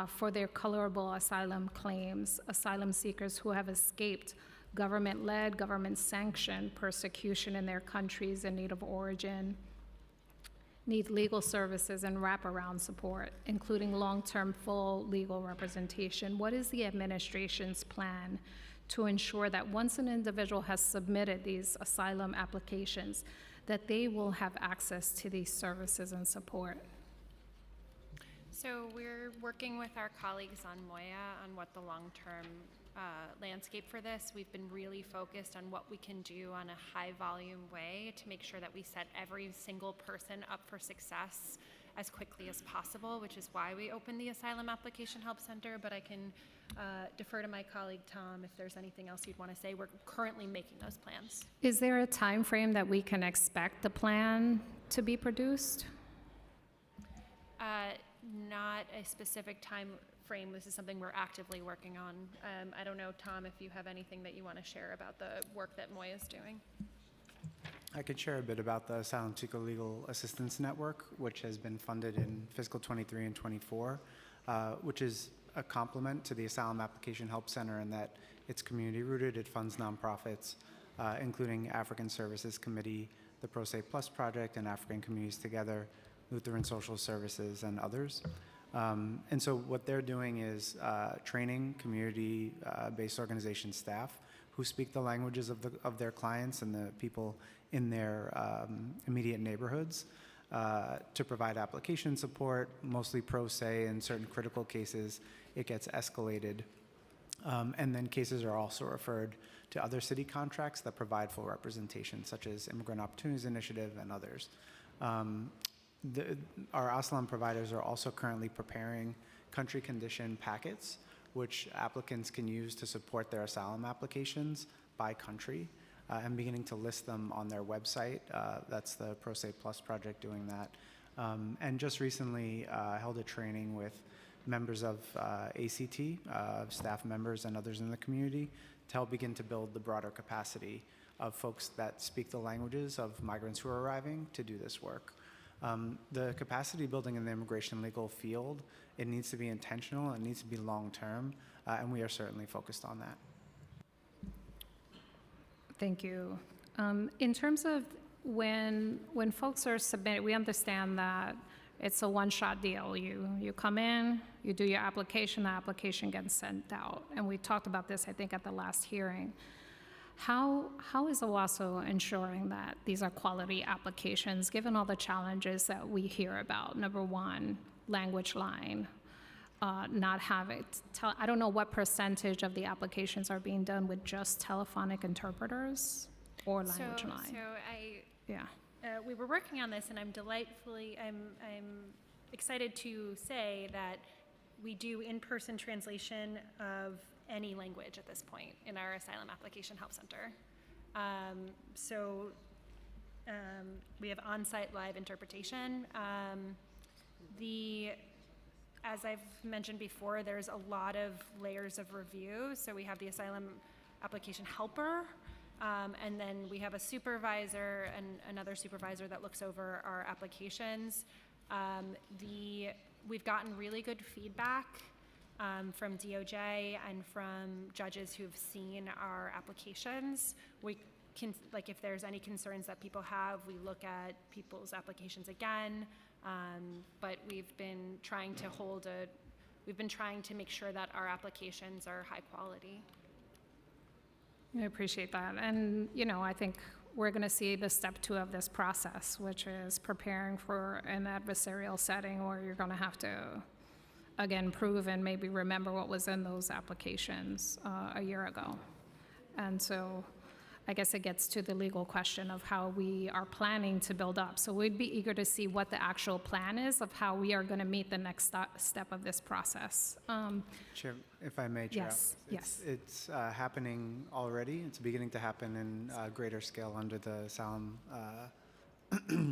for their colorable asylum claims. Asylum seekers who have escaped government-led, government-sanctioned persecution in their countries in need of origin need legal services and wraparound support, including long-term full legal representation. What is the administration's plan to ensure that once an individual has submitted these asylum applications, that they will have access to these services and support? So we're working with our colleagues on Moya on what the long-term landscape for this. We've been really focused on what we can do on a high-volume way to make sure that we set every single person up for success as quickly as possible, which is why we opened the Asylum Application Help Center. But I can defer to my colleague Tom if there's anything else you'd want to say. We're currently making those plans. Is there a time frame that we can expect the plan to be produced? Not a specific time frame. This is something we're actively working on. I don't know, Tom, if you have anything that you want to share about the work that Moya is doing. I could share a bit about the Asylum Seeker Legal Assistance Network, which has been funded in fiscal 23 and 24, which is a complement to the Asylum Application Help Center in that it's community rooted. It funds nonprofits, including African Services Committee, the Pro Se Plus Project, and African Communities Together, Lutheran Social Services, and others. And so what they're doing is training community-based organization staff who speak the languages of their clients and the people in their immediate neighborhoods to provide application support, mostly pro se. In certain critical cases, it gets escalated. And then cases are also referred to other city contracts that provide full representation, such as Immigrant Opportunities Initiative and others. Our Asylum providers are also currently preparing country condition packets, which applicants can use to support their asylum applications by country, and beginning to list them on their website. That's the Pro Se Plus project doing that. And just recently held a training with members of ACT, staff members and others in the community to help begin to build the broader capacity of folks that speak the languages of migrants who are arriving to do this work. The capacity building in the immigration legal field, it needs to be intentional, it needs to be long-term, and we are certainly focused on that. Thank you. In terms of when folks are submitting, we understand that it's a one-shot deal. You come in, you do your application, the application gets sent out. And we talked about this, I think, at the last hearing. How is OWASO ensuring that these are quality applications, given all the challenges that we hear about? Number one, language line, not have it. I don't know what percentage of the applications are being done with just telephonic interpreters or language line. We were working on this, and I'm excited to say that we do in-person translation of any language at this point in our Asylum Application Help Center. We have on-site live interpretation. As I've mentioned before, there's a lot of layers of review. So we have the Asylum Application Helper, and then we have a supervisor and another supervisor that looks over our applications. We've gotten really good feedback from DOJ and from judges who've seen our applications. We can, if there's any concerns that people have, we look at people's applications again. But we've been trying to make sure that our applications are high quality. I appreciate that. And, I think we're going to see the step 2 of this process, which is preparing for an adversarial setting where you're going to have to, again, prove and maybe remember what was in those applications a year ago. And so I guess it gets to the legal question of how we are planning to build up. So we'd be eager to see what the actual plan is of how we are going to meet the next step of this process. Chair, if I may, Chair. Yes. It's happening already. It's beginning to happen in greater scale under the Asylum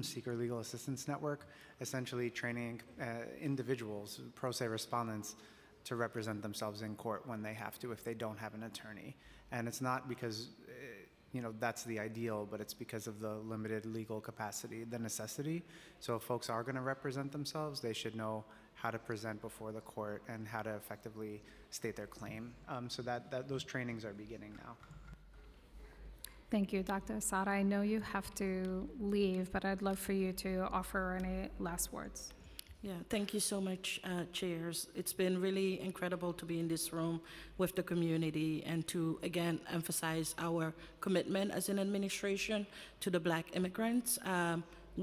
Seeker Legal Assistance Network, essentially training individuals, pro se respondents, to represent themselves in court when they have to if they don't have an attorney. And it's not because that's the ideal, but it's because of the limited legal capacity, the necessity. So if folks are going to represent themselves, they should know how to present before the court and how to effectively state their claim. So that those trainings are beginning now. Thank you, Dr. Asada. I know you have to leave, but I'd love for you to offer any last words. Yeah, thank you so much, chairs. It's been really incredible to be in this room with the community and to, again, emphasize our commitment as an administration to the Black immigrants.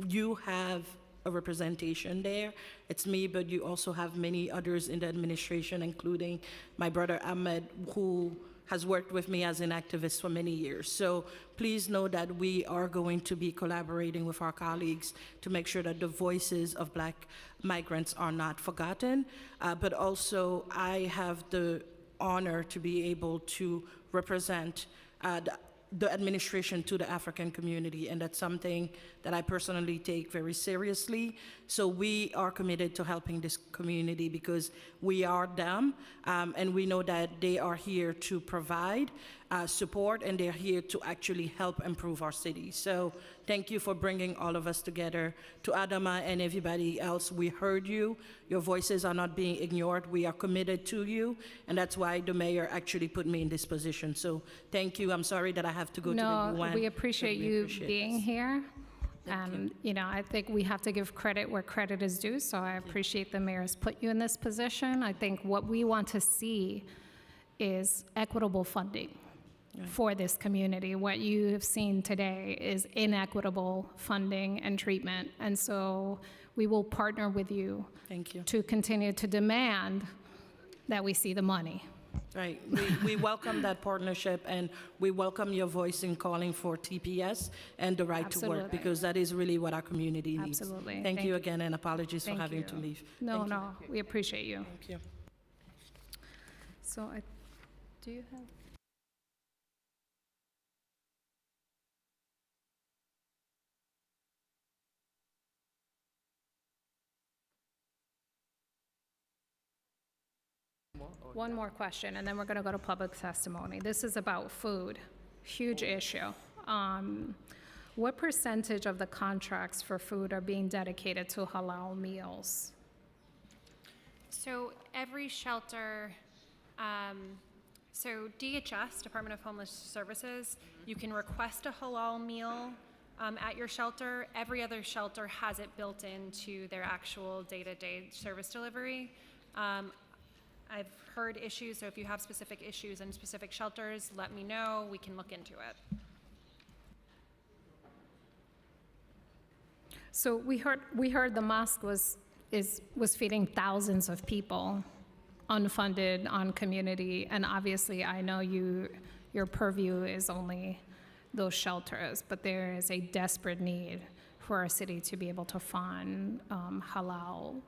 You have a representation there. It's me, but you also have many others in the administration, including my brother Ahmed, who has worked with me as an activist for many years. So please know that we are going to be collaborating with our colleagues to make sure that the voices of Black migrants are not forgotten. But also, I have the honor to be able to represent the administration to the African community, and that's something that I personally take very seriously. So we are committed to helping this community because we are them, and we know that they are here to provide support, and they're here to actually help improve our city. So thank you for bringing all of us together. To Adama and everybody else, we heard you. Your voices are not being ignored. We are committed to you, and that's why the mayor actually put me in this position. So thank you. I'm sorry that I have to go to the UN. No, we appreciate you being here. And, I think we have to give credit where credit is due, so I appreciate the mayor's put you in this position. I think what we want to see is equitable funding for this community. What you have seen today is inequitable funding and treatment, and so we will partner with you. Thank you. To continue to demand that we see the money. Right. We welcome that partnership, and we welcome your voice in calling for TPS and the right to Absolutely. work, because that is really what our community needs. Absolutely. Thank Thank you you. again, and apologies for Thank having you. to leave. No, Thank you. no, we appreciate you. Thank you. So do you have? One more question, and then we're going to go to public testimony. This is about food, huge issue. What percentage of the contracts for food are being dedicated to halal meals? So every shelter, so DHS, Department of Homeless Services, you can request a halal meal at your shelter. Every other shelter has it built into their actual day-to-day service delivery. I've heard issues, so if you have specific issues in specific shelters, let me know. We can look into it. So we heard the mosque was feeding thousands of people, unfunded, on community, and obviously I know your purview is only those shelters, but there is a desperate need for our city to be able to fund halal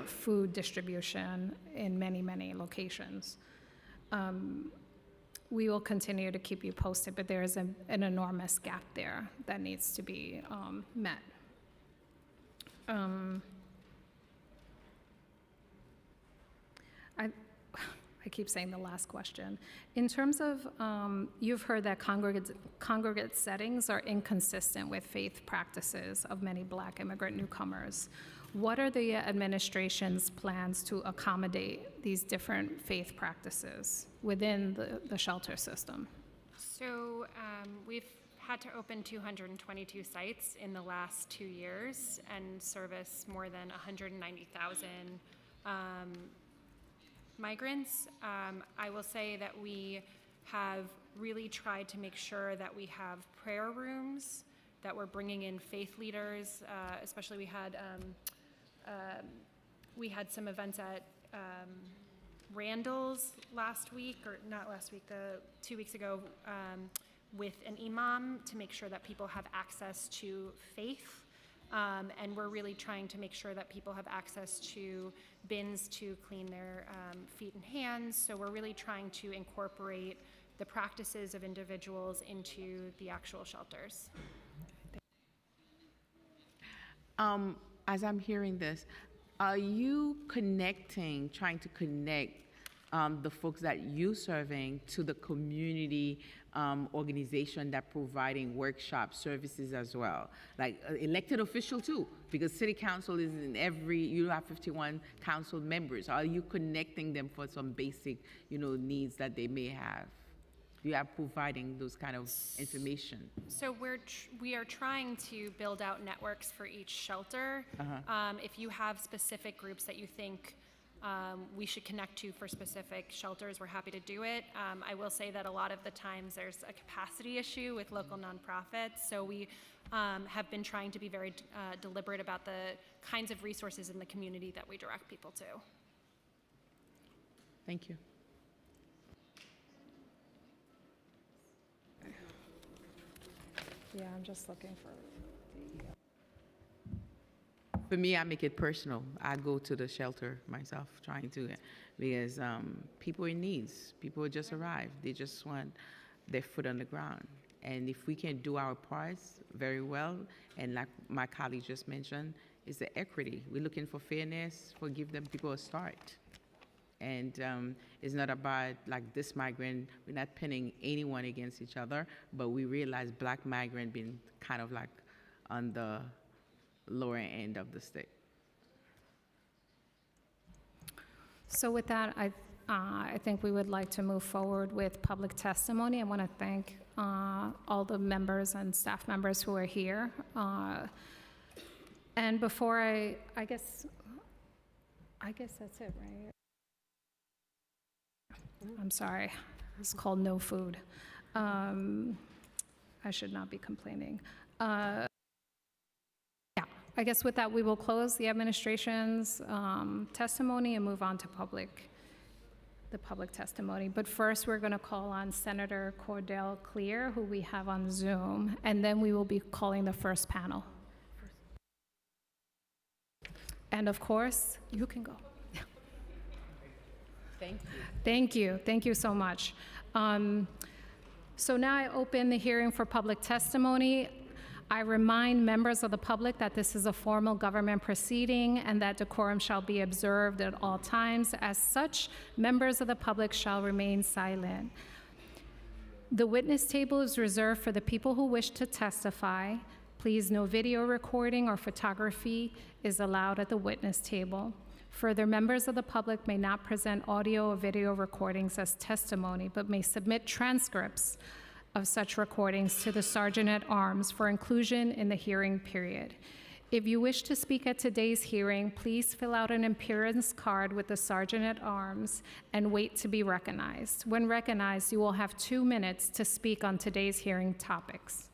food distribution in many, many locations. We will continue to keep you posted, but there is an enormous gap there that needs to be met. I keep saying the last question. In terms of, you've heard that congregate settings are inconsistent with faith practices of many Black immigrant newcomers. What are the administration's plans to accommodate these different faith practices within the shelter system? So we've had to open 222 sites in the last 2 years and service more than 190,000 migrants. I will say that we have really tried to make sure that we have prayer rooms, that we're bringing in faith leaders, especially we had some events at Randall's last week, or not last week, 2 weeks ago, with an imam to make sure that people have access to faith. And we're really trying to make sure that people have access to bins to clean their feet and hands. So we're really trying to incorporate the practices of individuals into the actual shelters. As I'm hearing this, are you trying to connect the folks that you're serving to the community organization that providing workshop services as well? Like elected official too, because city council is you have 51 council members. Are you connecting them for some basic, needs that they may have? You are providing those kind of information. So we are trying to build out networks for each shelter. If you have specific groups that you think we should connect to for specific shelters, we're happy to do it. I will say that a lot of the times there's a capacity issue with local nonprofits, so we have been trying to be very deliberate about the kinds of resources in the community that we direct people to. Thank you. Yeah, I'm just looking for. For me, I make it personal. I go to the shelter myself, because people in needs, people just arrived. They just want their foot on the ground. And if we can do our parts very well, and like my colleague just mentioned, is the equity. We're looking for fairness, give them people a start. And it's not about like this migrant, we're not pinning anyone against each other, but we realize Black migrant being kind of like on the lower end of the stick. So with that, I think we would like to move forward with public testimony. I want to thank all the members and staff members who are here. And before I guess that's it, right? I'm sorry. It's called no food. I should not be complaining. Yeah, I guess with that, we will close the administration's testimony and move on to the public testimony. But first, we're going to call on Senator Cordell Clear, who we have on Zoom, and then we will be calling the first panel. And of course, you can go. Thank you. Thank you. Thank you so much. So now I open the hearing for public testimony. I remind members of the public that this is a formal government proceeding and that decorum shall be observed at all times. As such, members of the public shall remain silent. The witness table is reserved for the people who wish to testify. Please, no video recording or photography is allowed at the witness table. Further, members of the public may not present audio or video recordings as testimony, but may submit transcripts of such recordings to the Sergeant at Arms for inclusion in the hearing period. If you wish to speak at today's hearing, please fill out an appearance card with the Sergeant at Arms and wait to be recognized. When recognized, you will have 2 minutes to speak on today's hearing topics.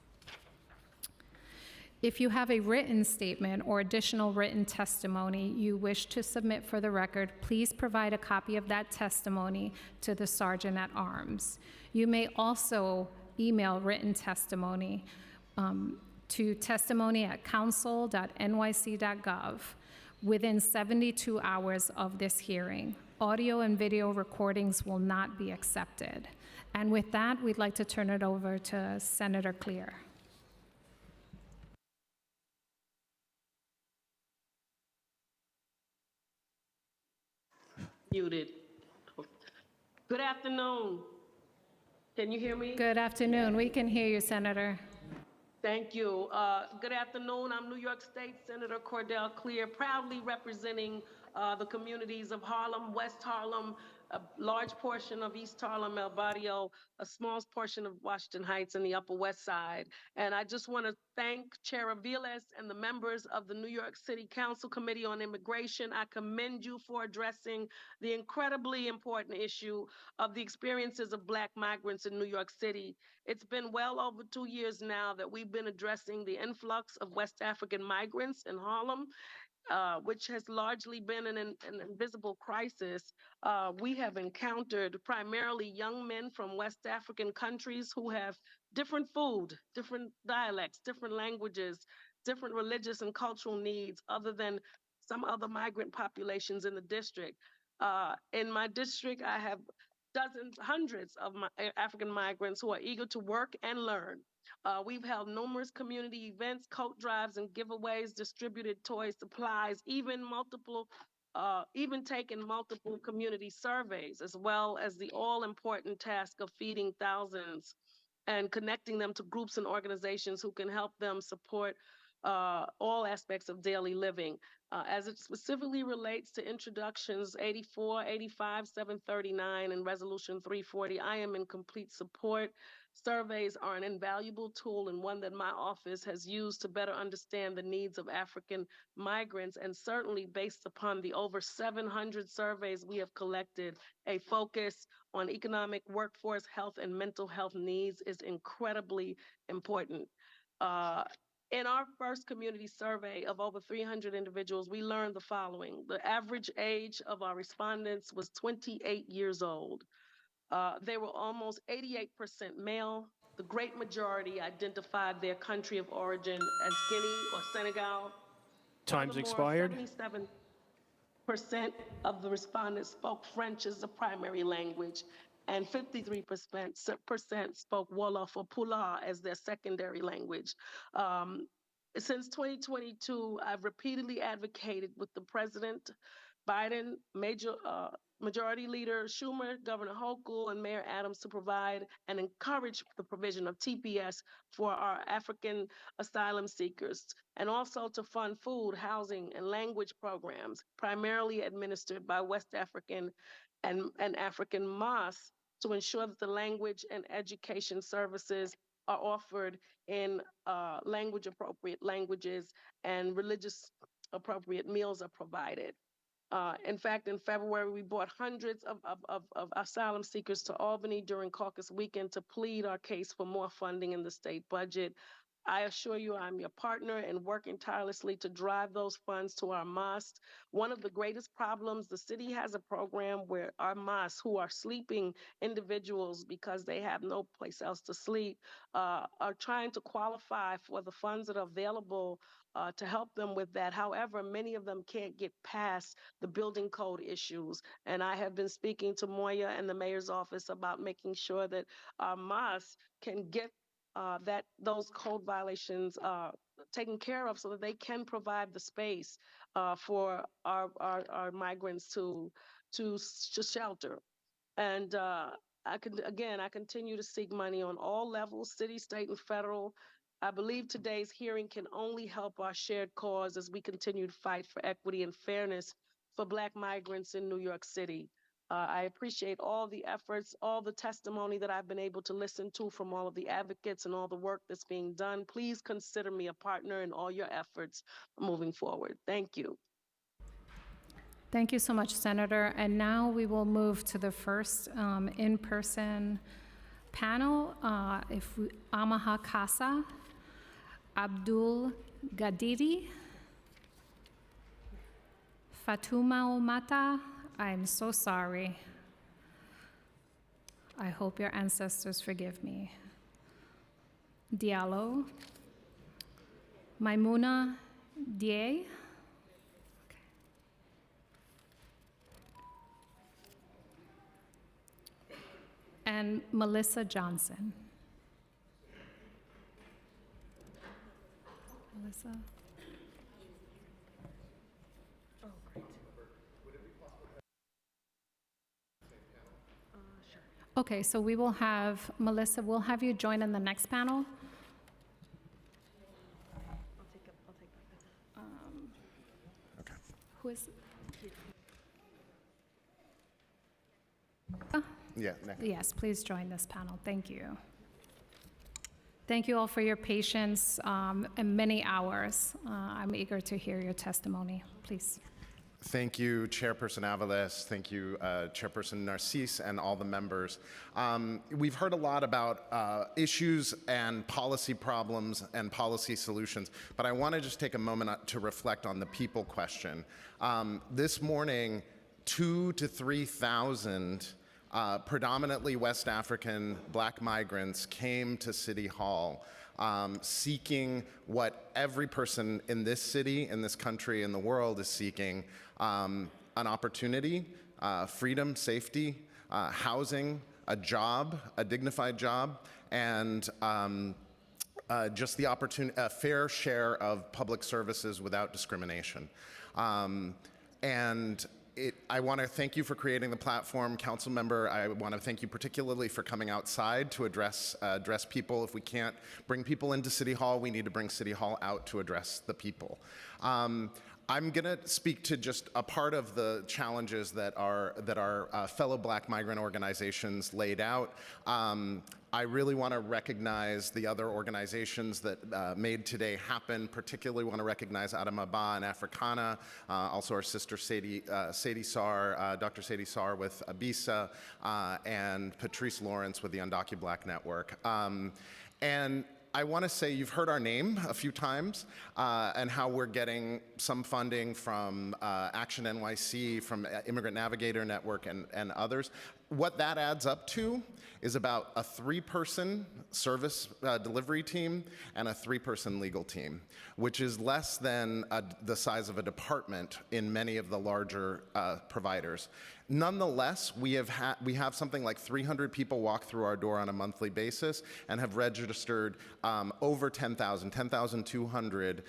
If you have a written statement or additional written testimony you wish to submit for the record, please provide a copy of that testimony to the Sergeant at Arms. You may also email written testimony to testimony@council.nyc.gov within 72 hours of this hearing. Audio and video recordings will not be accepted. And with that, we'd like to turn it over to Senator Clear. Muted. Good afternoon. Can you hear me? Good afternoon. We can hear you, Senator. Thank you. Good afternoon. I'm New York State Senator Cordell Clear, proudly representing the communities of Harlem, West Harlem, a large portion of East Harlem, El Barrio, a small portion of Washington Heights and the Upper West Side. And I just want to thank Chair Aviles and the members of the New York City Council Committee on Immigration. I commend you for addressing the incredibly important issue of the experiences of Black migrants in New York City. It's been well over 2 years now that we've been addressing the influx of West African migrants in Harlem, which has largely been an invisible crisis. We have encountered primarily young men from West African countries who have different food, different dialects, different languages, different religious and cultural needs other than some other migrant populations in the district. In my district, I have dozens, hundreds of African migrants who are eager to work and learn. We've held numerous community events, coat drives, and giveaways, distributed toy supplies, even taken multiple community surveys, as well as the all-important task of feeding thousands and connecting them to groups and organizations who can help them support all aspects of daily living. As it specifically relates to introductions 84, 85, 739, and Resolution 340, I am in complete support. Surveys are an invaluable tool and one that my office has used to better understand the needs of African migrants, and certainly based upon the over 700 surveys we have collected, a focus on economic, workforce, health, and mental health needs is incredibly important. In our first community survey of over 300 individuals, we learned the following. The average age of our respondents was 28 years old. They were almost 88% male. The great majority identified their country of origin as Guinea or Senegal. Time's expired. 77% of the respondents spoke French as a primary language, and 53% spoke Wolof or Pulaar as their secondary language. Since 2022, I've repeatedly advocated with the President Biden, Majority Leader Schumer, Governor Hochul, and Mayor Adams to provide and encourage the provision of TPS for our African asylum seekers, and also to fund food, housing, and language programs, primarily administered by West African and African mosques to ensure that the language and education services are offered in language appropriate languages and religious appropriate meals are provided. In fact, in February, we brought hundreds of asylum seekers to Albany during caucus weekend to plead our case for more funding in the state budget. I assure you I'm your partner in working tirelessly to drive those funds to our mosques. One of the greatest problems, the city has a program where our mosques, who are sleeping individuals because they have no place else to sleep, are trying to qualify for the funds that are available to help them with that. However, many of them can't get past the building code issues. And I have been speaking to Moya and the mayor's office about making sure that our mosques can get those code violations taken care of so that they can provide the space for our migrants to shelter. And I continue to seek money on all levels, city, state, and federal. I believe today's hearing can only help our shared cause as we continue to fight for equity and fairness for Black migrants in New York City. I appreciate all the efforts, all the testimony that I've been able to listen to from all of the advocates and all the work that's being done. Please consider me a partner in all your efforts moving forward. Thank you. Thank you so much, Senator. And now we will move to the first in-person panel. Amaha Kasa, Abdul Gadiri, Fatuma Omata. I'm so sorry. I hope your ancestors forgive me. Diallo, Maimuna Die, and Melissa Johnson. Melissa. Okay, so we will have, Melissa, we'll have you join in the next panel. Okay. Who is? Yeah, next. Yes, please join this panel. Thank you. Thank you all for your patience and many hours. I'm eager to hear your testimony. Please. Thank you, Chairperson Avalos. Thank you, Chairperson Narcisse, and all the members. We've heard a lot about issues and policy problems and policy solutions, but I want to just take a moment to reflect on the people question. This morning, 2,000 to 3,000 predominantly West African Black migrants came to City Hall seeking what every person in this city, in this country, in the world is seeking, an opportunity, freedom, safety, housing, a job, a dignified job, and just the opportunity, a fair share of public services without discrimination. I want to thank you for creating the platform, Council Member. I want to thank you particularly for coming outside to address people. If we can't bring people into City Hall, we need to bring City Hall out to address the people. I'm going to speak to just a part of the challenges that our fellow Black migrant organizations laid out. I really want to recognize the other organizations that made today happen. Particularly want to recognize Adama Ba and Africana, also our sister Sadie Sarr, Dr. Sadie Sarr with ABISA, and Patrice Lawrence with the Undocu Black Network. And I want to say you've heard our name a few times and how we're getting some funding from Action NYC, from Immigrant Navigator Network, and others. What that adds up to is about a 3-person service delivery team and a 3-person legal team, which is less than the size of a department in many of the larger providers. Nonetheless, we have something like 300 people walk through our door on a monthly basis and have registered over 10,200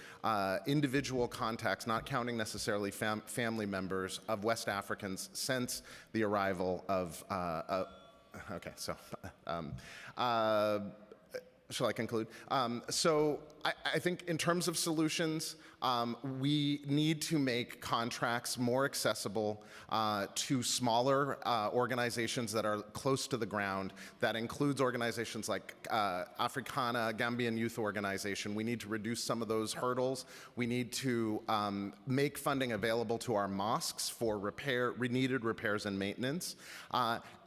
individual contacts, not counting necessarily family members, of West Africans since the arrival of Shall I conclude? So I think in terms of solutions, we need to make contracts more accessible to smaller organizations that are close to the ground. That includes organizations like Africana, Gambian Youth Organization. We need to reduce some of those hurdles. We need to make funding available to our mosques for needed repairs and maintenance.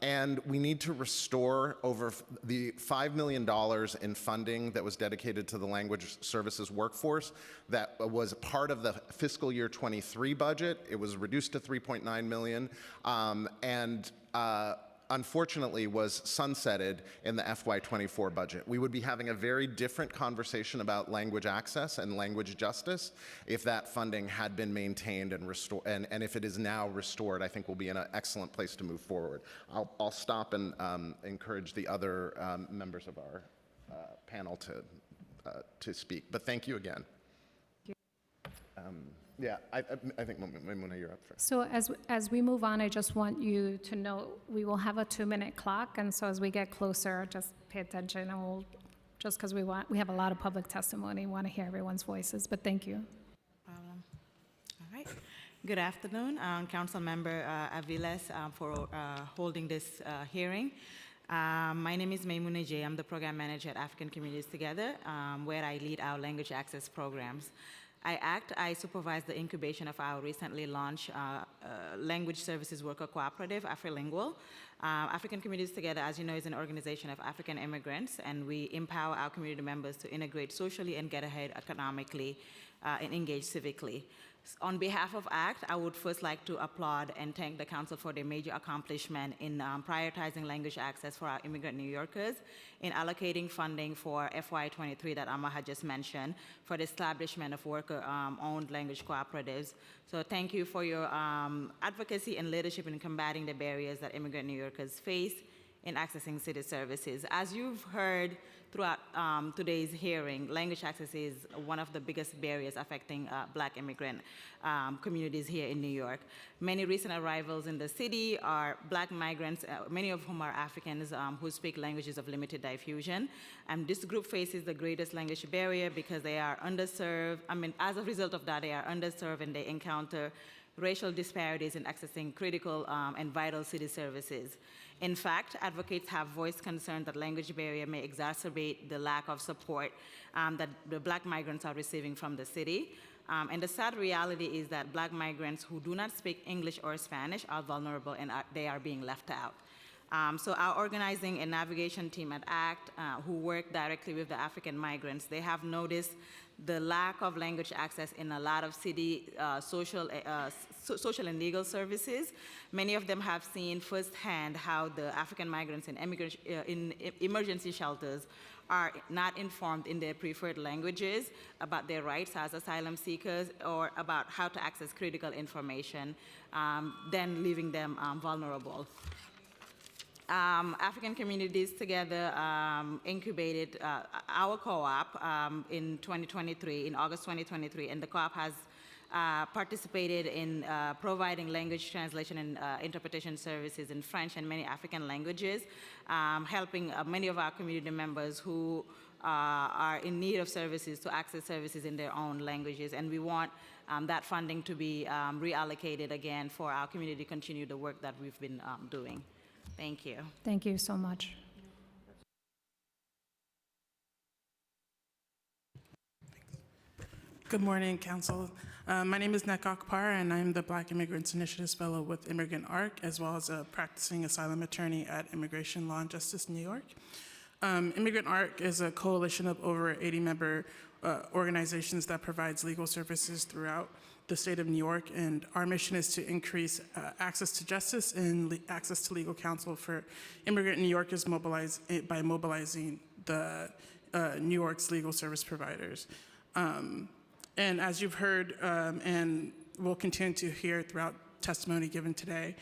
And we need to restore over the $5 million in funding that was dedicated to the language services workforce that was part of the fiscal year 23 budget. It was reduced to $3.9 million and unfortunately was sunsetted in the FY24 budget. We would be having a very different conversation about language access and language justice if that funding had been maintained and restored, and if it is now restored, I think we'll be in an excellent place to move forward. I'll stop and encourage the other members of our panel to speak, but thank you again. Yeah, I think Maimuna, you're up first. So as we move on, I just want you to know we will have a 2-minute clock, and so as we get closer, just pay attention, and we'll, just because we have a lot of public testimony, want to hear everyone's voices, but thank you. All right. Good afternoon, Council Member Aviles, for holding this hearing. My name is Maimuna J. I'm the Program Manager at African Communities Together, where I lead our language access programs. I supervise the incubation of our recently launched language services worker cooperative, Afrilingual. African Communities Together, as you know, is an organization of African immigrants, and we empower our community members to integrate socially and get ahead economically and engage civically. On behalf of ACT, I would first like to applaud and thank the Council for their major accomplishment in prioritizing language access for our immigrant New Yorkers, in allocating funding for FY23 that Amma had just mentioned, for the establishment of worker-owned language cooperatives. So thank you for your advocacy and leadership in combating the barriers that immigrant New Yorkers face in accessing city services. As you've heard throughout today's hearing, language access is one of the biggest barriers affecting Black immigrant communities here in New York. Many recent arrivals in the city are Black migrants, many of whom are Africans who speak languages of limited diffusion. And this group faces the greatest language barrier because they are underserved. I mean, as a result of that, they are underserved and they encounter racial disparities in accessing critical and vital city services. In fact, advocates have voiced concern that language barrier may exacerbate the lack of support that the Black migrants are receiving from the city. And the sad reality is that Black migrants who do not speak English or Spanish are vulnerable and they are being left out. So our organizing and navigation team at ACT, who work directly with the African migrants, they have noticed the lack of language access in a lot of city social and legal services. Many of them have seen firsthand how the African migrants in emergency shelters are not informed in their preferred languages about their rights as asylum seekers or about how to access critical information, then leaving them vulnerable. African Communities Together incubated our co-op in 2023, in August 2023, and the co-op has participated in providing language translation and interpretation services in French and many African languages, helping many of our community members who are in need of services to access services in their own languages. And we want that funding to be reallocated again for our community to continue the work that we've been doing. Thank you. Thank you so much. Good morning, Council. My name is Nek Akpar, and I'm the Black Immigrants Initiatives Fellow with Immigrant ARC, as well as a practicing asylum attorney at Immigration Law and Justice New York. Immigrant ARC is a coalition of over 80 member organizations that provides legal services throughout the state of New York, and our mission is to increase access to justice and access to legal counsel for immigrant New Yorkers by mobilizing the New York's legal service providers. And as you've heard and will continue to hear throughout testimony given today,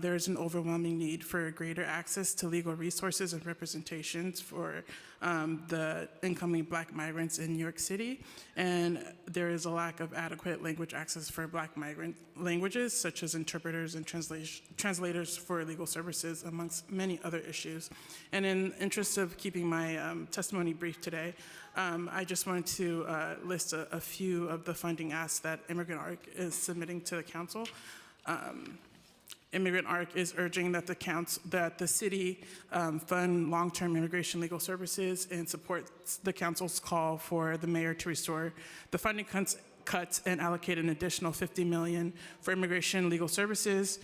there is an overwhelming need for greater access to legal resources and representations for the incoming Black migrants in New York City, and there is a lack of adequate language access for Black migrant languages, such as interpreters and translators for legal services, amongst many other issues. And in interest of keeping my testimony brief today, I just wanted to list a few of the funding asks that Immigrant ARC is submitting to the council. Immigrant ARC is urging that the city fund long-term immigration legal services and supports the council's call for the mayor to restore the funding cuts and allocate an additional $50 million for immigration legal services,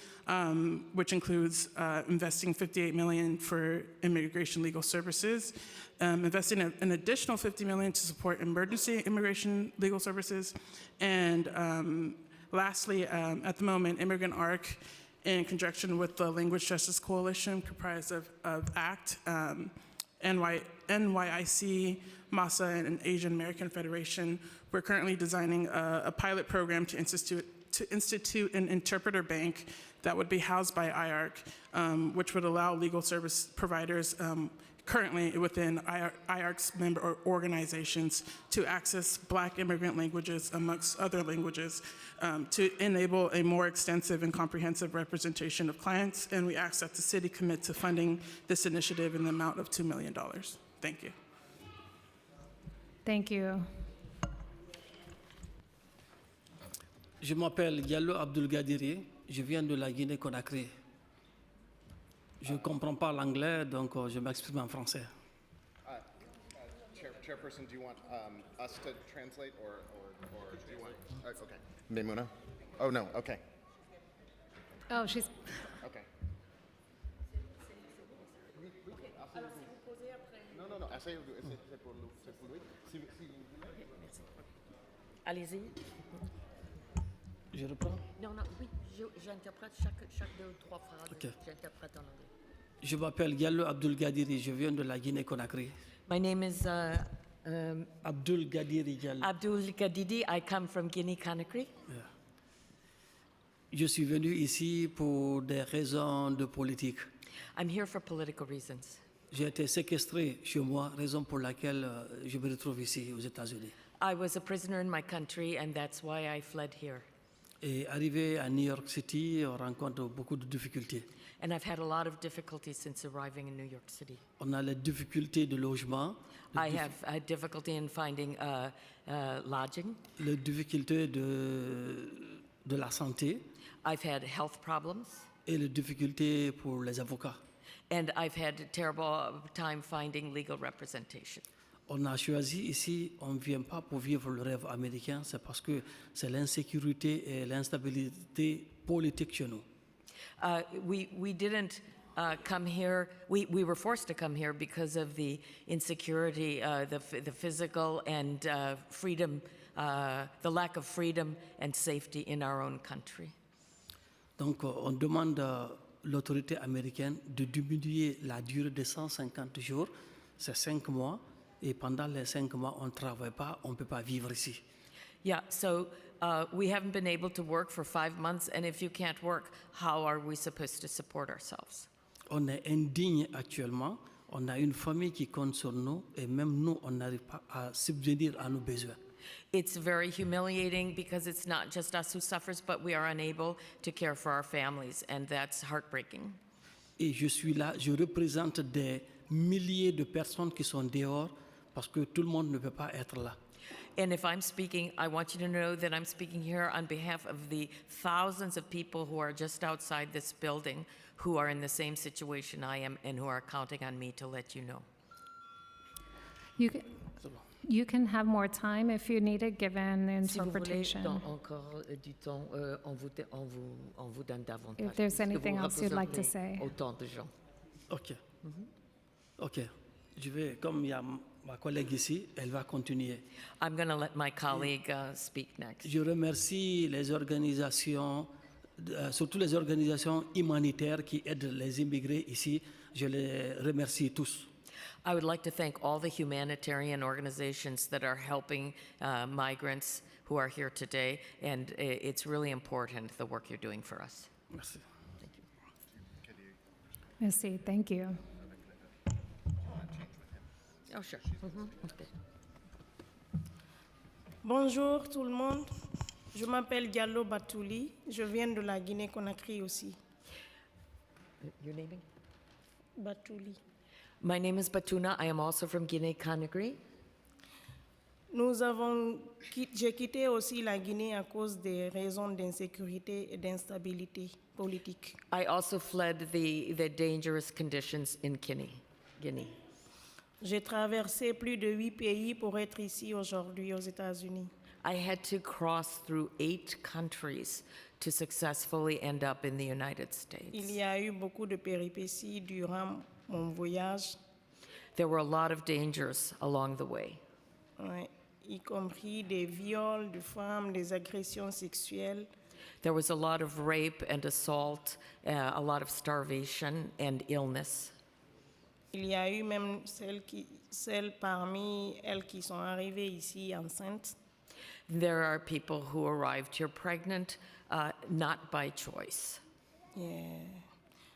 which includes investing $58 million for immigration legal services, investing an additional $50 million to support emergency immigration legal services, and lastly, at the moment, Immigrant ARC, in conjunction with the Language Justice Coalition, comprised of ACT, NYIC, MASA, and Asian American Federation, we're currently designing a pilot program to institute an interpreter bank that would be housed by IARC, which would allow legal service providers currently within IARC's member organizations to access Black immigrant languages amongst other languages to enable a more extensive and comprehensive representation of clients. And we ask that the city commit to funding this initiative in the amount of $2 million. Thank you. Thank you. Je m'appelle Diallo Abdul Gadiri, je viens de la Guinée-Conakry. Je ne comprends pas l'anglais, donc je m'exprime en français. Chairperson, do you want us to translate or do you want? Okay. Maimouna? Oh, no, okay. Oh, she's. Okay. Non, essayez, c'est pour lui. Si vous voulez. Allez-y. Je reprends? Non, oui, j'interprète chaque 2 ou 3 phrases. Okay. J'interprète en anglais. Je m'appelle Diallo Abdul Gadiri, je viens de la Guinée-Conakry. My name is Abdul Gadiri Diallo. Abdul Gadidi. I come from Guinea-Conakry. Yeah. Je suis venu ici pour des raisons de politique. I'm here for political reasons. J'ai été séquestré chez moi, raison pour laquelle je me retrouve ici aux États-Unis. I was a prisoner in my country, and that's why I fled here. Et arrivé à New York City, on rencontre beaucoup de difficultés. And I've had a lot of difficulties since arriving in New York City. On a les difficultés de logement. I have had difficulty in finding lodging. Les difficultés de la santé. I've had health problems. Et les difficultés pour les avocats. And I've had a terrible time finding legal representation. On a choisi ici, on ne vient pas pour vivre le rêve américain, c'est parce que c'est l'insécurité et l'instabilité politique chez nous. We didn't come here, we were forced to come here because of the insecurity, the physical and freedom, the lack of freedom and safety in our own country. Donc on demande à l'autorité américaine de diminuer la durée de 150 jours, c'est 5 mois. Et pendant les 5 mois, on ne travaille pas, on ne peut pas vivre ici. Yeah, so we haven't been able to work for 5 months, and if you can't work, how are we supposed to support ourselves? On est indigne actuellement, on a une famille qui compte sur nous, et même nous, on n'arrive pas à subvenir à nos besoins. It's very humiliating because it's not just us who suffers, but we are unable to care for our families, and that's heartbreaking. Et je suis là, je représente des milliers de personnes qui sont dehors, parce que tout le monde ne peut pas être là. And if I'm speaking, I want you to know that I'm speaking here on behalf of the thousands of people who are just outside this building who are in the same situation I am and who are counting on me to let you know. You can have more time if you need it, given the interpretation. Si vous voulez encore du temps, on vous donne davantage. If there's anything else you'd like to say. Autant de gens. OK. OK. Je vais, comme il y a ma collègue ici, elle va continuer. I'm going to let my colleague speak next. Je remercie les organisations, surtout les organisations humanitaires qui aident les immigrés ici. Je les remercie tous. I would like to thank all the humanitarian organizations that are helping migrants who are here today, and it's really important, the work you're doing for us. Merci. Merci, thank you. Oh, sure. Okay. Bonjour tout le monde. Je m'appelle Diallo Batouli. Je viens de la Guinée-Conakry aussi. Your name? Batouli. My name is Batuna. I am also from Guinea-Conakry. J'ai quitté aussi la Guinée à cause des raisons d'insécurité et d'instabilité politique. I also fled the dangerous conditions in Guinea. J'ai traversé plus de 8 pays pour être ici aujourd'hui aux États-Unis. I had to cross through 8 countries to successfully end up in the United States. Il y a eu beaucoup de péripéties durant mon voyage. There were a lot of dangers along the way. Ouais, y compris des viols de femmes, des agressions sexuelles. There was a lot of rape and assault, a lot of starvation and illness. Il y a eu même celles parmi elles qui sont arrivées ici enceintes. There are people who arrived here pregnant, not by choice. Yeah.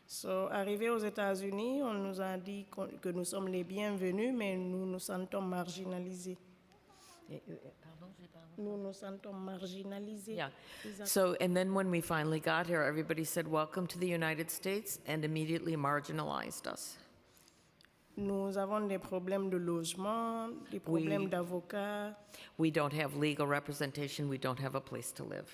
So, arrivés aux États-Unis, on nous a dit que nous sommes les bienvenus, mais nous nous sentons marginalisés. Nous nous sentons marginalisés. Yeah. So, and then when we finally got here, everybody said, "Welcome to the United States," and immediately marginalized us. Nous avons des problèmes de logement, des problèmes d'avocats. We don't have legal representation. We don't have a place to live.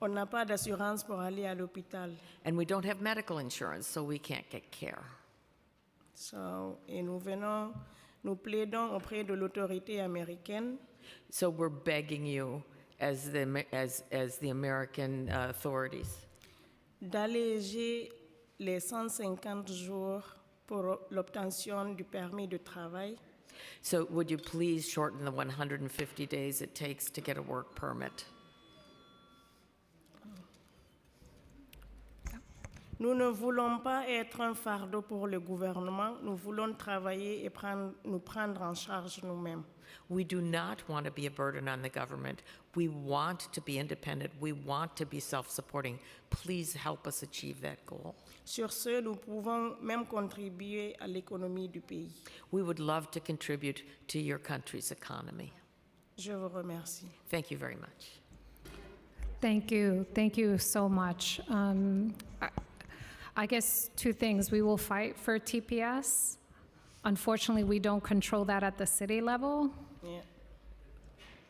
On n'a pas d'assurance pour aller à l'hôpital. And we don't have medical insurance, so we can't get care. So, et nous plaidons auprès de l'autorité américaine. So we're begging you, as the American authorities, d'alléger les 150 jours pour l'obtention du permis de travail. So would you please shorten the 150 days it takes to get a work permit? Nous ne voulons pas être un fardeau pour le gouvernement. Nous voulons travailler et nous prendre en charge nous-mêmes. We do not want to be a burden on the government. We want to be independent. We want to be self-supporting. Please help us achieve that goal. Sur ce, nous pouvons même contribuer à l'économie du pays. We would love to contribute to your country's economy. Je vous remercie. Thank you very much. Thank you. Thank you so much. I guess 2 things. We will fight for TPS. Unfortunately, we don't control that at the city level. Yeah.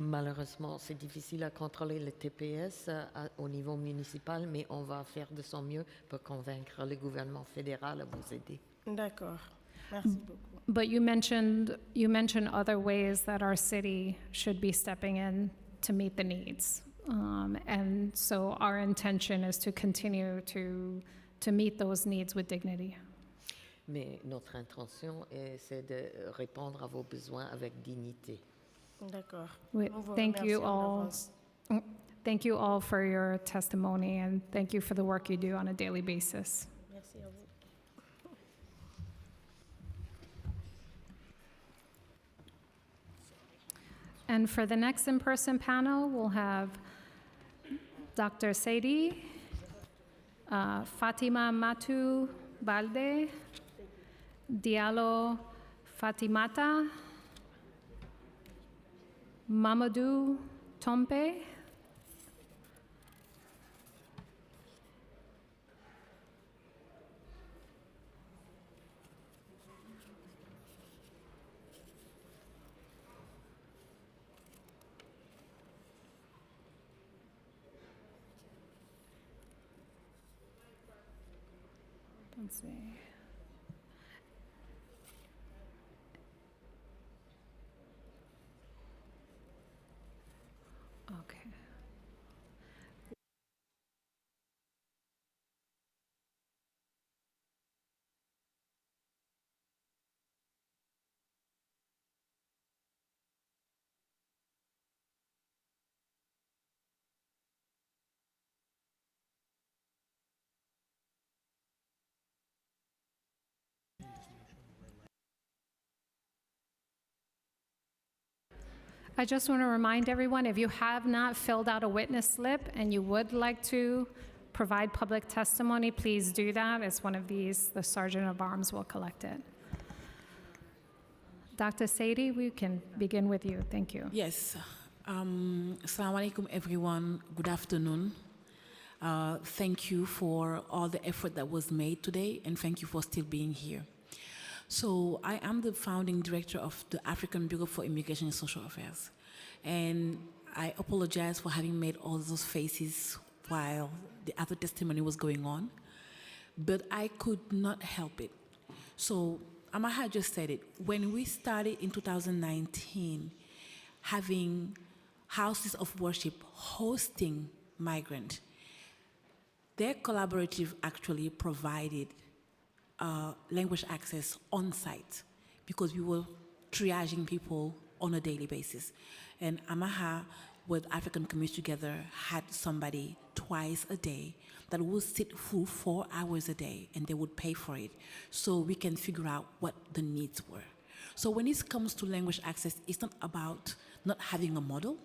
Malheureusement, c'est difficile à contrôler le TPS au niveau municipal, mais on va faire de son mieux pour convaincre le gouvernement fédéral à vous aider. D'accord. Merci beaucoup. But you mentioned other ways that our city should be stepping in to meet the needs. And so our intention is to continue to meet those needs with dignity. Mais notre intention, c'est de répondre à vos besoins avec dignité. D'accord. Thank you all. Thank you all for your testimony, and thank you for the work you do on a daily basis. Merci à vous. And for the next in-person panel, we'll have Dr. Sadie, Fatima Matu Balde, Diallo Fatimata, Mamadou Tompe, let's see. Okay. I just want to remind everyone, if you have not filled out a witness slip and you would like to provide public testimony, please do that. It's one of these, the Sergeant of Arms will collect it. Dr. Sadie, we can begin with you. Thank you. Yes. Assalamu alaikum, everyone. Good afternoon. Thank you for all the effort that was made today, and thank you for still being here. So I am the founding director of the African Bureau for Immigration and Social Affairs. And I apologize for having made all those faces while the other testimony was going on, but I could not help it. So Amaha just said it. When we started in 2019, having houses of worship hosting migrants, their collaborative actually provided language access on site because we were triaging people on a daily basis. And Amaha, with African Community Together, had somebody twice a day that would sit through 4 hours a day, and they would pay for it so we can figure out what the needs were. So when it comes to language access, it's not about not having a model.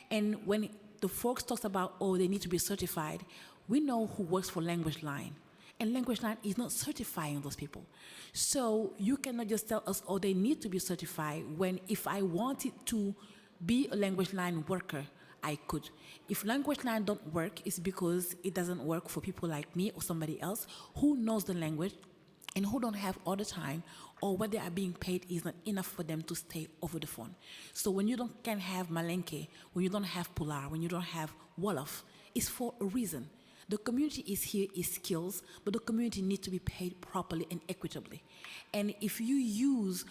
And when the folks talk about, oh, they need to be certified, we know who works for Language Line. And Language Line is not certifying those people. So you cannot just tell us, oh, they need to be certified, when if I wanted to be a Language Line worker, I could. If Language Line don't work, it's because it doesn't work for people like me or somebody else who knows the language and who don't have all the time, or what they are being paid is not enough for them to stay over the phone. So when you can't have Malenke, when you don't have Pular, when you don't have Wolof, it's for a reason. The community is here is skills, but the community needs to be paid properly and equitably. And if you use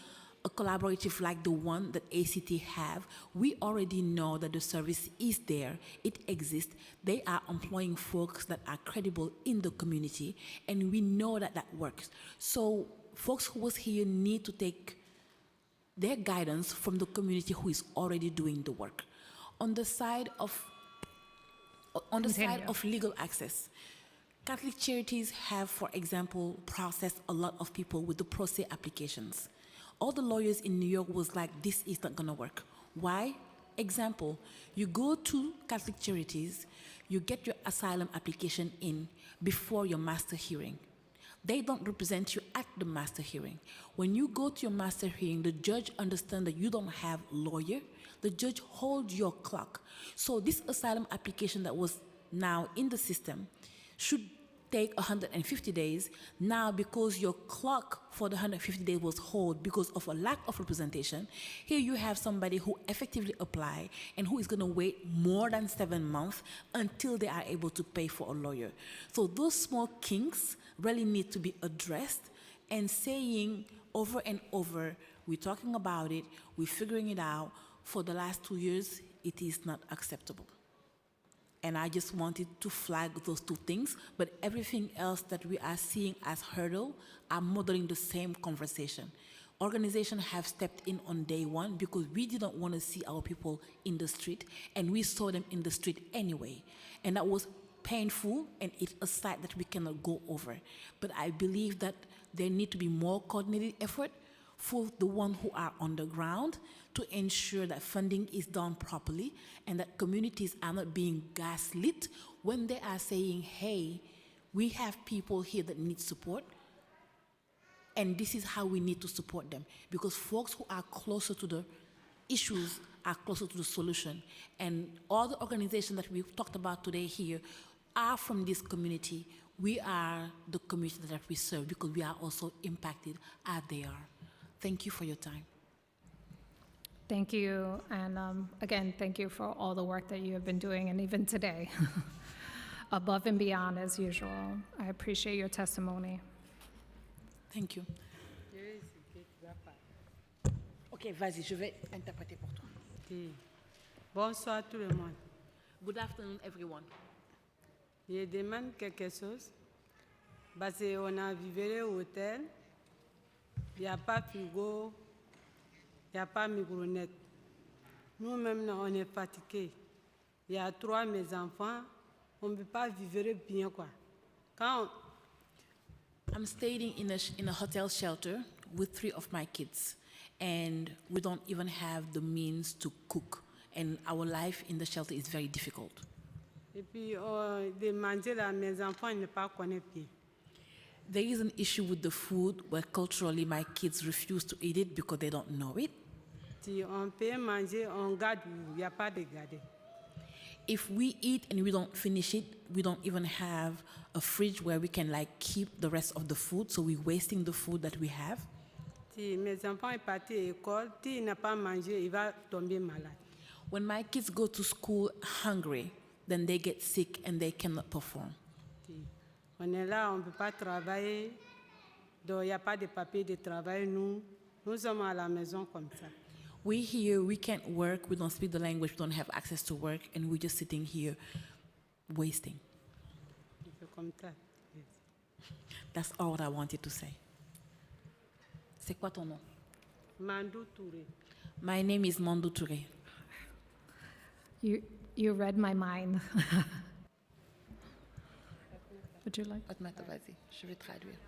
a collaborative like the one that ACT have, we already know that the service is there, it exists. They are employing folks that are credible in the community, and we know that that works. So folks who was here need to take their guidance from the community who is already doing the work. On the side of legal access, Catholic Charities have, for example, processed a lot of people with the pro se applications. All the lawyers in New York was like, this is not gonna work. Why? Example, you go to Catholic Charities, you get your asylum application in before your master hearing. They don't represent you at the master hearing. When you go to your master hearing, the judge understands that you don't have a lawyer. The judge holds your clock. So this asylum application that was now in the system should take 150 days. Now, because your clock for the 150 days was held because of a lack of representation, here you have somebody who effectively applied and who is going to wait more than 7 months until they are able to pay for a lawyer. So those small kinks really need to be addressed, and saying over and over, we're talking about it, we're figuring it out. For the last 2 years, it is not acceptable. And I just wanted to flag those two things, but everything else that we are seeing as hurdle are modeling the same conversation. Organizations have stepped in on day one because we didn't want to see our people in the street, and we saw them in the street anyway. And that was painful, and it's a side that we cannot go over. But I believe that there need to be more coordinated effort for the ones who are on the ground to ensure that funding is done properly and that communities are not being gaslit when they are saying, hey, we have people here that need support, and this is how we need to support them. Because folks who are closer to the issues are closer to the solution. And all the organizations that we've talked about today here are from this community. We are the community that we serve because we are also impacted as they are. Thank you for your time. Thank you, and again, thank you for all the work that you have been doing, and even today, above and beyond as usual. I appreciate your testimony. Thank you. Ok, vas-y, je vais interpréter pour toi. Bonsoir tout le monde. Good afternoon, everyone. Je demande quelque chose. Parce qu'on a vécu au hôtel, il n'y a pas frigo, il n'y a pas micro-net. Nous-mêmes, on est fatigués. Il y a 3 mes enfants, on ne peut pas vivre bien, quoi. Quand I'm staying in a hotel shelter with 3 of my kids, and we don't even have the means to cook. and our life in the shelter is very difficult. Et puis, de manger là, mes enfants ne pas connaissent bien. There is an issue with the food where culturally my kids refuse to eat it because they don't know it. Si on peut manger, on garde, il n'y a pas de garder. If we eat and we don't finish it, we don't even have a fridge where we can like keep the rest of the food, so we're wasting the food that we have. Si mes enfants sont partis à l'école, s'il n'a pas mangé, il va tomber malade. When my kids go to school hungry, then they get sick and they cannot perform. Si on est là, on ne peut pas travailler, donc il n'y a pas de papier de travail. Nous sommes à la maison comme ça. We're here, we can't work, we don't speak the language, we don't have access to work, and we're just sitting here wasting. C'est comme ça. That's all I wanted to say. C'est quoi ton nom? Mandou Touré. My name is Mandou Touré. You read my mind. Would you like? Fatmata, vas-y, je vais traduire.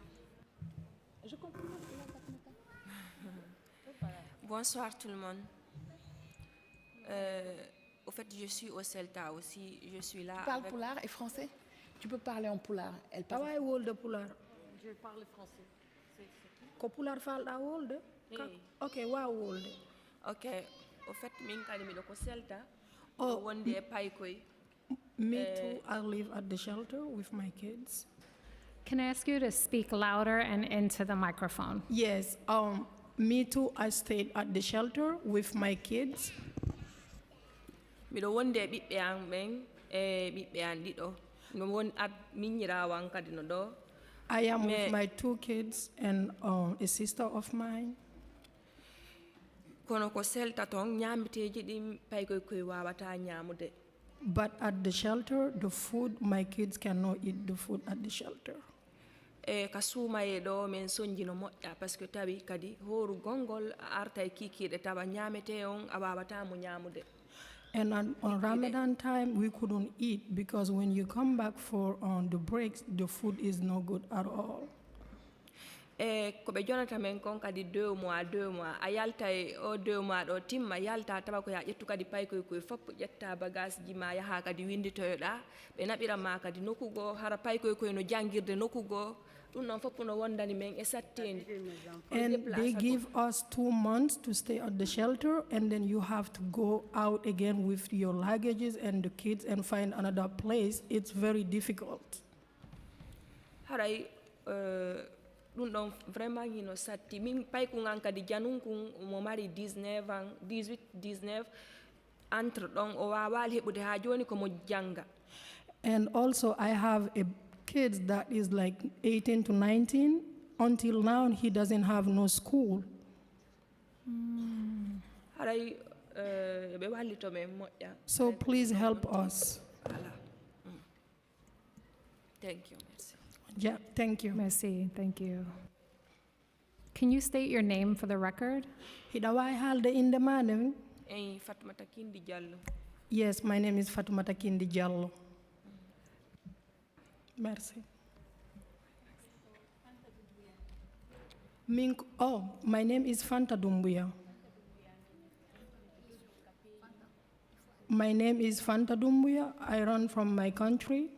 Je comprends. Bonsoir tout le monde. Au fait, je suis au CELTA aussi. Je suis là. Tu parles poulard et français? Tu peux parler en poulard. Elle parle. Ah ouais, de poulard. Je parle français. Ko poulard falda wolde? Ok, wa wolde. Ok. Au fait, min kadi mi do ko CELTA. Oh, wonde paykoy. Me too. I live at the shelter with my kids. Can I ask you to speak louder and into the microphone? Yes. Me too. I stayed at the shelter with my kids. Miɗo wonde e ɓiɓɓe am ɓen e ɓiɓɓe am ɗiɗo. No won ab miñirawo am kadi no ɗo. I am with my 2 kids and a sister of mine. Kono ko CELTA ton ñamiteji ɗi paykoy wawata ñamude. But at the shelter, the food, my kids cannot eat the food at the shelter. Ka suumaye ɗo min soñjino moƴƴa par ce que tawi kadi horu gongol a arta e kikiɗe tawa ñamete on a wawatamo ñamude. And on Ramadan time, we couldn't eat because when you come back for the breaks, the food is no good at all. Ko ɓe jonata men kon kadi 2 mois a yalta e o 2 mois ɗo timma yalta tawa ko ya ƴettu kadi paykoy foppo ƴetta bagage ji ma yaha kadi winditoyoɗa ɓe naɓira ma kadi nokkugo hara paykoy no jangguirde nokkugo ɗum noon foppo no wondani men e sattendi. And they give us 2 months to stay at the shelter, and then you have to go out again with your luggages and the kids and find another place. It's very difficult. Haray ɗum ɗon vraiment hino satti min paykugan kadi janunkun mo mari 18-19 entre ɗon o wawali heɓude ha joni komo janga. And also I have a kids that is like 18 to 19. Until now, he doesn't have no school. So please help us. Thank you. Merci. Yeah, thank you. Merci, thank you. Can you state your name for the record? Hidawai halde in the man. Fatoumata Kindi Diallo. Yes, my name is Fatoumata Kindi Diallo. Merci. My name is Fanta Dumbuya. My name is Fanta Dumbuya. I run from my country.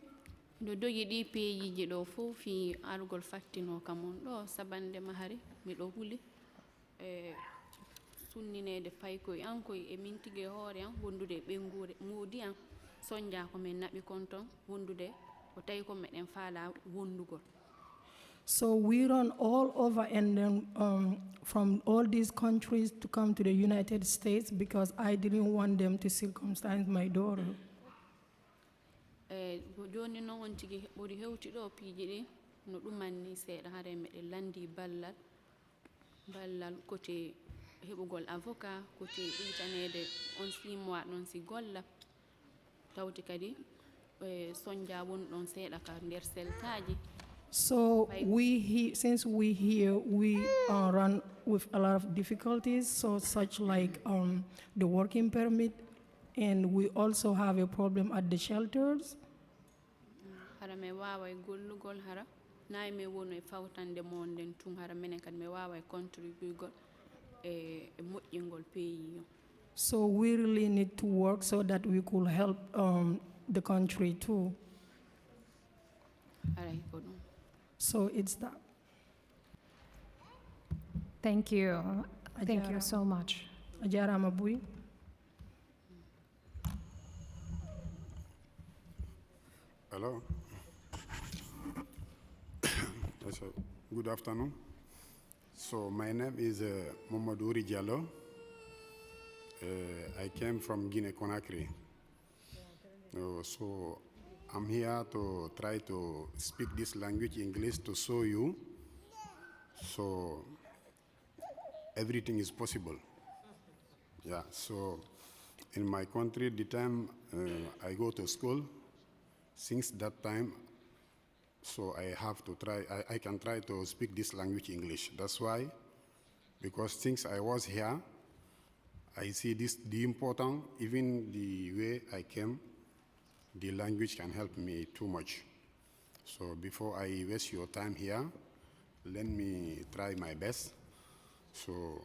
Do yiɗi peejiji ɗo fof fi arugol fattino kam on ɗo sabande mahari miɗo huli e sunninede paykoye an koye e mintige hoore an wondude ɓengure moodi an soñja ko min naɓi kon ton wondude ko tawi ko meɗen faala wondugol. So we run all over and then from all these countries to come to the United States because I didn't want them to circumcise my daughter. Joni noon on tigi ɓuri hewti ɗo piiji ɗi no ɗumanni seeɗa hare meɗen landi ballal côté heɓugol avocat côté ɗitanede on 6 mois ɗon si golla tawti kadi soñja woni ɗon seeɗa ka nder seltaji. So since we here, we run with a lot of difficulties, so such like the working permit, and we also have a problem at the shelters. Hara me wawa gollugol hara nay me wono e fawtande mon den tun hara menen kad me wawa contribute gol e moƴƴingol pays. So we really need to work so that we could help the country too. So it's that. Thank you. Thank you so much. Ajara Mabui. Hello. Good afternoon. So my name is Mamadou Diallo. I came from Guinea-Conakry. So I'm here to try to speak this language, English, to show you. So everything is possible. Yeah, so in my country, the time I go to school, since that time, so I have to try, I can try to speak this language, English. That's why, because since I was here, I see this, the important, even the way I came, the language can help me too much. So before I waste your time here, let me try my best. So,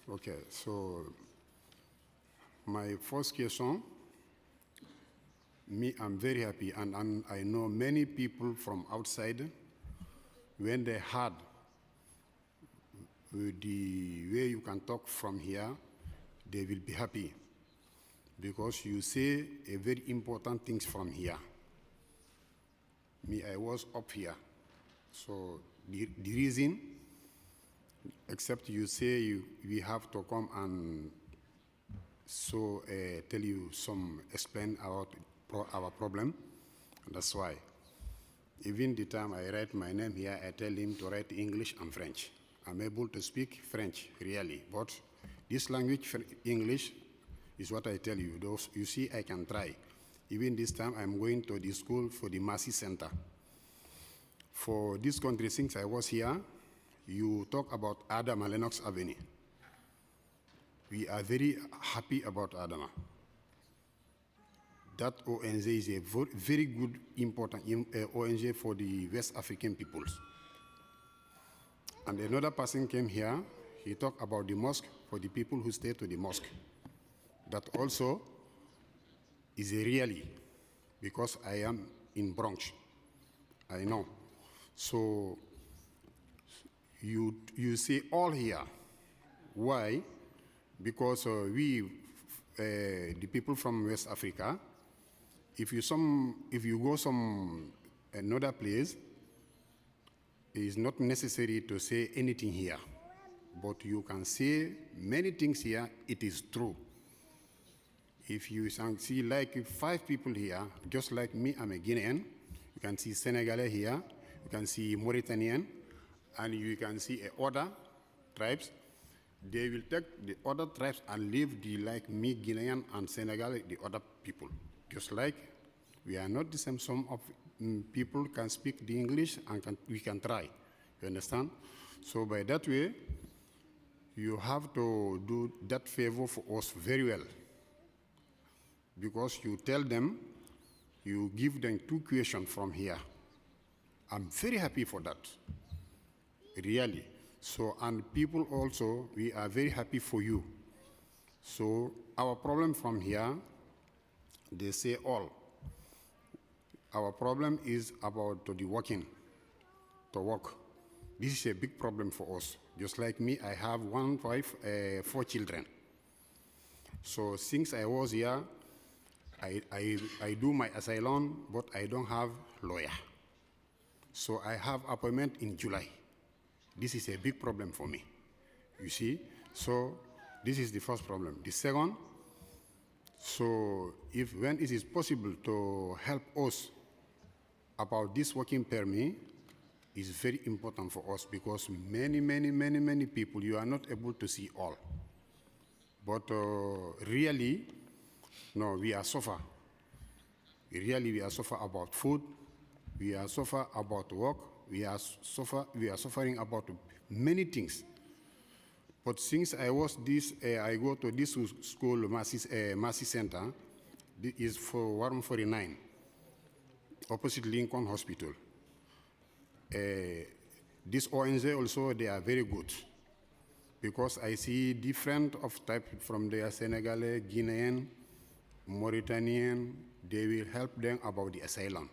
okay, so my first question, me, I'm very happy, and I know many people from outside, when they heard the way you can talk from here, they will be happy, because you say a very important things from here. Me, I was up here, so the reason, except you say we have to come and so tell you some, explain our problem. That's why. Even the time I write my name here, I tell him to write English and French. I'm able to speak French, really, but this language, English, is what I tell you. Those, you see, I can try. Even this time, I'm going to the school for the Massey Center. For this country, since I was here, you talk about Adama Lennox Avenue. We are very happy about Adama. That ONG is a very good, important ONG for the West African peoples. And another person came here, he talked about the mosque for the people who stay to the mosque. That also is a really, because I am in Bronx, I know. So you see all here. Why? Because we, the people from West Africa, if you go some another place, it is not necessary to say anything here, but you can say many things here. It is true. If you see like 5 people here, just like me, I'm a Guinean. You can see Senegalese here. You can see Mauritanian, and you can see other tribes. They will take the other tribes and leave the like me, Guinean and Senegalese, the other people. Just like we are not the same. Some of people can speak the English and we can try. You understand? So by that way, you have to do that favor for us very well. Because you tell them, you give them 2 questions from here. I'm very happy for that, really. So, and people also, we are very happy for you. So our problem from here, they say all. Our problem is about the working, to work. This is a big problem for us. Just like me, I have 1 wife, 4 children. So since I was here, I do my asylum, but I don't have lawyer. So I have appointment in July. This is a big problem for me, you see? So this is the first problem. The second, so when it is possible to help us about this working permit, is very important for us, because many people, you are not able to see all. But really, no, we are suffer. Really, we are suffer about food. We are suffer about work. We are suffering about many things. But since I was this, I go to this school, Massey Center. This is for 149, opposite Lincoln Hospital. This ONG also, they are very good. because I see different of type from the Senegalese, Guinean, Mauritanian. They will help them about the asylum.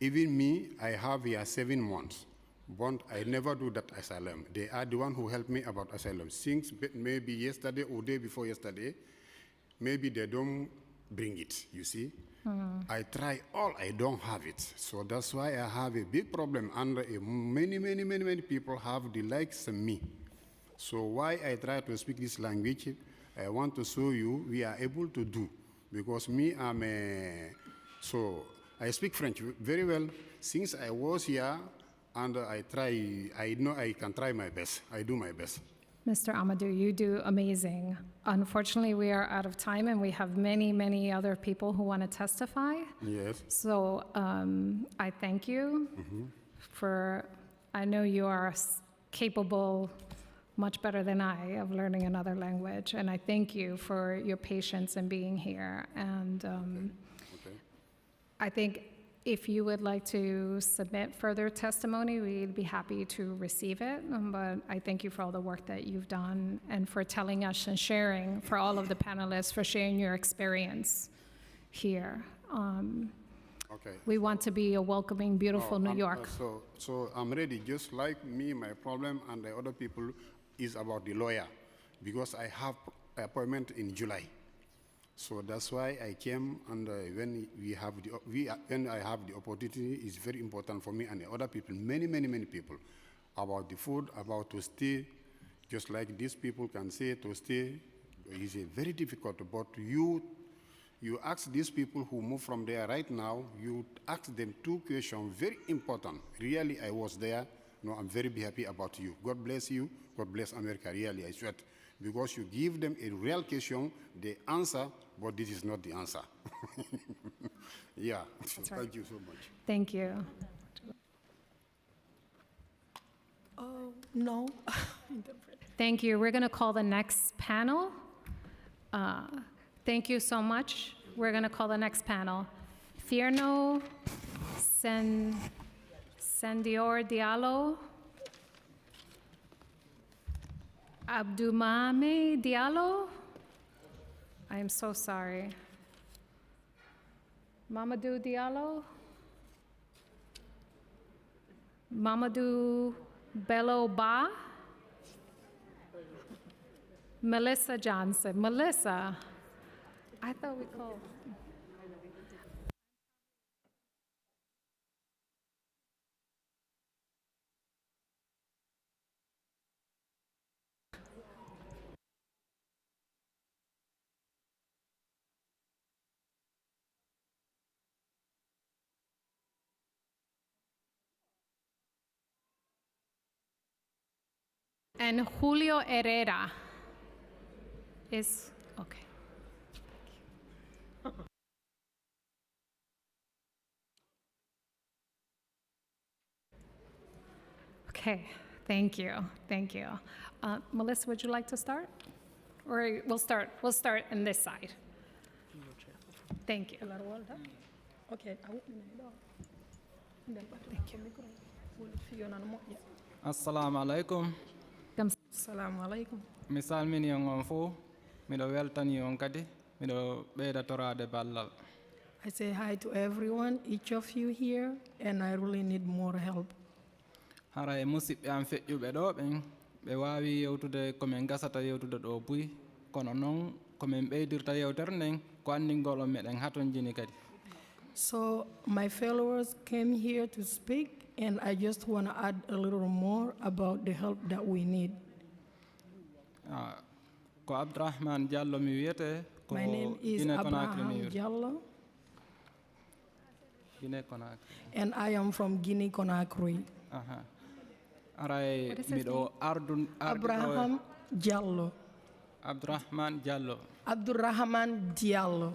Even me, I have here 7 months, but I never do that asylum. They are the one who helped me about asylum. Since maybe yesterday or day before yesterday, maybe they don't bring it, you see? I try all, I don't have it. So that's why I have a big problem, and many people have the likes of me. So why I try to speak this language, I want to show you we are able to do. Because me, so I speak French very well since I was here, and I know I can try my best. I do my best. Mr. Amadou, you do amazing. Unfortunately, we are out of time and we have many other people who want to testify. Yes. So I thank you for, I know you are capable, much better than I, of learning another language. And I thank you for your patience in being here. And I think if you would like to submit further testimony, we'd be happy to receive it. But I thank you for all the work that you've done and for telling us and sharing, for all of the panelists, for sharing your experience here. We want to be a welcoming, beautiful New York. So I'm ready. Just like me, my problem and the other people is about the lawyer, because I have appointment in July. So that's why I came, and when I have the opportunity, it's very important for me and the other people, many people, about the food, about to stay, just like these people can say to stay is very difficult. But you ask these people who move from there right now, you ask them 2 questions, very important. Really, I was there. No, I'm very happy about you. God bless you. God bless America. Really, I swear. Because you give them a real question, they answer, but this is not the answer. Yeah, thank you so much. Thank you. Oh, no. Thank you. We're going to call the next panel. Thank you so much. We're going to call the next panel. Fierno Sendior Diallo. Abdoumame Diallo. I am so sorry. Mamadou Diallo. Mamadou Bello Ba. Melissa Johnson. Melissa. I thought we called. And Julio Herrera is, okay. Okay, thank you. Melissa, would you like to start? Or we'll start on this side. Thank you. Okay. Assalamu alaikum. Assalamu alaikum. Misal mini on fo, mido weltani on kadi, mido beda torade ballal. I say hi to everyone, each of you here, and I really need more help. Hara e musib am feƴƴuɓe ɗo ɓen ɓe wawi yewtude komin gasata yewtude ɗo buy kono noon komin ɓeydirta yewtere nden ko anndingol on meɗen haton jini kadi. So my followers came here to speak, and I just want to add a little more about the help that we need. Ko Abdourahmane Diallo mi wiyete. My name is Abraham Diallo. Guinea Conakry. And I am from Guinea Conakry. Aray miɗo Abraham Diallo. Abdourahmane Diallo. Abdourahmane Diallo.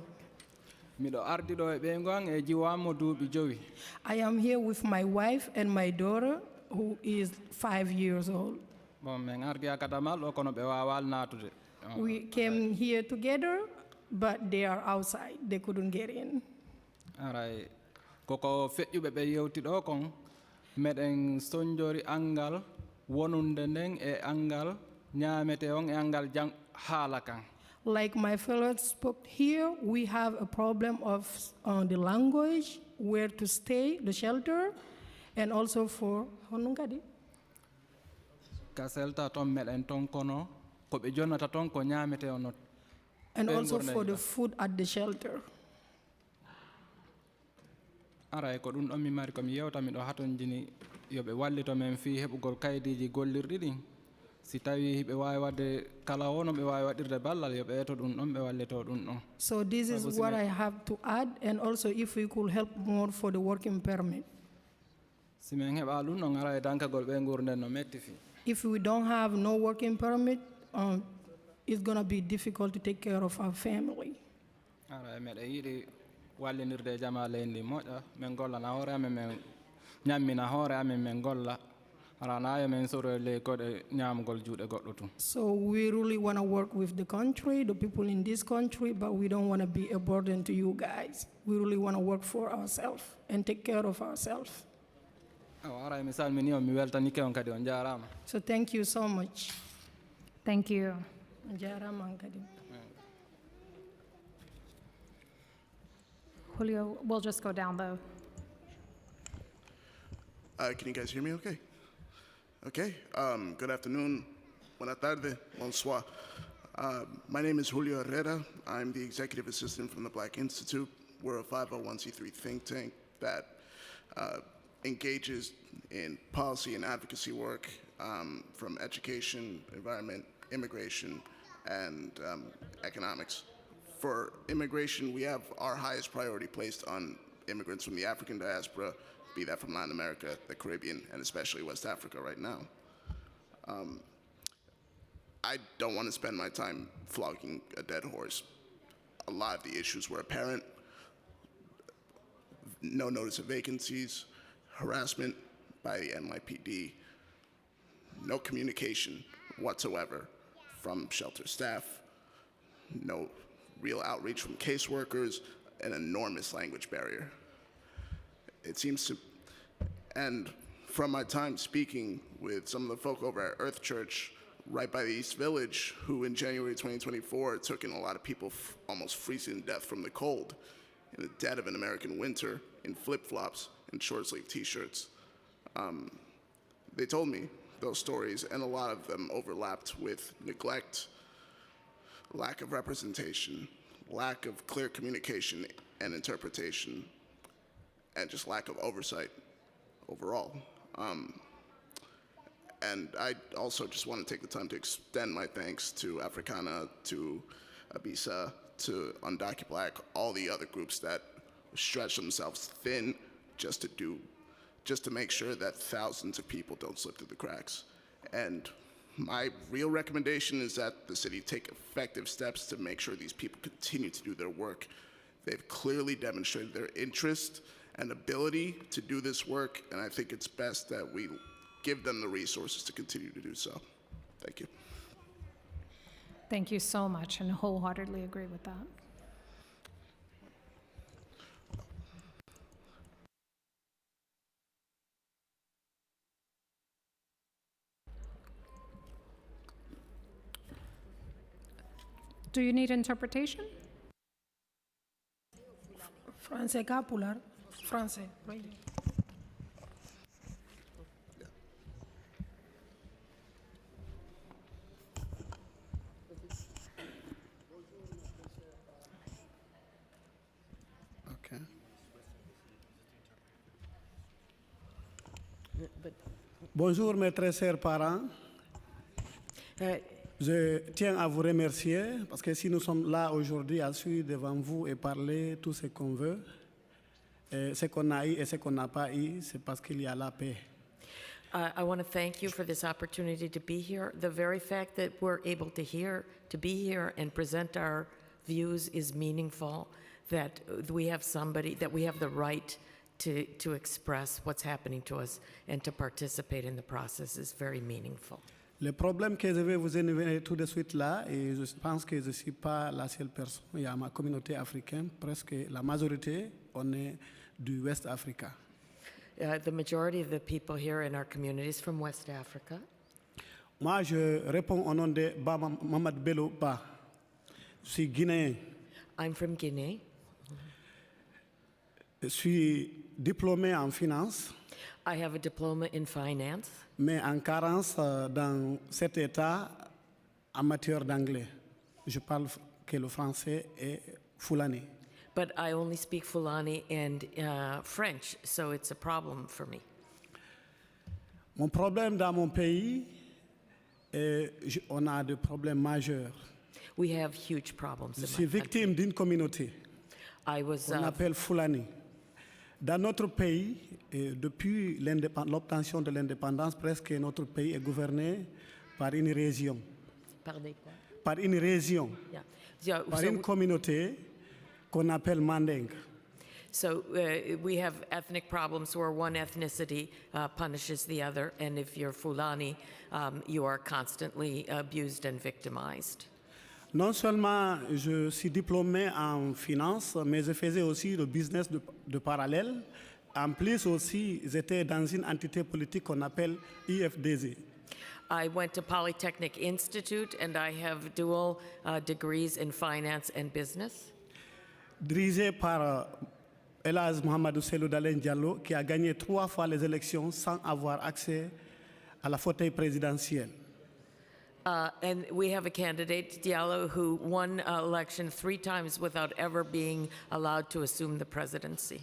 Miɗo ardi ɗo e ɓeygon e jiwamo duuɓi 5. I am here with my wife and my daughter, who is 5 years old. Bon, men ardi akadamal ɗo kono ɓe wawal natude. We came here together, but they are outside. They couldn't get in. Aray koko feƴƴuɓe ɓe yewti ɗo kon meɗen soñjori angal wonunde nden e angal ñaamete on e angal jang haala kan. Like my fellow spoke here, we have a problem of the language, where to stay, the shelter, and also for honungadi. Ka selta ton meɗen ton kono ko ɓe jonnata ton ko ñaamete on. And also for the food at the shelter. Aray ko ɗum ɗon mi mari ko mi yewta miɗo haton jini yoɓe wallito men fi heɓugol kaydiji gollirɗi ɗin si tawi ɓe wawi wadde kala wono ɓe wawi waɗirde ballal yoɓe eto ɗum ɗon ɓe wallito ɗum ɗon. So this is what I have to add, and also if we could help more for the working permit. Si men heɓa ɗum ɗon ara e dankagol ɓe gurden no metti fi. If we don't have no working permit, it's gonna be difficult to take care of our family. Ara meɗen yiɗi wallinirde jama leydi moƴƴa min gollana hoore amen min ñammina hoore amen min golla aranayo men sorole koɗe ñamgol juuɗe goɗɗo tum. So we really want to work with the country, the people in this country, but we don't want to be a burden to you guys. We really want to work for ourselves and take care of ourselves. Ara mi salmini on mi weltanike on kadi on jarama. So thank you so much. Thank you. Jarama kadi. Julio, we'll just go down the. Can you guys hear me okay? Okay, good afternoon, buenas tardes, bonsoir. My name is Julio Herrera. I'm the executive assistant from the Black Institute. We're a 501c3 think tank that engages in policy and advocacy work from education, environment, immigration, and economics. For immigration, we have our highest priority placed on immigrants from the African diaspora, be that from Latin America, the Caribbean, and especially West Africa right now. I don't want to spend my time flogging a dead horse. A lot of the issues were apparent. No notice of vacancies, harassment by the NYPD, no communication whatsoever from shelter staff, no real outreach from caseworkers, an enormous language barrier. It seems to, and from my time speaking with some of the folk over at Earth Church, right by the East Village, who in January 2024 took in a lot of people almost freezing to death from the cold in the dead of an American winter in flip-flops and short-sleeve t-shirts. They told me those stories, and a lot of them overlapped with neglect, lack of representation, lack of clear communication and interpretation, and just lack of oversight overall. And I also just want to take the time to extend my thanks to Africana, to Abisa, to Undocumented Black, all the other groups that stretch themselves thin just to make sure that thousands of people don't slip through the cracks. And my real recommendation is that the city take effective steps to make sure these people continue to do their work. They've clearly demonstrated their interest and ability to do this work, and I think it's best that we give them the resources to continue to do so. Thank you. Thank you so much, and wholeheartedly agree with that. Do you need interpretation? Français capular, français. Okay. Bonjour mes très chers parents. Je tiens à vous remercier parce que si nous sommes là aujourd'hui à suivre devant vous et parler tout ce qu'on veut, ce qu'on a eu et ce qu'on n'a pas eu, c'est parce qu'il y a la paix. I want to thank you for this opportunity to be here. The very fact that we're able to be here and present our views is meaningful, that we have the right to express what's happening to us and to participate in the process is very meaningful. Le problème que je vais vous énumérer tout de suite là, et je pense que je ne suis pas la seule personne, il y a ma communauté africaine, presque la majorité, on est du West Africa. The majority of the people here in our community is from West Africa. Moi, je réponds au nom de Mamad Bello Ba. Je suis guinéen. I'm from Guinea. Je suis diplômé en finance. I have a diploma in finance. Mais en carence dans cet état en matière d'anglais. Je parle que le français et Fulani. But I only speak Fulani and French, so it's a problem for me. Mon problème dans mon pays, on a des problèmes majeurs. We have huge problems Je in suis my country. victime d'une communauté On appelle Fulani. Dans notre pays, depuis l'obtention de l'indépendance, presque notre pays est gouverné par une région. Par une région. Yeah, Par so une communauté qu'on appelle Manding. So we have ethnic problems where one ethnicity punishes the other, and if you're Fulani, you are constantly abused and victimized. Non seulement je suis diplômé en finance, mais je faisais aussi le business de parallèle. En plus aussi, j'étais dans une entité politique qu'on appelle IFDZ. I went to Polytechnic Institute, and I have dual degrees in finance and business. Dirigé par Elhaj Mohamedou Cellou Dalein Diallo, qui a gagné 3 fois les élections sans avoir accès à la fauteuil présidentiel. And we have a candidate, Diallo, who won election 3 times without ever being allowed to assume the presidency.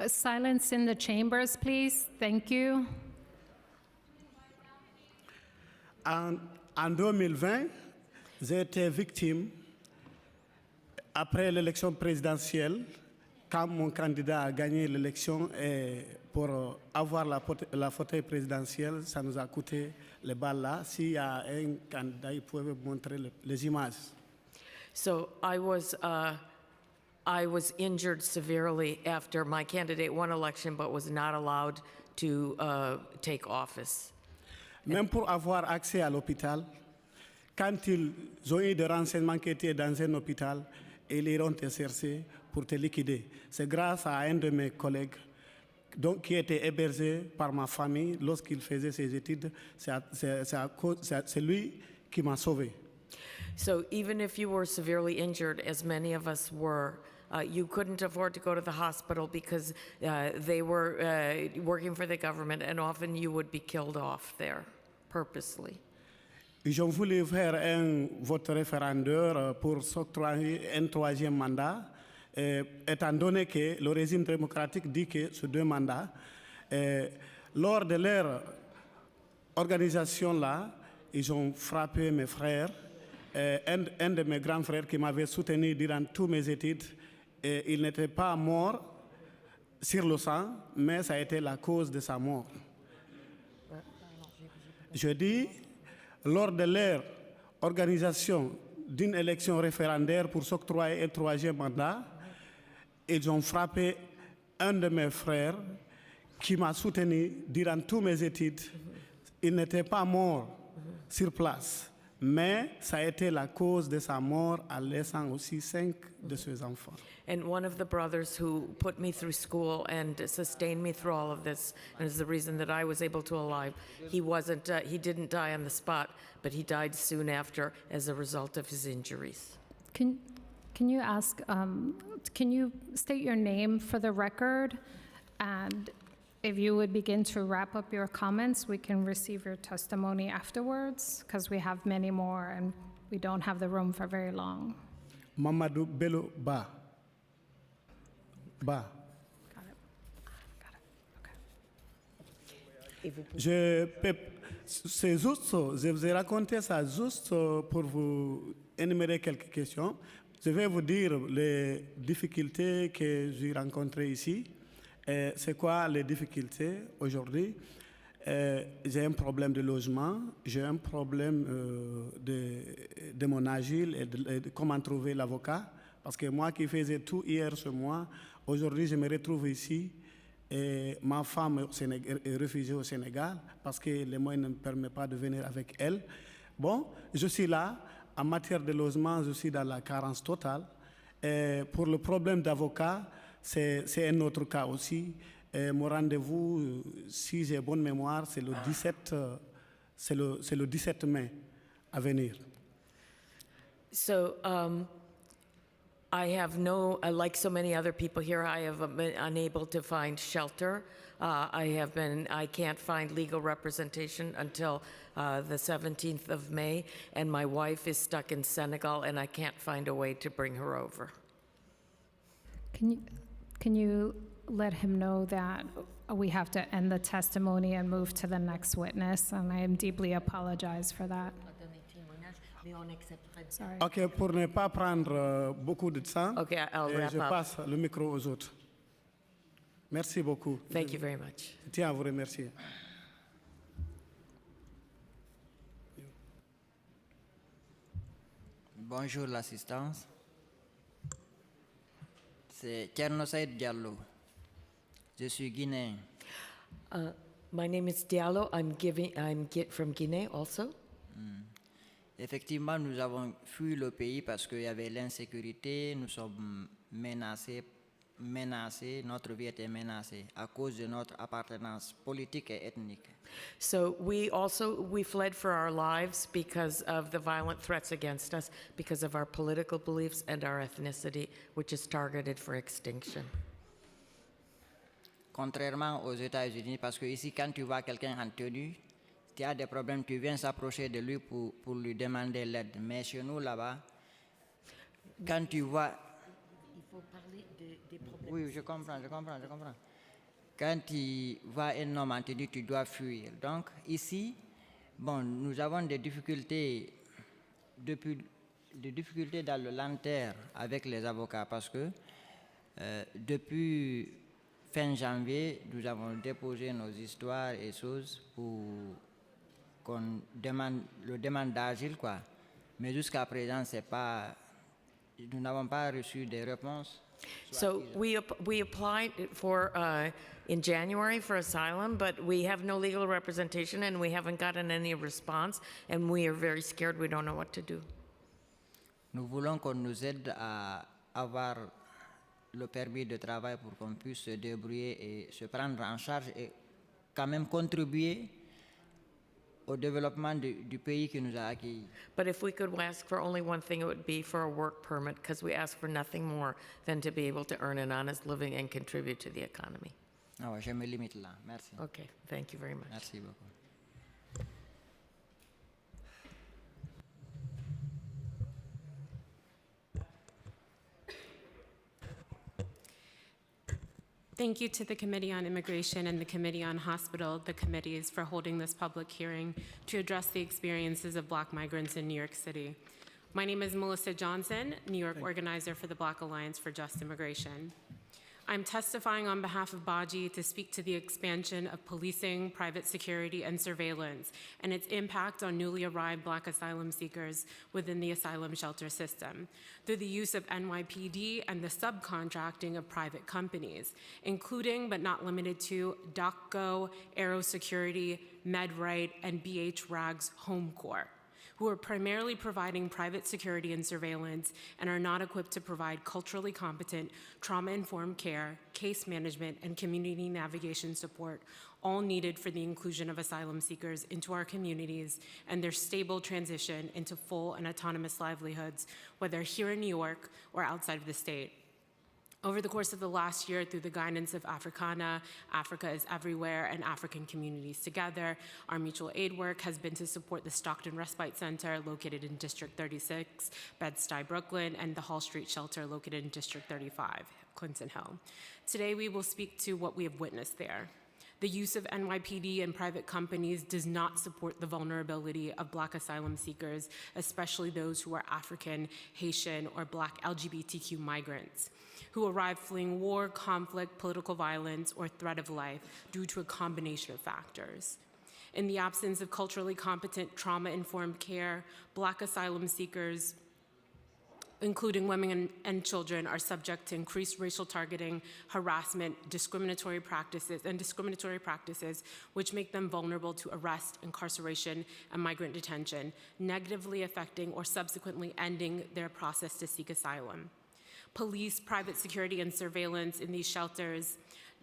Silence in the chambers, please. Thank you. En 2020, j'ai été victime, après l'élection présidentielle, quand mon candidat a gagné l'élection, pour avoir la fauteuil présidentielle, ça nous a coûté les balles là. S'il y a un candidat, il pouvait montrer les images. So I was injured severely after my candidate won election but was not allowed to take office. Même pour avoir accès à l'hôpital, quand ils ont eu des renseignements qui étaient dans un hôpital, ils iront te chercher pour te liquider. C'est grâce à un de mes collègues qui était hébergé par ma famille lorsqu'il faisait ses études. C'est lui qui m'a sauvé. So even if you were severely injured, as many of us were, you couldn't afford to go to the hospital because they were working for the government, and often you would be killed off there purposely. Ils ont voulu faire un vote référendaire pour s'octroyer un 3e mandat, étant donné que le régime démocratique dit que c'est 2 mandats. Lors de leur organisation-là, ils ont frappé mes frères. Un de mes grands frères qui m'avait soutenu durant toutes mes études, il n'était pas mort sur le sang, mais ça a été la cause de sa mort. Je dis, lors de leur organisation d'une élection référendaire pour s'octroyer un 3e mandat, ils ont frappé un de mes frères qui m'a soutenu durant toutes mes études. Il n'était pas mort sur place, mais ça a été la cause de sa mort en laissant aussi 5 de ses enfants. And one of the brothers who put me through school and sustained me through all of this, and is the reason that I was able to alive, he didn't die on the spot, but he died soon after as a result of his injuries. Can you ask, can you state your name for the record? And if you would begin to wrap up your comments, we can receive your testimony afterwards, because we have many more and we don't have the room for very long. Mamadou Bello Ba. Ba. C'est juste, je vous ai raconté ça juste pour vous énumérer quelques questions. Je vais vous dire les difficultés que j'ai rencontrées ici. C'est quoi les difficultés aujourd'hui? J'ai un problème de logement, j'ai un problème de mon asile et de comment trouver l'avocat. Parce que moi qui faisais tout hier chez moi, aujourd'hui je me retrouve ici et ma femme est réfugiée au Sénégal parce que les moyens ne me permettent pas de venir avec elle. Bon, je suis là. En matière de logement, je suis dans la carence totale. Et pour le problème d'avocat, c'est un autre cas aussi. Mon rendez-vous, si j'ai bonne mémoire, c'est le 17 C'est le 17 mai à venir. So I have like so many other people here, I have been unable to find shelter. I can't find legal representation until the 17th of May, and my wife is stuck in Senegal, and I can't find a way to bring her over. Can you let him know that we have to end the testimony and move to the next witness? And I am deeply apologize for that. Sorry. OK, pour ne pas prendre beaucoup de temps, Okay, I'll wrap je up. passe le micro aux autres. Merci beaucoup. Thank you very much. Je tiens à vous remercier. Bonjour l'assistance. C'est Thierno Saïd Diallo. Je suis guinéen. My name is Diallo. I'm from Guinea also. Effectivement, nous avons fui le pays parce qu'il y avait l'insécurité, nous sommes menacés, notre vie était menacée à cause de notre appartenance politique et ethnique. So we fled for our lives because of the violent threats against us, because of our political beliefs and our ethnicity, which is targeted for extinction. Contrairement aux États-Unis, parce que ici, quand tu vois quelqu'un en tenue, tu as des problèmes, tu viens s'approcher de lui pour lui demander l'aide. Mais chez nous, là-bas, quand tu vois... Il faut parler des problèmes. Oui, je comprends. Quand tu vois un homme en tenue, tu dois fuir. Donc, ici, bon, nous avons des difficultés dans le long terme avec les avocats parce que depuis fin janvier, nous avons déposé nos histoires et choses pour qu'on demande d'asile, quoi. Mais jusqu'à présent, nous n'avons pas reçu de réponses. So we applied for in January for asylum, but we have no legal representation and we haven't gotten any response, and we are very scared. We don't know what to do. Nous voulons qu'on nous aide à avoir le permis de travail pour qu'on puisse se débrouiller et se prendre en charge et quand même contribuer au développement du pays qui nous a accueillis. But if we could ask for only one thing, it would be for a work permit, because we ask for nothing more than to be able to earn an honest living and contribute to the economy. Ah ouais, je me limite là. Merci. Okay, thank you very much. Merci beaucoup. Thank you to the Committee on Immigration and the Committee on Hospital, the committees, for holding this public hearing to address the experiences of Black migrants in New York City. My name is Melissa Johnson, New York organizer for the Black Alliance for Just Immigration. I'm testifying on behalf of BAJI to speak to the expansion of policing, private security, and surveillance, and its impact on newly arrived Black asylum seekers within the asylum shelter system, through the use of NYPD and the subcontracting of private companies, including but not limited to DocGo, Aero Security, MedRight, and BH Rags Home Corps, who are primarily providing private security and surveillance and are not equipped to provide culturally competent, trauma-informed care, case management, and community navigation support, all needed for the inclusion of asylum seekers into our communities and their stable transition into full and autonomous livelihoods, whether here in New York or outside of the state. Over the course of the last year, through the guidance of Africana, Africa is Everywhere, and African Communities Together, our mutual aid work has been to support the Stockton Respite Center, located in District 36, Bed-Stuy, Brooklyn, and the Hall Street Shelter, located in District 35, Clinton Hill. Today, we will speak to what we have witnessed there. The use of NYPD and private companies does not support the vulnerability of Black asylum seekers, especially those who are African, Haitian, or Black LGBTQ migrants, who arrive fleeing war, conflict, political violence, or threat of life due to a combination of factors. In the absence of culturally competent, trauma-informed care, Black asylum seekers, including women and children, are subject to increased racial targeting, harassment, discriminatory practices, which make them vulnerable to arrest, incarceration, and migrant detention, negatively affecting or subsequently ending their process to seek asylum. Police, private security, and surveillance in these shelters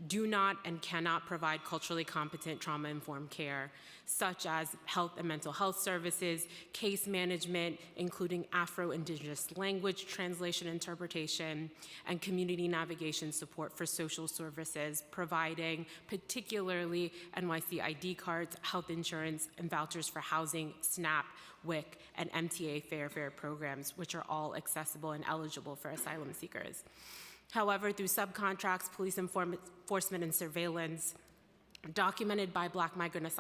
do not and cannot provide culturally competent trauma-informed care, such as health and mental health services, case management, including Afro-Indigenous language translation interpretation, and community navigation support for social services, providing particularly NYC ID cards, health insurance, and vouchers for housing, SNAP, WIC, and MTA Fair programs, which are all accessible and eligible for asylum seekers. However, through subcontracts, police enforcement and surveillance, documented by Black migrant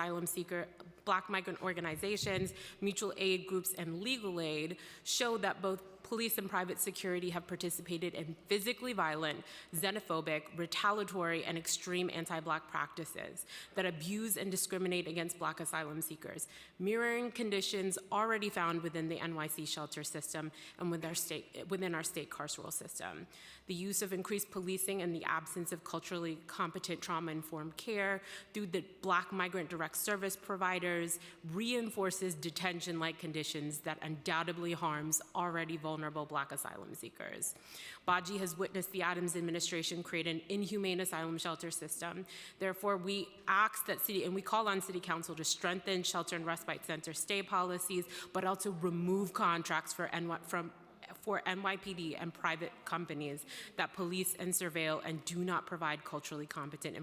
organizations, mutual aid groups, and legal aid, show that both police and private security have participated in physically violent, xenophobic, retaliatory, and extreme anti-Black practices that abuse and discriminate against Black asylum seekers, mirroring conditions already found within the NYC shelter system and within our state carceral system. The use of increased policing and the absence of culturally competent trauma-informed care through the Black migrant direct service providers reinforces detention-like conditions that undoubtedly harms already vulnerable Black asylum seekers. Baji has witnessed the Adams administration create an inhumane asylum shelter system. Therefore, we ask that we call on City Council to strengthen shelter and respite center stay policies, but also remove contracts for NYPD and private companies that police and surveil and do not provide culturally competent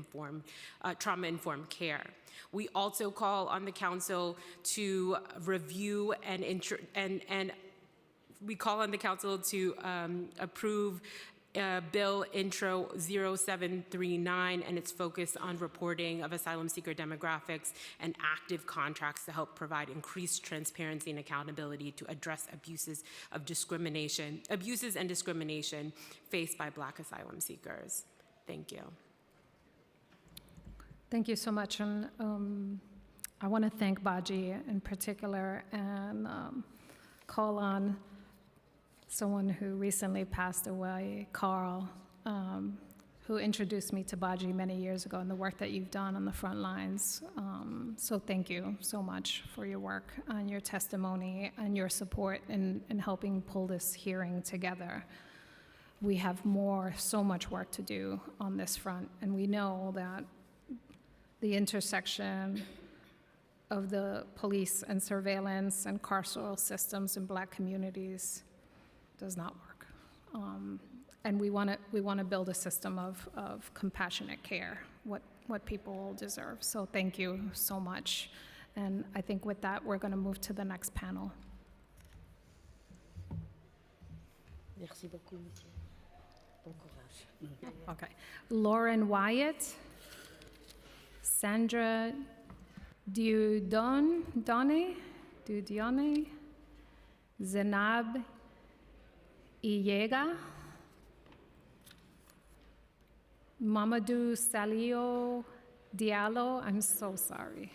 trauma-informed care. We also call on the council to review and we call on the council to approve Bill Intro 0739 and its focus on reporting of asylum seeker demographics and active contracts to help provide increased transparency and accountability to address abuses and discrimination faced by Black asylum seekers. Thank you. Thank you so much. And I want to thank Baji in particular and call on someone who recently passed away, Carl, who introduced me to Baji many years ago and the work that you've done on the front lines. So thank you so much for your work and your testimony and your support in helping pull this hearing together. We have so much work to do on this front, and we know that the intersection of the police and surveillance and carceral systems in Black communities does not work. And we want to build a system of compassionate care, what people deserve. So thank you so much. And I think with that, we're going to move to the next panel. Merci beaucoup, monsieur. Bon courage. Okay. Lauren Wyatt, Sandra Dudone, Zainab Iyega, Mamadou Salio Diallo, I'm so sorry,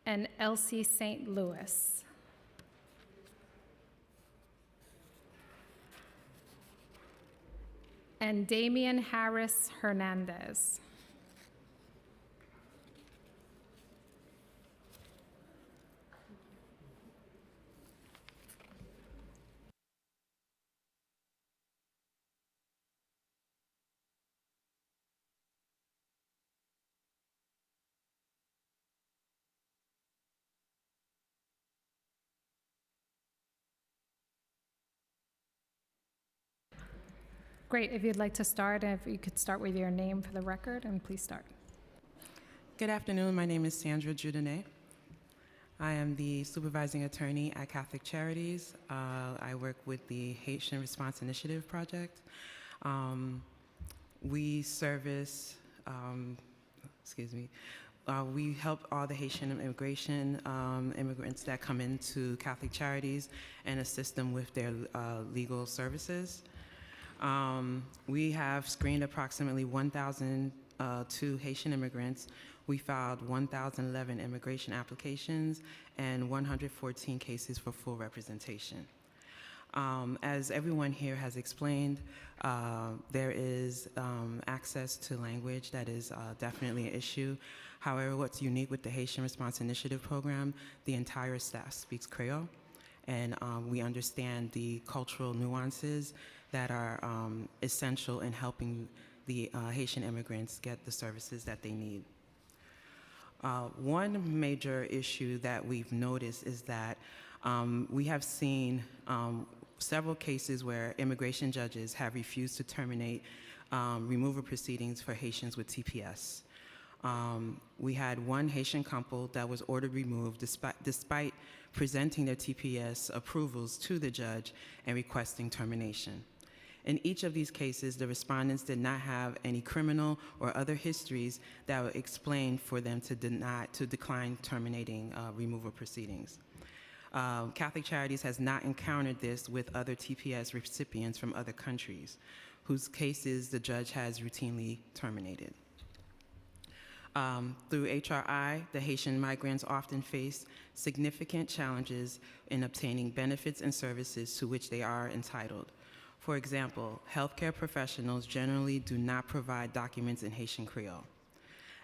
and Elsie St. Louis. And Damian Harris Hernandez. Great, if you'd like to start, if you could start with your name for the record, and please start. Good afternoon, my name is Sandra Dudone. I am the supervising attorney at Catholic Charities. I work with the Haitian Response Initiative Project. We service, we help all the Haitian immigrants that come into Catholic Charities and assist them with their legal services. We have screened approximately 1,002 Haitian immigrants. We filed 1,011 immigration applications and 114 cases for full representation. As everyone here has explained, there is access to language that is definitely an issue. However, what's unique with the Haitian Response Initiative program, the entire staff speaks Creole, and we understand the cultural nuances that are essential in helping the Haitian immigrants get the services that they need. One major issue that we've noticed is that we have seen several cases where immigration judges have refused to terminate removal proceedings for Haitians with TPS. We had one Haitian couple that was ordered removed despite presenting their TPS approvals to the judge and requesting termination. In each of these cases, the respondents did not have any criminal or other histories that would explain for them to decline terminating removal proceedings. Catholic Charities has not encountered this with other TPS recipients from other countries, whose cases the judge has routinely terminated. Through HRI, the Haitian migrants often face significant challenges in obtaining benefits and services to which they are entitled. For example, healthcare professionals generally do not provide documents in Haitian Creole.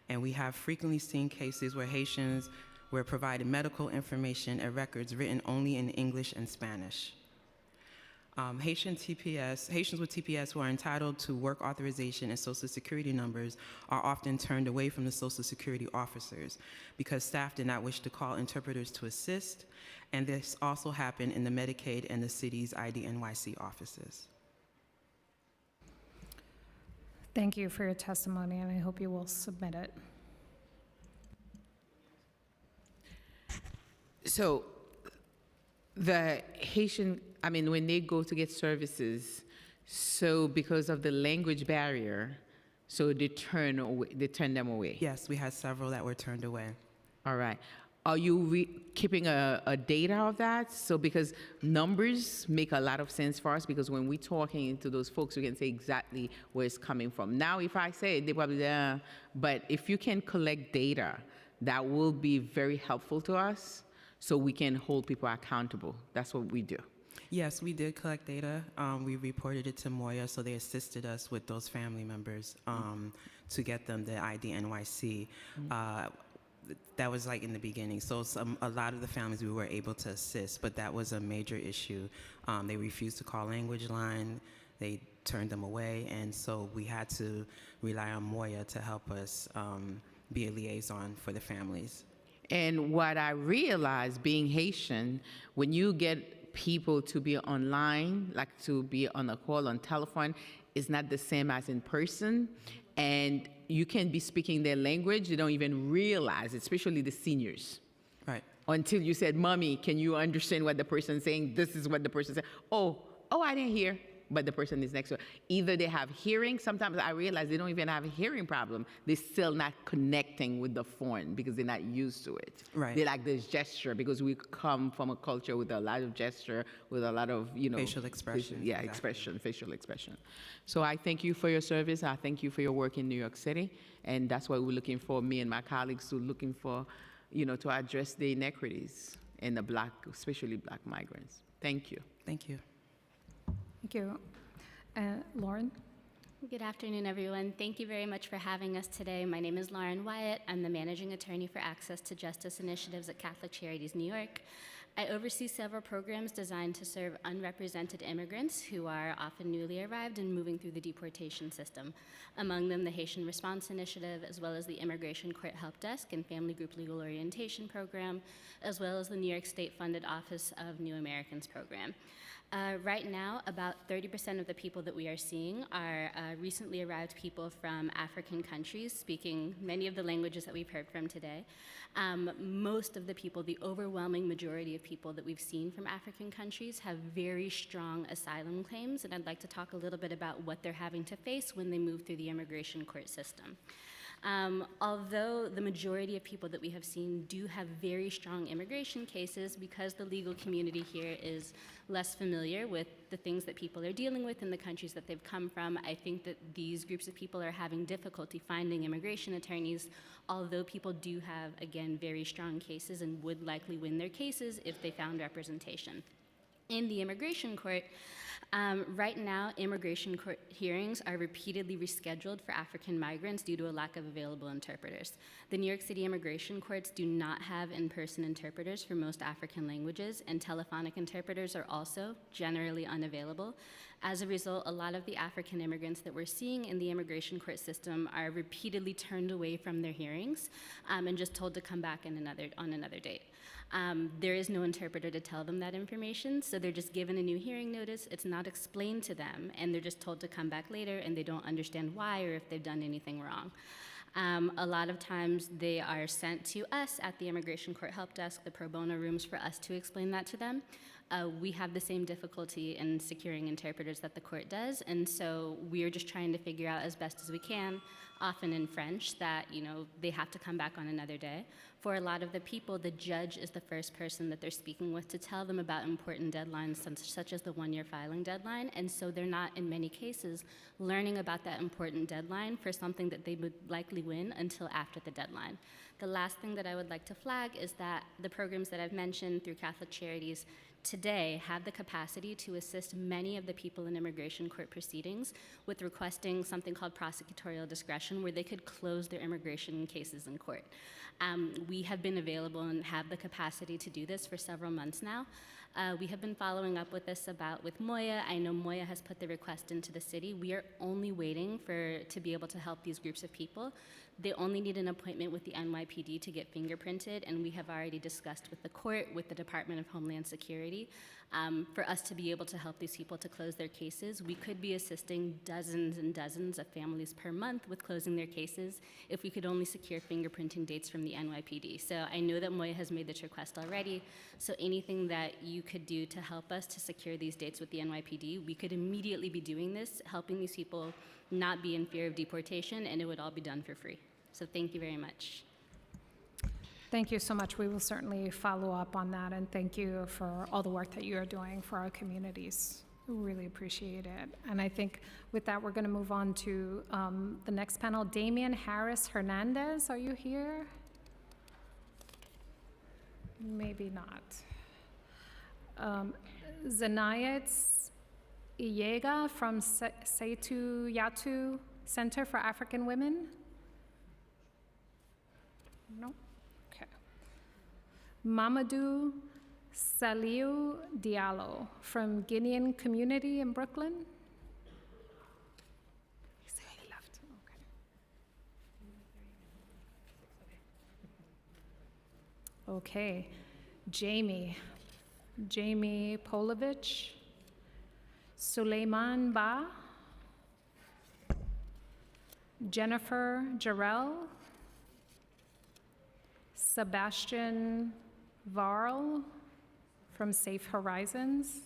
And we have frequently seen cases where Haitians were provided medical information and records written only in English and Spanish. Haitians with TPS who are entitled to work authorization and Social Security numbers are often turned away from the Social Security officers because staff did not wish to call interpreters to assist, and this also happened in the Medicaid and the city's IDNYC offices. Thank you for your testimony, and I hope you will submit it. So the Haitian, I mean, when they go to get services, so because of the language barrier, so they turn them away? Yes, we had several that were turned away. All right. Are you keeping a data of that? So because numbers make a lot of sense for us, because when we're talking to those folks, we can say exactly where it's coming from. Now, if I say it, they probably, but if you can collect data, that will be very helpful to us so we can hold people accountable. That's what we do. Yes, we did collect data. We reported it to Moya, so they assisted us with those family members to get them the IDNYC. That was like in the beginning. So a lot of the families we were able to assist, but that was a major issue. They refused to call language line. They turned them away. And so we had to rely on Moya to help us be a liaison for the families. And what I realized being Haitian, when you get people to be online, like to be on a call on telephone, is not the same as in person. And you can be speaking their language, you don't even realize it, especially the seniors. Right. Until you said, Mommy, can you understand what the person's saying? This is what the person said. Oh, I didn't hear, but the person is next to her. Either they have hearing, sometimes I realize they don't even have a hearing problem. They're still not connecting with the phone because they're not used to it. Right. They like this gesture because we come from a culture with a lot of gesture, with a lot of, facial expression. Expression, facial expression. So I thank you for your service. I thank you for your work in New York City. And that's what we're looking for, me and my colleagues, to looking for, to address the inequities in the especially Black migrants. Thank you. Thank you. Thank you. Lauren? Good afternoon, everyone. Thank you very much for having us today. My name is Lauren Wyatt. I'm the Managing Attorney for Access to Justice Initiatives at Catholic Charities New York. I oversee several programs designed to serve unrepresented immigrants who are often newly arrived and moving through the deportation system. Among them, the Haitian Response Initiative, as well as the Immigration Court Help Desk and Family Group Legal Orientation Program, as well as the New York State-funded Office of New Americans Program. Right now, about 30% of the people that we are seeing are recently arrived people from African countries, speaking many of the languages that we've heard from today. Most of the people, the overwhelming majority of people that we've seen from African countries have very strong asylum claims, and I'd like to talk a little bit about what they're having to face when they move through the immigration court system. Although the majority of people that we have seen do have very strong immigration cases, because the legal community here is less familiar with the things that people are dealing with in the countries that they've come from, I think that these groups of people are having difficulty finding immigration attorneys, although people do have, again, very strong cases and would likely win their cases if they found representation. In the immigration court, right now, immigration court hearings are repeatedly rescheduled for African migrants due to a lack of available interpreters. The New York City immigration courts do not have in-person interpreters for most African languages, and telephonic interpreters are also generally unavailable. As a result, a lot of the African immigrants that we're seeing in the immigration court system are repeatedly turned away from their hearings and just told to come back on another date. There is no interpreter to tell them that information, so they're just given a new hearing notice. It's not explained to them, and they're just told to come back later, and they don't understand why or if they've done anything wrong. A lot of times they are sent to us at the Immigration Court Help Desk, the pro bono rooms, for us to explain that to them. We have the same difficulty in securing interpreters that the court does, and so we're just trying to figure out as best as we can, often in French, that they have to come back on another day. For a lot of the people, the judge is the first person that they're speaking with to tell them about important deadlines, such as the one-year filing deadline, and so they're not, in many cases, learning about that important deadline for something that they would likely win until after the deadline. The last thing that I would like to flag is that the programs that I've mentioned through Catholic Charities today have the capacity to assist many of the people in immigration court proceedings with requesting something called prosecutorial discretion, where they could close their immigration cases in court. We have been available and have the capacity to do this for several months now. We have been following up with this with Moya. I know Moya has put the request into the city. We are only waiting to be able to help these groups of people. They only need an appointment with the NYPD to get fingerprinted, and we have already discussed with the court, with the Department of Homeland Security, for us to be able to help these people to close their cases. We could be assisting dozens and dozens of families per month with closing their cases if we could only secure fingerprinting dates from the NYPD. So I know that Moya has made this request already, so anything that you could do to help us to secure these dates with the NYPD, we could immediately be doing this, helping these people not be in fear of deportation, and it would all be done for free. So thank you very much. Thank you so much. We will certainly follow up on that, and thank you for all the work that you are doing for our communities. We really appreciate it. And I think with that, we're going to move on to the next panel. Damian Harris Hernandez, are you here? Maybe not. Zanayat Iyega from Seitu Yatu Center for African Women? No? Okay. Mamadou Saliu Diallo from Guinean Community in Brooklyn? He left. Okay. Jamie Polovich, Suleiman Ba, Jennifer Jarrell, Sebastian Varl from Safe Horizons,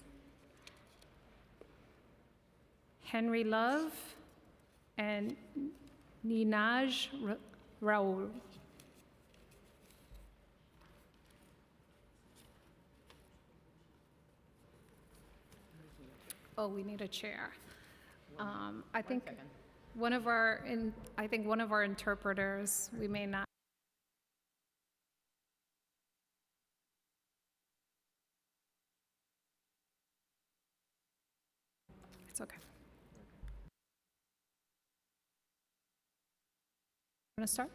Henry Love, and Ninaj Raoul. Oh, we need a chair. I think one of our interpreters, we may not. It's okay. Want to start?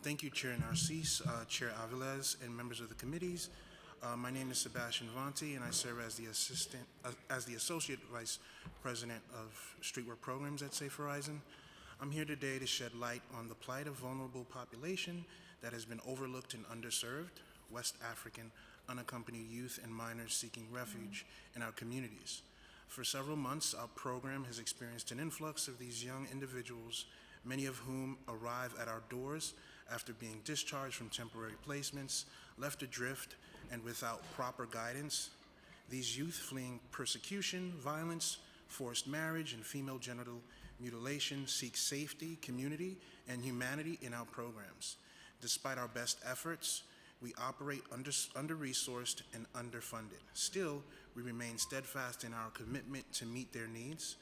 Thank you, Chair Narcisse, Chair Aviles, and members of the committees. My name is Sebastian Vanti, and I serve as the Associate Vice President of Streetwork Programs at Safe Horizon. I'm here today to shed light on the plight of vulnerable population that has been overlooked and underserved, West African unaccompanied youth and minors seeking refuge in our communities. For several months, our program has experienced an influx of these young individuals, many of whom arrive at our doors after being discharged from temporary placements, left adrift, and without proper guidance. These youth fleeing persecution, violence, forced marriage, and female genital mutilation seek safety, community, and humanity in our programs. Despite our best efforts, we operate under-resourced and underfunded. Still, we remain steadfast in our commitment to meet their needs.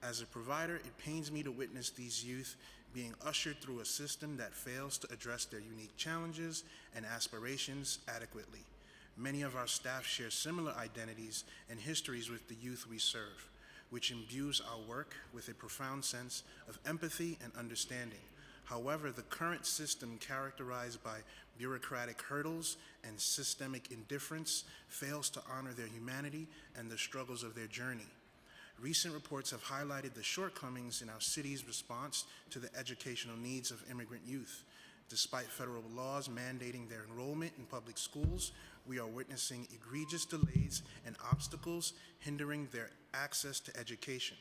As a provider, it pains me to witness these youth being ushered through a system that fails to address their unique challenges and aspirations adequately. Many of our staff share similar identities and histories with the youth we serve, which imbues our work with a profound sense of empathy and understanding. However, the current system, characterized by bureaucratic hurdles and systemic indifference, fails to honor their humanity and the struggles of their journey. Recent reports have highlighted the shortcomings in our city's response to the educational needs of immigrant youth. Despite federal laws mandating their enrollment in public schools, we are witnessing egregious delays and obstacles hindering their access to education.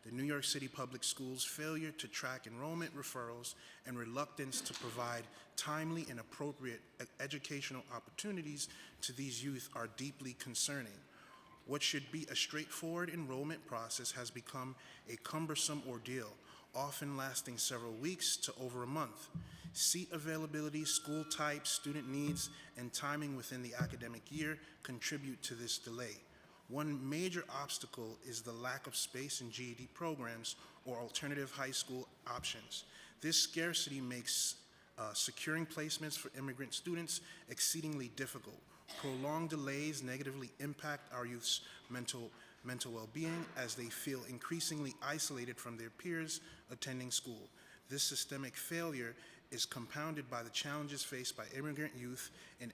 The New York City Public Schools' failure to track enrollment referrals and reluctance to provide timely and appropriate educational opportunities to these youth are deeply concerning. What should be a straightforward enrollment process has become a cumbersome ordeal, often lasting several weeks to over a month. Seat availability, school type, student needs, and timing within the academic year contribute to this delay. One major obstacle is the lack of space in GED programs or alternative high school options. This scarcity makes securing placements for immigrant students exceedingly difficult. Prolonged delays negatively impact our youth's mental well-being as they feel increasingly isolated from their peers attending school. This systemic failure is compounded by the challenges faced by immigrant youth in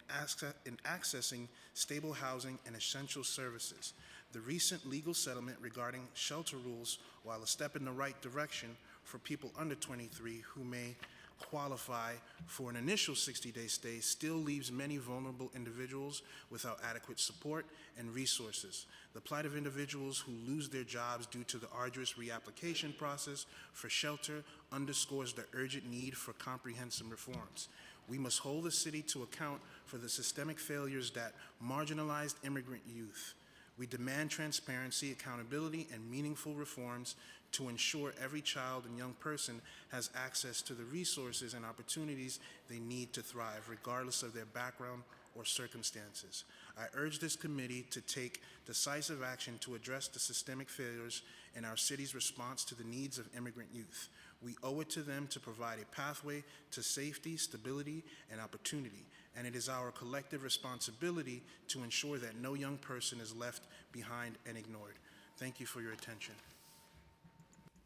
accessing stable housing and essential services. The recent legal settlement regarding shelter rules, while a step in the right direction for people under 23 who may qualify for an initial 60-day stay, still leaves many vulnerable individuals without adequate support and resources. The plight of individuals who lose their jobs due to the arduous reapplication process for shelter underscores the urgent need for comprehensive reforms. We must hold the city to account for the systemic failures that marginalized immigrant youth. We demand transparency, accountability, and meaningful reforms to ensure every child and young person has access to the resources and opportunities they need to thrive, regardless of their background or circumstances. I urge this committee to take decisive action to address the systemic failures in our city's response to the needs of immigrant youth. We owe it to them to provide a pathway to safety, stability, and opportunity, and it is our collective responsibility to ensure that no young person is left behind and ignored. Thank you for your attention.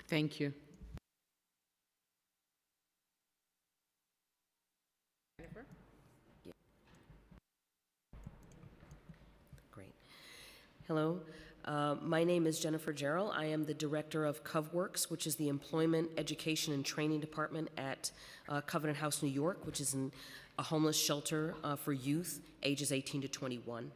Thank you. Great. Hello. My name is Jennifer Jarrell. I am the director of CovWorks, which is the Employment, Education, and Training Department at Covenant House, New York, which is a homeless shelter for youth ages 18 to 21.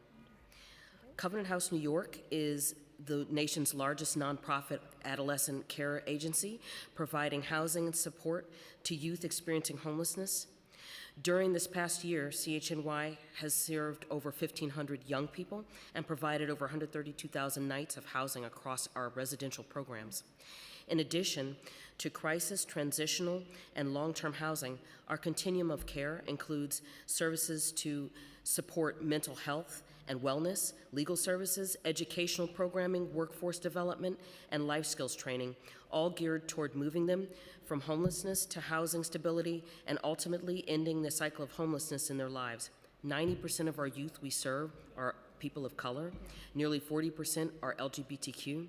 Covenant House, New York is the nation's largest nonprofit adolescent care agency, providing housing and support to youth experiencing homelessness. During this past year, CHNY has served over 1,500 young people and provided over 132,000 nights of housing across our residential programs. In addition to crisis, transitional, and long-term housing, our continuum of care includes services to support mental health and wellness, legal services, educational programming, workforce development, and life skills training, all geared toward moving them from homelessness to housing stability and ultimately ending the cycle of homelessness in their lives. 90% of our youth we serve are people of color, nearly 40% are LGBTQ,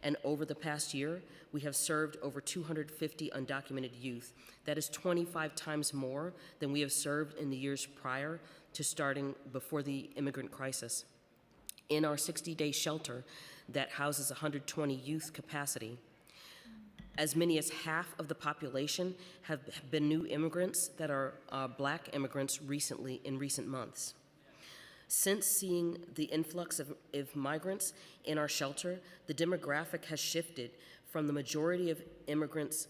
and over the past year, we have served over 250 undocumented youth. That is 25 times more than we have served in the years prior to starting before the immigrant crisis. In our 60-day shelter that houses 120 youth capacity, as many as half of the population have been new immigrants that are Black immigrants in recent months. Since seeing the influx of migrants in our shelter, the demographic has shifted from the majority of immigrants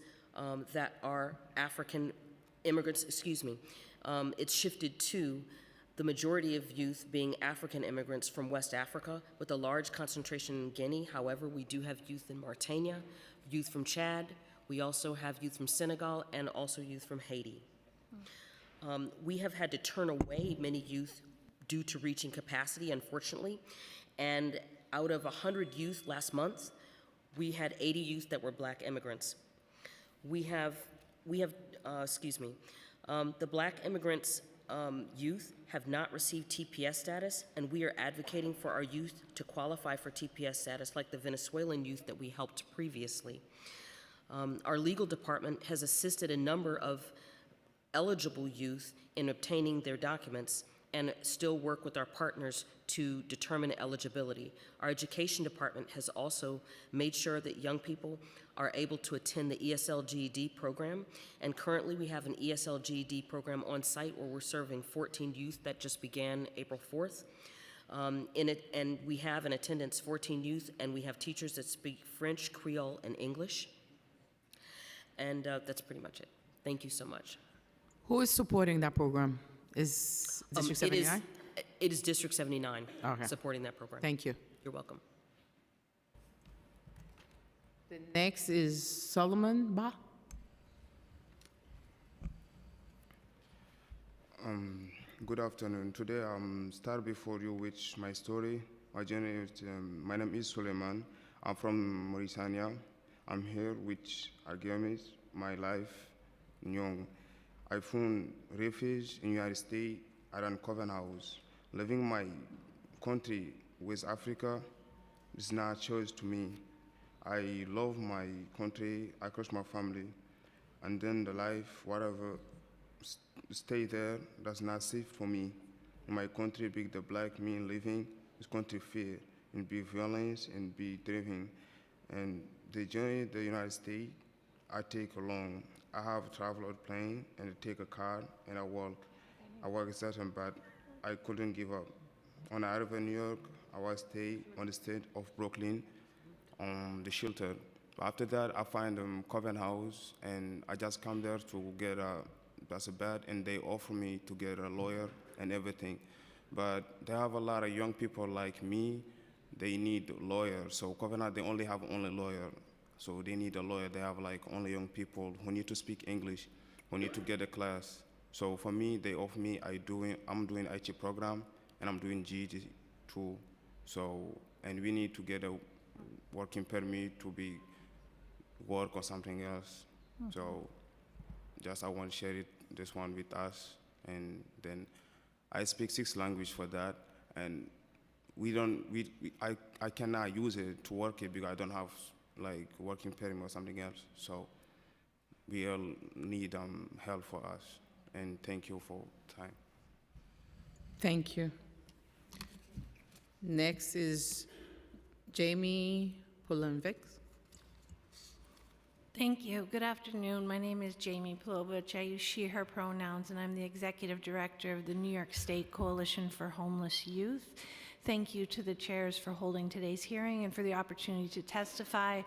that are African immigrants, it's shifted to the majority of youth being African immigrants from West Africa, with a large concentration in Guinea. However, we do have youth in Mauritania, youth from Chad. We also have youth from Senegal and also youth from Haiti. We have had to turn away many youth due to reaching capacity, unfortunately. And out of 100 youth last month, we had 80 youth that were Black immigrants. The Black immigrants youth have not received TPS status, and we are advocating for our youth to qualify for TPS status like the Venezuelan youth that we helped previously. Our legal department has assisted a number of eligible youth in obtaining their documents and still work with our partners to determine eligibility. Our education department has also made sure that young people are able to attend the ESL GED program, and currently we have an ESL GED program on site where we're serving 14 youth that just began April 4th. And we have in attendance 14 youth, and we have teachers that speak French, Creole, and English. And that's pretty much it. Thank you so much. Who is supporting that program? Is District 79? It is District 79 Okay. supporting that program. Thank you. You're welcome. The next is Solomon Ba. Good afternoon. Today I'm start before you with my story. My journey is, my name is Suleiman. I'm from Mauritania. I'm here with Argemis, my life young. I found refuge in United States at a Coven House. Living my country with Africa is not a choice to me. I love my country, I cross my family, and then the life, whatever, stay there, that's not safe for me. In my country, big the black men living, this country fear, and be violence and be driven. And the journey to the United States, I take along. I have traveled plane and I take a car and I walk. I work certain, but I couldn't give up. When I arrived in New York, I was stay on the state of Brooklyn on the shelter. After that, I find a Coven House and I just come there to get that's a bed, and they offer me to get a lawyer and everything. But they have a lot of young people like me, they need lawyers. So Covenant, they only have lawyer. So they need a lawyer. They have like only young people who need to speak English, who need to get a class. So for me, they offer me, I'm doing IT program and I'm doing GED too. So, and we need to get a working permit to be work or something else. Okay. So just I want to share this one with us. And then I speak 6 languages for that. And I cannot use it to work it because I don't have like working permit or something else. So we all need help for us. And thank you for time. Thank you. Next is Jamie Pulanvix. Thank you. Good afternoon. My name is Jamie Plovich. I use she, her pronouns, and I'm the Executive Director of the New York State Coalition for Homeless Youth. Thank you to the chairs for holding today's hearing and for the opportunity to testify.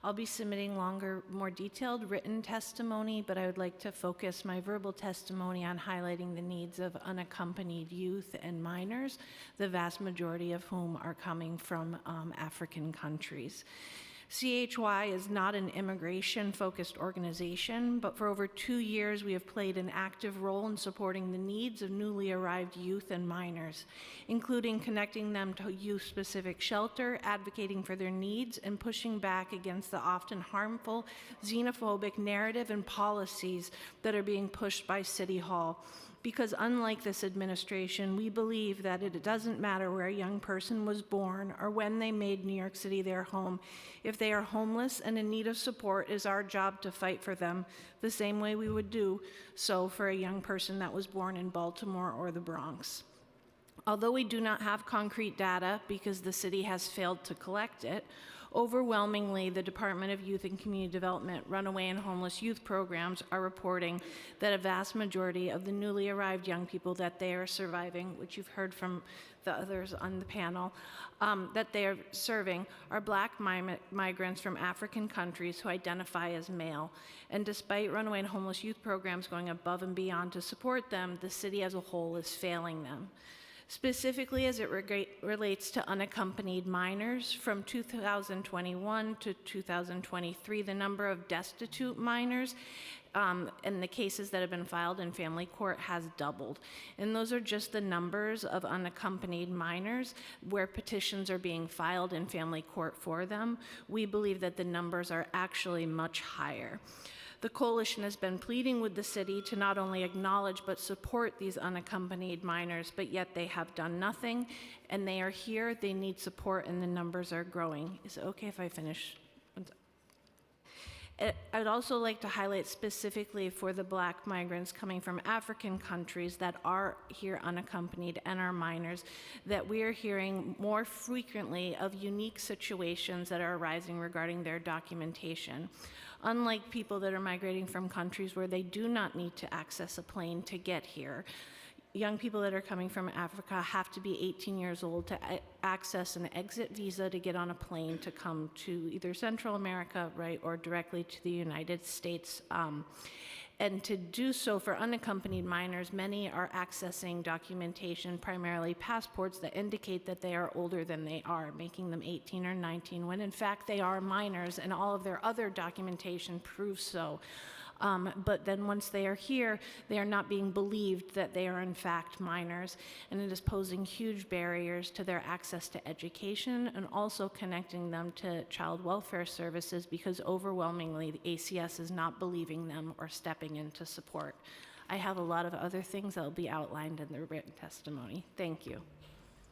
I'll be submitting longer, more detailed written testimony, but I would like to focus my verbal testimony on highlighting the needs of unaccompanied youth and minors, the vast majority of whom are coming from African countries. CHY is not an immigration-focused organization, but for over 2 years we have played an active role in supporting the needs of newly arrived youth and minors, including connecting them to youth-specific shelter, advocating for their needs, and pushing back against the often harmful, xenophobic narrative and policies that are being pushed by City Hall. Because unlike this administration, we believe that it doesn't matter where a young person was born or when they made New York City their home. If they are homeless and in need of support, it is our job to fight for them the same way we would do so for a young person that was born in Baltimore or the Bronx. Although we do not have concrete data because the city has failed to collect it, overwhelmingly, the Department of Youth and Community Development runaway and homeless youth programs are reporting that a vast majority of the newly arrived young people that they are surviving, which you've heard from the others on the panel, that they are serving are black migrants from African countries who identify as male. And despite runaway and homeless youth programs going above and beyond to support them, the city as a whole is failing them. Specifically as it relates to unaccompanied minors, from 2021 to 2023, the number of destitute minors and the cases that have been filed in family court has doubled. And those are just the numbers of unaccompanied minors where petitions are being filed in family court for them. We believe that the numbers are actually much higher. The coalition has been pleading with the city to not only acknowledge but support these unaccompanied minors, but yet they have done nothing, and they are here, they need support, and the numbers are growing. Is it okay if I finish? I'd also like to highlight specifically for the Black migrants coming from African countries that are here unaccompanied and are minors, that we are hearing more frequently of unique situations that are arising regarding their documentation. Unlike people that are migrating from countries where they do not need to access a plane to get here, young people that are coming from Africa have to be 18 years old to access an exit visa to get on a plane to come to either Central America, right, or directly to the United States. And to do so for unaccompanied minors, many are accessing documentation, primarily passports, that indicate that they are older than they are, making them 18 or 19, when in fact they are minors and all of their other documentation proves so. But then once they are here, they are not being believed that they are in fact minors, and it is posing huge barriers to their access to education and also connecting them to child welfare services, because overwhelmingly the ACS is not believing them or stepping in to support. I have a lot of other things that will be outlined in the written testimony. Thank you.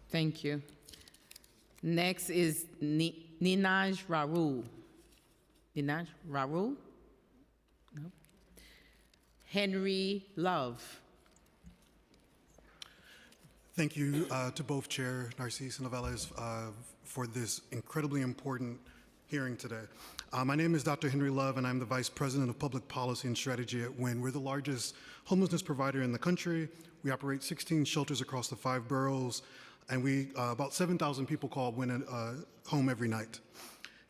Thank you. Next is Ninaj Raul. Ninaj Raul? No. Henry Love. Thank you to both Chair Narcisse and Aviles for this incredibly important hearing today. My name is Dr. Henry Love, and I'm the Vice President of Public Policy and Strategy at WIN. We're the largest homelessness provider in the country. We operate 16 shelters across the 5 boroughs, and we about 7,000 people call WIN home every night.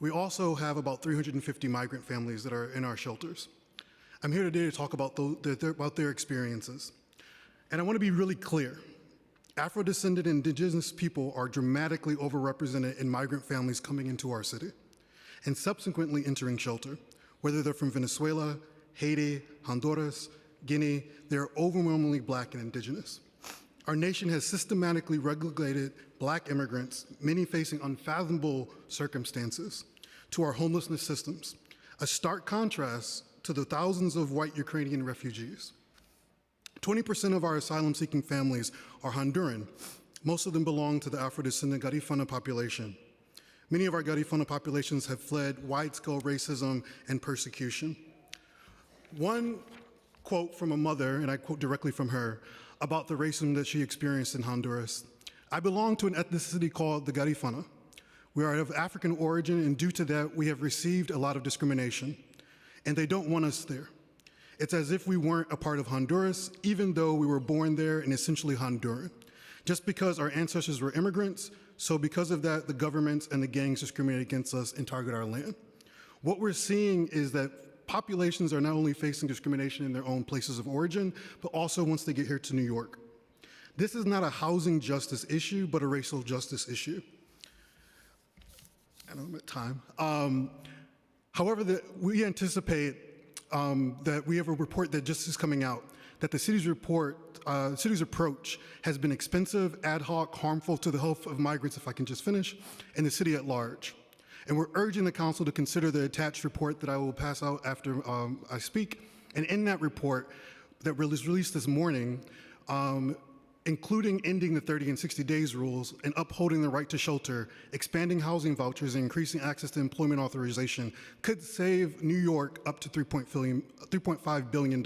We also have about 350 migrant families that are in our shelters. I'm here today to talk about their experiences. And I want to be really clear. Afro-descendant indigenous people are dramatically overrepresented in migrant families coming into our city and subsequently entering shelter. Whether they're from Venezuela, Haiti, Honduras, Guinea, they're overwhelmingly Black and indigenous. Our nation has systematically regulated Black immigrants, many facing unfathomable circumstances, to our homelessness systems, a stark contrast to the thousands of white Ukrainian refugees. 20% of our asylum-seeking families are Honduran. Most of them belong to the Afro-descendant Garifuna population. Many of our Garifuna populations have fled wide-scale racism and persecution. One quote from a mother, and I quote directly from her, about the racism that she experienced in Honduras. I belong to an ethnicity called the Garifuna. We are of African origin, and due to that, we have received a lot of discrimination, and they don't want us there. It's as if we weren't a part of Honduras, even though we were born there and essentially Honduran. Just because our ancestors were immigrants, so because of that, the governments and the gangs discriminate against us and target our land. What we're seeing is that populations are not only facing discrimination in their own places of origin, but also once they get here to New York. This is not a housing justice issue, but a racial justice issue. I know I'm at time. However, we anticipate that we have a report that just is coming out, that the city's approach has been expensive, ad hoc, harmful to the health of migrants, if I can just finish, and the city at large. And we're urging the council to consider the attached report that I will pass out after I speak. And in that report that was released this morning, including ending the 30 and 60 days rules and upholding the right to shelter, expanding housing vouchers, and increasing access to employment authorization could save New York up to $3.5 billion.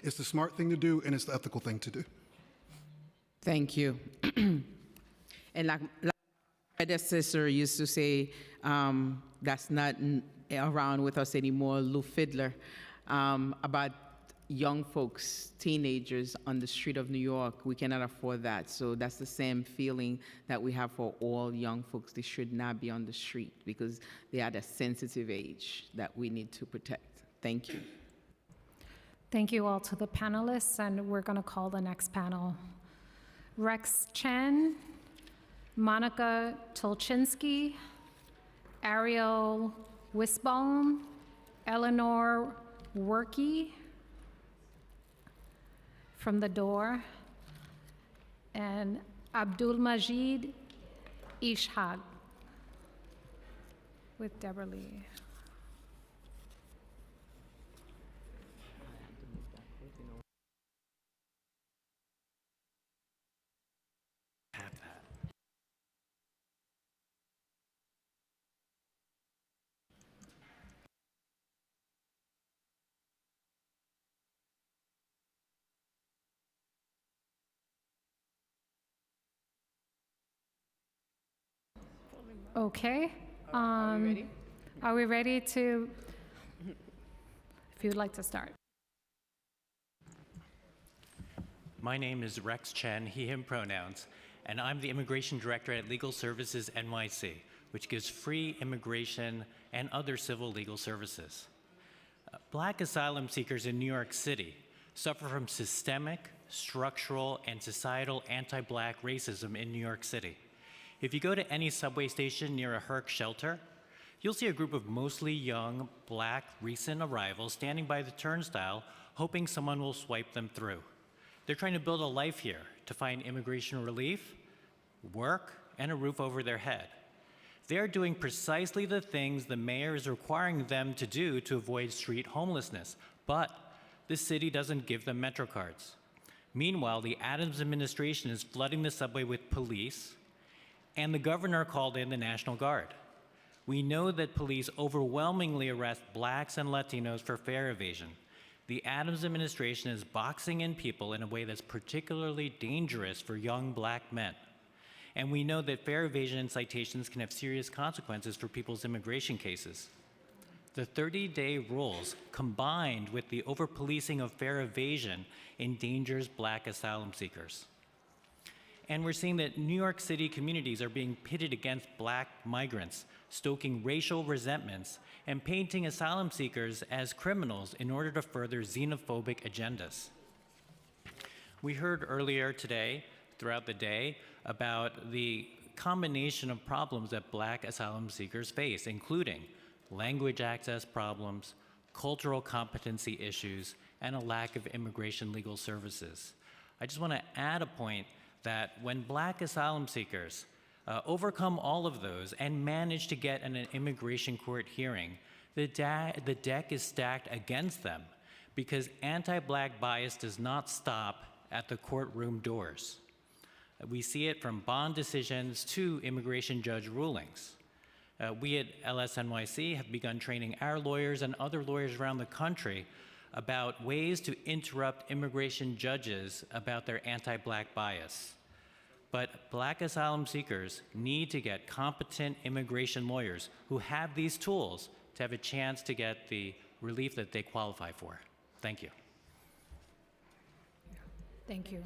It's the smart thing to do, and it's the ethical thing to do. Thank you. And like my predecessor used to say, that's not around with us anymore, Lou Fiddler, about young folks, teenagers on the street of New York. We cannot afford that. So that's the same feeling that we have for all young folks. They should not be on the street because they are at a sensitive age that we need to protect. Thank you. Thank you all to the panelists, and we're going to call the next panel. Rex Chen, Monica Tolchinsky, Ariel Wisbaum, Eleanor Workey, from the door, and Abdul Majid Ishaq with Deborah Lee. Okay. Are we ready to, if you'd like to start. My name is Rex Chen, he, him pronouns, and I'm the Immigration Director at Legal Services NYC, which gives free immigration and other civil legal services. Black asylum seekers in New York City suffer from systemic, structural, and societal anti-Black racism in New York City. If you go to any subway station near a HERC shelter, you'll see a group of mostly young, Black, recent arrivals standing by the turnstile, hoping someone will swipe them through. They're trying to build a life here to find immigration relief, work, and a roof over their head. They're doing precisely the things the mayor is requiring them to do to avoid street homelessness, but the city doesn't give them Metro cards. Meanwhile, the Adams administration is flooding the subway with police, and the governor called in the National Guard. We know that police overwhelmingly arrest Blacks and Latinos for fare evasion. The Adams administration is boxing in people in a way that's particularly dangerous for young Black men. And we know that fare evasion and citations can have serious consequences for people's immigration cases. The 30-day rules, combined with the over-policing of fare evasion, endangers Black asylum seekers. And we're seeing that New York City communities are being pitted against Black migrants, stoking racial resentments, and painting asylum seekers as criminals in order to further xenophobic agendas. We heard earlier today, throughout the day, about the combination of problems that Black asylum seekers face, including language access problems, cultural competency issues, and a lack of immigration legal services. I just want to add a point that when Black asylum seekers overcome all of those and manage to get an immigration court hearing, the deck is stacked against them because anti-Black bias does not stop at the courtroom doors. We see it from bond decisions to immigration judge rulings. We at LSNYC have begun training our lawyers and other lawyers around the country about ways to interrupt immigration judges about their anti-Black bias. But Black asylum seekers need to get competent immigration lawyers who have these tools to have a chance to get the relief that they qualify for. Thank you. Thank you.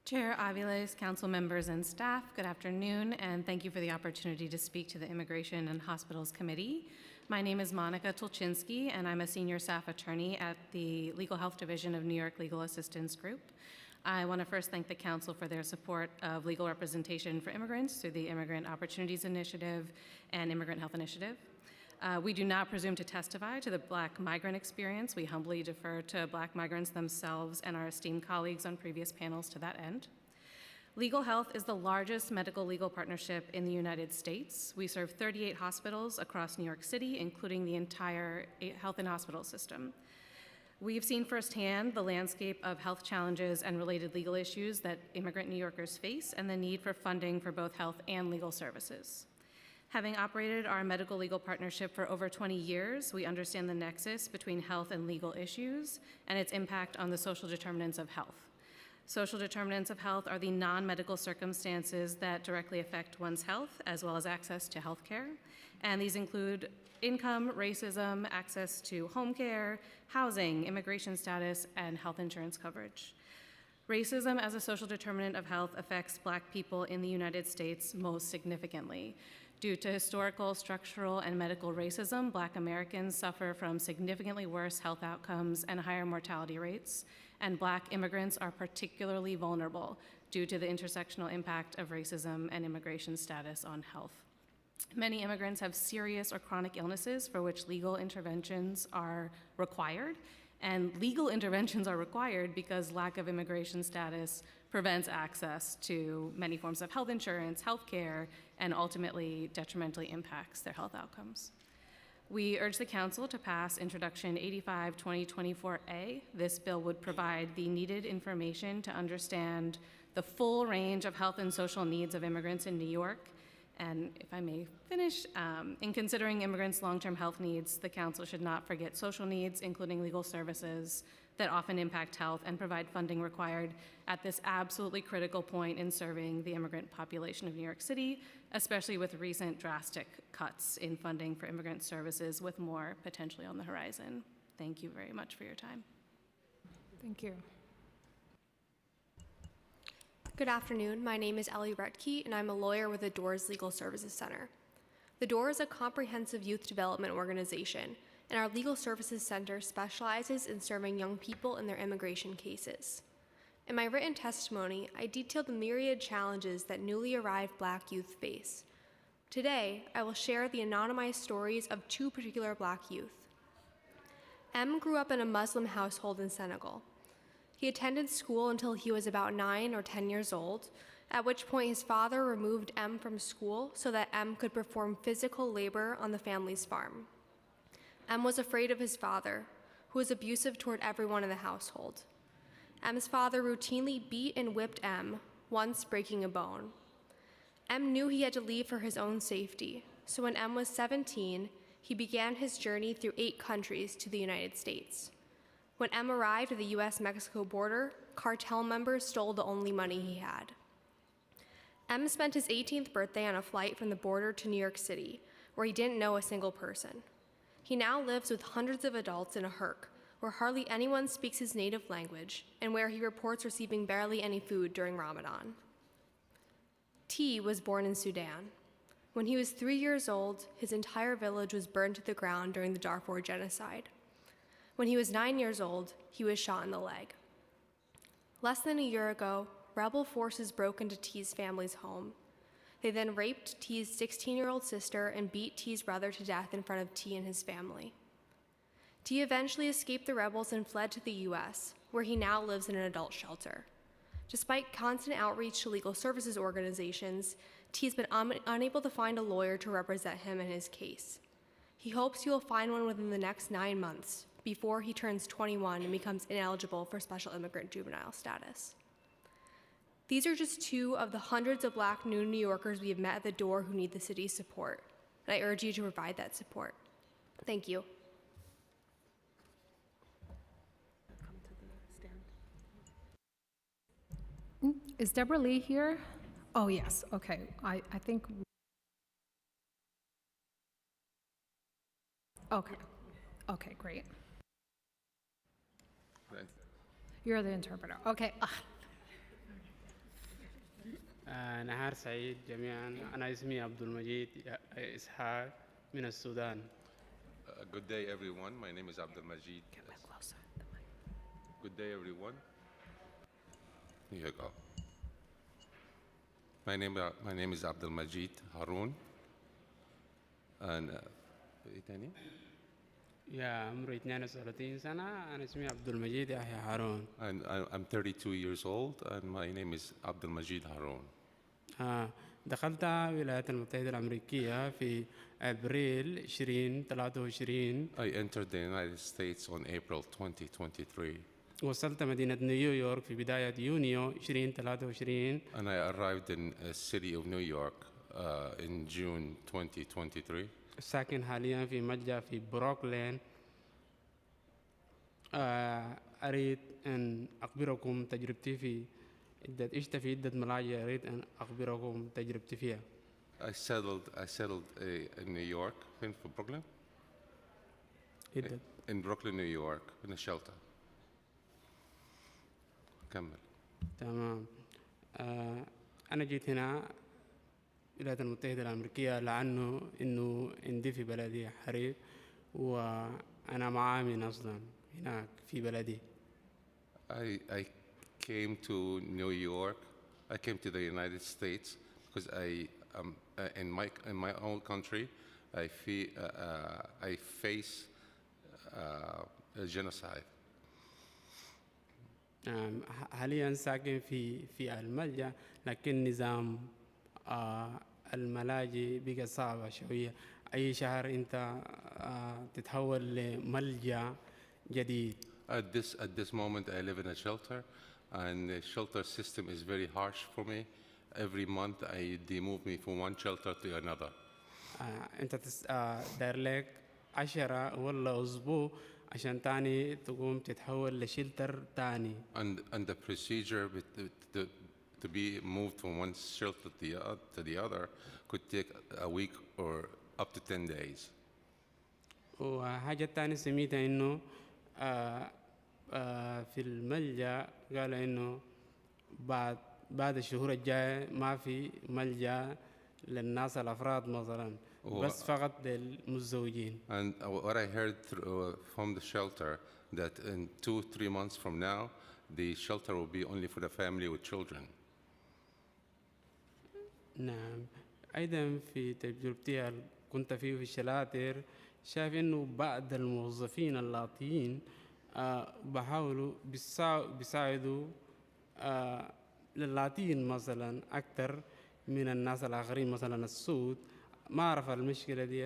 Chair Aviles, council members, and staff, good afternoon, and thank you for the opportunity to speak to the Immigration and Hospitals Committee. My name is Monica Tulchinsky, and I'm a senior staff attorney at the Legal Health Division of New York Legal Assistance Group. I want to first thank the council for their support of legal representation for immigrants through the Immigrant Opportunities Initiative and Immigrant Health Initiative. We do not presume to testify to the Black migrant experience. We humbly defer to Black migrants themselves and our esteemed colleagues on previous panels to that end. Legal Health is the largest medical legal partnership in the United States. We serve 38 hospitals across New York City, including the entire health and hospital system. We've seen firsthand the landscape of health challenges and related legal issues that immigrant New Yorkers face and the need for funding for both health and legal services. Having operated our medical legal partnership for over 20 years, we understand the nexus between health and legal issues and its impact on the social determinants of health. Social determinants of health are the non-medical circumstances that directly affect one's health, as well as access to health care. And these include income, racism, access to home care, housing, immigration status, and health insurance coverage. Racism as a social determinant of health affects Black people in the United States most significantly. Due to historical, structural, and medical racism, Black Americans suffer from significantly worse health outcomes and higher mortality rates, and Black immigrants are particularly vulnerable due to the intersectional impact of racism and immigration status on health. Many immigrants have serious or chronic illnesses for which legal interventions are required, and legal interventions are required because lack of immigration status prevents access to many forms of health insurance, health care, and ultimately detrimentally impacts their health outcomes. We urge the Council to pass Introduction 85-2024A. This bill would provide the needed information to understand the full range of health and social needs of immigrants in New York. And if I may finish, in considering immigrants' long-term health needs, the Council should not forget social needs, including legal services, that often impact health and provide funding required at this absolutely critical point in serving the immigrant population of New York City, especially with recent drastic cuts in funding for immigrant services with more potentially on the horizon. Thank you very much for your time. Thank you. Good afternoon. My name is Ellie Retke, and I'm a lawyer with the Doors Legal Services Center. The Door is a comprehensive youth development organization, and our Legal Services Center specializes in serving young people in their immigration cases. In my written testimony, I detailed the myriad challenges that newly arrived Black youth face. Today, I will share the anonymized stories of two particular Black youth. M grew up in a Muslim household in Senegal. He attended school until he was about 9 or 10 years old, at which point his father removed M from school so that M could perform physical labor on the family's farm. M was afraid of his father, who was abusive toward everyone in the household. M's father routinely beat and whipped M, once breaking a bone. M knew he had to leave for his own safety, so when M was 17, he began his journey through 8 countries to the United States. When M arrived at the US-Mexico border, cartel members stole the only money he had. M spent his 18th birthday on a flight from the border to New York City, where he didn't know a single person. He now lives with hundreds of adults in a herc, where hardly anyone speaks his native language, and where he reports receiving barely any food during Ramadan. T was born in Sudan. When he was 3 years old, his entire village was burned to the ground during the Darfur genocide. When he was 9 years old, he was shot in the leg. Less than a year ago, rebel forces broke into T's family's home. They then raped T's 16-year-old sister and beat T's brother to death in front of T and his family. T eventually escaped the rebels and fled to the US, where he now lives in an adult shelter. Despite constant outreach to legal services organizations, T's been unable to find a lawyer to represent him in his case. He hopes he will find one within the next 9 months, before he turns 21 and becomes ineligible for special immigrant juvenile status. These are just 2 of the hundreds of Black New Yorkers we have met at the door who need the city's support, and I urge you to provide that support. Thank you. Is Deborah Lee here? Oh, yes, okay. I think. Okay, great. Right. You're the interpreter. Okay. نهار سعيد جميعا. أنا اسمي عبد المجيد إسحاق من السودان. Good day, everyone. My name is Abdul Majid. Good day, everyone. Here you go. My name is Abdul Majid Haroun. And إيه تاني؟ يا عمري 32 سنة. أنا اسمي عبد المجيد يحيى هارون. And I'm 32 years old, and my name is Abdul Majid Haroun. دخلت الولايات المتحدة الأمريكية في أبريل 2023. I entered the United States on April 2023. وصلت مدينة نيويورك في بداية يونيو 2023. And I arrived in the city of New York in June 2023. ساكن حاليا في متجر في بروكلين. أريد أن أخبركم تجربتي في عشت في عدة ملاجئ. أريد أن أخبركم تجربتي فيها. I settled in New York, in Brooklyn. In Brooklyn, New York, in a shelter. كمل. تمام. أنا جيت هنا الولايات المتحدة الأمريكية لأنه إنه عندي في بلدي حريق وأنا معامل أصلاً هناك في بلدي. I came to New York. I came to the United States because in my own country I face a genocide. حالياً ساكن في الملجأ، لكن نظام الملاجئ بقى صعبة شوية. أي شهر أنت تتحول لملجأ جديد. At this moment, I live in a shelter, and the shelter system is very harsh for me. Every month, they move me from one shelter to another. أنت داير لك 10 ولا أسبوع عشان تاني تقوم تتحول لشلتر تاني. And the procedure to be moved from one shelter to the other could take a week or up to 10 days. وحاجة تانية سميتها إنه في الملجأ قال إنه بعد الشهور الجاية ما في ملجأ للناس الأفراد مثلا بس فقط للمتزوجين. And what I heard from the shelter that in 2-3 months from now the shelter will be only for the family with children. نعم. أيضا في تجربتي كنت فيه في الشلاتر شايف إنه بعض الموظفين اللاطيين بحاولوا بيساعدوا لللاطين مثلا أكثر من الناس الآخرين مثلا السود. ما أعرف المشكلة دي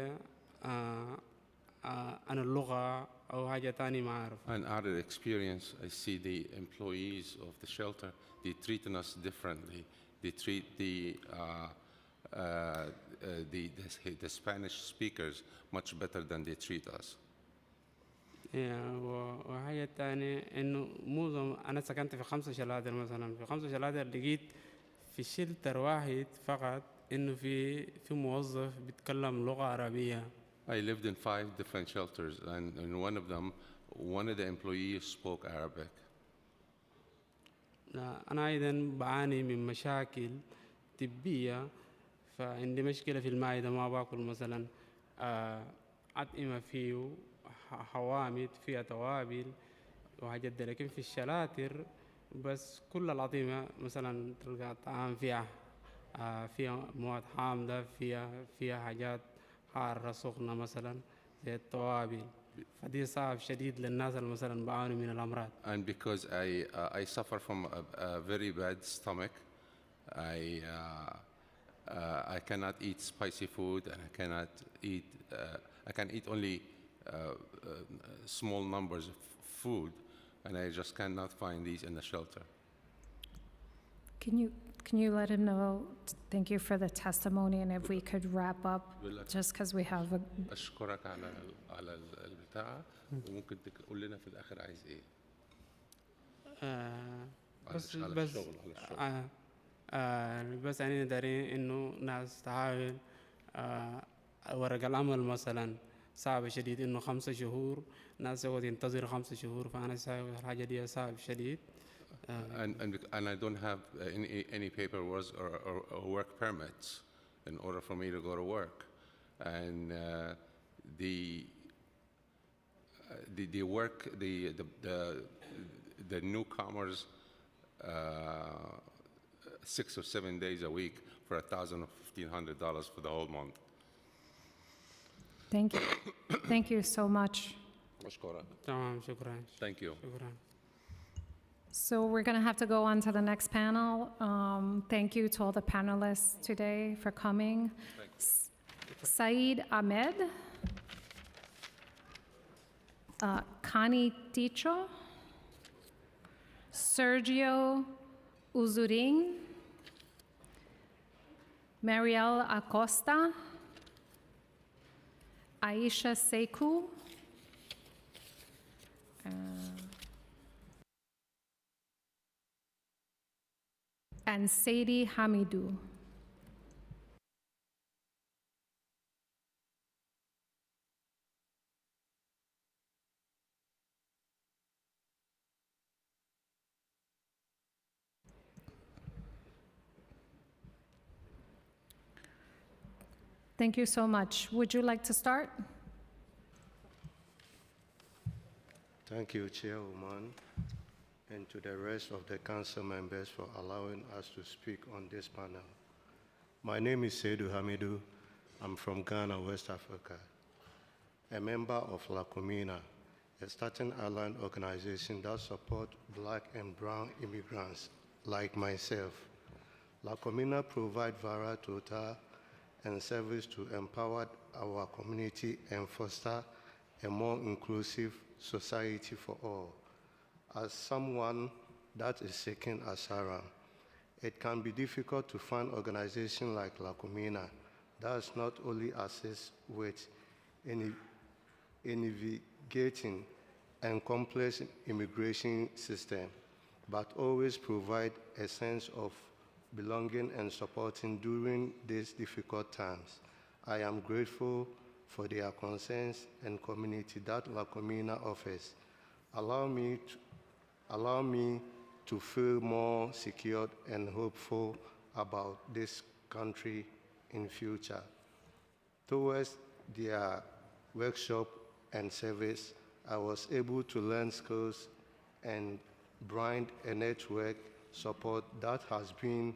عن اللغة أو حاجة تانية ما أعرف. And out of experience, I see the employees of the shelter, they treat us differently. They treat the Spanish speakers much better than they treat us. وحاجة تانية إنه معظم أنا سكنت في 5 شلاتر مثلا في 5 شلاتر لقيت في شلتر واحد فقط إنه في موظف بيتكلم لغة عربية. I lived in 5 different shelters, and in one of them, one of the employees spoke Arabic. أنا أيضا بعاني من مشاكل طبية فعندي مشكلة في المعدة ما باكل مثلا أطعمة فيه حوامض فيها توابل وحاجات دي. لكن في الشلاتر بس كل الأطعمة مثلا تلقى طعام فيها مواد حامضة فيها حاجات حارة سخنة مثلا زي التوابل. فدي صعب شديد للناس اللي مثلا بعانوا من الأمراض. And because I suffer from a very bad stomach, I cannot eat spicy food, and I can eat only small numbers of food, and I just cannot find these in the shelter. Can you let him know? Thank you for the testimony, and if we could wrap up, just because we have a. أشكرك على البتاع وممكن تقول لنا في الآخر عايز إيه. بس أنا دارين إنه ناس تحاول ورق العمل مثلا صعب شديد إنه 5 شهور ناس يقعد ينتظر 5 شهور فأنا شايف الحاجة دي صعب شديد. And I don't have any paperwork or work permits in order for me to go to work, and the newcomers 6 or 7 days a week for $1,000 or $1,500 for the whole month. Thank you. Thank you so much. تمام شكرا. Thank you. شكرا. So we're going to have to go on to the next panel. Thank you to all the panelists today for coming. Saeed Ahmed, Connie Ticho, Sergio Uzurin, Marielle Acosta, Aisha Sekou, and Sadie Hamidou. Thank you so much. Would you like to start? Thank you, Chairwoman, and to the rest of the council members for allowing us to speak on this panel. My name is Seydou Hamidou. I'm from Ghana, West Africa, a member of La Comina, a Staten Island organization that supports black and brown immigrants like myself. La Comina provides various total and service to empower our community and foster a more inclusive society for all. As someone that is seeking asylum, it can be difficult to find organizations like La Comina that not only assist with navigating and complex immigration system, but always provide a sense of belonging and supporting during these difficult times. I am grateful for their concerns and community that La Comuna offers. Allow me to feel more secure and hopeful about this country in future. Towards their workshop and service, I was able to learn skills and bind a network support that has been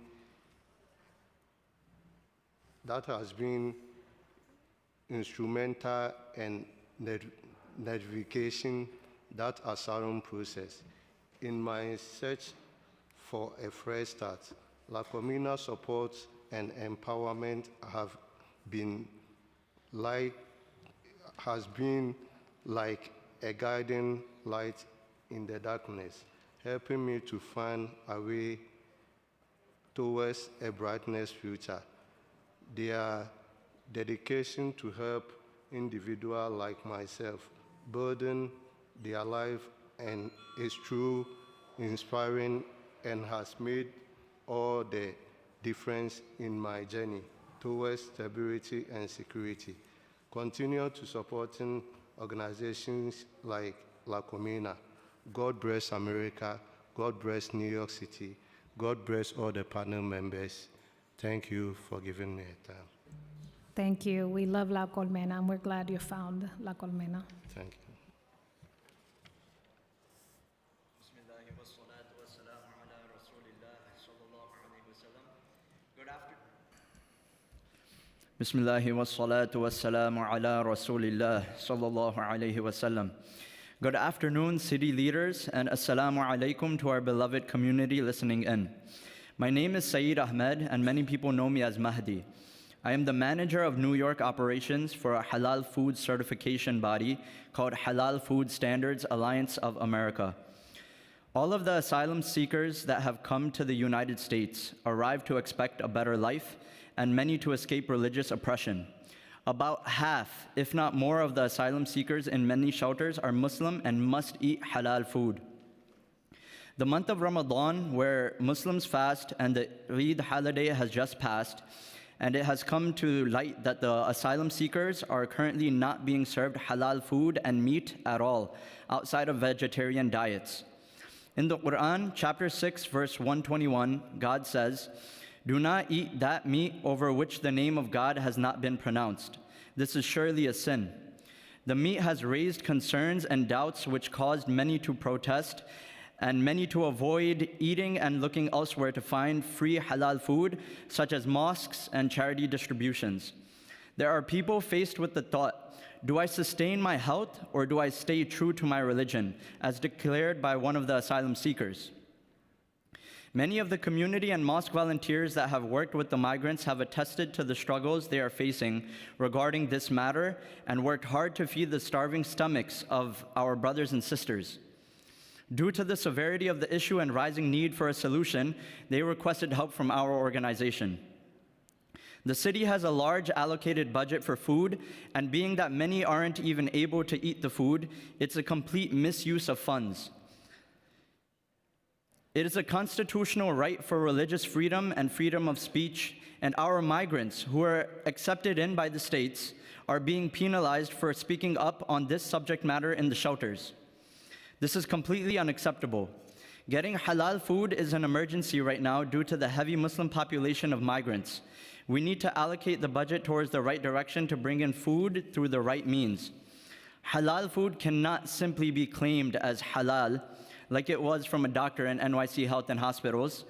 instrumental in navigation that asylum process. In my search for a fresh start, La Comuna support and empowerment has been like a guiding light in the darkness, helping me to find a way towards a brightness future. Their dedication to help individuals like myself burden their life and is true, inspiring, and has made all the difference in my journey towards stability and security. Continue to supporting organizations like La Comuna. God bless America. God bless New York City. God bless all the panel members. Thank you for giving me a time. Thank you. We love La Colmena, and we're glad you found La Colmena. Thank you. Bismillahi wa salatu wa salamu ala Rasulillah sallallahu alayhi wa sallam. Good afternoon, city leaders, and assalamu alaikum to our beloved community listening in. My name is Saeed Ahmed, and many people know me as Mahdi. I am the manager of New York operations for a halal food certification body called Halal Food Standards Alliance of America. All of the asylum seekers that have come to the United States arrive to expect a better life, and many to escape religious oppression. About half, if not more, of the asylum seekers in many shelters are Muslim and must eat halal food. The month of Ramadan, where Muslims fast and the Eid holiday has just passed, and it has come to light that the asylum seekers are currently not being served halal food and meat at all, outside of vegetarian diets. In the Quran, chapter 6, verse 121, God says, "Do not eat that meat over which the name of God has not been pronounced. This is surely a sin." The meat has raised concerns and doubts which caused many to protest and many to avoid eating and looking elsewhere to find free halal food, such as mosques and charity distributions. There are people faced with the thought, do I sustain my health or do I stay true to my religion, as declared by one of the asylum seekers? Many of the community and mosque volunteers that have worked with the migrants have attested to the struggles they are facing regarding this matter and worked hard to feed the starving stomachs of our brothers and sisters. Due to the severity of the issue and rising need for a solution, they requested help from our organization. The city has a large allocated budget for food, and being that many aren't even able to eat the food, it's a complete misuse of funds. It is a constitutional right for religious freedom and freedom of speech, and our migrants, who are accepted in by the states, are being penalized for speaking up on this subject matter in the shelters. This is completely unacceptable. Getting halal food is an emergency right now due to the heavy Muslim population of migrants. We need to allocate the budget towards the right direction to bring in food through the right means. Halal food cannot simply be claimed as halal, like it was from a doctor in NYC Health and Hospitals,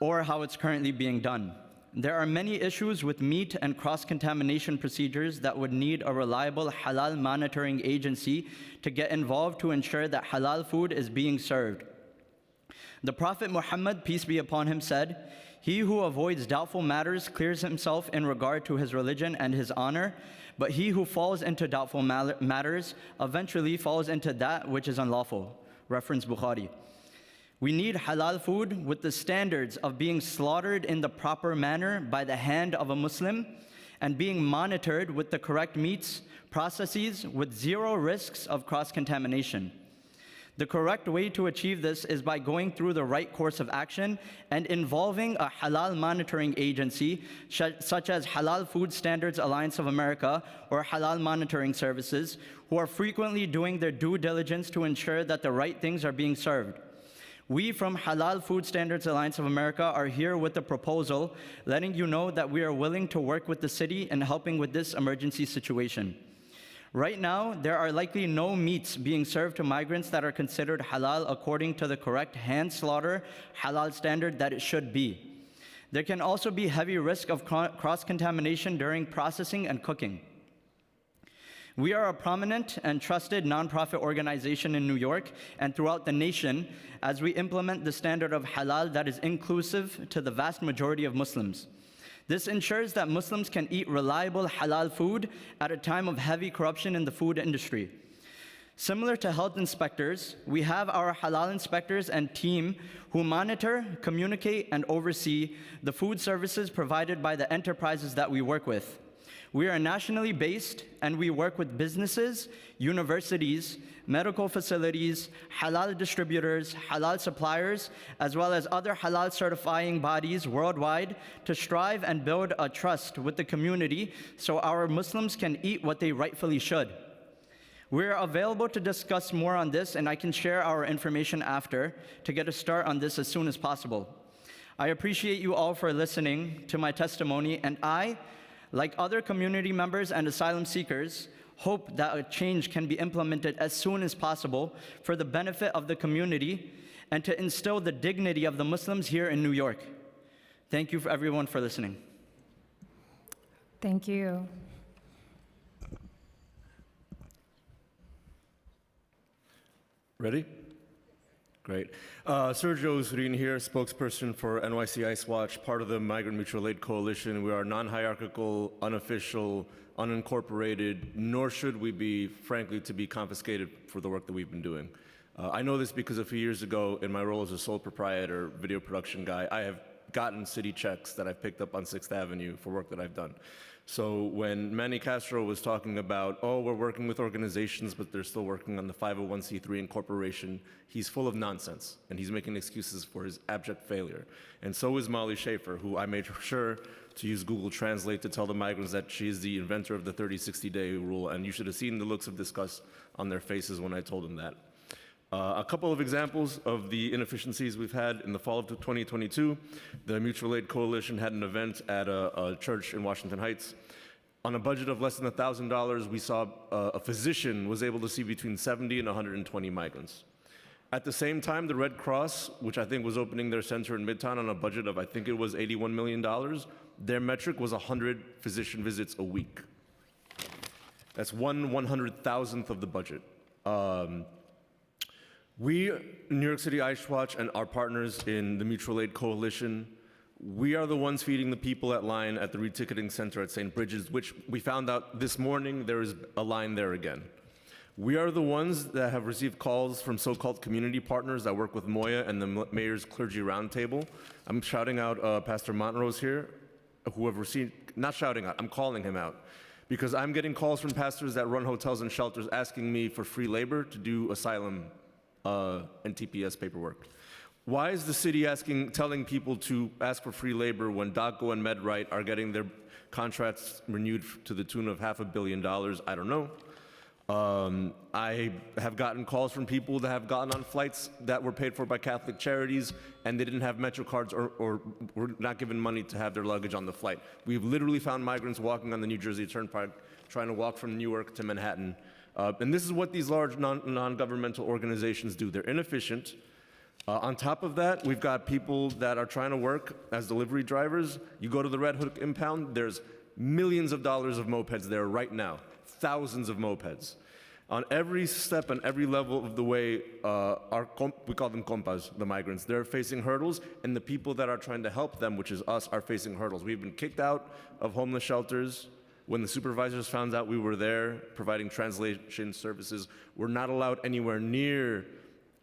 or how it's currently being done. There are many issues with meat and cross-contamination procedures that would need a reliable halal monitoring agency to get involved to ensure that halal food is being served. The Prophet Muhammad, peace be upon him, said, "He who avoids doubtful matters clears himself in regard to his religion and his honor, but he who falls into doubtful matters eventually falls into that which is unlawful." Reference Bukhari. We need halal food with the standards of being slaughtered in the proper manner by the hand of a Muslim, and being monitored with the correct meats, processes with zero risks of cross-contamination. The correct way to achieve this is by going through the right course of action and involving a halal monitoring agency such as Halal Food Standards Alliance of America or Halal Monitoring Services, who are frequently doing their due diligence to ensure that the right things are being served. We from Halal Food Standards Alliance of America are here with a proposal letting you know that we are willing to work with the city in helping with this emergency situation. Right now, there are likely no meats being served to migrants that are considered halal according to the correct hand slaughter halal standard that it should be. There can also be heavy risk of cross-contamination during processing and cooking. We are a prominent and trusted nonprofit organization in New York and throughout the nation as we implement the standard of halal that is inclusive to the vast majority of Muslims. This ensures that Muslims can eat reliable halal food at a time of heavy corruption in the food industry. Similar to health inspectors, we have our halal inspectors and team who monitor, communicate, and oversee the food services provided by the enterprises that we work with. We are nationally based, and we work with businesses, universities, medical facilities, halal distributors, halal suppliers, as well as other halal certifying bodies worldwide to strive and build a trust with the community so our Muslims can eat what they rightfully should. We're available to discuss more on this, and I can share our information after to get a start on this as soon as possible. I appreciate you all for listening to my testimony, and I, like other community members and asylum seekers, hope that a change can be implemented as soon as possible for the benefit of the community and to instill the dignity of the Muslims here in New York. Thank you everyone for listening. Thank you. Ready? Great. Sergio Usurin here, spokesperson for NYC Ice Watch, part of the Migrant Mutual Aid Coalition. We are non-hierarchical, unofficial, unincorporated, nor should we be, frankly, to be confiscated for the work that we've been doing. I know this because a few years ago, in my role as a sole proprietor, video production guy, I have gotten city checks that I've picked up on 6th Avenue for work that I've done. So when Manny Castro was talking about, oh, we're working with organizations, but they're still working on the 501c3 incorporation, he's full of nonsense, and he's making excuses for his abject failure. And so is Molly Schaefer, who I made sure to use Google Translate to tell the migrants that she is the inventor of the 30-60-day rule, and you should have seen the looks of disgust on their faces when I told them that. A couple of examples of the inefficiencies we've had in the fall of 2022. The Mutual Aid Coalition had an event at a church in Washington Heights. On a budget of less than $1,000, we saw a physician was able to see between 70 and 120 migrants. At the same time, the Red Cross, which I think was opening their center in Midtown on a budget of, I think it was $81 million, their metric was 100 physician visits a week. That's 1/100,000th of the budget. We, New York City Ice Watch, and our partners in the Mutual Aid Coalition, we are the ones feeding the people at line at the reticketing center at St. Bridget's, which we found out this morning there is a line there again. We are the ones that have received calls from so-called community partners that work with Moya and the Mayor's Clergy Roundtable. I'm shouting out Pastor Montrose here, who have received, not shouting out, I'm calling him out, because I'm getting calls from pastors that run hotels and shelters asking me for free labor to do asylum and TPS paperwork. Why is the city telling people to ask for free labor when DOCO and MedRight are getting their contracts renewed to the tune of $500 million? I don't know. I have gotten calls from people that have gotten on flights that were paid for by Catholic Charities and they didn't have Metro cards or were not given money to have their luggage on the flight. We've literally found migrants walking on the New Jersey Turnpike trying to walk from Newark to Manhattan. And this is what these large non-governmental organizations do. They're inefficient. On top of that, we've got people that are trying to work as delivery drivers. You go to the Red Hook impound, there's millions of dollars of mopeds there right now, thousands of mopeds. On every step and every level of the way, we call them compas, the migrants, they're facing hurdles, and the people that are trying to help them, which is us, are facing hurdles. We've been kicked out of homeless shelters. When the supervisors found out we were there providing translation services, we're not allowed anywhere near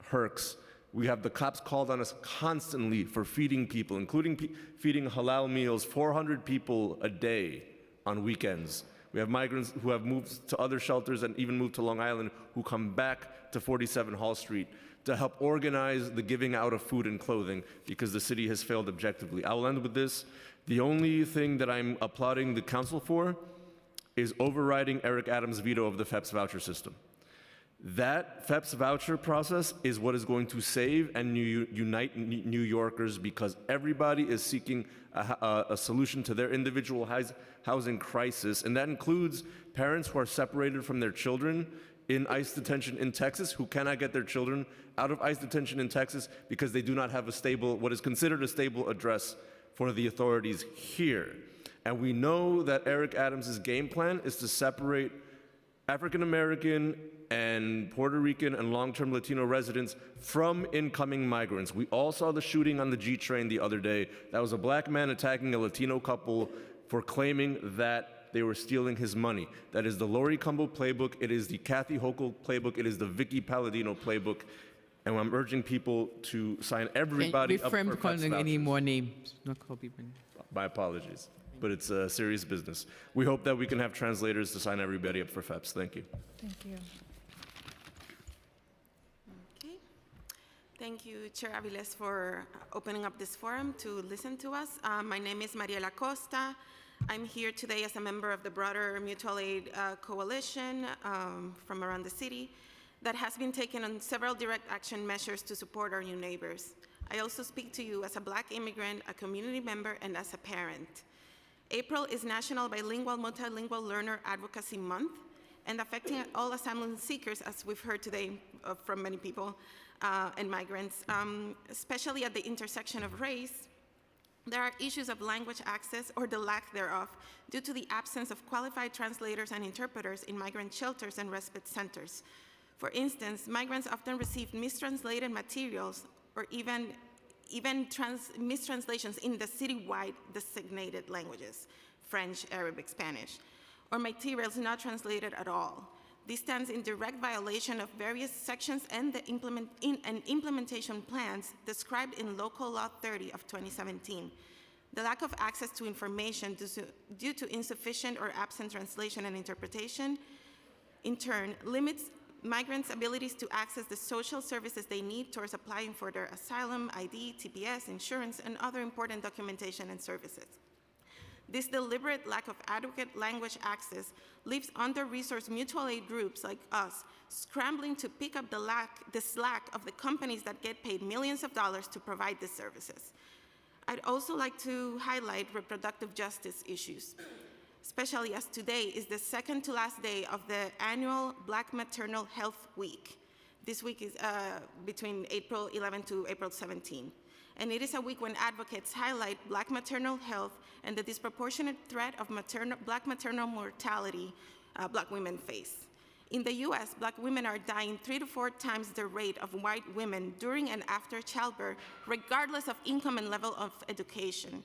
Hercs. We have the cops called on us constantly for feeding people, including feeding halal meals, 400 people a day on weekends. We have migrants who have moved to other shelters and even moved to Long Island who come back to 47 Hall Street to help organize the giving out of food and clothing because the city has failed objectively. I will end with this. The only thing that I'm applauding the council for is overriding Eric Adams' veto of the FEPS voucher system. That FEPS voucher process is what is going to save and unite New Yorkers because everybody is seeking a solution to their individual housing crisis, and that includes parents who are separated from their children in ICE detention in Texas who cannot get their children out of ICE detention in Texas because they do not have a stable, what is considered a stable address for the authorities here. And we know that Eric Adams' game plan is to separate African American and Puerto Rican and long-term Latino residents from incoming migrants. We all saw the shooting on the G train the other day. That was a black man attacking a Latino couple for claiming that they were stealing his money. That is the Lori Cumbo playbook, it is the Kathy Hochul playbook, it is the Vicky Palladino playbook, and I'm urging people to sign everybody up for refrain from calling any more names. Not call people. My apologies, but it's a serious business. We hope that we can have translators to sign everybody up for FEPS. Thank you. Thank you. Okay. Thank you, Chair Aviles, for opening up this forum to listen to us. My name is Mariela Costa. I'm here today as a member of the broader mutual aid coalition from around the city that has been taking on several direct action measures to support our new neighbors. I also speak to you as a Black immigrant, a community member, and as a parent. April is National Bilingual Multilingual Learner Advocacy Month, and affecting all asylum seekers, as we've heard today from many people, and migrants, especially at the intersection of race. There are issues of language access or the lack thereof due to the absence of qualified translators and interpreters in migrant shelters and respite centers. For instance, migrants often receive mistranslated materials or even mistranslations in the citywide designated languages, French, Arabic, Spanish, or materials not translated at all. This stands in direct violation of various sections and the implementation plans described in Local Law 30 of 2017. The lack of access to information due to insufficient or absent translation and interpretation, in turn, limits migrants' abilities to access the social services they need towards applying for their asylum, ID, TPS, insurance, and other important documentation and services. This deliberate lack of adequate language access leaves under-resourced mutual aid groups like us scrambling to pick up the slack of the companies that get paid millions of dollars to provide these services. I'd also like to highlight reproductive justice issues, especially as today is the second to last day of the annual Black Maternal Health Week. This week is between April 11 to April 17. And it is a week when advocates highlight Black maternal health and the disproportionate threat of Black maternal mortality Black women face. In the US, Black women are dying 3 to 4 times the rate of white women during and after childbirth, regardless of income and level of education,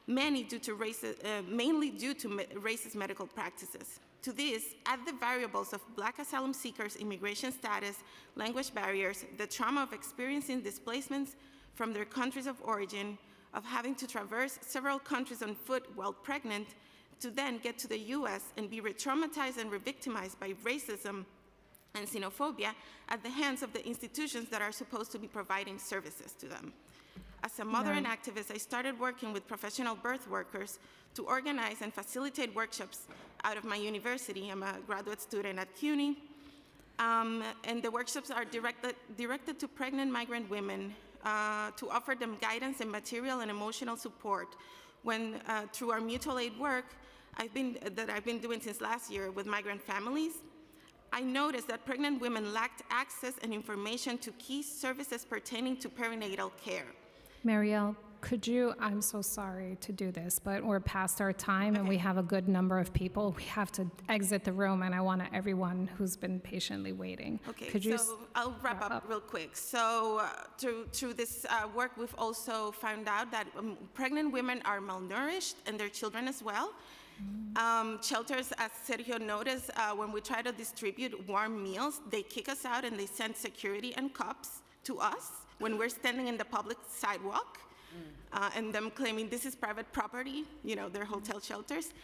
mainly due to racist medical practices. To this, add the variables of Black asylum seekers' immigration status, language barriers, the trauma of experiencing displacements from their countries of origin, of having to traverse several countries on foot while pregnant, to then get to the US and be re-traumatized and re-victimized by racism and xenophobia at the hands of the institutions that are supposed to be providing services to them. As a mother and activist, I started working with professional birth workers to organize and facilitate workshops out of my university. I'm a graduate student at CUNY, and the workshops are directed to pregnant migrant women to offer them guidance and material and emotional support when, through our mutual aid work that I've been doing since last year with migrant families, I noticed that pregnant women lacked access and information to key services pertaining to perinatal care. Marielle, could you, I'm so sorry to do this, but we're past our time and we have a good number of people. We have to exit the room, and I want everyone who's been patiently waiting. Okay, could you so I'll wrap up real quick. So through this work, we've also found out that pregnant women are malnourished and their children as well. Shelters, as Sergio noticed, when we try to distribute warm meals, they kick us out and they send security and cops to us when we're standing in the public sidewalk, and them claiming this is private property, you know, their hotel shelters.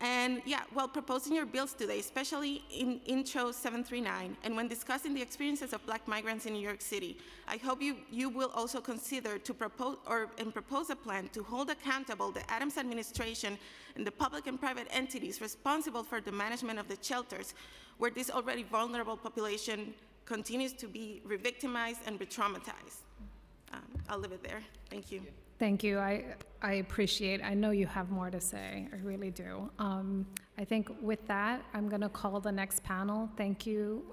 And yeah, while proposing your bills today, especially in Intro 739, and when discussing the experiences of Black migrants in New York City, I hope you will also consider to propose a plan to hold accountable the Adams administration and the public and private entities responsible for the management of the shelters, where this already vulnerable population continues to be re-victimized and re-traumatized. I'll leave it there. Thank you. Thank you. I appreciate. I know you have more to say. I really do. I think with that, I'm going to call the next panel. Thank you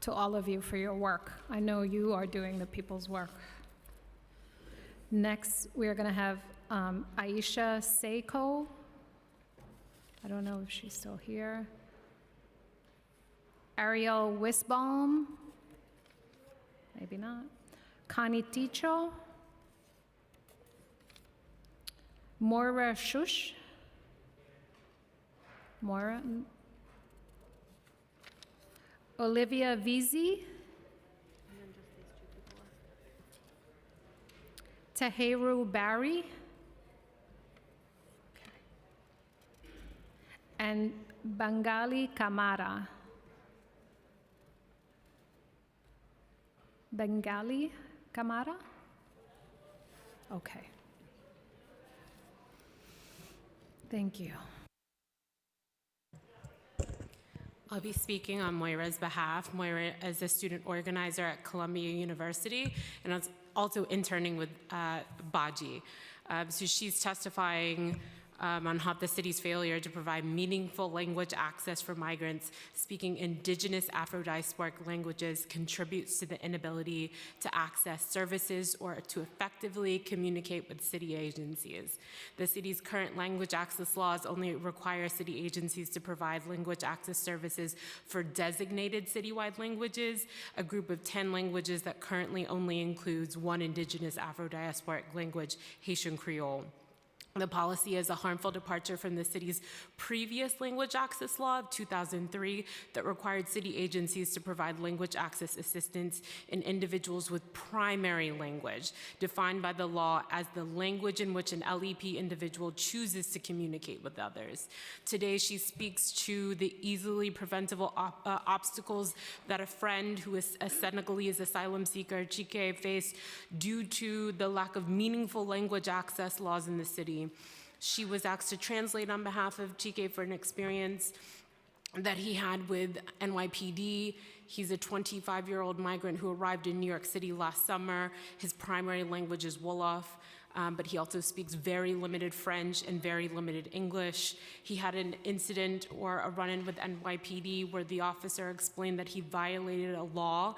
to all of you for your work. I know you are doing the people's work. Next, we are going to have Aisha Seiko. I don't know if she's still here. Ariel Wisbaum. Maybe not. Connie Ticho. Moira Shush. Moira. Olivia Vizi. Taheru Barry. And Bengali Kamara. Bengali Kamara? Okay. Thank you. I'll be speaking on Moira's behalf. Moira is a student organizer at Columbia University and is also interning with Baji. So she's testifying on how the city's failure to provide meaningful language access for migrants speaking indigenous Afro-diasporic languages contributes to the inability to access services or to effectively communicate with city agencies. The city's current language access laws only require city agencies to provide language access services for designated citywide languages, a group of 10 languages that currently only includes one indigenous Afro-diasporic language, Haitian Creole. The policy is a harmful departure from the city's previous language access law of 2003 that required city agencies to provide language access assistance in individuals with primary language, defined by the law as the language in which an LEP individual chooses to communicate with others. Today, she speaks to the easily preventable obstacles that a friend who is a Senegalese asylum seeker, Chike, faced due to the lack of meaningful language access laws in the city. She was asked to translate on behalf of Chike for an experience that he had with NYPD. He's a 25-year-old migrant who arrived in New York City last summer. His primary language is Wolof, but he also speaks very limited French and very limited English. He had an incident or a run-in with NYPD where the officer explained that he violated a law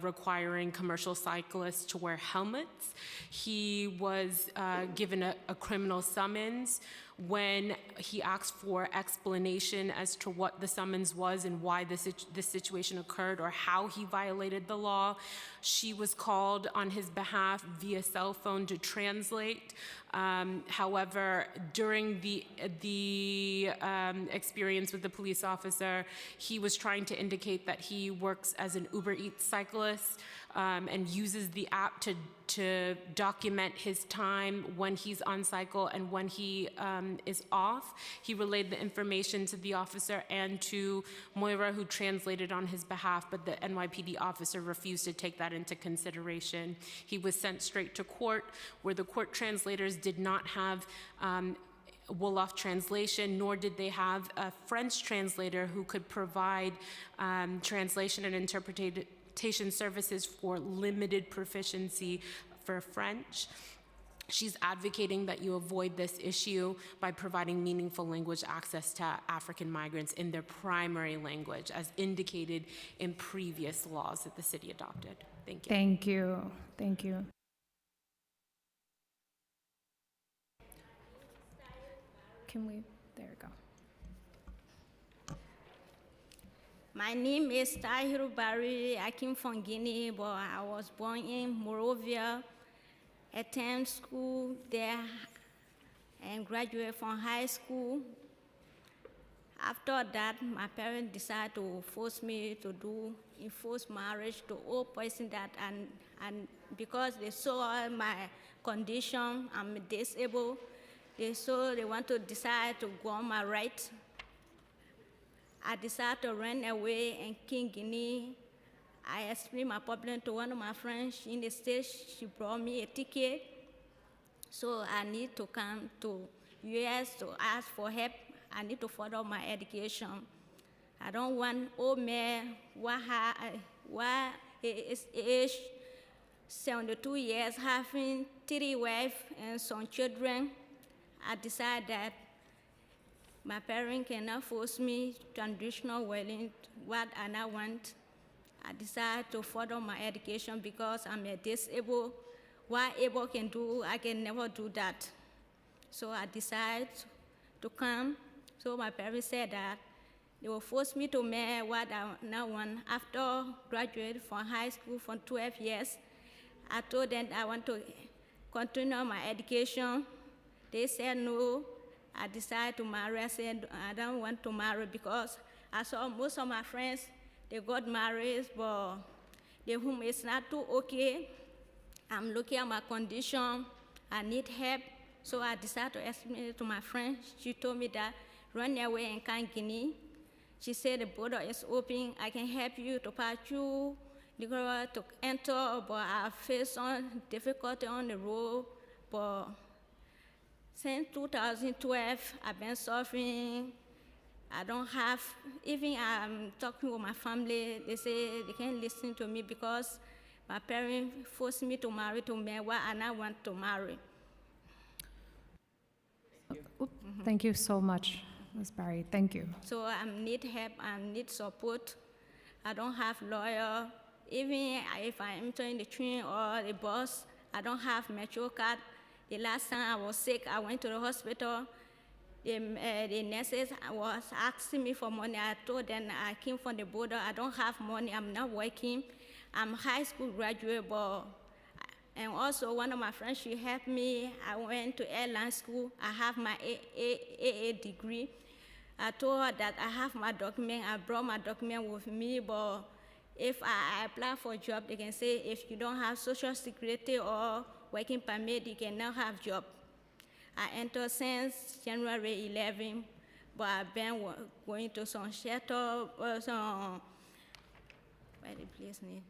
requiring commercial cyclists to wear helmets. He was given a criminal summons. When he asked for explanation as to what the summons was and why this situation occurred or how he violated the law, she was called on his behalf via cell phone to translate. However, during the experience with the police officer, he was trying to indicate that he works as an Uber Eats cyclist and uses the app to document his time when he's on cycle and when he is off. He relayed the information to the officer and to Moira, who translated on his behalf, but the NYPD officer refused to take that into consideration. He was sent straight to court, where the court translators did not have Wolof translation, nor did they have a French translator who could provide translation and interpretation services for limited proficiency for French. She's advocating that you avoid this issue by providing meaningful language access to African migrants in their primary language, as indicated in previous laws that the city adopted. Thank you. Thank you. Thank you. Can we? There we go. My name is Tahiru Barry. I came from Guinea, but I was born in Monrovia, attended school there, and graduated from high school. After that, my parents decided to force me to do enforced marriage to all person that, and because they saw my condition, I'm disabled, So they want to decide to go on my right. I decided to run away in King Guinea. I explained my problem to one of my friends in the States. She brought me a ticket. So I need to come to US to ask for help. I need to further my education. I don't want old man why he is age 72 years, having 3 wives and some children. I decided that my parents cannot force me traditional wedding, what I now want. I decided to further my education because I'm a disabled. What able can do, I can never do that. So I decided to come. So my parents said that they will force me to marry what I now want. After graduating from high school for 12 years, I told them I want to continue my education. They said no. I decided to marry. I said I don't want to marry because I saw most of my friends, they got married, but the home is not too okay. I'm looking at my condition. I need help. So I decided to explain it to my friend. She told me that run away in King Guinea. She said the border is open. I can help you to pass through the border to enter, but I face some difficulty on the road. But since 2012, I've been suffering. I don't have, even I'm talking with my family, they say they can't listen to me because my parents forced me to marry to me what I now want to marry. Thank you so much, Ms. Barry. Thank you. So I need help, I need support. I don't have lawyer. Even if I enter in the train or the bus, I don't have metro card. The last time I was sick, I went to the hospital. The nurses was asking me for money. I told them I came from the border. I don't have money. I'm not working. I'm a high school graduate, and also one of my friends, she helped me. I went to airline school. I have my AA degree. I told her that I have my document. I brought my document with me, but if I apply for a job, they can say if you don't have Social Security or working permit, you cannot have job. I entered since January 11, but I've been going to some shelter, some, where the place name?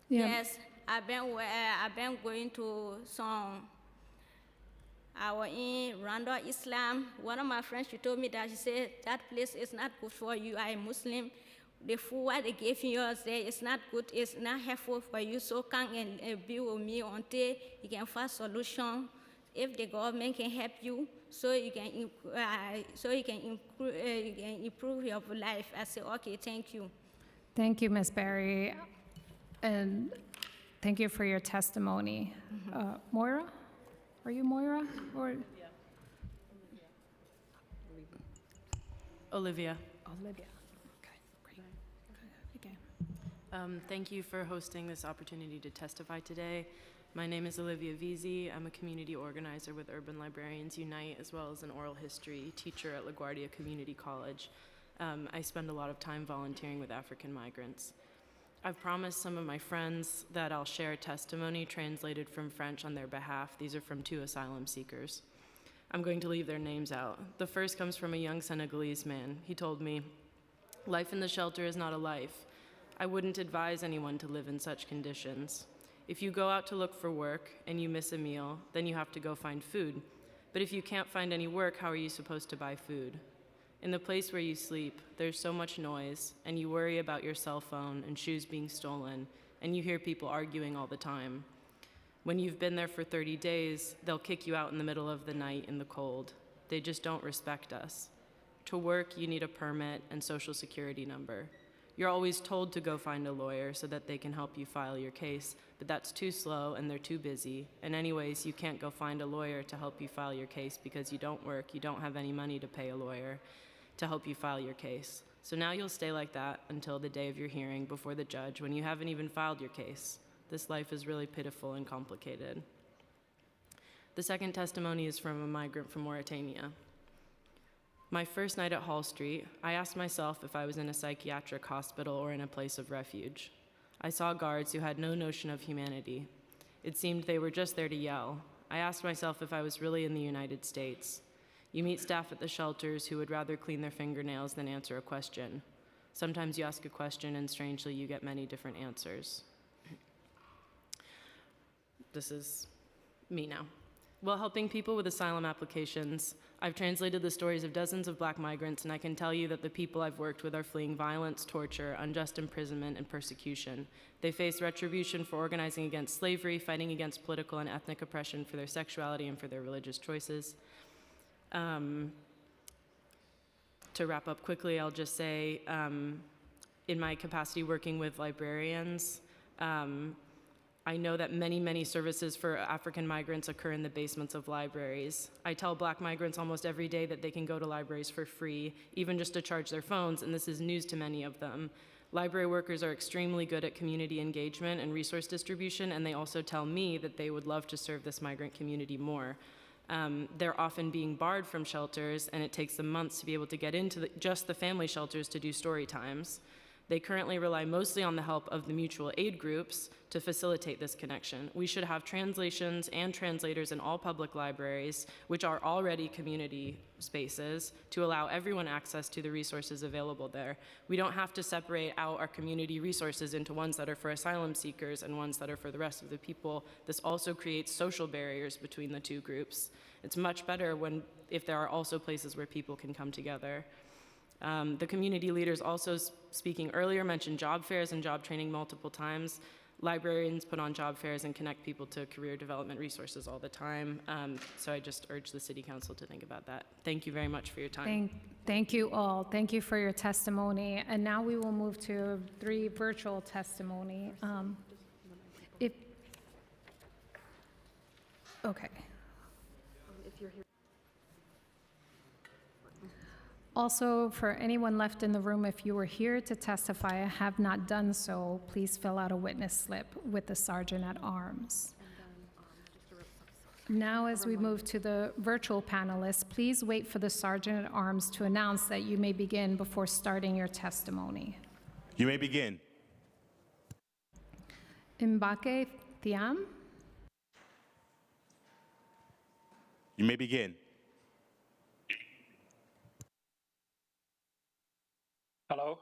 Yeah. Yes, I've been going to some, I was in Rwanda, Islam. One of my friends, she told me that, she said, that place is not good for you, I'm a Muslim. The food what they gave you there is not good, it's not helpful for you, so come and be with me until you can find solution. If the government can help you, so you can improve your life. I said, okay, thank you. Thank you, Ms. Barry, and thank you for your testimony. Moira? Are you Moira? Or Olivia. Olivia. Okay, great. Thank you for hosting this opportunity to testify today. My name is Olivia Vizi. I'm a community organizer with Urban Librarians Unite, as well as an oral history teacher at LaGuardia Community College. I spend a lot of time volunteering with African migrants. I've promised some of my friends that I'll share a testimony translated from French on their behalf. These are from 2 asylum seekers. I'm going to leave their names out. The first comes from a young Senegalese man. He told me, "Life in the shelter is not a life. I wouldn't advise anyone to live in such conditions. If you go out to look for work and you miss a meal, then you have to go find food. But if you can't find any work, how are you supposed to buy food? In the place where you sleep, there's so much noise, and you worry about your cell phone and shoes being stolen, and you hear people arguing all the time. When you've been there for 30 days, they'll kick you out in the middle of the night in the cold. They just don't respect us. To work, you need a permit and social security number. You're always told to go find a lawyer so that they can help you file your case, but that's too slow and they're too busy. And anyways, you can't go find a lawyer to help you file your case because you don't work, you don't have any money to pay a lawyer to help you file your case. So now you'll stay like that until the day of your hearing before the judge when you haven't even filed your case. This life is really pitiful and complicated." The second testimony is from a migrant from Mauritania. My first night at Hall Street, I asked myself if I was in a psychiatric hospital or in a place of refuge. I saw guards who had no notion of humanity. It seemed they were just there to yell. I asked myself if I was really in the United States. You meet staff at the shelters who would rather clean their fingernails than answer a question. Sometimes you ask a question and strangely you get many different answers. This is me now. While helping people with asylum applications, I've translated the stories of dozens of Black migrants, and I can tell you that the people I've worked with are fleeing violence, torture, unjust imprisonment, and persecution. They face retribution for organizing against slavery, fighting against political and ethnic oppression for their sexuality and for their religious choices. To wrap up quickly, I'll just say, in my capacity working with librarians, I know that many, many services for African migrants occur in the basements of libraries. I tell Black migrants almost every day that they can go to libraries for free, even just to charge their phones, and this is news to many of them. Library workers are extremely good at community engagement and resource distribution, and they also tell me that they would love to serve this migrant community more. They're often being barred from shelters, and it takes them months to be able to get into just the family shelters to do story times. They currently rely mostly on the help of the mutual aid groups to facilitate this connection. We should have translations and translators in all public libraries, which are already community spaces, to allow everyone access to the resources available there. We don't have to separate out our community resources into ones that are for asylum seekers and ones that are for the rest of the people. This also creates social barriers between the two groups. It's much better if there are also places where people can come together. The community leaders also speaking earlier mentioned job fairs and job training multiple times. Librarians put on job fairs and connect people to career development resources all the time. So I just urge the City Council to think about that. Thank you very much for your time. Thank you all. Thank you for your testimony. And now we will move to 3 virtual testimony. Okay. Also, for anyone left in the room, if you were here to testify and have not done so, please fill out a witness slip with the Sergeant at Arms. Now, as we move to the virtual panelists, please wait for the Sergeant at Arms to announce that you may begin before starting your testimony. You may begin. Mbake Thiam. You may begin. Hello.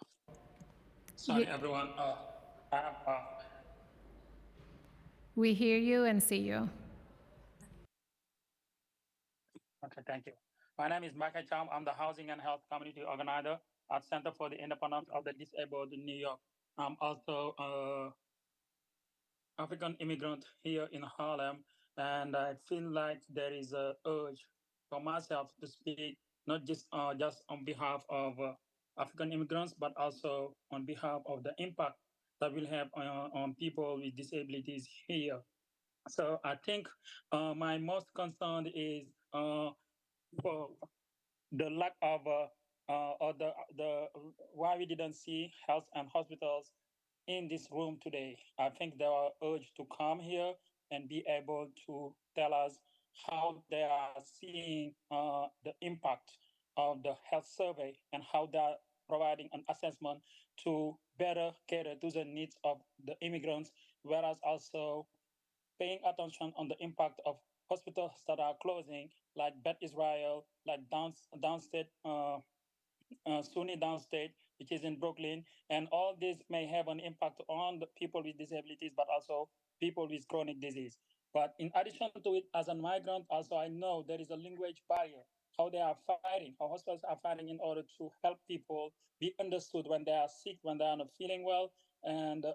Sorry, everyone. We hear you and see you. Okay, thank you. My name is Michael Cham. I'm the Housing and Health Community Organizer at Center for the Independence of the Disabled in New York. I'm also an African immigrant here in Harlem, and I feel like there is an urge for myself to speak, not just on behalf of African immigrants, but also on behalf of the impact that will have on people with disabilities here. So I think my most concern is for the lack of or the why we didn't see health and hospitals in this room today. I think they are urged to come here and be able to tell us how they are seeing the impact of the health survey and how they're providing an assessment to better cater to the needs of the immigrants, whereas also paying attention on the impact of hospitals that are closing, like Beth Israel, like downstate, SUNY downstate, which is in Brooklyn. And all this may have an impact on the people with disabilities, but also people with chronic disease. But in addition to it, as a migrant, also I know there is a language barrier, how they are fighting, how hospitals are fighting in order to help people be understood when they are sick, when they are not feeling well, and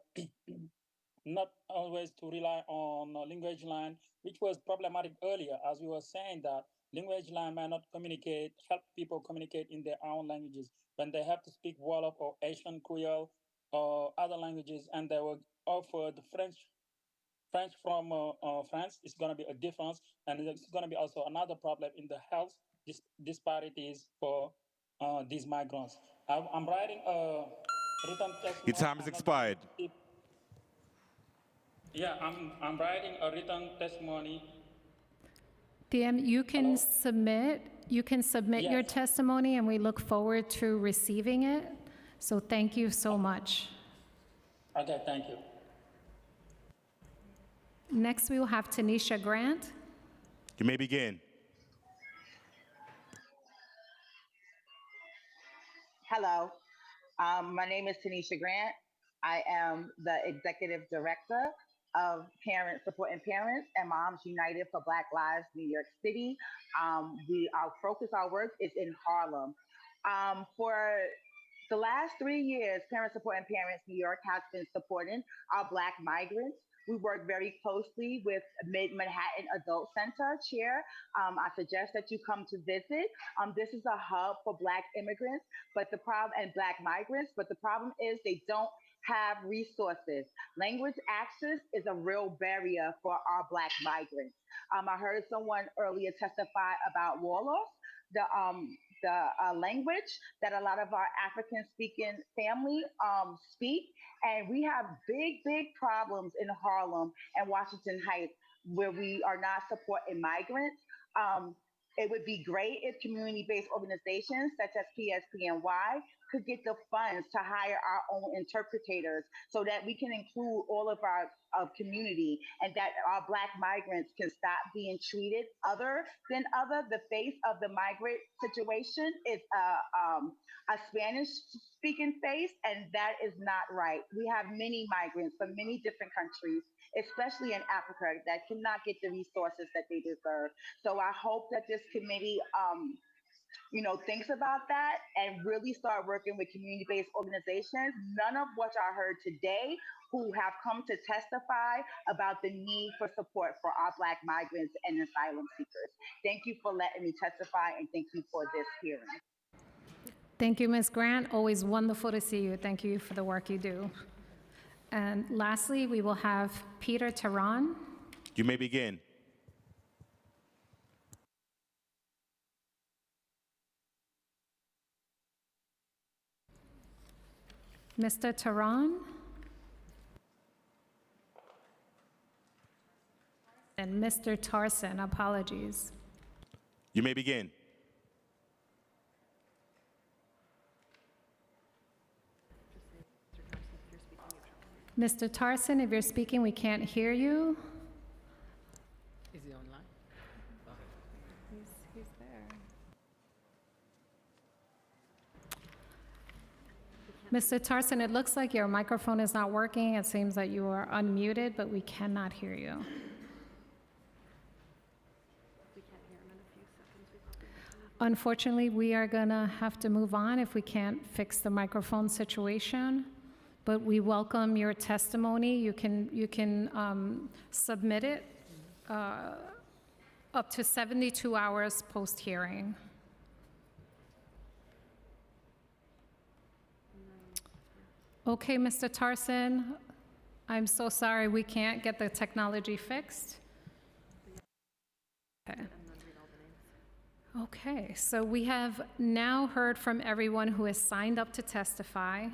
not always to rely on language line, which was problematic earlier, as we were saying that language line might not help people communicate in their own languages when they have to speak Wolof or Asian Creole or other languages, and they were offered French from France. It's going to be a difference, and it's going to be also another problem in the health disparities for these migrants. I'm writing a written testimony. Your time has expired. Yeah, I'm writing a written testimony. Thiam, you can submit your testimony, and we look forward to receiving it. So thank you so much. Okay, thank you. Next, we will have Tanisha Grant. You may begin. Hello, my name is Tanisha Grant. I am the Executive Director of Parents Supporting Parents and Moms United for Black Lives New York City. Our focus, our work is in Harlem. For the last 3 years, Parents Supporting Parents New York has been supporting our Black migrants. We work very closely with Mid-Manhattan Adult Center Chair. I suggest that you come to visit. This is a hub for Black immigrants, but the problem and Black migrants, but the problem is they don't have resources. Language access is a real barrier for our Black migrants. I heard someone earlier testify about Wolof, the language that a lot of our African speaking family speak. And we have big problems in Harlem and Washington Heights where we are not supporting migrants. It would be great if community-based organizations such as PSPNY could get the funds to hire our own interpreters so that we can include all of our community and that our Black migrants can stop being treated other than other. The face of the migrant situation is a Spanish-speaking face, and that is not right. We have many migrants from many different countries, especially in Africa, that cannot get the resources that they deserve. So I hope that this committee thinks about that and really start working with community-based organizations, none of which I heard today, who have come to testify about the need for support for our Black migrants and asylum seekers. Thank you for letting me testify, and thank you for this hearing. Thank you, Ms. Grant. Always wonderful to see you. Thank you for the work you do. And lastly, we will have Peter Tehran. You may begin. Mr. Tehran. And Mr. Tarson, apologies. You may begin. Mr. Tarson, if you're speaking, we can't hear you. Is he online? He's there. Mr. Tarson, it looks like your microphone is not working. It seems that you are unmuted, but we cannot hear you. Unfortunately, we are gonna have to move on if we can't fix the microphone situation. But we welcome your testimony. You can submit it up to 72 hours post-hearing. Okay, Mr. Tarson, I'm so sorry we can't get the technology fixed. Okay. Okay, so we have now heard from everyone who has signed up to testify.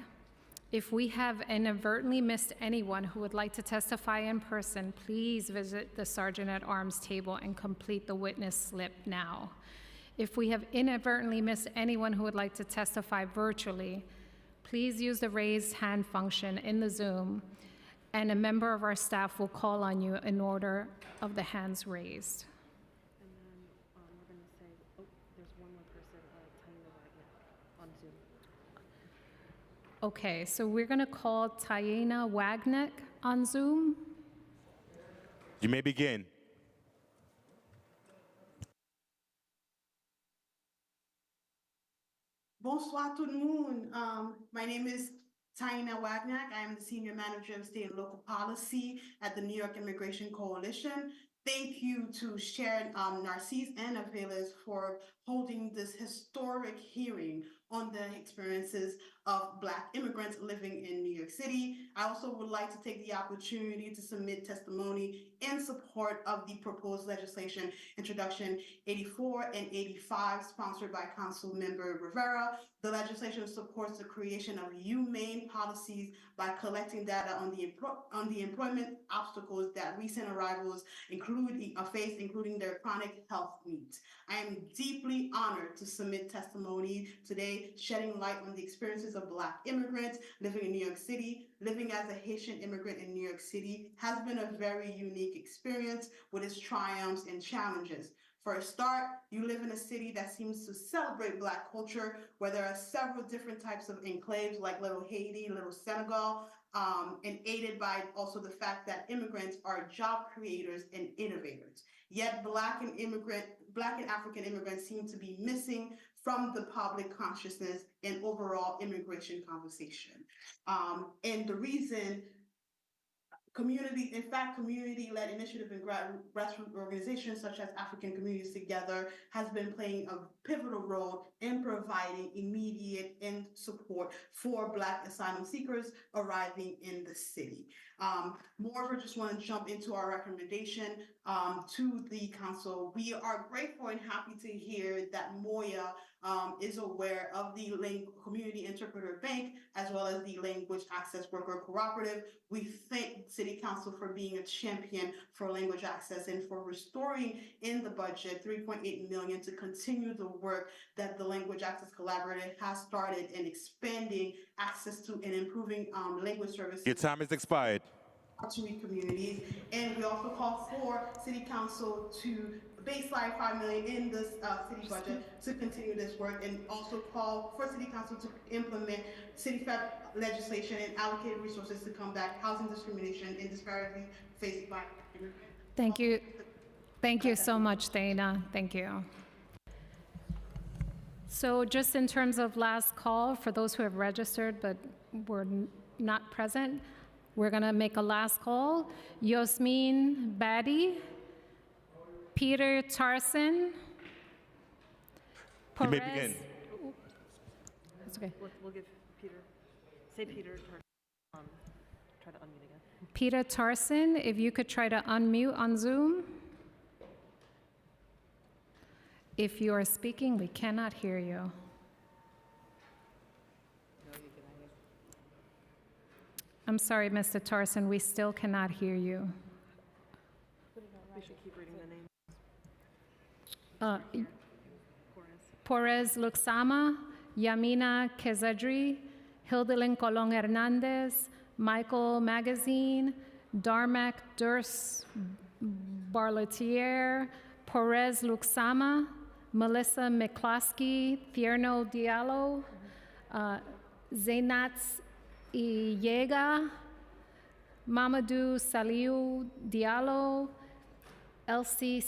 If we have inadvertently missed anyone who would like to testify in person, please visit the Sergeant-at-Arms table and complete the witness slip now. If we have inadvertently missed anyone who would like to testify virtually, please use the raise hand function in the Zoom, and a member of our staff will call on you in order of the hands raised. And then we're going to say, oh, there's one more person, Taina Wagner, on Zoom. Okay, so we're going to call Taina Wagner on Zoom. You may begin. Bonsoir tout le monde. My name is Taina Wagner. I am the Senior Manager of State and Local Policy at the New York Immigration Coalition. Thank you to Sharon Narcisse and Aveles for holding this historic hearing on the experiences of Black immigrants living in New York City. I also would like to take the opportunity to submit testimony in support of the proposed legislation, Introduction 84 and 85, sponsored by Council Member Rivera. The legislation supports the creation of humane policies by collecting data on the employment obstacles that recent arrivals face, including their chronic health needs. I am deeply honored to submit testimony today today, shedding light on the experiences of Black immigrants living in New York City. Living as a Haitian immigrant in New York City has been a very unique experience with its triumphs and challenges. For a start, you live in a city that seems to celebrate Black culture, where there are several different types of enclaves like Little Haiti, Little Senegal, and aided by also the fact that immigrants are job creators and innovators. Yet Black and African immigrants seem to be missing from the public consciousness and overall immigration conversation. And the reason community-led initiative and grassroots organizations such as African Communities Together has been playing a pivotal role in providing immediate and support for Black asylum seekers arriving in the city. Moreover, just want to jump into our recommendation to the council. We are grateful and happy to hear that Moya is aware of the Community Interpreter Bank as well as the Language Access Worker Cooperative. We thank City Council for being a champion for language access and for restoring in the budget $3.8 million to continue the work that the Language Access Collaborative has started in expanding access to and improving language services. Your time has expired. To communities, and we also call for City Council to baseline $5 million in this city budget to continue this work, and also call for City Council to implement City FEP legislation and allocate resources to combat housing discrimination and disparities faced by immigrants. Thank you. Thank you so much, Dana. Thank you. So just in terms of last call, for those who have registered but were not present, we're going to make a last call. Yasmin Badi, Peter Tarson, You may Perez. begin. That's okay. We'll give Peter, say Peter, try to unmute again. Peter Tarson, if you could try to unmute on Zoom. If you are speaking, we cannot hear you. I'm sorry, Mr. Tarson, we still cannot hear you. We should keep reading the names. Perez Luxama, Yamina Kezadri, Hildelin Colon Hernandez, Michael Magazine, Darmak Durs Barletier, Perez Luxama, Melissa McCloskey, Thierno Diallo, Zainats Iyega, Mamadou Saliu Diallo, Elsie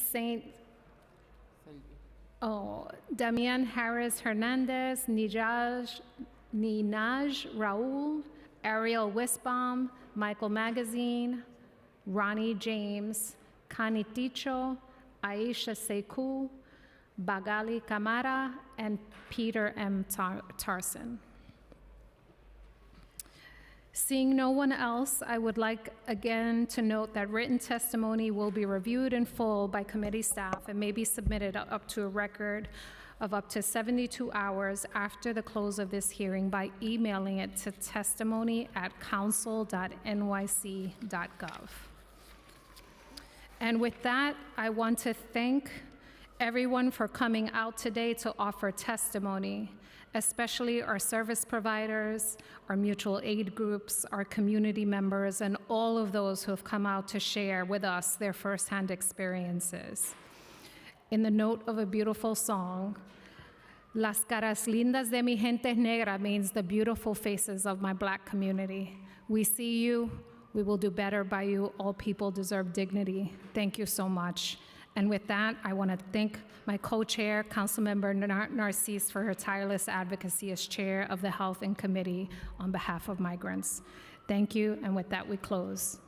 Damian Harris Hernandez, Ninaj Raul, Ariel Wisbaum, Michael Magazine, Ronnie James, Kani Ticho, Aisha Sekou, Bagali Kamara, and Peter M. Tarson. Seeing no one else, I would like again to note that written testimony will be reviewed in full by committee staff and may be submitted up to a record of up to 72 hours after the close of this hearing by emailing it to testimony@council.nyc.gov. And with that, I want to thank everyone for coming out today to offer testimony, especially our service providers, our mutual aid groups, our community members, and all of those who have come out to share with us their firsthand experiences. In the note of a beautiful song, Las caras lindas de mi gente negra means the beautiful faces of my Black community. We see you, we will do better by you. All people deserve dignity. Thank you so much. And with that, I want to thank my co-chair, Councilmember Narcisse, for her tireless advocacy as chair of the Health and Committee on behalf of migrants. Thank you, and with that, we close.